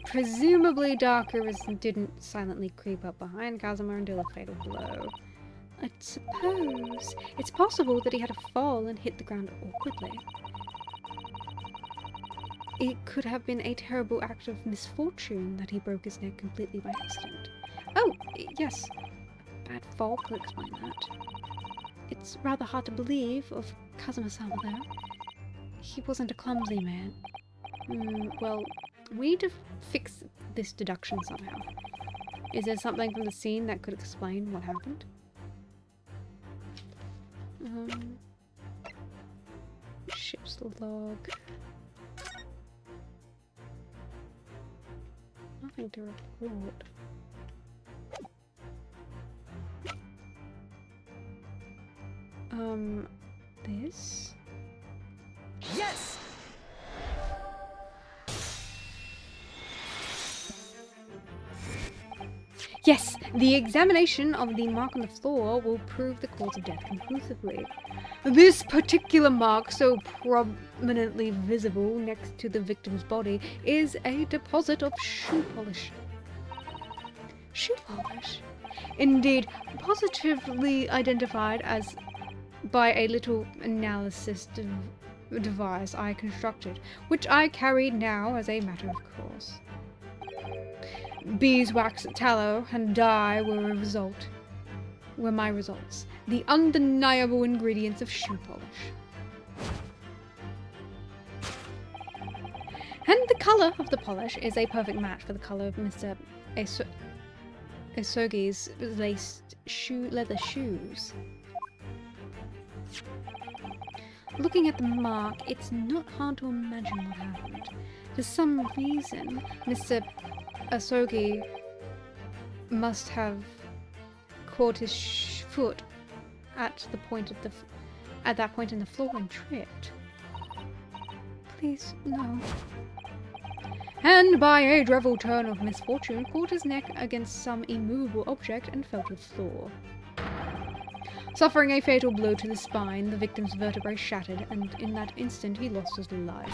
Presumably, Darker didn't silently creep up behind Kazuma until a fatal blow. I suppose it's possible that he had a fall and hit the ground awkwardly. It could have been a terrible act of misfortune that he broke his neck completely by accident. Oh, yes. A bad fall could explain that. It's rather hard to believe of Kazuma-sama, though. He wasn't a clumsy man. Well, we need to fix this deduction somehow. Is there something from the scene that could explain what happened? Ship's log. Nothing to report. This? Yes! Yes, the examination of the mark on the floor will prove the cause of death conclusively. This particular mark, so prominently visible next to the victim's body, is a deposit of shoe polish. Shoe polish? Indeed, positively identified as by a little analysis device I constructed, which I carry now as a matter of course. Beeswax, tallow, and dye were my results. The undeniable ingredients of shoe polish. And the colour of the polish is a perfect match for the colour of Mr. Asogi's laced leather shoes. Looking at the mark, it's not hard to imagine what happened. For some reason, Mr. Asogi must have caught his foot at that point in the floor and tripped. Please, no. And by a dreadful turn of misfortune, caught his neck against some immovable object and fell to the floor. Suffering a fatal blow to the spine, the victim's vertebrae shattered, and in that instant he lost his life.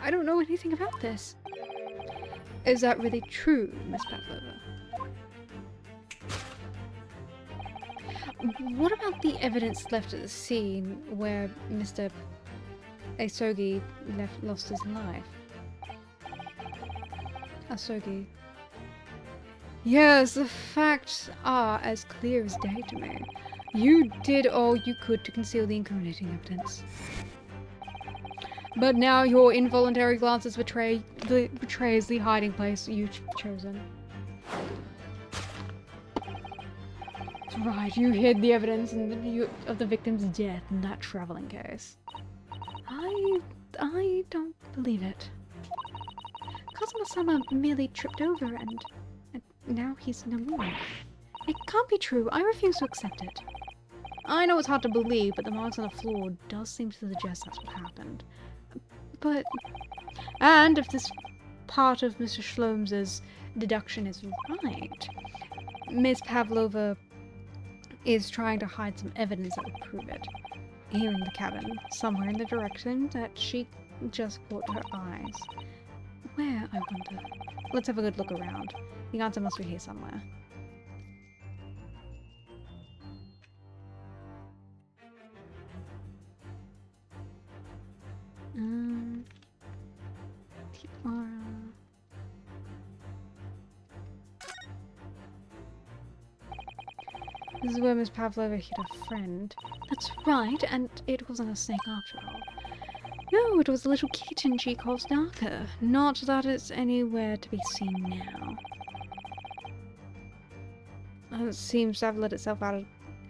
I don't know anything about this. Is that really true, Miss Pavlova? What about the evidence left at the scene where Mr. Asogi lost his life? Asogi. Yes, the facts are as clear as day to me. You did all you could to conceal the incriminating evidence. But now your involuntary glances betrays the hiding place you've chosen. That's right, you hid the evidence of the victim's death in that traveling case. I don't believe it. Kazuma-sama merely tripped over and now he's no more. It can't be true. I refuse to accept it. I know it's hard to believe, but the marks on the floor does seem to suggest that's what happened. And if this part of Mr. Shlom's deduction is right, Miss Pavlova is trying to hide some evidence that would prove it. Here in the cabin, somewhere in the direction that she just caught her eyes. Where, I wonder? Let's have a good look around. The answer must be here somewhere. This is where Miss Pavlova hit a friend. That's right, and it wasn't a snake after all. No, it was a little kitten she calls Darker. Not that it's anywhere to be seen now. It seems to have let itself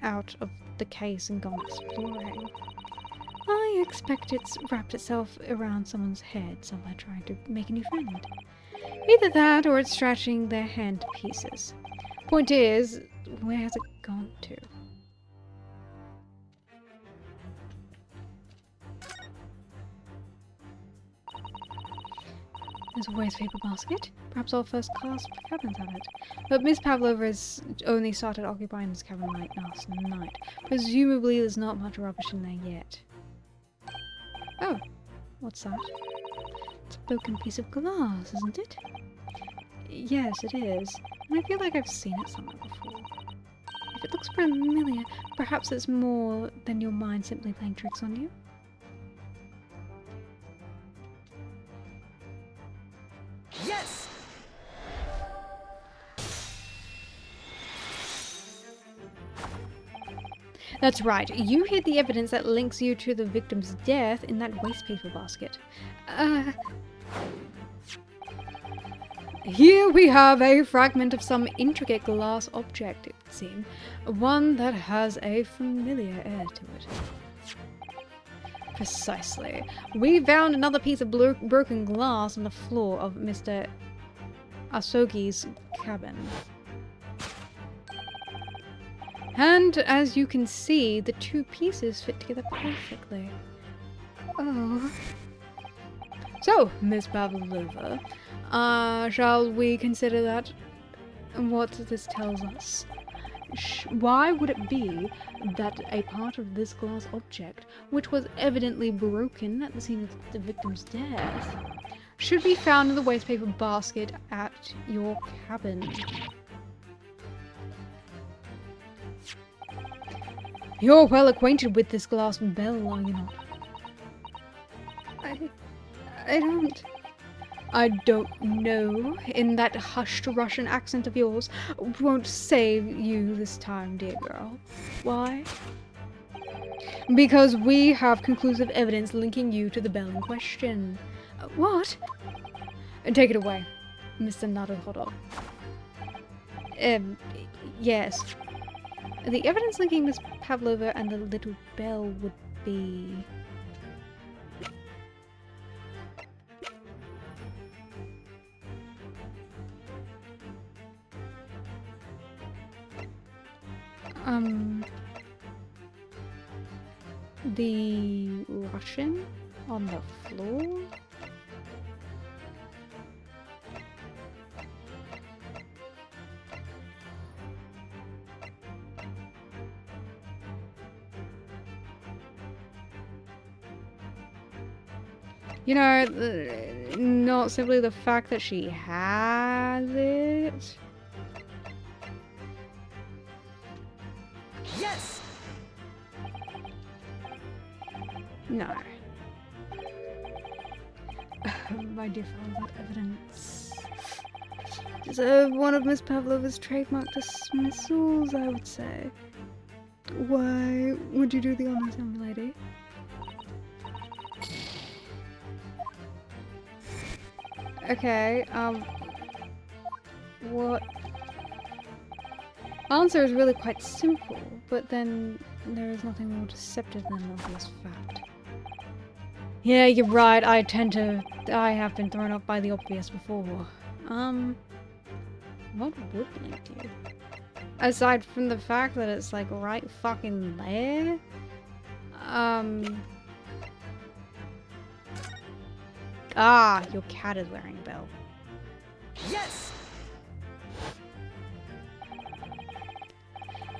out of the case and gone exploring. I expect it's wrapped itself around someone's head somewhere trying to make a new friend. Either that or it's stretching their hand to pieces. Point is, where has it gone to? There's a wastepaper basket. Perhaps all first-class cabins have it. But Miss Pavlova has only started occupying this cabin late last night. Presumably there's not much rubbish in there yet. Oh, what's that? It's a broken piece of glass, isn't it? Yes, it is. And I feel like I've seen it somewhere before. If it looks familiar, perhaps it's more than your mind simply playing tricks on you? Yes! That's right. You hid the evidence that links you to the victim's death in that wastepaper basket. Here we have a fragment of some intricate glass object, it would seem. One that has a familiar air to it. Precisely. We found another piece of broken glass on the floor of Mr. Asogi's cabin. And as you can see, the two pieces fit together perfectly. Oh. So, Miss Pavlova, shall we consider that what this tells us? Why would it be that a part of this glass object, which was evidently broken at the scene of the victim's death, should be found in the wastepaper basket at your cabin? You're well acquainted with this glass bell, are you not? I don't know. In that hushed Russian accent of yours won't save you this time, dear girl. Why? Because we have conclusive evidence linking you to the bell in question. What? Take it away, Mr. Naruhodo. Yes. The evidence linking Miss Pavlova and the little bell would be... the Russian on the floor? You know, not simply the fact that she has it. Yes! No. My dear fellow, that evidence deserve one of Miss Pavlova's trademark dismissals, I would say. Why would you do the honors, young lady? Okay, what? Answer is really quite simple, but then there is nothing more deceptive than an obvious fact. Yeah, you're right, I have been thrown off by the obvious before. What would link you? Aside from the fact that it's like right fucking there? Ah, your cat is wearing a bell. Yes!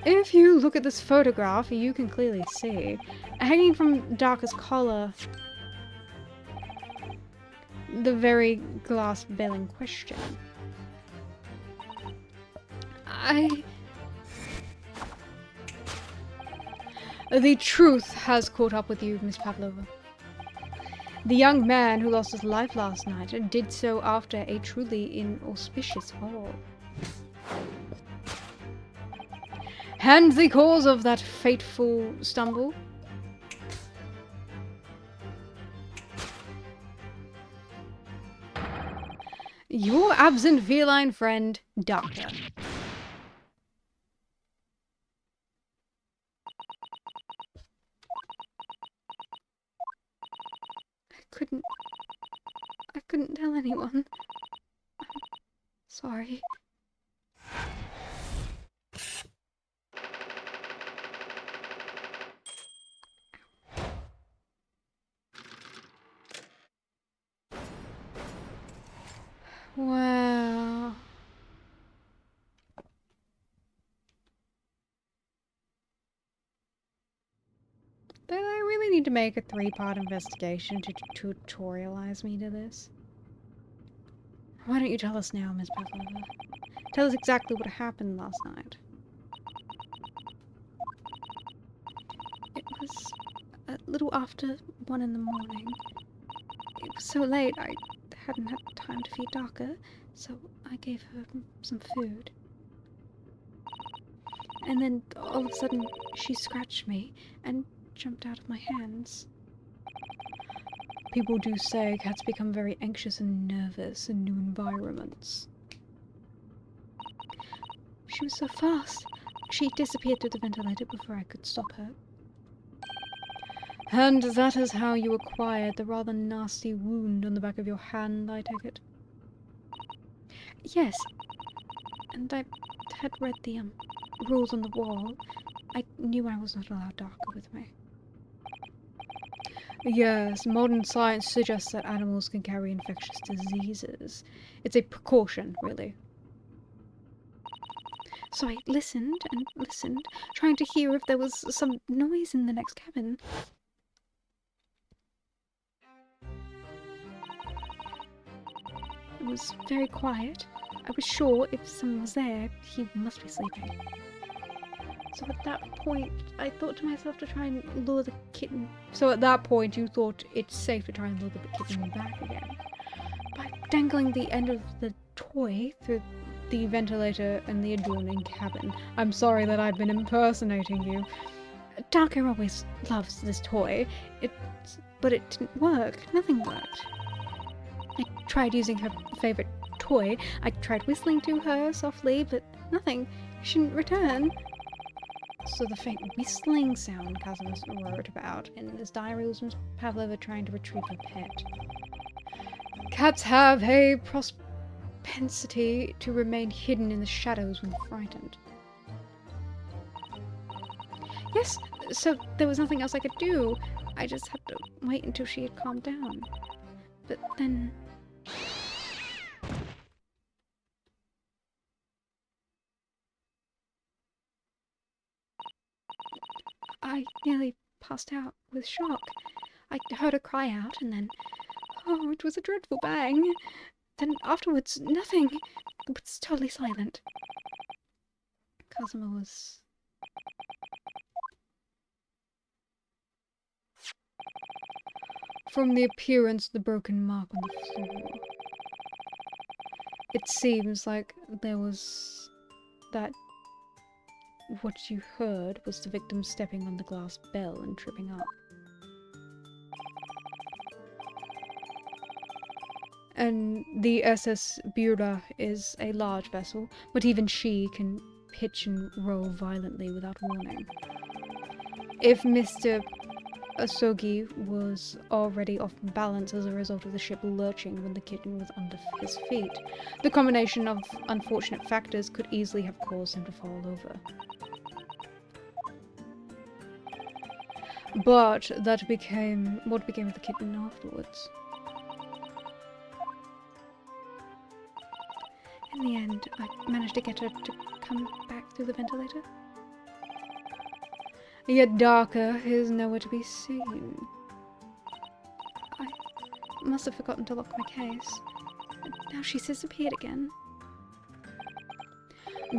If you look at this photograph, you can clearly see, hanging from Darker's collar, the very glass bell in question. The truth has caught up with you, Miss Pavlova. The young man who lost his life last night did so after a truly inauspicious fall. And the cause of that fateful stumble? Your absent feline friend, Darker. I couldn't tell anyone. I'm sorry. Wow. Do I really need to make a 3-part investigation to tutorialize me to this? Why don't you tell us now, Miss Pavlova? Tell us exactly what happened last night. It was a little after 1 in the morning. It was so late I hadn't had time to feed Darker, so I gave her some food. And then all of a sudden she scratched me and jumped out of my hands. People do say cats become very anxious and nervous in new environments. She was so fast. She disappeared through the ventilator before I could stop her. And that is how you acquired the rather nasty wound on the back of your hand, I take it? Yes. And I had read the rules on the wall. I knew I was not allowed darker with me. Yes, modern science suggests that animals can carry infectious diseases. It's a precaution, really. So I listened and listened, trying to hear if there was some noise in the next cabin. It was very quiet. I was sure if someone was there, he must be sleeping. So at that point, I thought to myself to try and lure the kitten. So at that point, you thought it's safe to try and lure the kitten back again by dangling the end of the toy through the ventilator in the adjoining cabin. I'm sorry that I've been impersonating you. Darker always loves this toy, but it didn't work. Nothing worked. I tried using her favorite toy. I tried whistling to her softly, but nothing. She didn't return. So the faint whistling sound Casimus wrote about in his diary was Miss Pavlova trying to retrieve her pet. Cats have a propensity to remain hidden in the shadows when frightened. Yes, so there was nothing else I could do. I just had to wait until she had calmed down. But then... I nearly passed out with shock. I heard her cry out, and then... Oh, it was a dreadful bang. Then afterwards, nothing. It was totally silent. Cosimo was... From the appearance of the broken mark on the floor, it seems like there was that... What you heard was the victim stepping on the glass bell and tripping up. And the SS Bura is a large vessel, but even she can pitch and roll violently without warning. If Mr. Asogi was already off balance as a result of the ship lurching when the kitten was under his feet, the combination of unfortunate factors could easily have caused him to fall over. But that became what became of the kitten afterwards. In the end, I managed to get her to come back through the ventilator. Yet Darker is nowhere to be seen. I must have forgotten to lock my case. And now she's disappeared again.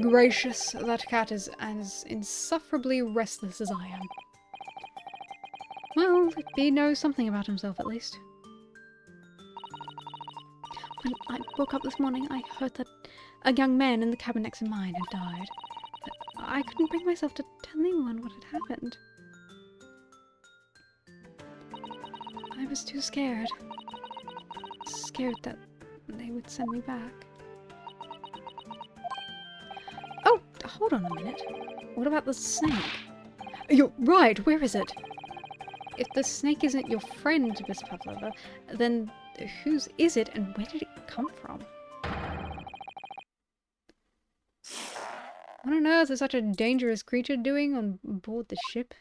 Gracious, that cat is as insufferably restless as I am. Well, he knows something about himself at least. When I woke up this morning, I heard that a young man in the cabin next to mine had died. But I couldn't bring myself to tell anyone what had happened. I was too scared. Scared that they would send me back. Oh, hold on a minute. What about the snake? You're right, where is it? If the snake isn't your friend, Miss Pavlova, then whose is it and where did it come from? What on earth is such a dangerous creature doing on board the ship?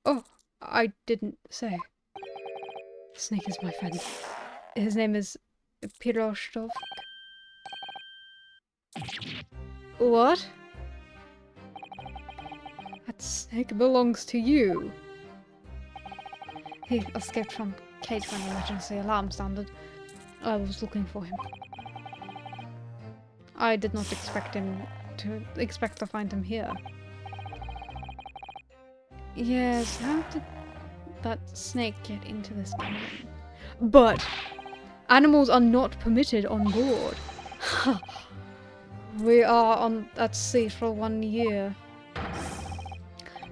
Oh, I didn't say. The snake is my friend. His name is Piroshtov. What? That snake belongs to you. He escaped from cage when the emergency alarm sounded. I was looking for him. I did not expect to find him here. Yes, how did that snake get into this cabin? But animals are not permitted on board. We are at sea for 1 year.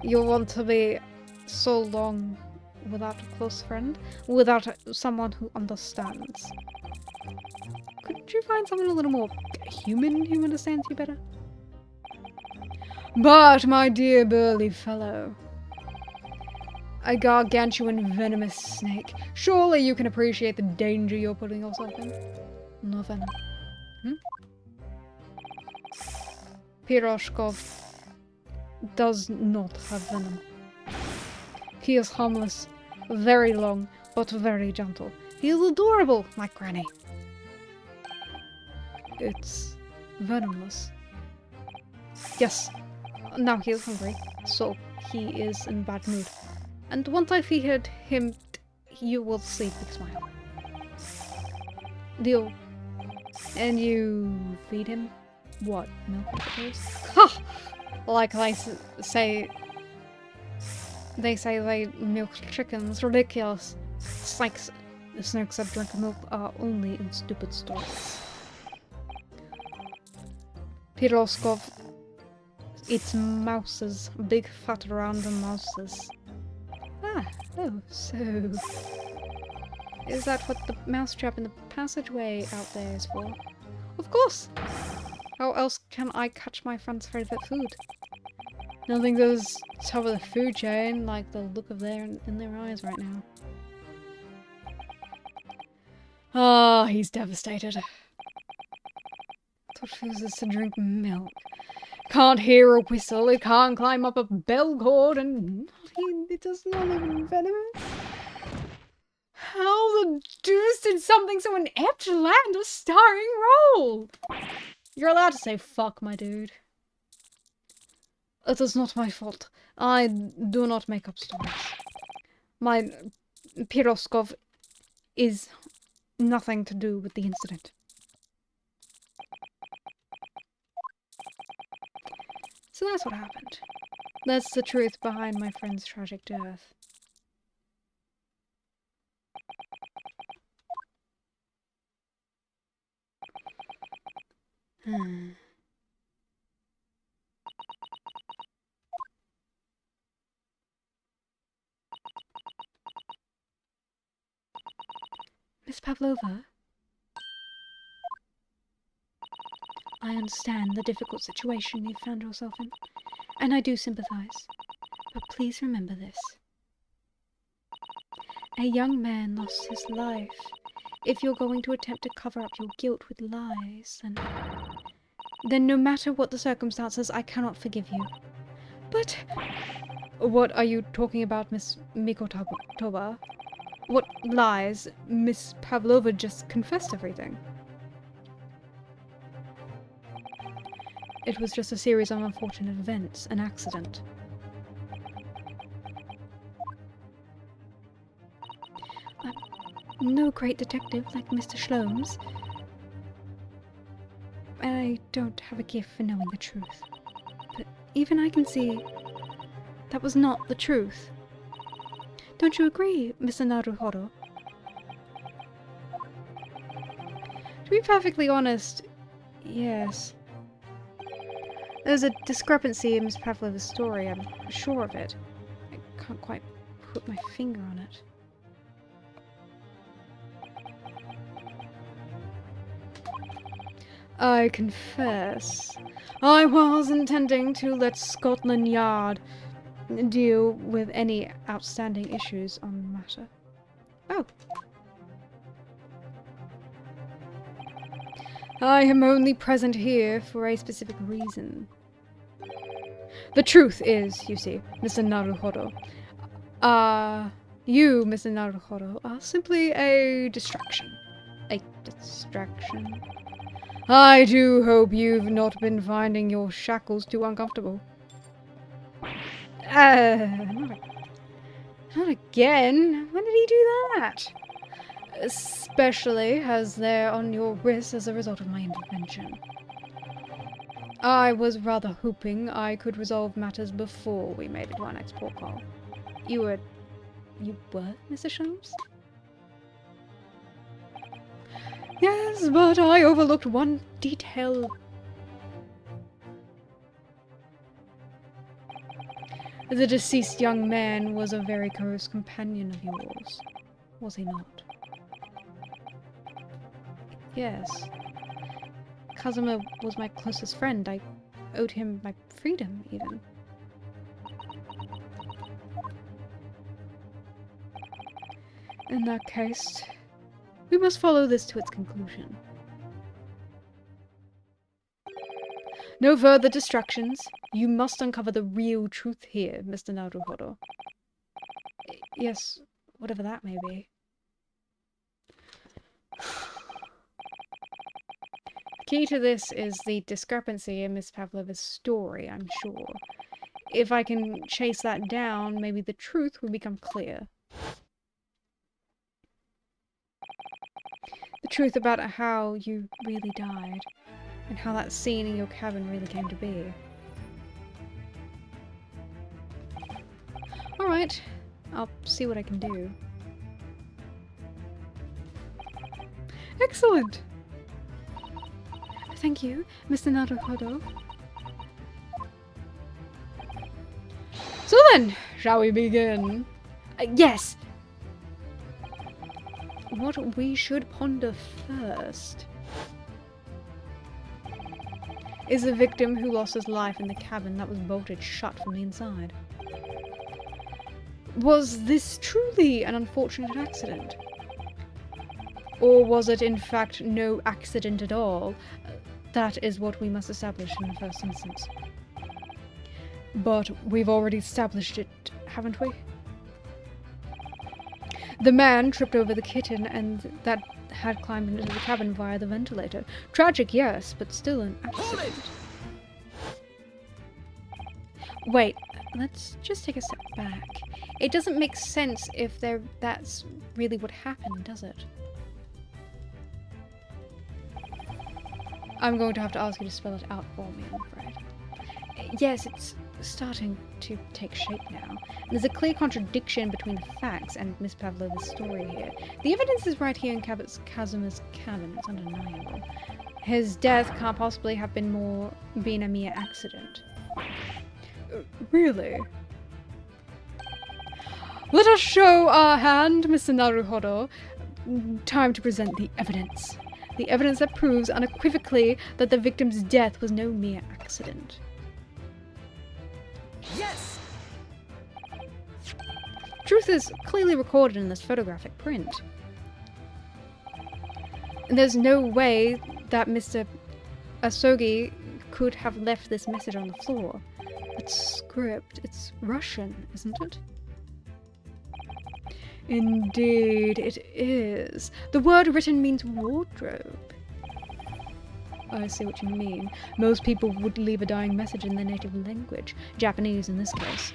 You want to be so long without a close friend? Without someone who understands? Couldn't you find someone a little more human who understands you better? But, my dear burly fellow, a gargantuan venomous snake, surely you can appreciate the danger you're putting yourself in? No venom. Piroshkov does not have venom. He is harmless, very long, but very gentle. He is adorable, like Granny. It's venomless. Yes, now he is hungry, so he is in bad mood. And once I feed him, you will see Big Smile. Deal. And you feed him what? Milk, I suppose? Ha! Like they say they milk chickens. Ridiculous. Snakes that drink milk are only in stupid stories. Piroskov eats mouses. Big fat random mouses. Ah, oh, so... Is that what the mousetrap in the passageway out there is for? Of course! How else can I catch my friend's favorite food? Nothing goes top of the food chain like the look of in their eyes right now. Ah, he's devastated. Thought he was to drink milk. Can't hear a whistle, it can't climb up a bell cord, and it does not even venomous. How the deuce did something so inept land a starring role? You're allowed to say fuck, my dude. It is not my fault. I do not make up stories. My Piroskov is nothing to do with the incident. So that's what happened. That's the truth behind my friend's tragic death. Miss Pavlova? I understand the difficult situation you found yourself in, and I do sympathize. But please remember this. A young man lost his life. If you're going to attempt to cover up your guilt with lies, then no matter what the circumstances, I cannot forgive you. But... What are you talking about, Miss Mikotoba? What lies? Miss Pavlova just confessed everything. It was just a series of unfortunate events, an accident. I'm no great detective like Mr. Sholmes. I don't have a gift for knowing the truth. But even I can see that was not the truth. Don't you agree, Mr. Naruhodo? To be perfectly honest, yes. There's a discrepancy in Miss Pavlova's story, I'm sure of it. I can't quite put my finger on it. I confess, I was intending to let Scotland Yard deal with any outstanding issues on the matter. Oh. I am only present here for a specific reason. The truth is, you see, Mr. Naruhodo, you, Mr. Naruhodo, are simply a distraction. A distraction. I do hope you've not been finding your shackles too uncomfortable. Not again. When did he do that? Especially as they're on your wrists as a result of my intervention. I was rather hoping I could resolve matters before we made it to our next port call. You were, Mr. Sholmes? Yes, but I overlooked one detail. The deceased young man was a very close companion of yours, was he not? Yes. Kazuma was my closest friend. I owed him my freedom, even. In that case, we must follow this to its conclusion. No further distractions. You must uncover the real truth here, Mr. Naruhodo. Yes, whatever that may be. Key to this is the discrepancy in Miss Pavlova's story, I'm sure. If I can chase that down, maybe the truth will become clear. The truth about how you really died, and how that scene in your cabin really came to be. Alright, I'll see what I can do. Excellent! Thank you, Mr. Naruhodo. So then, shall we begin? Yes! What we should ponder first is the victim who lost his life in the cabin that was bolted shut from the inside. Was this truly an unfortunate accident? Or was it in fact no accident at all? That is what we must establish in the first instance. But we've already established it, haven't we? The man tripped over the kitten and that had climbed into the cabin via the ventilator. Tragic, yes, but still an accident. Wait, let's just take a step back. It doesn't make sense if that's really what happened, does it? I'm going to have to ask you to spell it out for me, I'm afraid. Yes, it's starting to take shape now. There's a clear contradiction between the facts and Miss Pavlova's story here. The evidence is right here in Kazuma's cabin. It's undeniable. His death can't possibly have been a mere accident. Really? Let us show our hand, Mr. Naruhodo. Time to present the evidence. The evidence that proves unequivocally that the victim's death was no mere accident. Yes! Truth is clearly recorded in this photographic print. And there's no way that Mr. Asogi could have left this message on the floor. It's script. It's Russian, isn't it? Indeed, it is. The word written means wardrobe. I see what you mean. Most people would leave a dying message in their native language, Japanese in this case.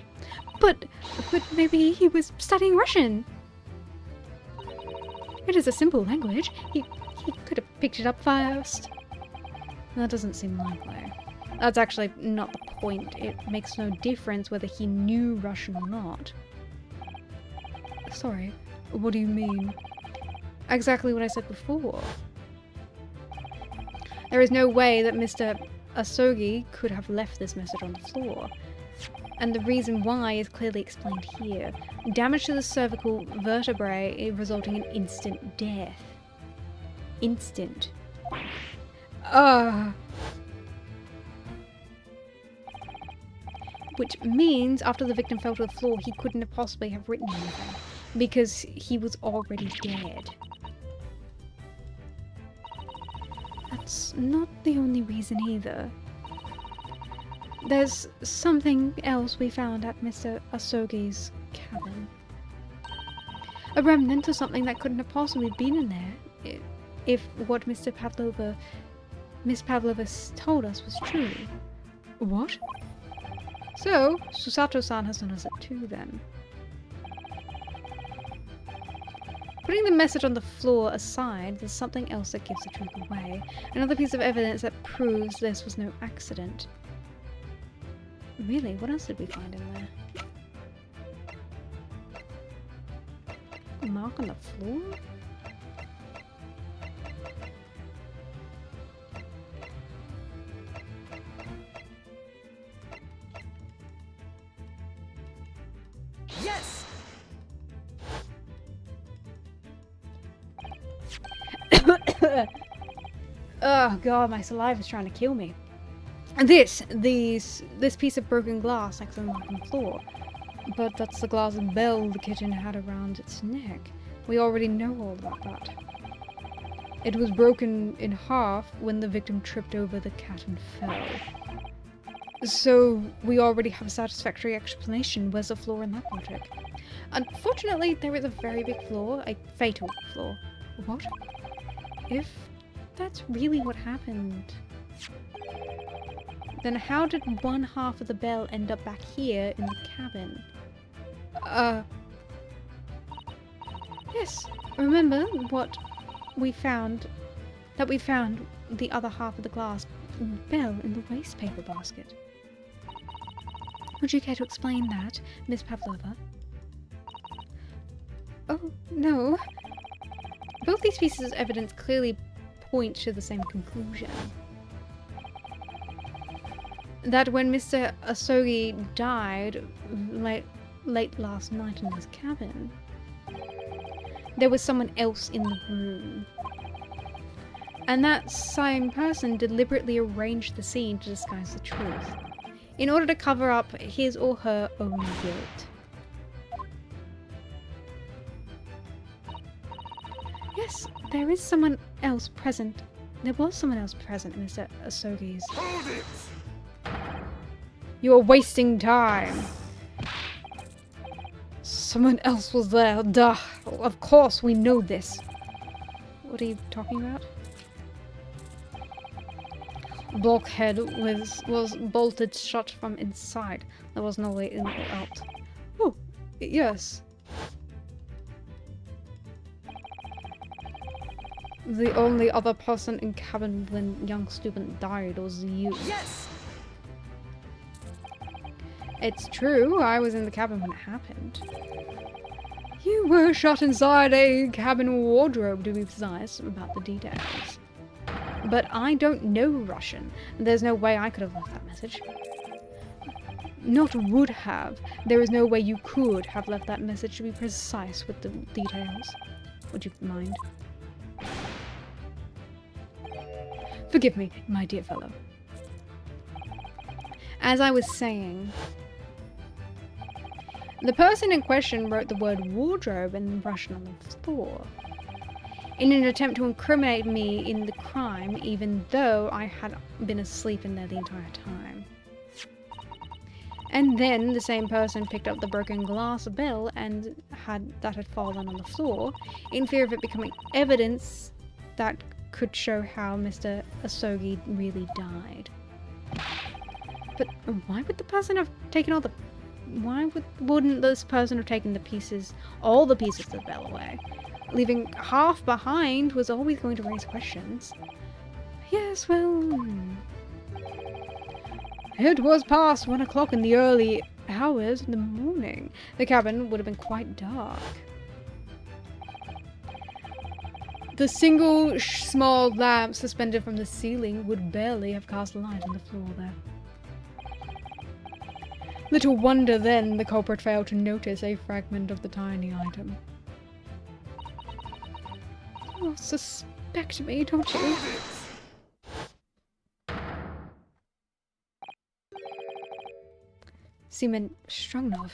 But maybe he was studying Russian. It is a simple language. He could have picked it up first. That doesn't seem likely. That's actually not the point. It makes no difference whether he knew Russian or not. Sorry, what do you mean? Exactly what I said before. There is no way that Mr. Asogi could have left this message on the floor. And the reason why is clearly explained here. Damage to the cervical vertebrae resulting in instant death. Instant. Which means after the victim fell to the floor, he couldn't have possibly have written anything. Because he was already dead. That's not the only reason either. There's something else we found at Mr. Asogi's cabin. A remnant of something that couldn't have possibly been in there if what Miss Pavlova told us was true. What? So, Susato-san has done us it too then. Putting the message on the floor aside, there's something else that gives the truth away. Another piece of evidence that proves this was no accident. Really, what else did we find in there? A mark on the floor? Yes! Oh god, my saliva is trying to kill me. This piece of broken glass next to the mark on the floor. But that's the glass bell the kitten had around its neck. We already know all about that. It was broken in half when the victim tripped over the cat and fell. So we already have a satisfactory explanation. Where's the flaw in that logic? Unfortunately, there is a very big flaw, a fatal flaw. What? If that's really what happened, then how did one half of the bell end up back here in the cabin? Yes, remember what we found, that we found the other half of the glass bell in the waste paper basket. Would you care to explain that, Miss Pavlova? Oh, no. Both these pieces of evidence clearly point to the same conclusion. That when Mr. Asogi died late last night in his cabin, there was someone else in the room. And that same person deliberately arranged the scene to disguise the truth, in order to cover up his or her own guilt. Yes, there is someone else present. There was someone else present in Mr. Asogi's. Hold it! You are wasting time. Someone else was there. Duh. Of course, we know this. What are you talking about? Bulkhead was bolted shut from inside. There was no way in or out. Oh, yes. The only other person in cabin when young student died was you. Yes! It's true, I was in the cabin when it happened. You were shut inside a cabin wardrobe, to be precise about the details. But I don't know Russian. There's no way I could have left that message. Not would have. There is no way you could have left that message, to be precise with the details. Would you mind? Forgive me, my dear fellow. As I was saying, the person in question wrote the word wardrobe in Russian on the floor, in an attempt to incriminate me in the crime, even though I had been asleep in there the entire time. And then the same person picked up the broken glass bell and that had fallen on the floor, in fear of it becoming evidence that could show how Mr. Asogi really died. But why would the person have taken all the... wouldn't this person have taken the pieces, all the pieces of the bell away? Leaving half behind was always going to raise questions. Yes, well... It was past 1 o'clock in the early hours in the morning. The cabin would have been quite dark. The single small lamp suspended from the ceiling would barely have cast light on the floor there. Little wonder then the culprit failed to notice a fragment of the tiny item. You suspect me, don't you? Seaman Strungnov.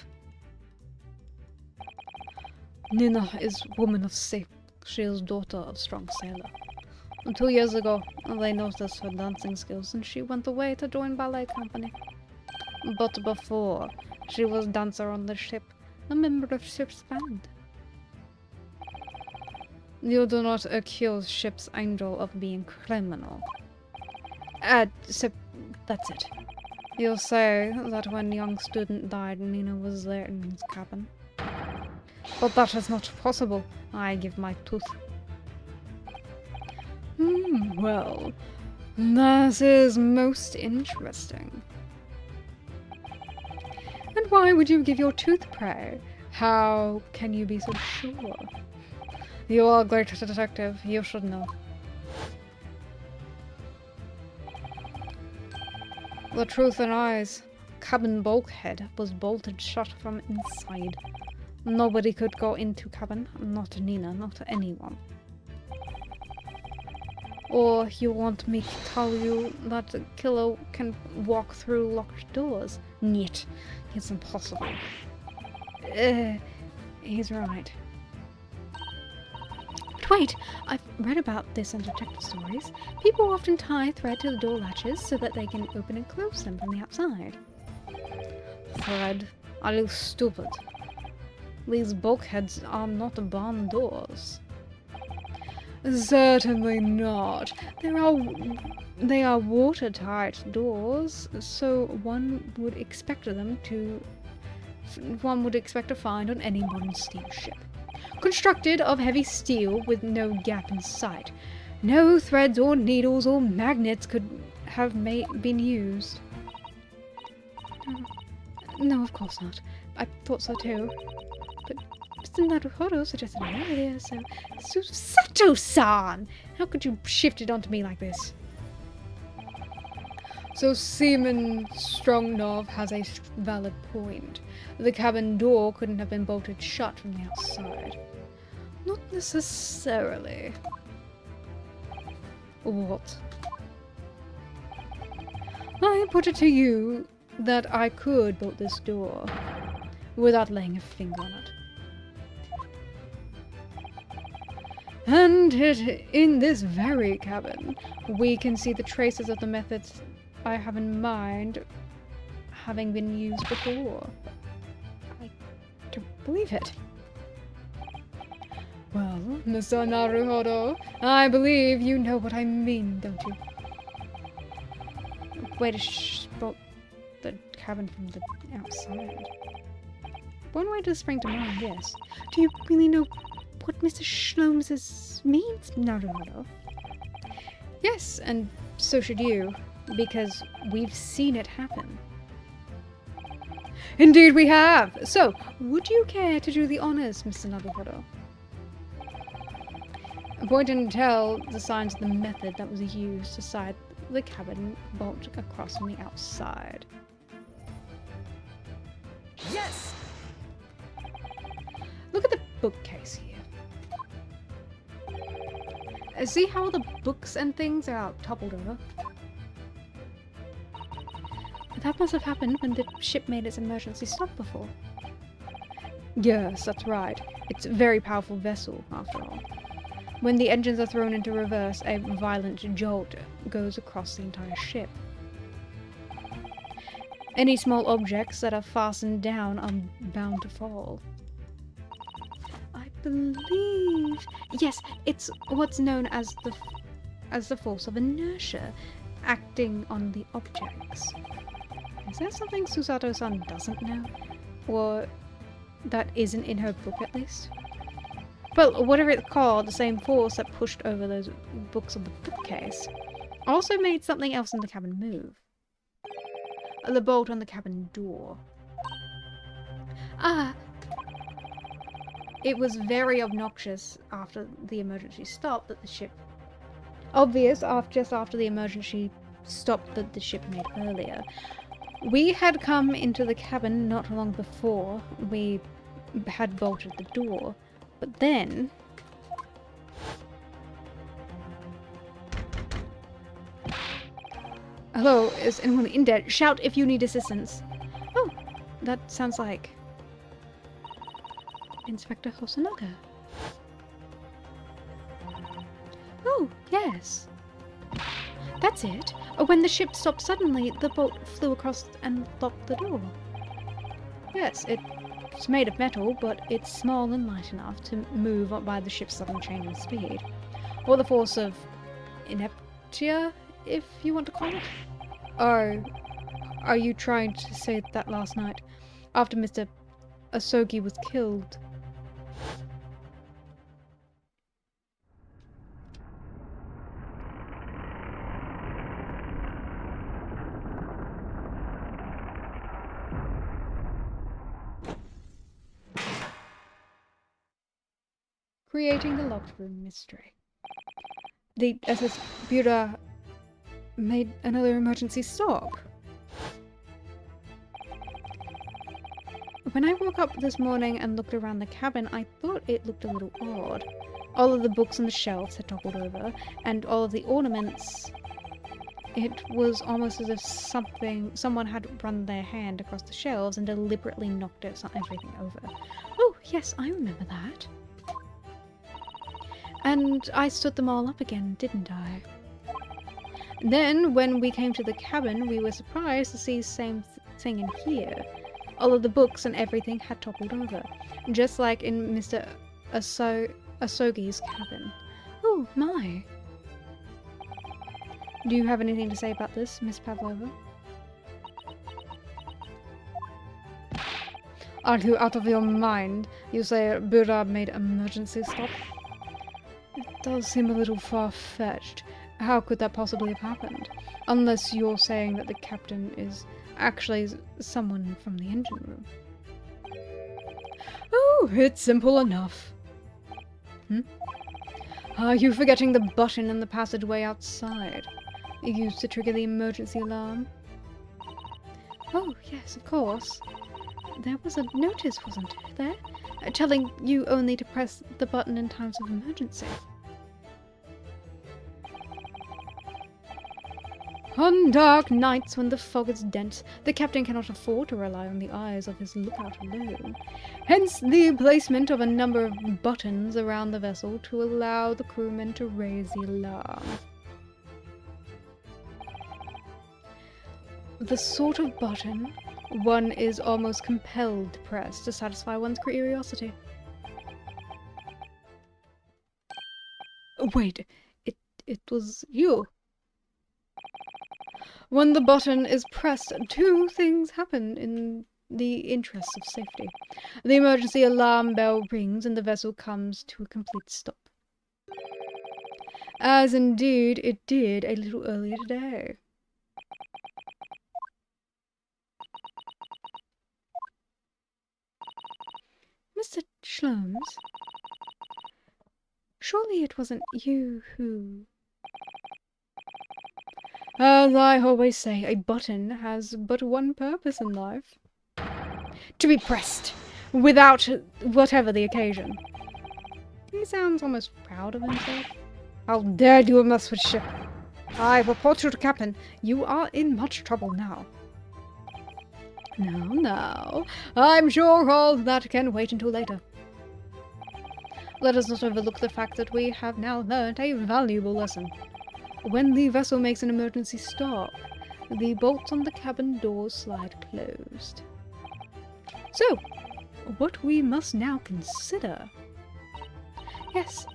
Nina is woman of safe. She is daughter of strong sailor. 2 years ago, they noticed her dancing skills and she went away to join ballet company. But before, she was dancer on the ship, a member of ship's band. You do not accuse ship's angel of being criminal. That's it. You say that when young student died, Nina was there in his cabin. But that is not possible. I give my tooth. Well, that is most interesting. And why would you give your tooth, pray? How can you be so sure? You are a great detective. You should know. The truth in eyes. Cabin bulkhead was bolted shut from inside. Nobody could go into cabin. Not Nina, not anyone. Or you want me to tell you that the killer can walk through locked doors? Niet. It's impossible. He's right. But wait, I've read about this in detective stories. People often tie thread to the door latches so that they can open and close them from the outside. Thread? Are you stupid? These bulkheads are not barn doors. Certainly not. They are watertight doors, so one would expect to find on any modern steamship. Constructed of heavy steel with no gap in sight. No threads or needles or magnets could have been used. No, of course not. I thought so too. But Mr. Naruhodo suggested it earlier, so... Susato-san! How could you shift it onto me like this? So Seaman Strongnov has a valid point. The cabin door couldn't have been bolted shut from the outside. Not necessarily. What? I put it to you that I could bolt this door without laying a finger on it. And in this very cabin, we can see the traces of the methods I have in mind having been used before. I don't believe it. Well, Mr. Naruhodo, I believe you know what I mean, don't you? Way to bolt the cabin from the outside. One way to spring to mind, yes. Do you really know what Mr. Schlomes means, Naruhodo? Yes, and so should you, because we've seen it happen. Indeed we have! So, would you care to do the honors, Mr. Naruhodo? Point and tell the signs of the method that was used to side the cabin bolt across from the outside. Yes! Look at the bookcase here. See how the books and things are toppled over? That must have happened when the ship made its emergency stop before. Yes, that's right. It's a very powerful vessel, after all. When the engines are thrown into reverse, a violent jolt goes across the entire ship. Any small objects that are fastened down are bound to fall. I believe... Yes, it's what's known as the force of inertia, acting on the objects. Is there something Susato-san doesn't know? Or that isn't in her book, at least? Well, whatever it's called, the same force that pushed over those books on the bookcase also made something else in the cabin move. The bolt on the cabin door. Ah! It was very obnoxious after the emergency stop that the ship... just after the emergency stop that the ship made earlier. We had come into the cabin not long before we had bolted the door, but then... Hello, is anyone in there? Shout if you need assistance. Oh, that sounds like... Inspector Hosonaga. Oh, yes. That's it. When the ship stopped suddenly, the bolt flew across and locked the door. Yes, it's made of metal, but it's small and light enough to move by the ship's sudden change in speed. Or the force of inertia, if you want to call it. Are you trying to say that last night, after Mr. Asogi was killed? Creating the locked room mystery. The SS Bureau made another emergency stop. When I woke up this morning and looked around the cabin, I thought it looked a little odd. All of the books on the shelves had toppled over, and all of the ornaments... It was almost as if someone had run their hand across the shelves and deliberately knocked everything over. Oh, yes, I remember that. And I stood them all up again, didn't I? Then, when we came to the cabin, we were surprised to see the same thing in here. All of the books and everything had toppled over, just like in Mr. Asogi's cabin. Oh, my. Do you have anything to say about this, Miss Pavlova? Are you out of your mind? You say Bura made emergency stop? It does seem a little far-fetched. How could that possibly have happened? Unless you're saying that the captain is actually someone from the engine room. Oh, it's simple enough. Are you forgetting the button in the passageway outside? Used to trigger the emergency alarm? Oh, yes, of course. There was a notice, wasn't there? Telling you only to press the button in times of emergency. On dark nights when the fog is dense, the captain cannot afford to rely on the eyes of his lookout alone. Hence the placement of a number of buttons around the vessel to allow the crewmen to raise the alarm. The sort of button one is almost compelled to press to satisfy one's curiosity. Wait, it was you. When the button is pressed, two things happen in the interests of safety. The emergency alarm bell rings and the vessel comes to a complete stop. As indeed it did a little earlier today. Mr. Sholmes, surely it wasn't you who... As I always say, a button has but one purpose in life. To be pressed, without whatever the occasion. He sounds almost proud of himself. How dare you mess with ship? I report you to Captain. You are in much trouble now. Now, I'm sure all that can wait until later. Let us not overlook the fact that we have now learned a valuable lesson. When the vessel makes an emergency stop, the bolts on the cabin doors slide closed. So, what we must now consider... Yes,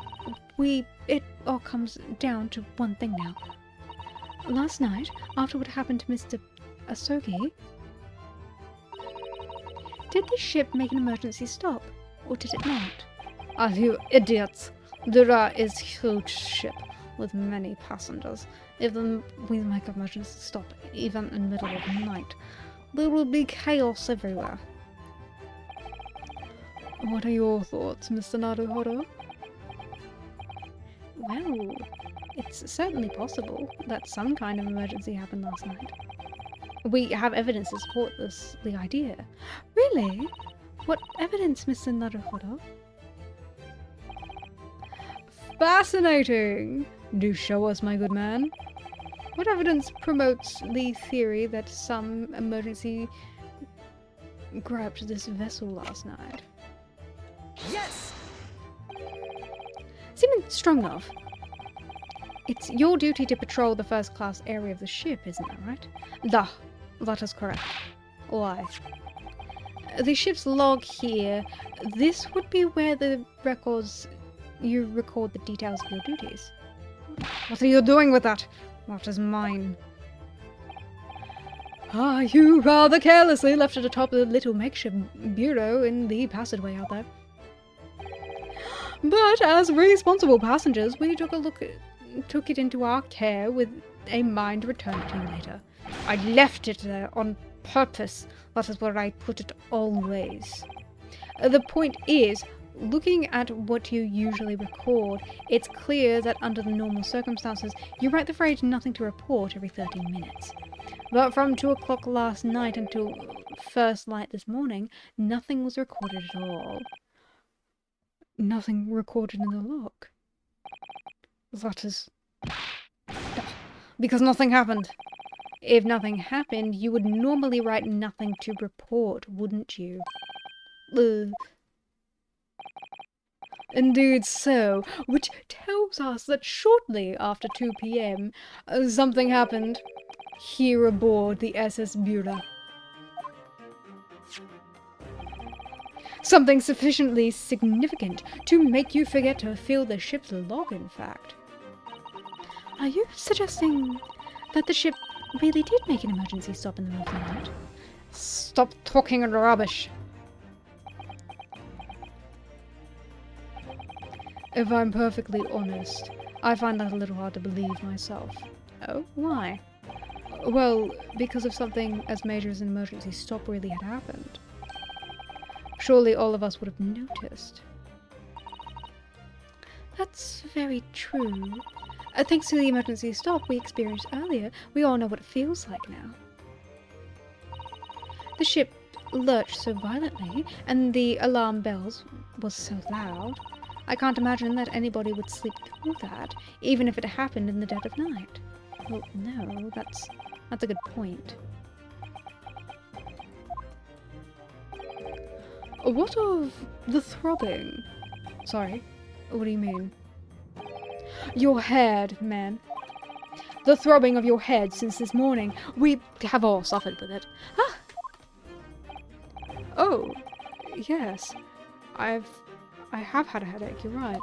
it all comes down to one thing now. Last night, after what happened to Mr. Asogi, did the ship make an emergency stop, or did it not? Are you idiots? Dura is a huge ship with many passengers. If we make an emergency stop, even in the middle of the night, there will be chaos everywhere. What are your thoughts, Mr. Naruhodo? Well, it's certainly possible that some kind of emergency happened last night. We have evidence to support the idea. Really? What evidence, Mr. Naruhodo? Fascinating! Do show us, my good man. What evidence promotes the theory that some emergency grabbed this vessel last night? Yes! Seeming strong enough. It's your duty to patrol the first-class area of the ship, isn't that right? That is correct. Why? The ship's log here, this would be where the records... you record the details of your duties. What are you doing with that? That is mine. You rather carelessly left it atop the little makeshift bureau in the passageway out there. But as responsible passengers, we took it into our care with a mind to return it to you later. I left it there on purpose. That is where I put it always. The point is, looking at what you usually record, it's clear that under the normal circumstances, you write the phrase nothing to report every 13 minutes. But from 2 o'clock last night until first light this morning, nothing was recorded at all. Nothing recorded in the log. That is... because nothing happened. If nothing happened, you would normally write nothing to report, wouldn't you? Indeed so, which tells us that shortly after 2 p.m. Something happened here aboard the SS Bura. Something sufficiently significant to make you forget to fill the ship's log, in fact. Are you suggesting that the ship really did make an emergency stop in the middle of the night? Stop talking rubbish. If I'm perfectly honest, I find that a little hard to believe myself. Oh, why? Well, because if something as major as an emergency stop really had happened, surely all of us would have noticed. That's very true. Thanks to the emergency stop we experienced earlier, we all know what it feels like now. The ship lurched so violently, and the alarm bells was so loud. I can't imagine that anybody would sleep through that, even if it happened in the dead of night. Well, no, that's a good point. What of the throbbing? Sorry, what do you mean? Your head, man. The throbbing of your head since this morning. We have all suffered with it. Ah! Oh, yes. I have had a headache, you're right.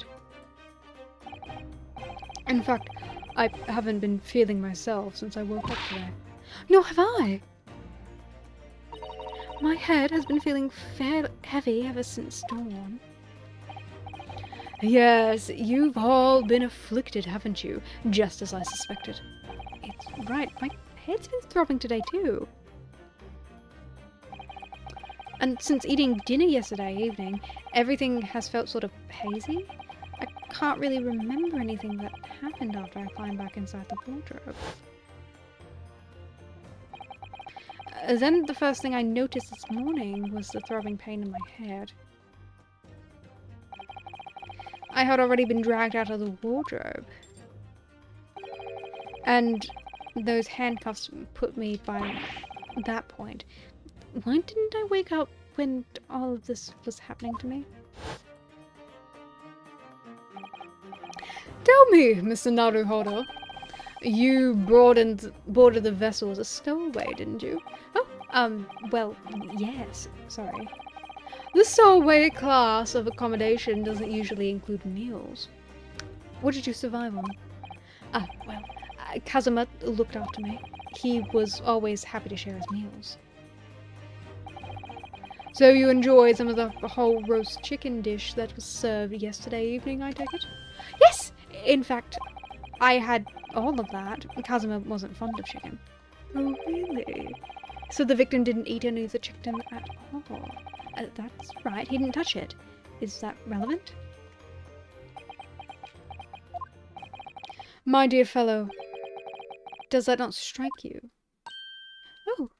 In fact, I haven't been feeling myself since I woke up today. Nor have I! My head has been feeling fairly heavy ever since dawn. Yes, you've all been afflicted, haven't you? Just as I suspected. It's right, my head's been throbbing today too. And since eating dinner yesterday evening, everything has felt sort of hazy. I can't really remember anything that happened after I climbed back inside the wardrobe. Then the first thing I noticed this morning was the throbbing pain in my head. I had already been dragged out of the wardrobe. And those handcuffs put me by that point. Why didn't I wake up when all of this was happening to me? Tell me, Mr. Naruhodo. You boarded the vessel as a stowaway, didn't you? Oh, well, yes, sorry. The stowaway class of accommodation doesn't usually include meals. What did you survive on? Well, Kazuma looked after me. He was always happy to share his meals. So you enjoyed some of the whole roast chicken dish that was served yesterday evening, I take it? Yes! In fact, I had all of that. Kazuma wasn't fond of chicken. Oh, really? So the victim didn't eat any of the chicken at all? That's right, he didn't touch it. Is that relevant? My dear fellow, does that not strike you? Oh,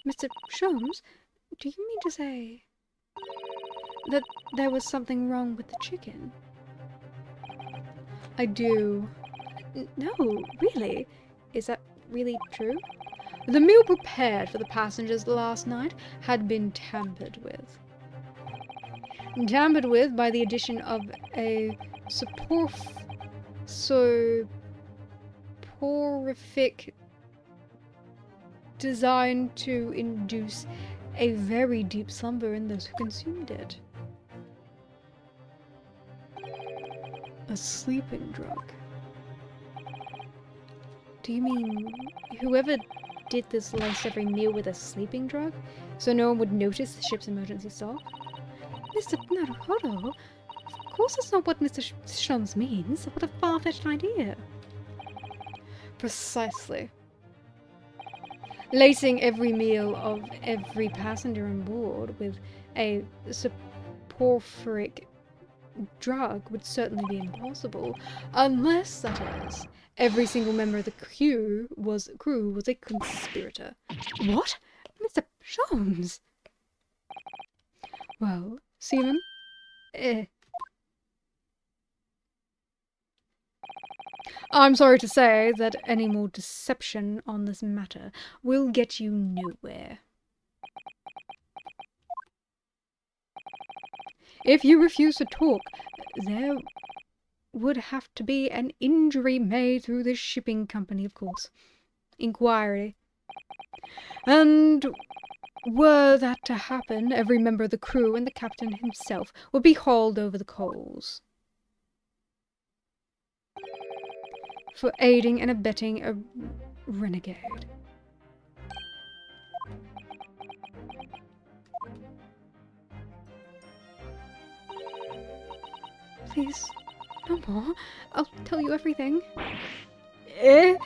Mr. Sholmes, do you mean to say that there was something wrong with the chicken? I do. No, really? Is that really true? The meal prepared for the passengers last night had been tampered with. Tampered with by the addition of a soporific designed to induce a very deep slumber in those who consumed it. A sleeping drug. Do you mean whoever did this laced every meal with a sleeping drug, so no one would notice the ship's emergency stop? Mr. Naruhodo, of course that's not what Mr. Sholmes means. What a far-fetched idea. Precisely. Lacing every meal of every passenger on board with a soporific drug would certainly be impossible, unless, that is, every single member of the crew was a conspirator. What? Mr. Sholmes? Well, seaman? I'm sorry to say that any more deception on this matter will get you nowhere. If you refuse to talk, there would have to be an injury made through the shipping company, of course. Inquiry. And were that to happen, every member of the crew and the captain himself would be hauled over the coals for aiding and abetting a renegade. Please, no more. I'll tell you everything. I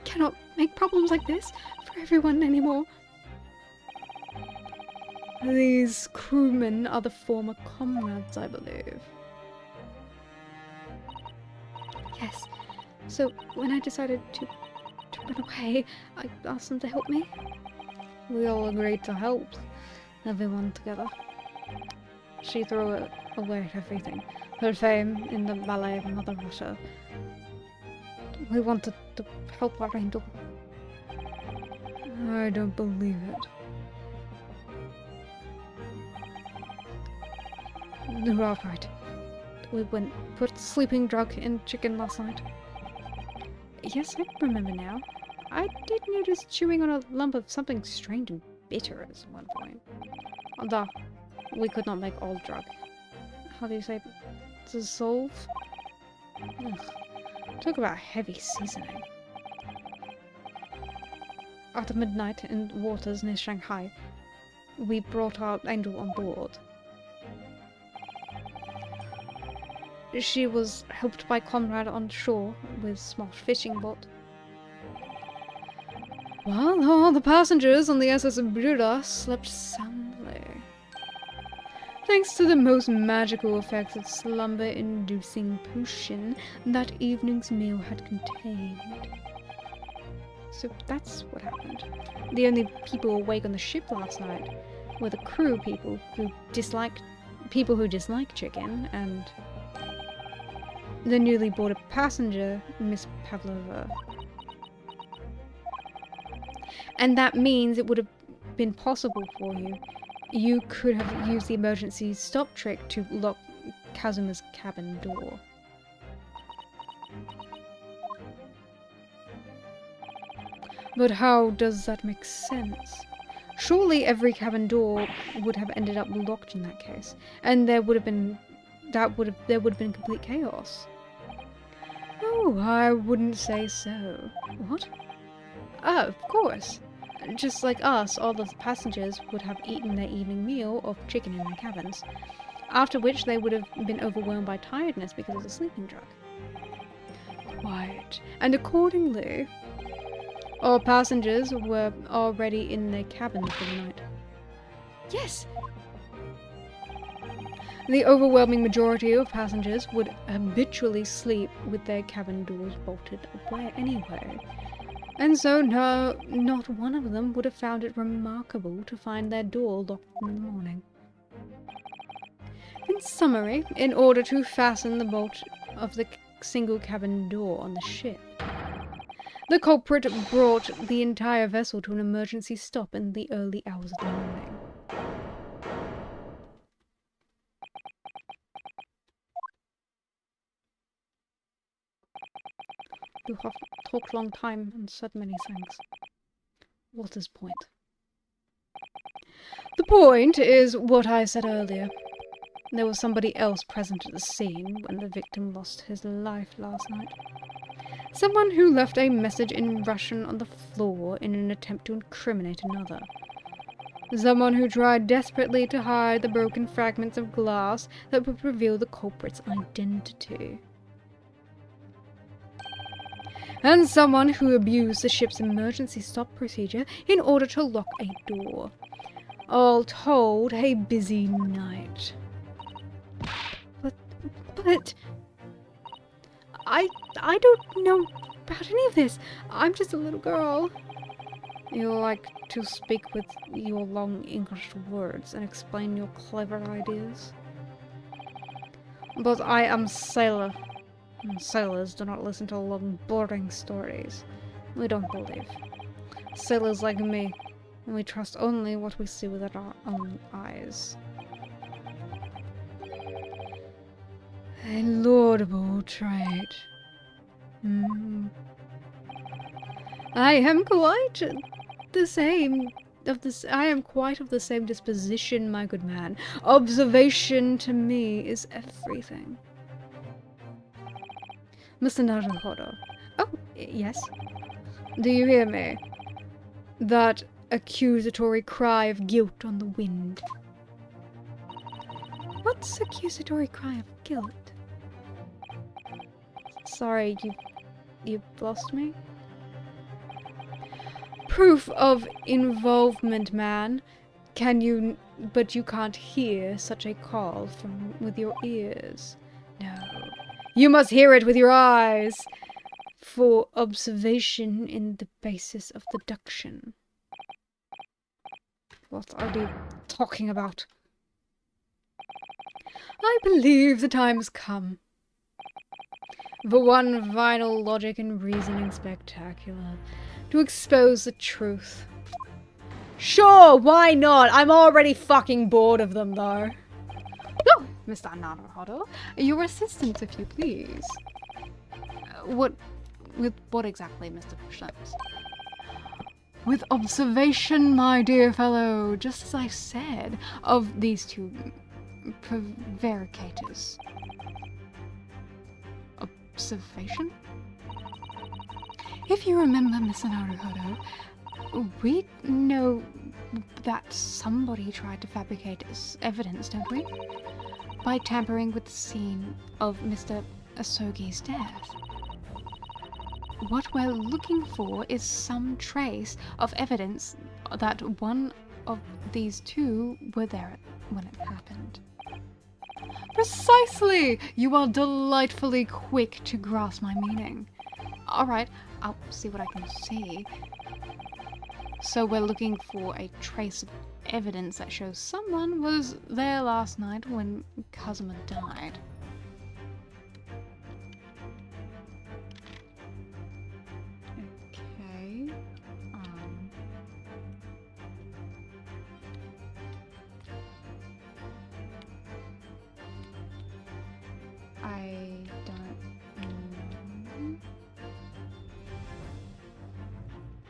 cannot make problems like this for everyone anymore. These crewmen are the former comrades, I believe. Yes. So when I decided to run away, I asked them to help me. We all agreed to help. Everyone together. She threw away everything. Her fame in the ballet of Mother Russia. We wanted to help our angel. I don't believe it. You are right. We put sleeping drug in chicken last night. Yes, I remember now. I did notice chewing on a lump of something strange and bitter at one point. Although, we could not make all drug. How do you say? Dissolve? Ugh. Talk about heavy seasoning. After midnight in waters near Shanghai, we brought our angel on board. She was helped by comrade on shore with small fishing boat. While all the passengers on the SS Buddha slept soundly. Thanks to the most magical effects of slumber-inducing potion that evening's meal had contained. So that's what happened. The only people awake on the ship last night were the crew people who dislike chicken, and the newly boarded passenger, Miss Pavlova. And that means it would have been possible for you. You could have used the emergency stop trick to lock Kazuma's cabin door. But how does that make sense? Surely every cabin door would have ended up locked in that case, and there would have been complete chaos. Oh, I wouldn't say so. What? Oh, of course. Just like us, all the passengers would have eaten their evening meal of chicken in their cabins, after which they would have been overwhelmed by tiredness because of the sleeping drug. Quite. And accordingly, all passengers were already in their cabins for the night. Yes! The overwhelming majority of passengers would habitually sleep with their cabin doors bolted away anyway. And so not one of them would have found it remarkable to find their door locked in the morning. In summary, in order to fasten the bolt of the single cabin door on the ship, the culprit brought the entire vessel to an emergency stop in the early hours of the morning. You have talked long time and said many things. What is point? The point is what I said earlier. There was somebody else present at the scene when the victim lost his life last night. Someone who left a message in Russian on the floor in an attempt to incriminate another. Someone who tried desperately to hide the broken fragments of glass that would reveal the culprit's identity. And someone who abused the ship's emergency stop procedure in order to lock a door. All told, a busy night. But... I don't know about any of this. I'm just a little girl. You like to speak with your long English words and explain your clever ideas. But I am sailor. And sailors do not listen to long, boring stories. We don't believe. Sailors like me, and we trust only what we see with our own eyes. A laudable trait. I am quite the same of this. I am quite of the same disposition, my good man. Observation to me is everything. Mr. Naruhodo. Oh, yes. Do you hear me? That accusatory cry of guilt on the wind. What's accusatory cry of guilt? Sorry, you lost me? Proof of involvement, man. But you can't hear such a call with your ears. No. You must hear it with your eyes. For observation in the basis of deduction. What are they talking about? I believe the time has come. For one final logic and reasoning spectacular. To expose the truth. Sure, why not? I'm already fucking bored of them, though. Oh, Mr. Naruhodo, your assistance, if you please. With what exactly, Mr. Schlems? With observation, my dear fellow, just as I said, of these two prevaricators. Observation? If you remember, Mr. Naruhodo, we know that somebody tried to fabricate evidence, don't we? By tampering with the scene of Mr. Asogi's death. What we're looking for is some trace of evidence that one of these two were there when it happened. Precisely! You are delightfully quick to grasp my meaning. Alright, I'll see what I can see. So we're looking for a trace of evidence that shows someone was there last night when Kazuma died. Okay. I don't know.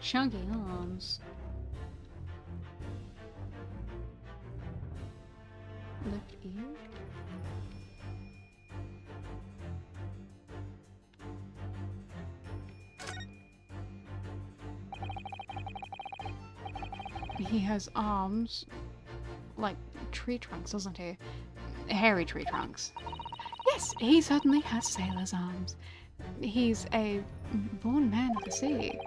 Chunky arms. Left ear. He has arms like tree trunks, doesn't he? Hairy tree trunks. Yes, he certainly has sailor's arms. He's a born man of the sea.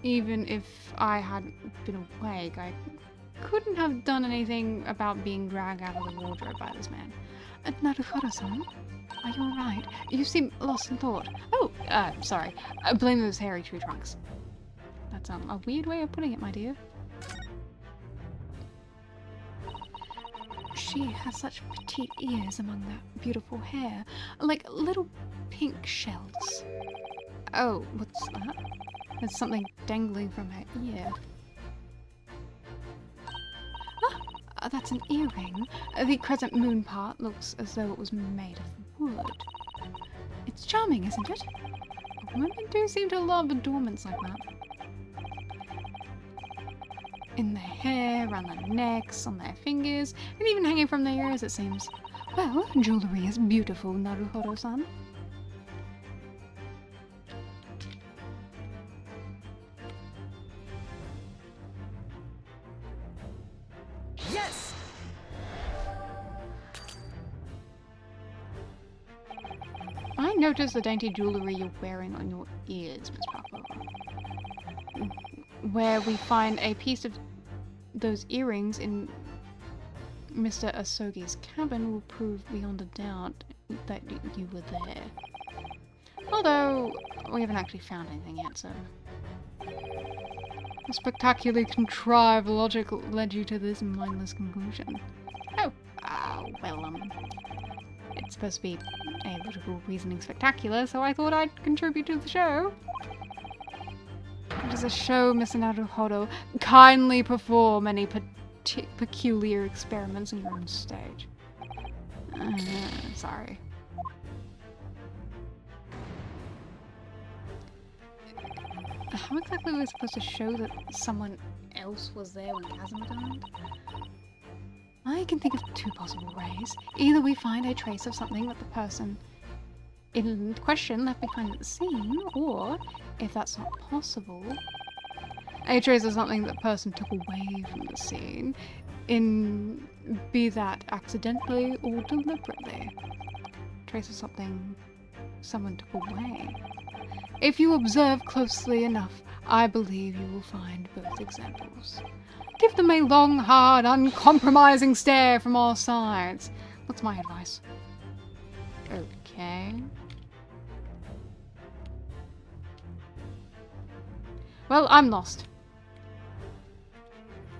Even if I had been awake, I couldn't have done anything about being dragged out of the wardrobe by this man. Naruhodo-san, are you alright? You seem lost in thought. Oh, sorry. I blame those hairy tree trunks. That's a weird way of putting it, my dear. She has such petite ears among that beautiful hair, like little pink shells. Oh, what's that? There's something dangling from her ear. Ah, that's an earring. The crescent moon part looks as though it was made of wood. It's charming, isn't it? Women do seem to love adornments like that. In their hair, around their necks, on their fingers, and even hanging from their ears, it seems. Well, jewellery is beautiful, Naruhodo-san. Yes! I noticed the dainty jewellery you're wearing on your ears, Miss Papa. Where we find a piece of those earrings in Mr. Asogi's cabin will prove beyond a doubt that you were there. Although, we haven't actually found anything yet, so... A spectacularly contrived logic led you to this mindless conclusion. Oh, well, it's supposed to be a logical reasoning spectacular, so I thought I'd contribute to the show. It is a show, Mr. Naruhodo. Kindly perform any peculiar experiments in your own stage. Sorry. How exactly were we supposed to show that someone else was there when Chasm returned? I can think of two possible ways. Either we find a trace of something that the person in question left behind at the scene, or, if that's not possible, a trace of something that person took away from the scene, be that accidentally or deliberately. Trace of something someone took away. If you observe closely enough, I believe you will find both examples. Give them a long, hard, uncompromising stare from all sides. That's my advice. Okay. Well, I'm lost.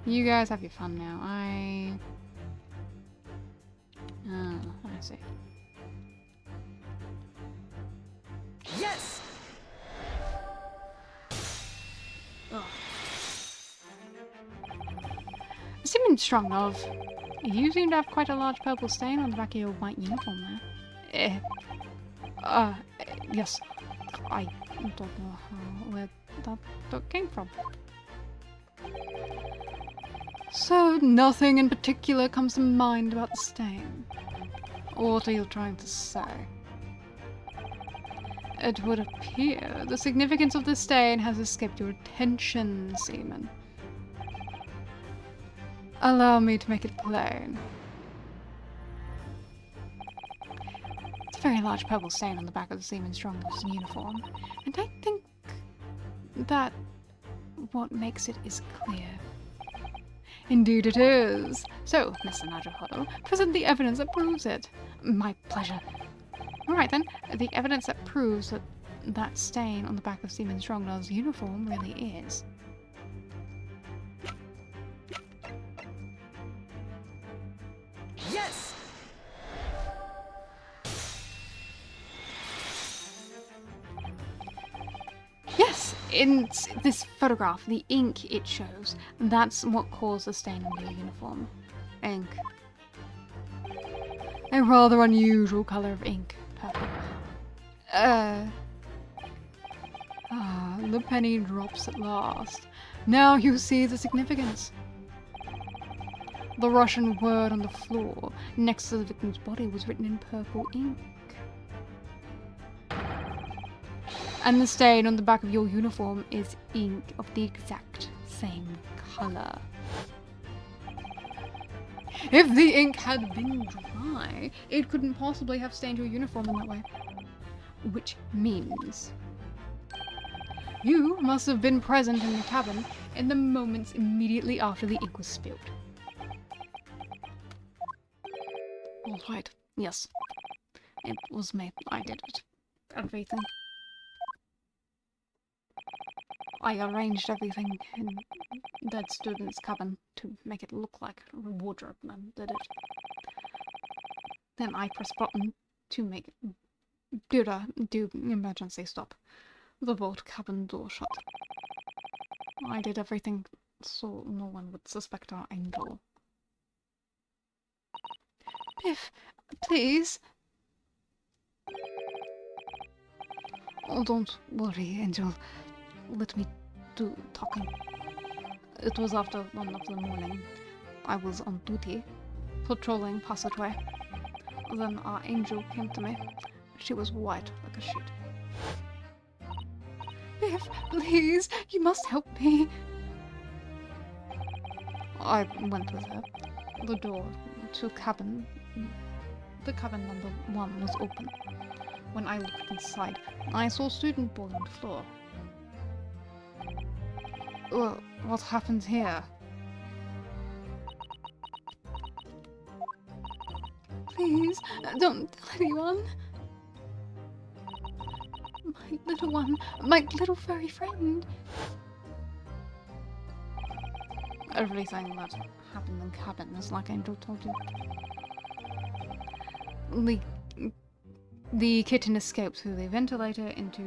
You guys have your fun now. I see. Yes! Ugh. Assuming Strongnov, you seem to have quite a large purple stain on the back of your white uniform there. Yes. I don't know where that came from. So, nothing in particular comes to mind about the stain. What are you trying to say? It would appear the significance of the stain has escaped your attention, Seaman. Allow me to make it plain. It's a very large purple stain on the back of the Seaman Strong's uniform, and I think that what makes it is clear. Indeed it is. So, Mr. Naruhodo, present the evidence that proves it. My pleasure. Alright then, the evidence that proves that that stain on the back of Seaman Strongnall's uniform really is. Yes! Yes! In this photograph, the ink it shows, that's what caused the stain on your uniform. Ink. A rather unusual colour of ink. Purple. The penny drops at last. Now you see the significance. The Russian word on the floor next to the victim's body was written in purple ink. And the stain on the back of your uniform is ink of the exact same colour. If the ink had been dry, it couldn't possibly have stained your uniform in that way. Which means you must have been present in the cabin in the moments immediately after the ink was spilled. Alright, yes. It was me. I did it. Everything. I arranged everything in that student's cabin to make it look like a wardrobe and did it. Then I pressed button to make do emergency stop. The boat cabin door shut. I did everything so no one would suspect our angel. Biff, please. Oh, don't worry, Angel. Let me do talking. It was after 1 of the morning. I was on duty, patrolling passageway. Then our angel came to me. She was white like a sheet. Biff, please, you must help me. I went with her. The door to cabin. The cabin number 1 was open. When I looked inside, I saw student boy on the floor. What happened here? Please, don't tell anyone. My little one, my little furry friend. Everything that happened in cabin is like Angel told you. The kitten escaped through the ventilator into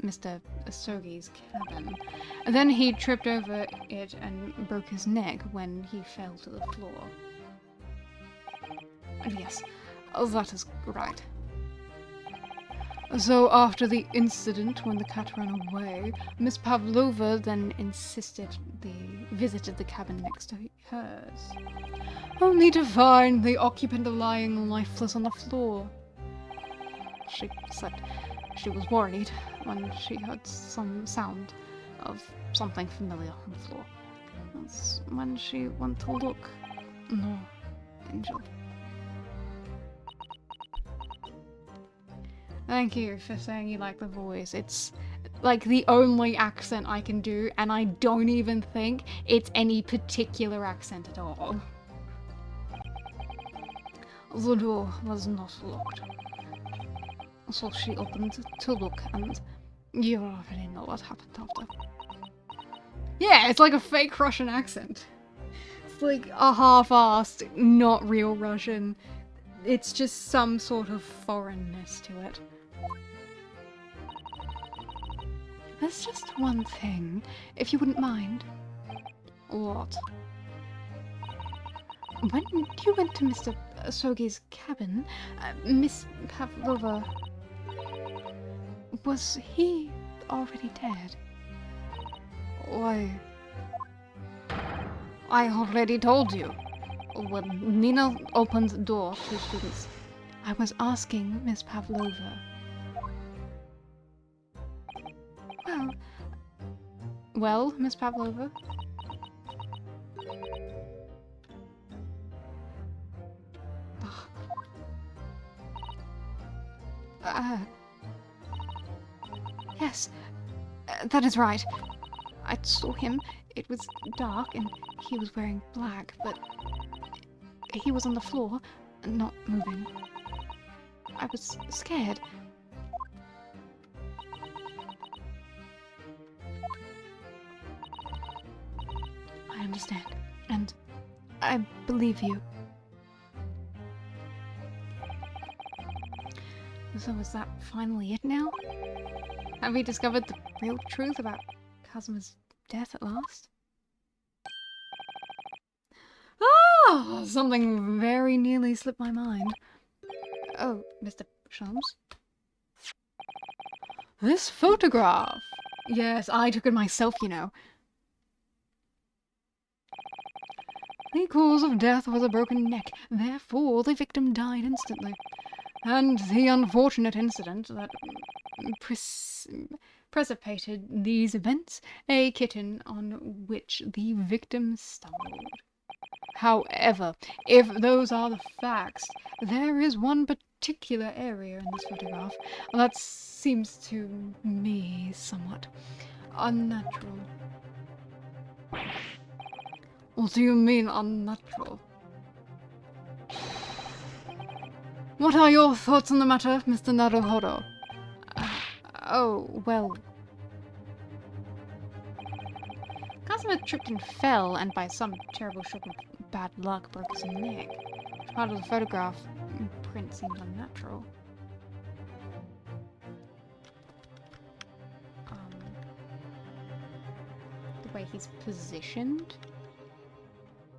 Mr. Asogi's cabin. And then he tripped over it and broke his neck when he fell to the floor. Yes, that is right. So after the incident when the cat ran away, Miss Pavlova then visited the cabin next to hers, only to find the occupant lying lifeless on the floor. She said she was worried when she heard some sound of something familiar on the floor. That's when she went to look. No, Angel. Thank you for saying you like the voice. It's like the only accent I can do, and I don't even think it's any particular accent at all. The door was not locked, so she opened to look, and you already know what happened after. Yeah, it's like a fake Russian accent. It's like a half-assed, not real Russian. It's just some sort of foreignness to it. There's just one thing, if you wouldn't mind. What? When you went to Mr. Asogi's cabin, Miss Pavlova... was he already dead? Why... I already told you. When Nina opened the door to students, I was asking Miss Pavlova. Well, Miss Pavlova? Yes, that is right. I saw him. It was dark and he was wearing black, but he was on the floor, not moving. I was scared. I understand, and I believe you. So is that finally it now? Have we discovered the real truth about Kazuma's death at last? Ah! Something very nearly slipped my mind. Oh, Mr. Sholmes? This photograph! Yes, I took it myself, you know. The cause of death was a broken neck, therefore the victim died instantly. And the unfortunate incident that precipitated these events, a kitten on which the victim stumbled. However, if those are the facts, there is one particular area in this photograph that seems to me somewhat unnatural. What do you mean, unnatural? What are your thoughts on the matter, Mr. Naruhodo? Oh, well... Kazuma tripped and fell, and by some terrible stroke of bad luck broke his neck. Part of the photograph print seems unnatural. The way he's positioned,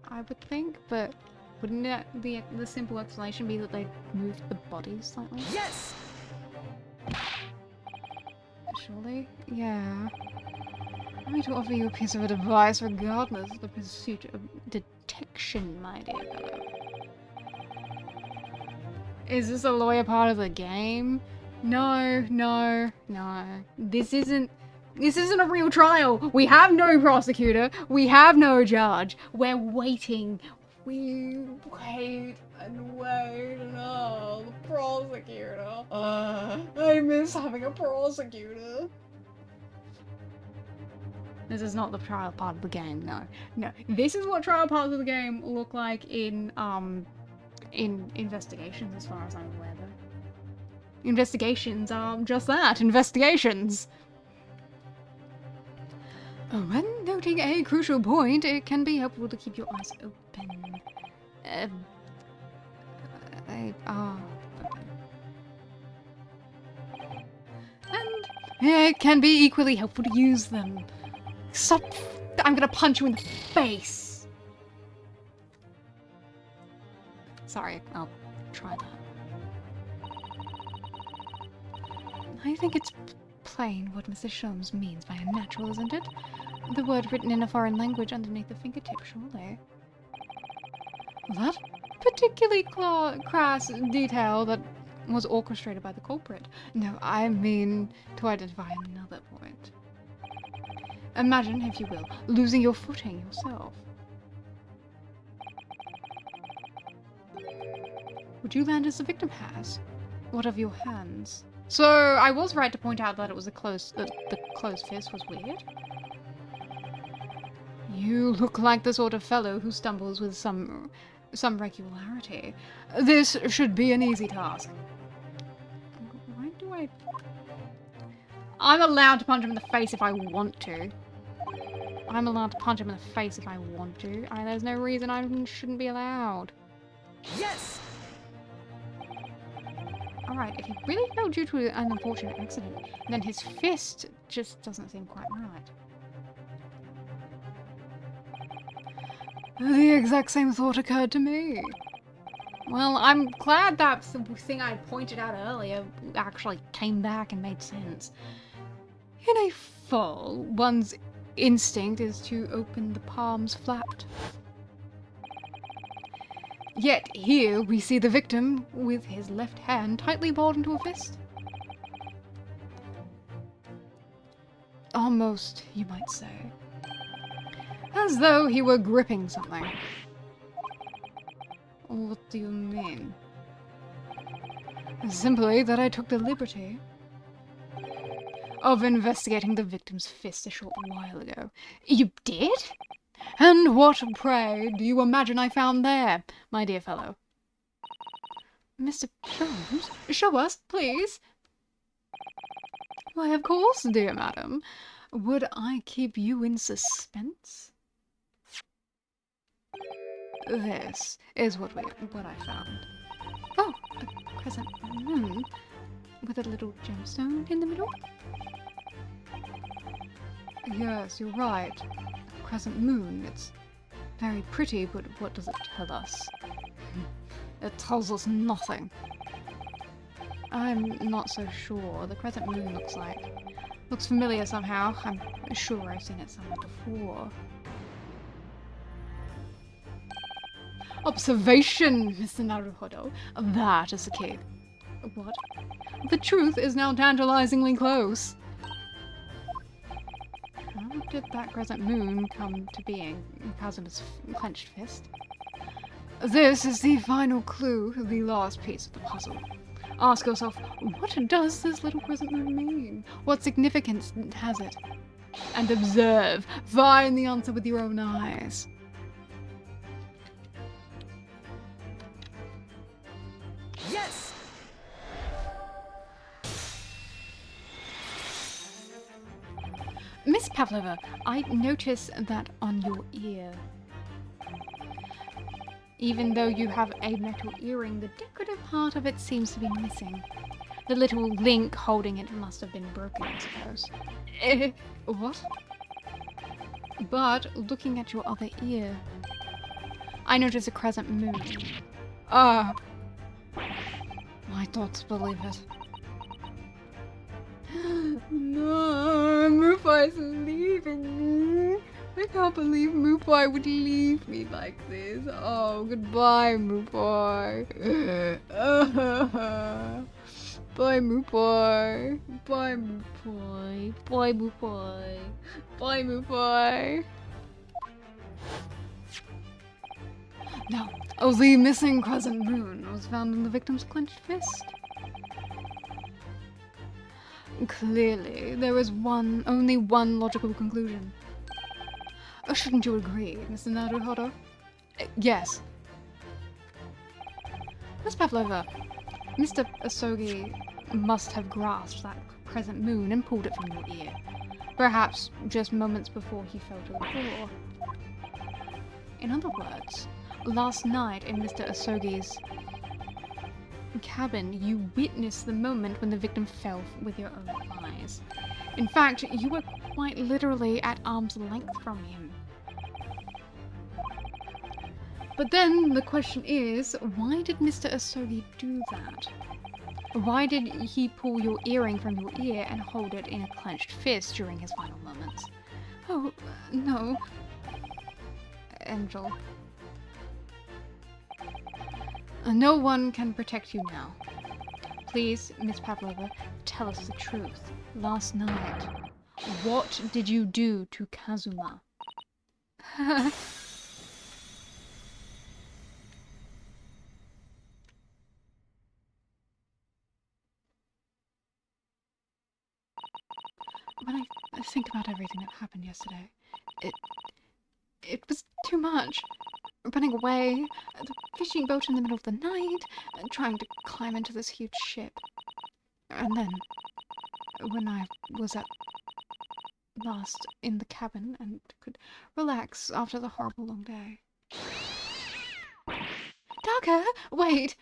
I would think, but wouldn't the simple explanation be that they moved the bodies slightly? Yes! Surely? Yeah. I'm going to offer you a piece of advice regardless of the pursuit of detection, my dear fellow. Is this a lawyer part of the game? No, no, no. This isn't a real trial. We have no prosecutor. We have no judge. We're waiting. We wait and wait and oh, the prosecutor. I miss having a prosecutor. This is not the trial part of the game, no. No, this is what trial parts of the game look like in investigations, as far as I'm aware, though. Investigations are just that, investigations! When noting a crucial point, it can be helpful to keep your eyes open. And It can be equally helpful to use them. Stop. I'm gonna punch you in the face. Sorry, I'll try that. I think it's plain what Mr. Sholmes means by unnatural, isn't it? The word written in a foreign language underneath the fingertip, surely. That particularly crass detail that was orchestrated by the culprit. No, I mean to identify another point. Imagine, if you will, losing your footing yourself. Would you land as the victim has? What of your hands? So, I was right to point out that it was the closed fist was weird. You look like the sort of fellow who stumbles with some regularity. This should be an easy task. Why do I... I'm allowed to punch him in the face if I want to. I'm allowed to punch him in the face if I want to. There's no reason I shouldn't be allowed. Yes! Alright, if he really fell due to an unfortunate accident, then his fist just doesn't seem quite right. The exact same thought occurred to me. Well, I'm glad that the thing I pointed out earlier actually came back and made sense. In a fall, one's instinct is to open the palms flapped. Yet here we see the victim with his left hand tightly balled into a fist. Almost, you might say. As though he were gripping something. What do you mean? Simply that I took the liberty of investigating the victim's fist a short while ago. You did? And what, pray, do you imagine I found there, my dear fellow? Mr. Sholmes, show us, please. Why, of course, dear madam. Would I keep you in suspense? This is what I found. Oh, a crescent moon with a little gemstone in the middle. Yes, you're right. A crescent moon. It's very pretty, but what does it tell us? It tells us nothing. I'm not so sure. The crescent moon looks familiar somehow. I'm sure I've seen it somewhere before. Observation, Mr. Naruhodo. That is the key. What? The truth is now tantalizingly close. How did that crescent moon come to being because of his clenched fist? This is the final clue, the last piece of the puzzle. Ask yourself, what does this little crescent moon mean? What significance has it? And observe. Find the answer with your own eyes. Yes! Miss Pavlova, I notice that on your ear. Even though you have a metal earring, the decorative part of it seems to be missing. The little link holding it must have been broken, I suppose. What? But looking at your other ear, I notice a crescent moon. Ah! I don't believe it. No, Mupai is leaving me. I can't believe Mupai would leave me like this. Oh, goodbye, Mupai. Bye, Mupai. Bye, Mupai. Bye, Mupai. Bye, Mupai. No. Oh, the missing crescent moon was found in the victim's clenched fist. Clearly, there is only one logical conclusion. Shouldn't you agree, Mr. Naruhodo? Yes. Miss Pavlova, Mr. Asogi must have grasped that crescent moon and pulled it from your ear. Perhaps just moments before he fell to the floor. In other words, last night in Mr. Asogi's cabin, you witnessed the moment when the victim fell with your own eyes. In fact, you were quite literally at arm's length from him. But then the question is, why did Mr. Asogi do that? Why did he pull your earring from your ear and hold it in a clenched fist during his final moments? Oh, no. Angel. No one can protect you now. Please, Miss Pavlova, tell us the truth. Last night, what did you do to Kazuma? When I think about everything that happened yesterday, it was too much. Running away, the fishing boat in the middle of the night, trying to climb into this huge ship. And then, when I was at last in the cabin and could relax after the horrible long day. Darker! Wait!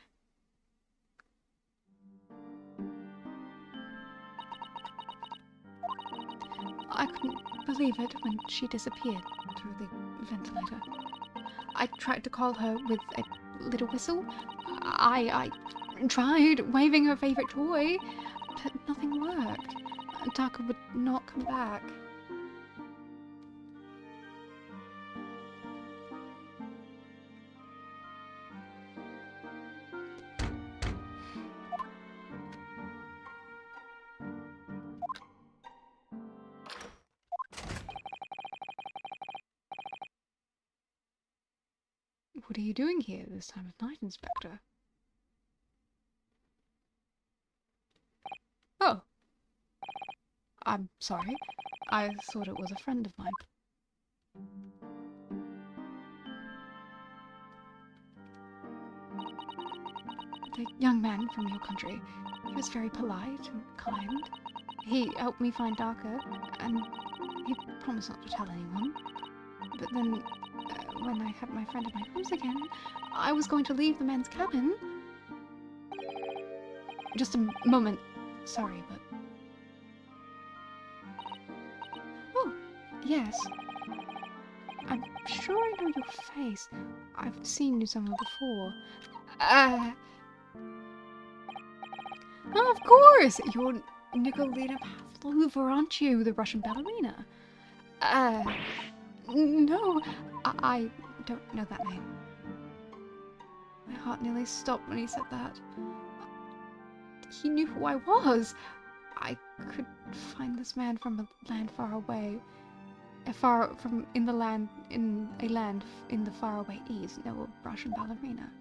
I couldn't believe it when she disappeared through the ventilator. I tried to call her with a little whistle. I tried waving her favorite toy, but nothing worked. Darker would not come back. What are you doing here this time of night, Inspector? Oh. I'm sorry. I thought it was a friend of mine. The young man from your country. He was very polite and kind. He helped me find Darker, and he promised not to tell anyone. But then, when I had my friend in my arms again, I was going to leave the man's cabin. Just a moment. Sorry, but... Oh, yes. I'm sure I know your face. I've seen you somewhere before. Oh, of course! You're Nikolina Pavlova, aren't you? The Russian ballerina. No, I don't know that name. My heart nearly stopped when he said that. He knew who I was. I could find this man from a land far away. In a land in the faraway east, no Russian ballerina.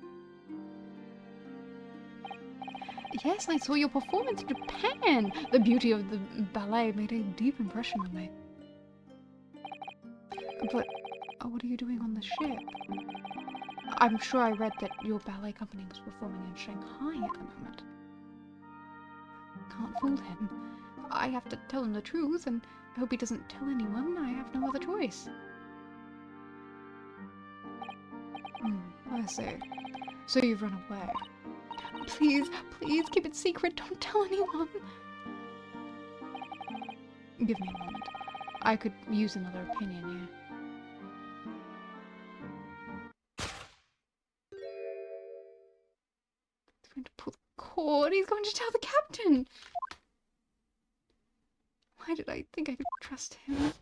Yes, I saw your performance in Japan. The beauty of the ballet made a deep impression on me. But what are you doing on the ship? I'm sure I read that your ballet company was performing in Shanghai at the moment. Can't fool him. I have to tell him the truth, and I hope he doesn't tell anyone. I have no other choice. I see. So you've run away. Please, please keep it secret. Don't tell anyone. Give me a moment. I could use another opinion here. He's going to pull the cord. He's going to tell the captain. Why did I think I could trust him?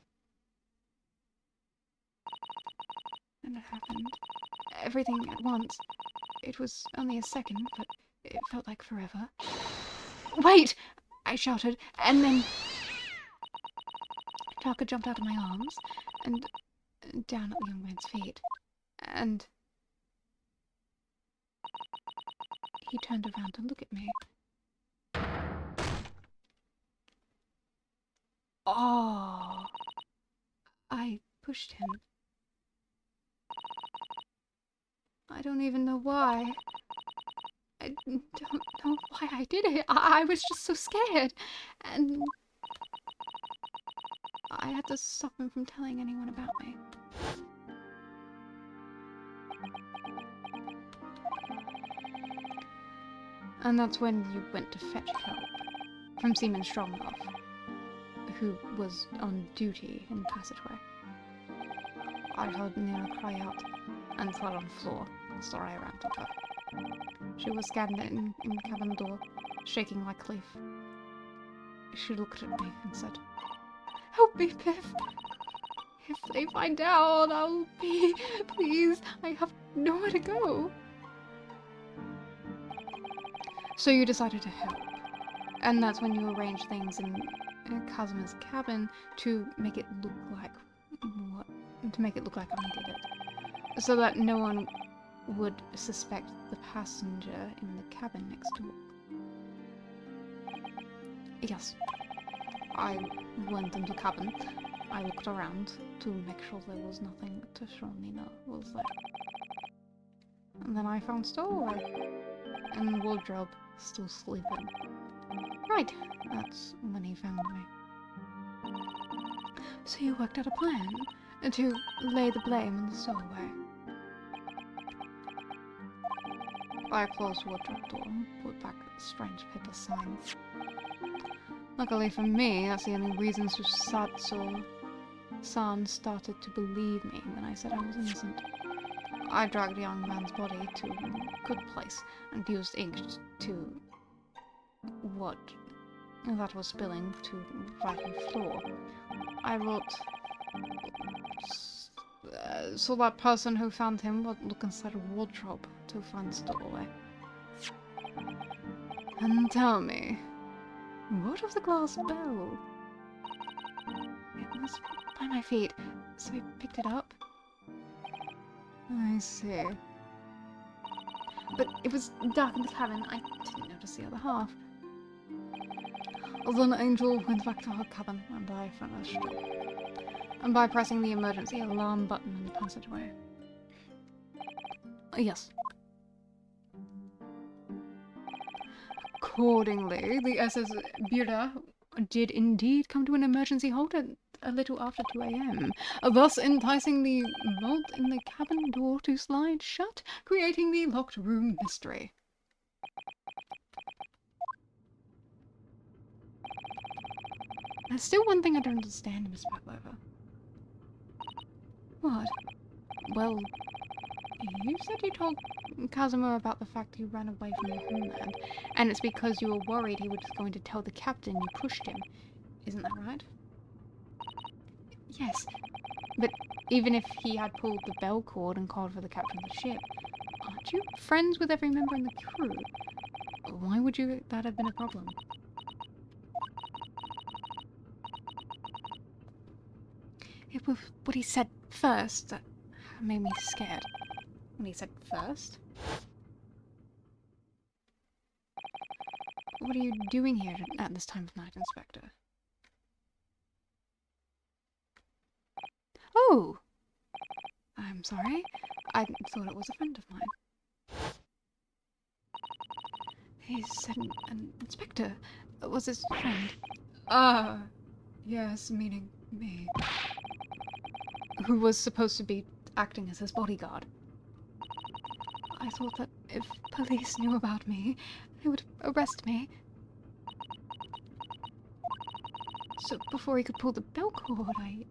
And it happened. Everything at once. It was only a second, but it felt like forever. Wait! I shouted, and then... Darker jumped out of my arms, and down at the young man's feet. And... he turned around to look at me. Oh! I pushed him. I don't even know why. I don't know why I did it. I was just so scared. And I had to stop him from telling anyone about me. And that's when you went to fetch help from Seaman Strongnoff, who was on duty in the passageway. I heard Nina cry out and fell on the floor, so I ran to her. She was standing in the cabin door, shaking like a leaf. She looked at me and said, "Help me, Piff! If they find out, I'll be... Please, I have nowhere to go." So you decided to help. And that's when you arranged things in Kazuma's cabin to make it look like... What? To make it look like I did it. So that no one would suspect the passenger in the cabin next door. Yes. I went into the cabin. I looked around to make sure there was nothing to show Nina was there. And then I found stowaway. And wardrobe still sleeping. Right, that's when he found me. So you worked out a plan to lay the blame on the stowaway. I closed wardrobe door and put back strange paper signs. Luckily for me, that's the only reason Susatsu-san started to believe me when I said I was innocent. I dragged the young man's body to a good place and used ink to what that was spilling to write on the floor. I wrote, so that person who found him would look inside a wardrobe to find the stowaway. And tell me, what of the glass bell? It was by my feet, so I picked it up. I see. But it was dark in the cabin, I didn't notice the other half. Then Angel went back to her cabin, and I finished. And by pressing the emergency alarm button in the passageway. Yes. Accordingly, the SS Bira did indeed come to an emergency halt at a little after 2 a.m., thus enticing the bolt in the cabin door to slide shut, creating the locked room mystery. There's still one thing I don't understand, Miss Pavlova. What? Well, you said you told Kazuma about the fact you ran away from your homeland, and it's because you were worried he was going to tell the captain you pushed him. Isn't that right? Yes, but even if he had pulled the bell cord and called for the captain of the ship, aren't you friends with every member in the crew? Why would that have been a problem? It was what he said first that made me scared. When he said first? What are you doing here at this time of night, Inspector? Oh! I'm sorry. I thought it was a friend of mine. He said an inspector was his friend. Ah, yes, meaning me. Who was supposed to be acting as his bodyguard. I thought that if police knew about me, they would arrest me. So before he could pull the bell cord, May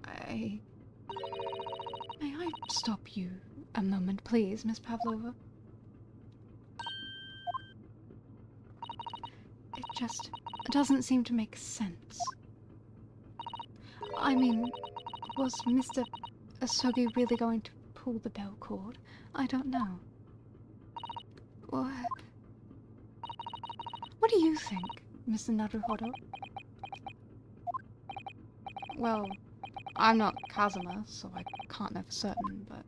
I stop you a moment, please, Miss Pavlova? It just doesn't seem to make sense. I mean, was Mr. Asogi really going to pull the bell cord? I don't know. What do you think, Mr. Naruhodo? Well, I'm not Kazuma, so I can't know for certain, but...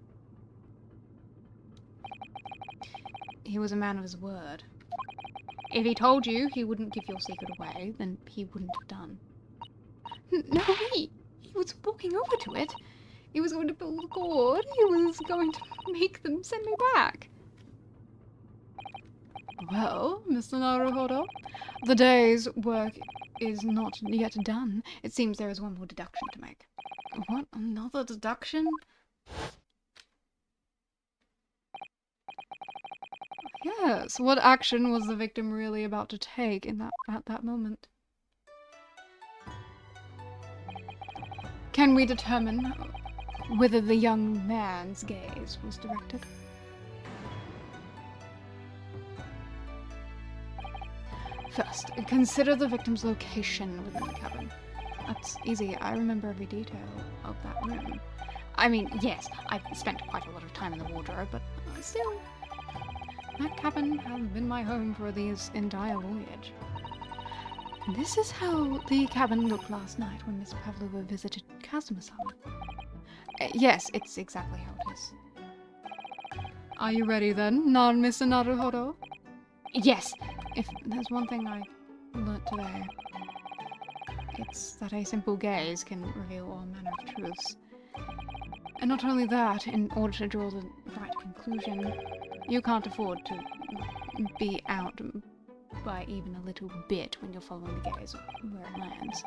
he was a man of his word. If he told you he wouldn't give your secret away, then he wouldn't have done. No way! He was walking over to it! He was going to pull the cord! He was going to make them send me back! Well, Mr. Naruhodo, the day's work is not yet done. It seems there is one more deduction to make. What? Another deduction? Yes, what action was the victim really about to take at that moment? Can we determine whether the young man's gaze was directed? First, consider the victim's location within the cabin. That's easy. I remember every detail of that room. I mean, yes, I've spent quite a lot of time in the wardrobe, but still, that cabin has been my home for this entire voyage. This is how the cabin looked last night when Miss Pavlova visited Kazuma-sama. Yes, it's exactly how it is. Are you ready then, Mr. Naruhodo? Yes, if there's one thing I learnt today, it's that a simple gaze can reveal all manner of truths. And not only that, in order to draw the right conclusion, you can't afford to be out by even a little bit when you're following the gaze where it lands.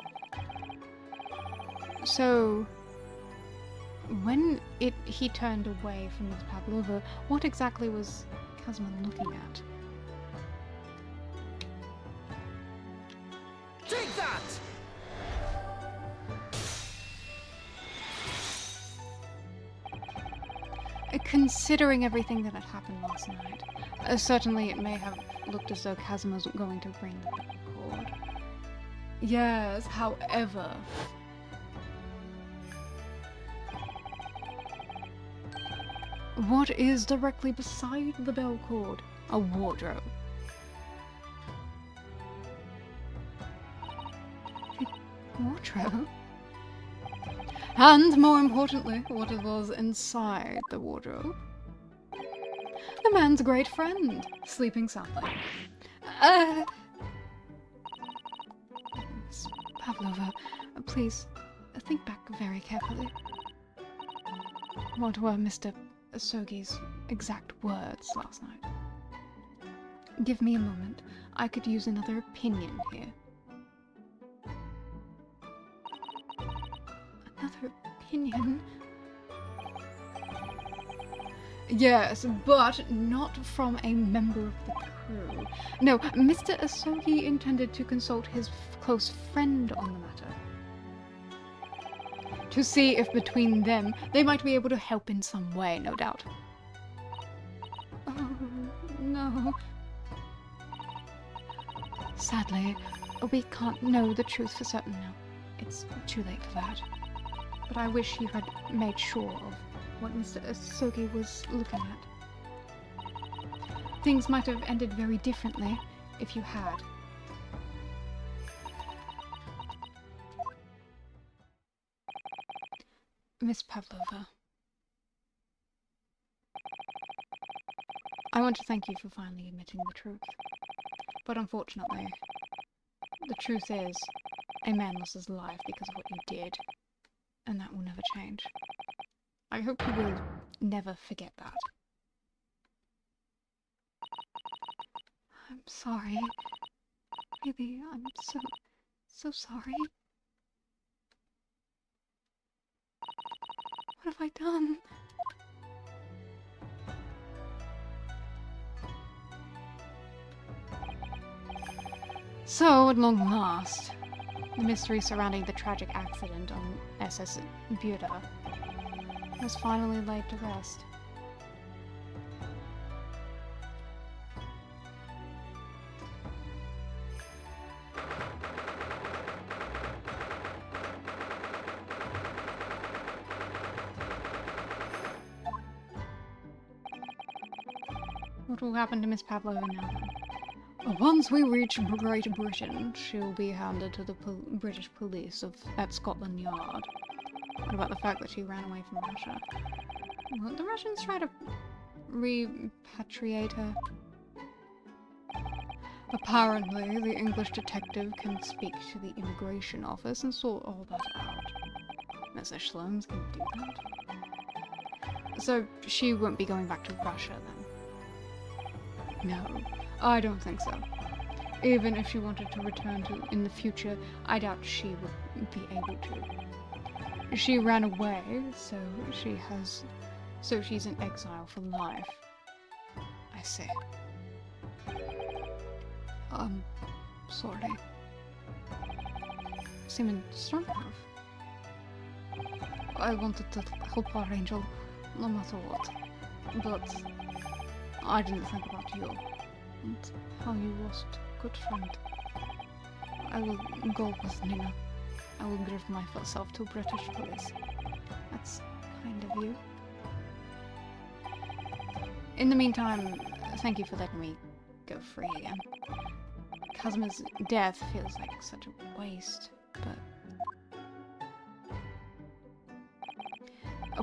So, when he turned away from Miss Pavlova, what exactly was Kazuma looking at? Take that! Considering everything that had happened last night, certainly it may have looked as though Kazuma was going to bring the bell cord. Yes, however... what is directly beside the bell cord? A wardrobe. A wardrobe? And more importantly, what it was inside the wardrobe. The man's great friend, sleeping soundly. Miss Pavlova, please think back very carefully. What were Mr. Sogi's exact words last night? Give me a moment. I could use another opinion here. Another opinion? Yes, but not from a member of the crew. No, Mr. Asogi intended to consult his close friend on the matter. To see if between them they might be able to help in some way, no doubt. Oh, no. Sadly, we can't know the truth for certain now. It's too late for that. But I wish you had made sure of what Mr. Asogi was looking at. Things might have ended very differently if you had. Miss Pavlova, I want to thank you for finally admitting the truth. But unfortunately, the truth is, a man lost his life because of what you did, and that will never change. I hope you will never forget that. I'm sorry. Really, I'm so sorry. What have I done? So, at long last, the mystery surrounding the tragic accident on SS Buda was finally laid to rest. What will happen to Miss Pavlova now then? Once we reach Great Britain, she'll be handed to the British police at Scotland Yard. What about the fact that she ran away from Russia? Will the Russians try to repatriate her? Apparently, the English detective can speak to the immigration office and sort all that out. Mr. Sholmes can do that. So, she won't be going back to Russia then? No, I don't think so. Even if she wanted to return in the future, I doubt she would be able to. She ran away, so she's in exile for life. I see. Sorry. Seeming strong enough. I wanted to help our angel, no matter what. But I didn't think about you and how you lost a good friend. I will go with Nina. I will give myself to British police. That's kind of you. In the meantime, thank you for letting me go free again. Casimir's death feels like such a waste, but...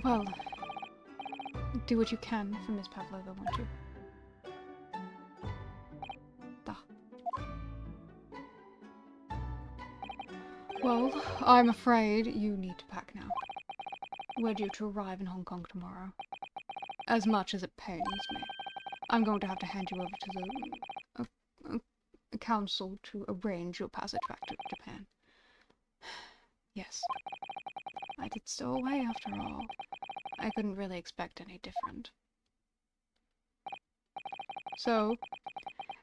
well, do what you can for Miss Pavlova, won't you? Da. Well, I'm afraid you need to pack now. We're due to arrive in Hong Kong tomorrow. As much as it pains me, I'm going to have to hand you over to the council to arrange your passage back to Japan. Yes. I did stow away after all. I couldn't really expect any different. So,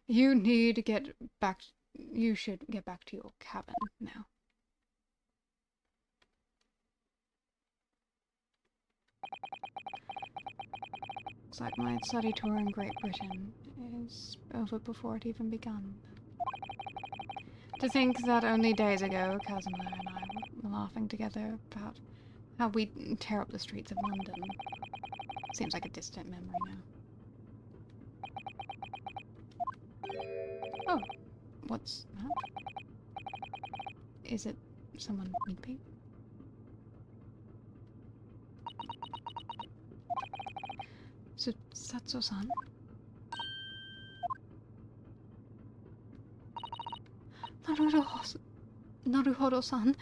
you need to get back... you should get back to your cabin now. Looks like my study tour in Great Britain is over before it even begun. To think that only days ago, Casimir and I were laughing together about how we tear up the streets of London. Seems like a distant memory now. Oh, what's that? Is it someone weeping? Satsu-san? Naruhodo-san,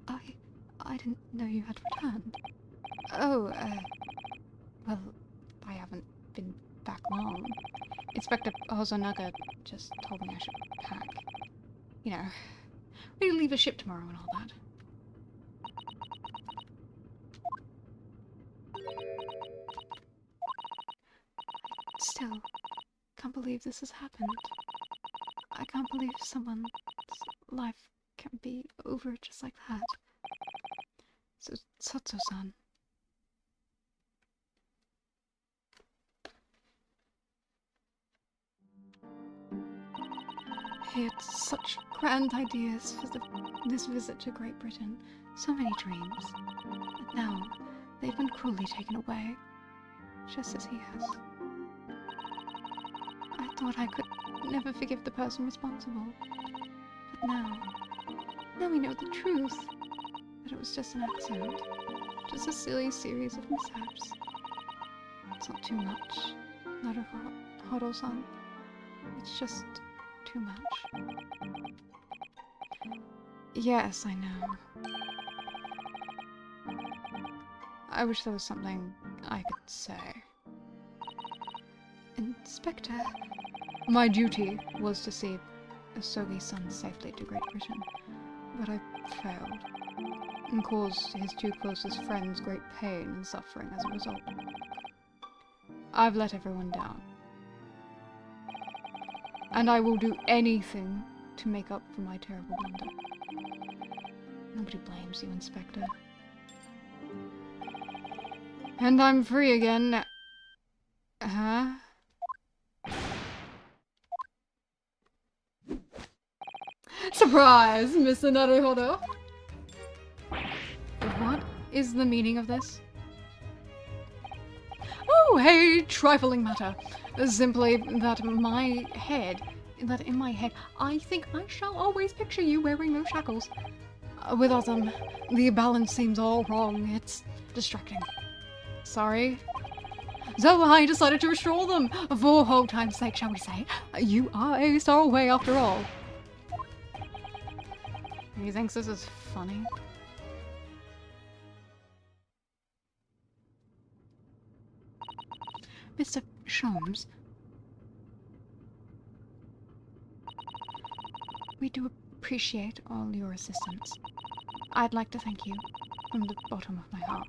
I didn't know you had returned. Oh, well, I haven't been back long. Inspector Hozonaga just told me I should pack. You know, we leave the ship tomorrow and all that. Still, can't believe this has happened. I can't believe someone's life can be over just like that. So, Satsu-san. He had such grand ideas for this visit to Great Britain. So many dreams. And now, they've been cruelly taken away. Just as he has. I thought I could never forgive the person responsible. But now we know the truth. That it was just an accident. Just a silly series of mishaps. It's not too much. Naruhodo-san. It's just too much. Yes, I know. I wish there was something I could say. Inspector, my duty was to see Asogi's son safely to Great Britain, but I failed, and caused his two closest friends great pain and suffering as a result. I've let everyone down. And I will do anything to make up for my terrible blunder. Nobody blames you, Inspector. And I'm free again. Huh? Surprise, Mr. Naruhodo! What is the meaning of this? Oh, a trifling matter. Simply that in my head, I think I shall always picture you wearing those shackles. Without them, the balance seems all wrong. It's distracting. Sorry. So I decided to restore them, for old time's sake, shall we say. You are a stowaway after all. He thinks this is funny. Mr. Sholmes, we do appreciate all your assistance. I'd like to thank you from the bottom of my heart.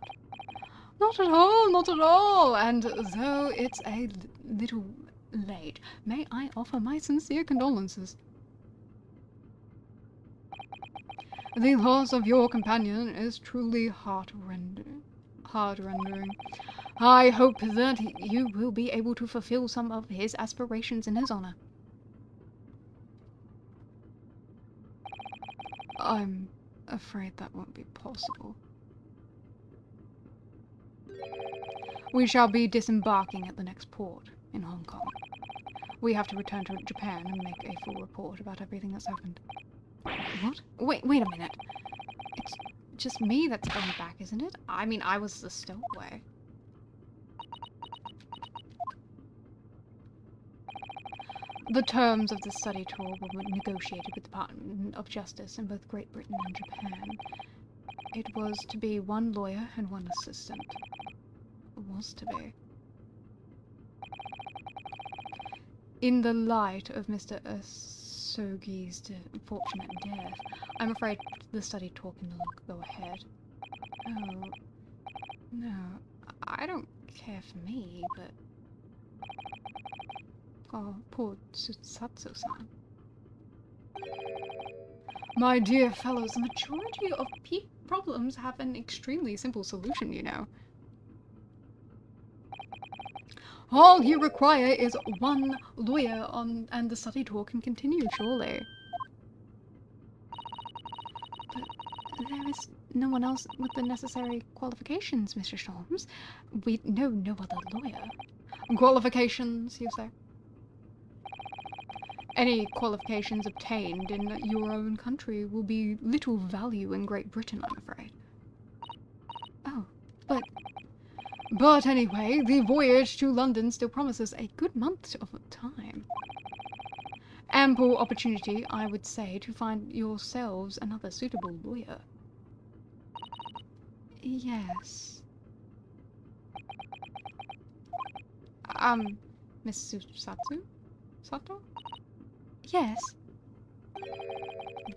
Not at all, not at all! And though it's a little late, may I offer my sincere condolences. The loss of your companion is truly heart-rending. I hope that you will be able to fulfill some of his aspirations in his honor. I'm afraid that won't be possible. We shall be disembarking at the next port in Hong Kong. We have to return to Japan and make a full report about everything that's happened. What? Wait a minute. It's just me that's going back, isn't it? I mean, I was the stowaway. The terms of the study tour were negotiated with the Department of Justice in both Great Britain and Japan. It was to be 1 lawyer and 1 assistant. Was to be. In the light of Mr. Asogi's unfortunate death, I'm afraid the study tour can go ahead. Oh, no. I don't care for me, but... Oh, poor Susatsu-san. My dear fellows, the majority of problems have an extremely simple solution, you know. All you require is 1 lawyer and the study tour can continue, surely. But there is no one else with the necessary qualifications, Mr. Sholmes. We know no other lawyer. Qualifications, you say? Any qualifications obtained in your own country will be little value in Great Britain, I'm afraid. Oh, But anyway, the voyage to London still promises a good month of time. Ample opportunity, I would say, to find yourselves another suitable lawyer. Yes. Miss Susatsu? Sato? Yes.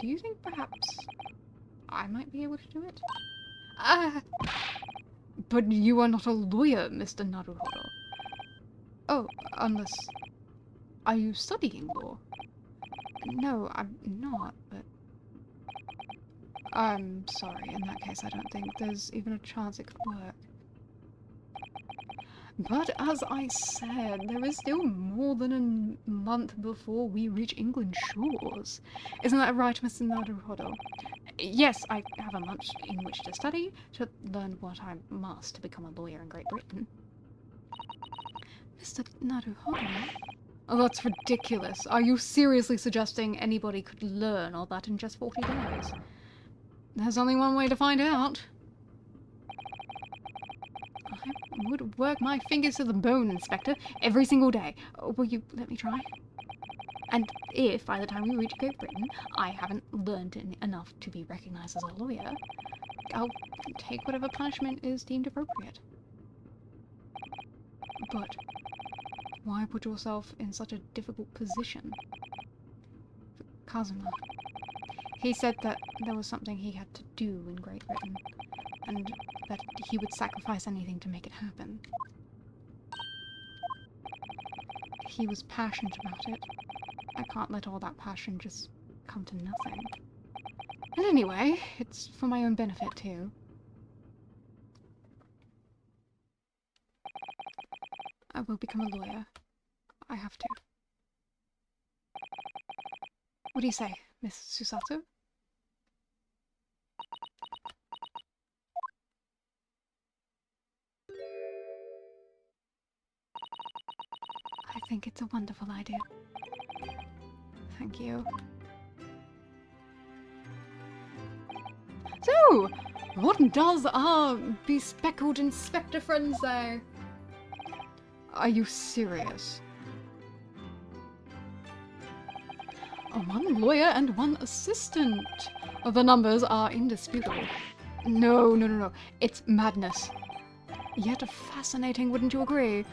Do you think perhaps I might be able to do it? But you are not a lawyer, Mr. Naruhodo. Oh, unless... Are you studying law? No, I'm not, but... I'm sorry, in that case I don't think there's even a chance it could work. But as I said, there is still more than a month before we reach England's shores. Isn't that right, Mr. Naruhodo? Yes, I have a month in which to study, to learn what I must to become a lawyer in Great Britain. Mr. Naruhodo? Oh, that's ridiculous. Are you seriously suggesting anybody could learn all that in just 40 days? There's only one way to find out. I would work my fingers to the bone, Inspector, every single day. Will you let me try? And if, by the time we reach Great Britain, I haven't learned enough to be recognised as a lawyer, I'll take whatever punishment is deemed appropriate. But why put yourself in such a difficult position? Kazuma. He said that there was something he had to do in Great Britain, and that he would sacrifice anything to make it happen. He was passionate about it. I can't let all that passion just come to nothing. And anyway, it's for my own benefit too. I will become a lawyer. I have to. What do you say, Miss Susatsu? I think it's a wonderful idea. Thank you. So, what does our bespeckled inspector friend say? Are you serious? 1 lawyer and 1 assistant. The numbers are indisputable. No. It's madness. Yet fascinating, wouldn't you agree?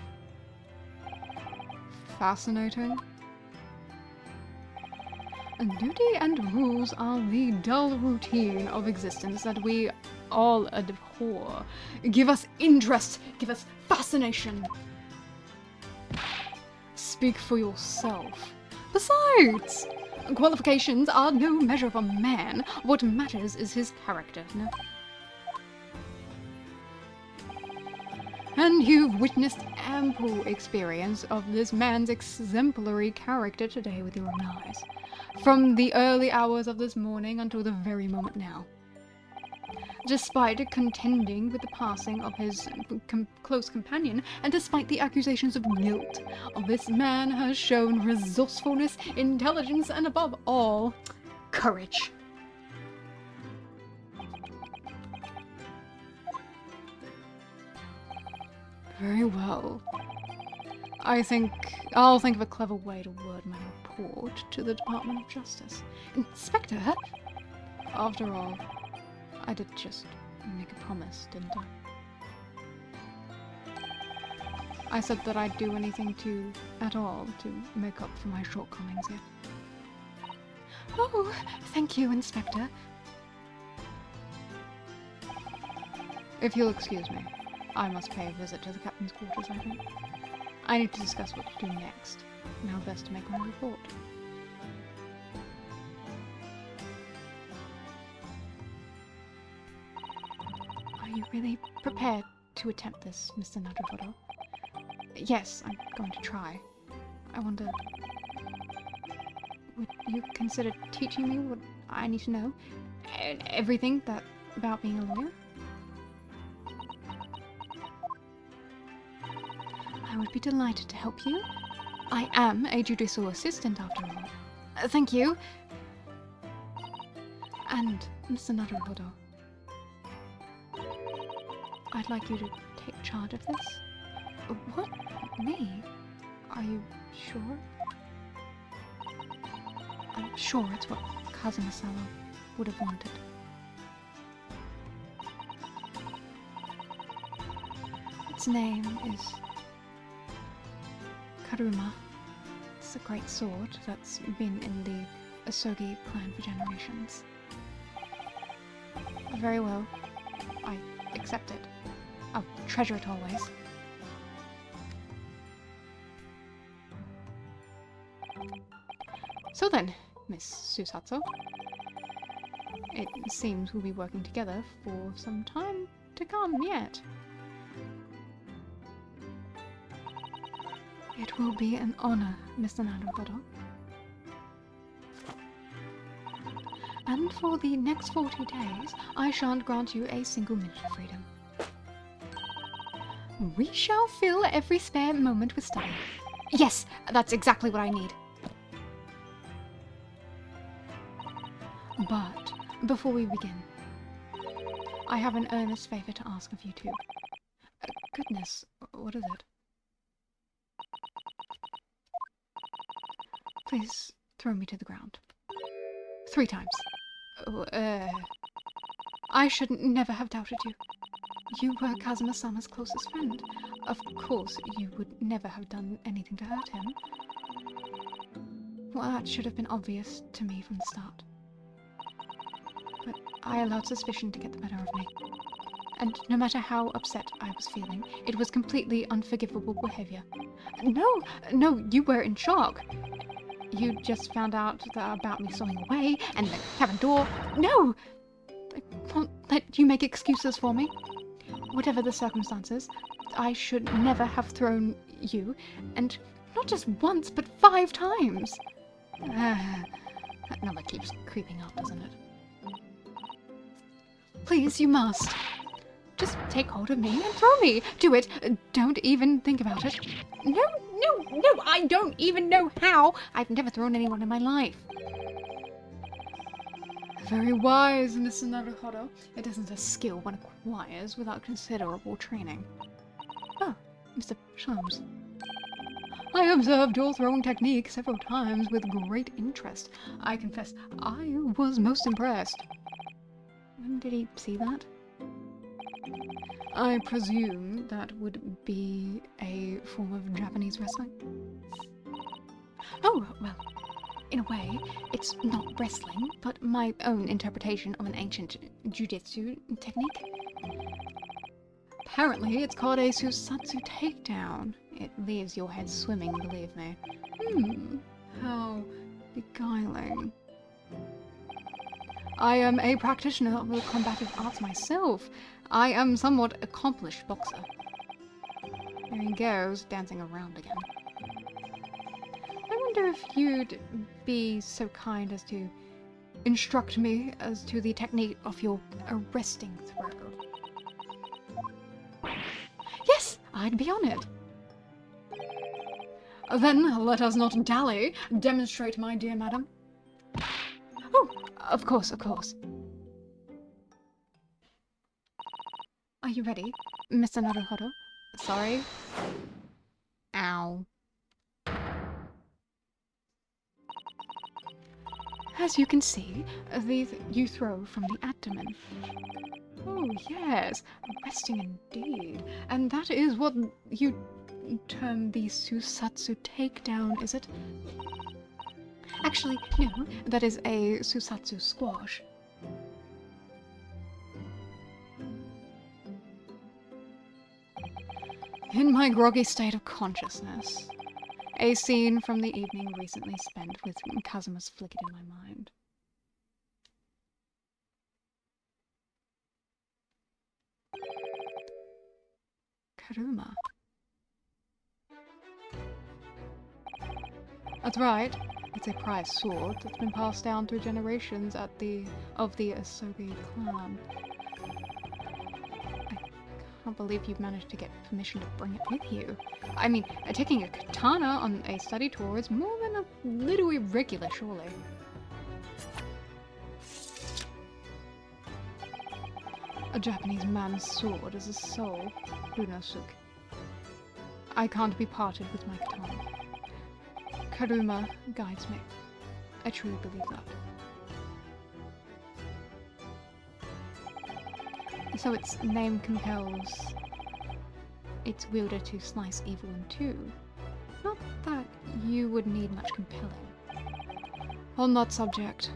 Fascinating? Duty and rules are the dull routine of existence that we all abhor. Give us interest, give us fascination. Speak for yourself. Besides, Qualifications are no measure of a man. What matters is his character, no? And you've witnessed ample experience of this man's exemplary character today with your own eyes. From the early hours of this morning until the very moment now. Despite contending with the passing of his close companion, and despite the accusations of guilt, this man has shown resourcefulness, intelligence, and above all, courage. Very well. I'll think of a clever way to word my report to the Department of Justice. Inspector? After all, I did just make a promise, didn't I? I said that I'd do anything at all to make up for my shortcomings here. Oh, thank you, Inspector. If you'll excuse me, I must pay a visit to the captain's quarters, I think. I need to discuss what to do next, and how best to make my report. Are you really prepared to attempt this, Mr. Naruhodo? Yes, I'm going to try. I wonder... would you consider teaching me what I need to know? Everything about being a lawyer? I would be delighted to help you. I am a judicial assistant, after all. Thank you. And, Mr. Naruhodo, I'd like you to take charge of this. What? Me? Are you sure? I'm sure it's what Kazuma-sama would have wanted. Its name is Karuma. It's a great sword that's been in the Asogi clan for generations. Very well. I accept it. I'll treasure it always. So then, Miss Susatsu, it seems we'll be working together for some time to come yet. It will be an honor, Mr. Naruhodo. And for the next 40 days, I shan't grant you a single minute of freedom. We shall fill every spare moment with study. Yes, that's exactly what I need. But, before we begin, I have an earnest favor to ask of you two. Goodness, what is it? Please throw me to the ground. 3 times. I should never have doubted you. You were Kazuma-sama's closest friend. Of course, you would never have done anything to hurt him. Well, that should have been obvious to me from the start. But I allowed suspicion to get the better of me. And no matter how upset I was feeling, it was completely unforgivable behavior. No, you were in shock. You just found out about me sawing away, and the cabin door. No! I won't let you make excuses for me. Whatever the circumstances, I should never have thrown you, and not just once, but 5 times. That number keeps creeping up, doesn't it? Please, you must. Just take hold of me and throw me. Do it. Don't even think about it. No, I don't even know how. I've never thrown anyone in my life. Very wise, Mr. Naruhodo. It isn't a skill one acquires without considerable training. Oh, Mr. Sholmes. I observed your throwing technique several times with great interest. I confess, I was most impressed. When did he see that? I presume that would be a form of Japanese wrestling? Oh, well, in a way, it's not wrestling, but my own interpretation of an ancient jujitsu technique. Apparently, it's called a Susatsu takedown. It leaves your head swimming, believe me. How Beguiling. I am a practitioner of the combative arts myself. I am somewhat accomplished boxer. There he goes, dancing around again. I wonder if you'd be so kind as to instruct me as to the technique of your arresting throw. Yes, I'd be honored. Then let us not dally. Demonstrate, my dear madam. Oh, of course, of course. Are you ready, Mr. Naruhodo? Sorry. Ow. As you can see, these you throw from the abdomen. Oh, yes. Arresting indeed. And that is what you term the Susatsu takedown, is it? Actually, no. That is a Susatsu squash. In my groggy state of consciousness, a scene from the evening recently spent with Kazuma's flickered in my mind. Karuma. That's right. It's a prized sword that's been passed down through generations of the Asogi clan. I can't believe you've managed to get permission to bring it with you. I mean, taking a katana on a study tour is more than a little irregular, surely. A Japanese man's sword is a soul, Runosuke. I can't be parted with my katana. Karuma guides me. I truly believe that. So its name compels its wielder to slice evil in two. Not that you would need much compelling. On that subject,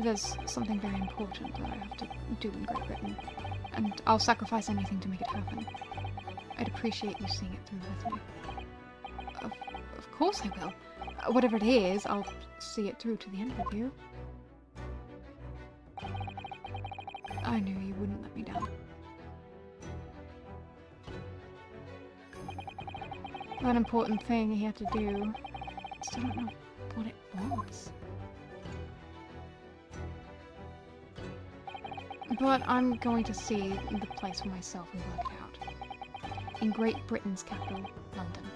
there's something very important that I have to do in Great Britain, and I'll sacrifice anything to make it happen. I'd appreciate you seeing it through with me. Of course I will. Whatever it is, I'll see it through to the end with you. I knew you wouldn't let me down. That important thing he had to do, I still don't know what it was. But I'm going to see the place for myself and work it out. In Great Britain's capital, London.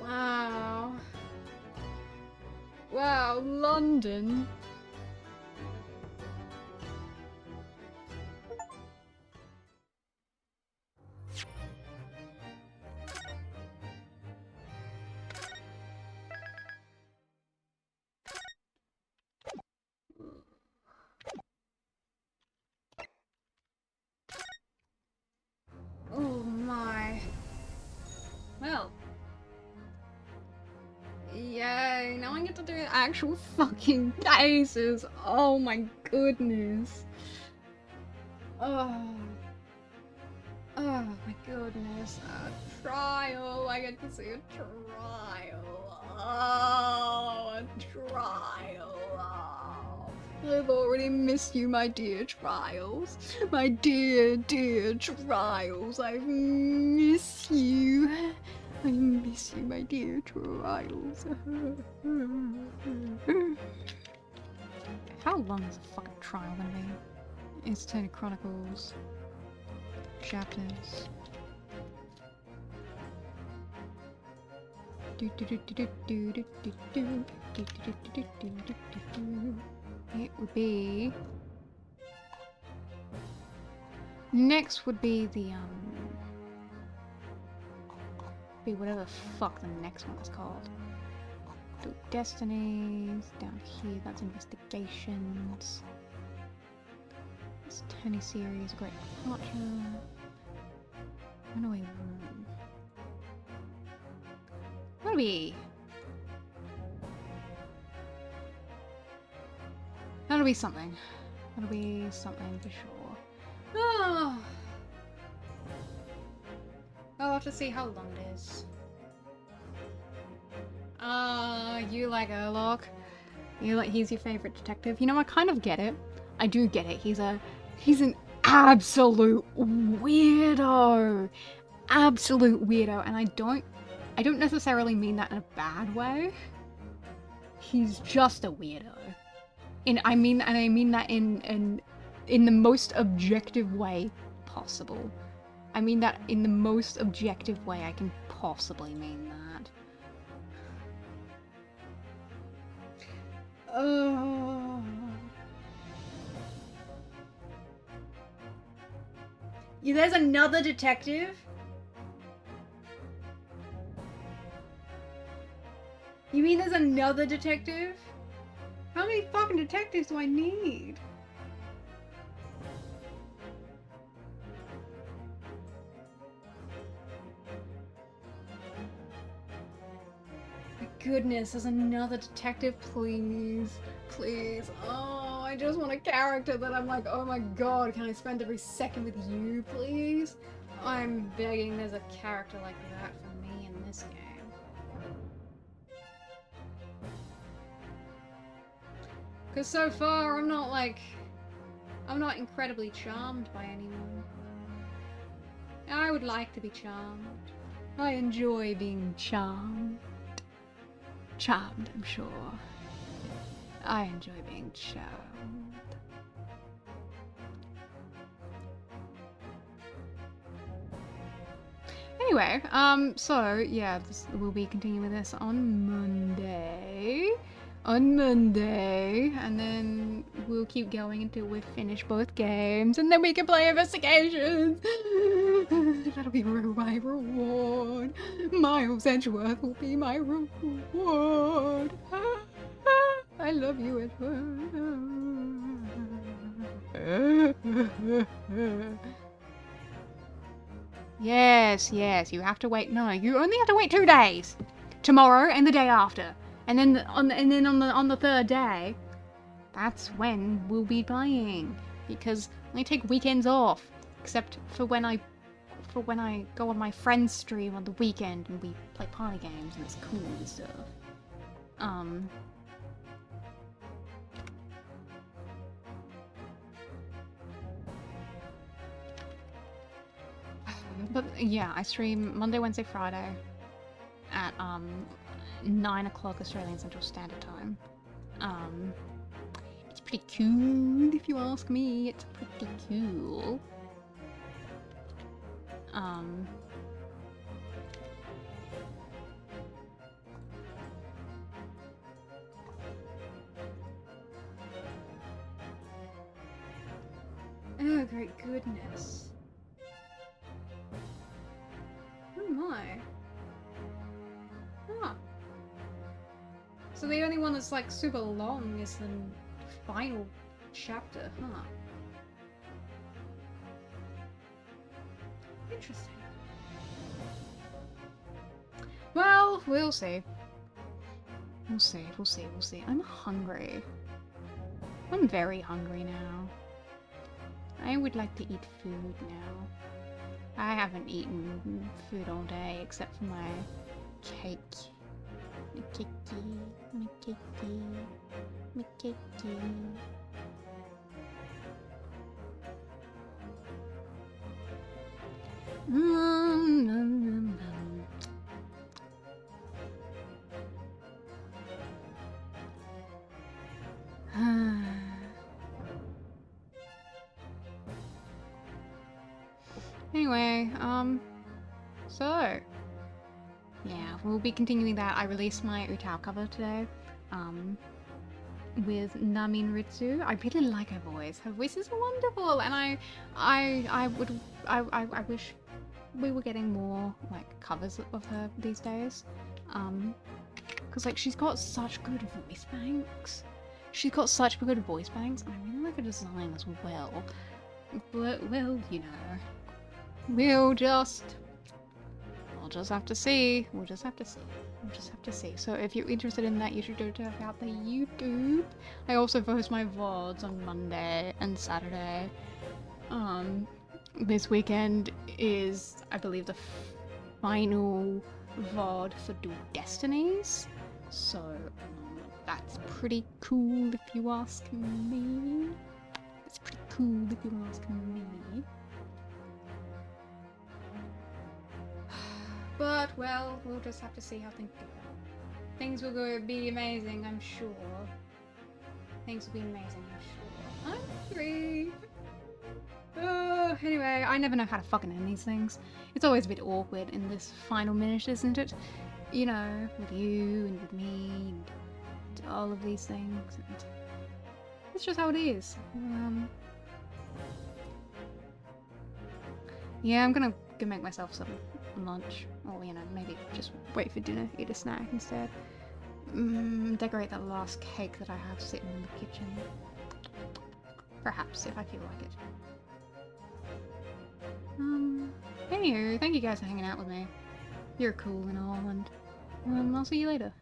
Wow. Wow, London. Oh my. Well. Yay, now I get to do actual fucking cases. Oh my goodness. Oh. Oh my goodness. A trial. I get to see a trial. Oh, a trial. Oh. I've already missed you, my dear trials. My dear, dear trials. I miss you. I miss you, my dear trials. How long is a fucking trial gonna be? It's 10 Chronicles. Chapters. It would be... Next would be the, be whatever the fuck the next one is called. Do Destinies, down here, that's Investigations. This Tony series, Great Departure. Runaway Room. That'll be... That'll be something. That'll be something for sure. Oh. I'll have to see how long it is. you like Erlock. He's your favorite detective. You know, I kind of get it. I do get it. He's an absolute weirdo. Absolute weirdo. And I don't necessarily mean that in a bad way. He's just a weirdo. I mean that in the most objective way possible. I mean that in the most objective way I can possibly mean that. Yeah, there's another detective? You mean there's another detective? How many fucking detectives do I need? My goodness, there's another detective, please. Please. Oh, I just want a character that I'm like, oh my god, can I spend every second with you, please? I'm begging there's a character like that for me in this game. Because so far, I'm not incredibly charmed by anyone. I would like to be charmed. I enjoy being charmed. Charmed, I'm sure. I enjoy being charmed. Anyway, so, yeah, we'll be continuing this on Monday. And then we'll keep going until we finish both games, and then we can play investigations. That'll be my reward. Miles Edgeworth will be my reward. I love you, Edgeworth. Yes, you have to wait. No, you only have to wait 2 days. Tomorrow and the day after. And then on the third day, that's when we'll be playing, because I take weekends off, except for when I go on my friend's stream on the weekend and we play party games and it's cool and stuff. But yeah, I stream Monday, Wednesday, Friday at 9 o'clock Australian Central Standard Time. It's pretty cool, if you ask me. It's pretty cool. Oh, great goodness. Oh my. Huh. So the only one that's like super long is the final chapter, huh? Interesting. Well, we'll see. We'll see. I'm hungry. I'm very hungry now. I would like to eat food now. I haven't eaten food all day except for my cake. My cakey. Anyway, so yeah, we'll be continuing that. I released my Utao cover today, with Namin Ritsu. I really like her voice. Her voice is wonderful, and I wish we were getting more like covers of her these days, because like she's got such good voice banks. And I really like her design as well. But well, you know, we'll just have to see. We'll just have to see. So if you're interested in that, you should go check out the YouTube. I also post my VODs on Monday and Saturday. This weekend is, I believe, the final VOD for Dual Destinies. So, that's pretty cool if you ask me. That's pretty cool if you ask me. But, well, we'll just have to see how things go. Things will be amazing, I'm sure. Things will be amazing, I'm sure. I'm free. Anyway, I never know how to fucking end these things. It's always a bit awkward in this final minute, isn't it? You know, with you and with me and all of these things. And it's just how it is. Yeah, I'm gonna go make myself some lunch. Or, you know, maybe just wait for dinner, eat a snack instead. Decorate that last cake that I have sitting in the kitchen. Perhaps, if I feel like it. Anywho, thank you guys for hanging out with me. You're cool and all, and I'll see you later.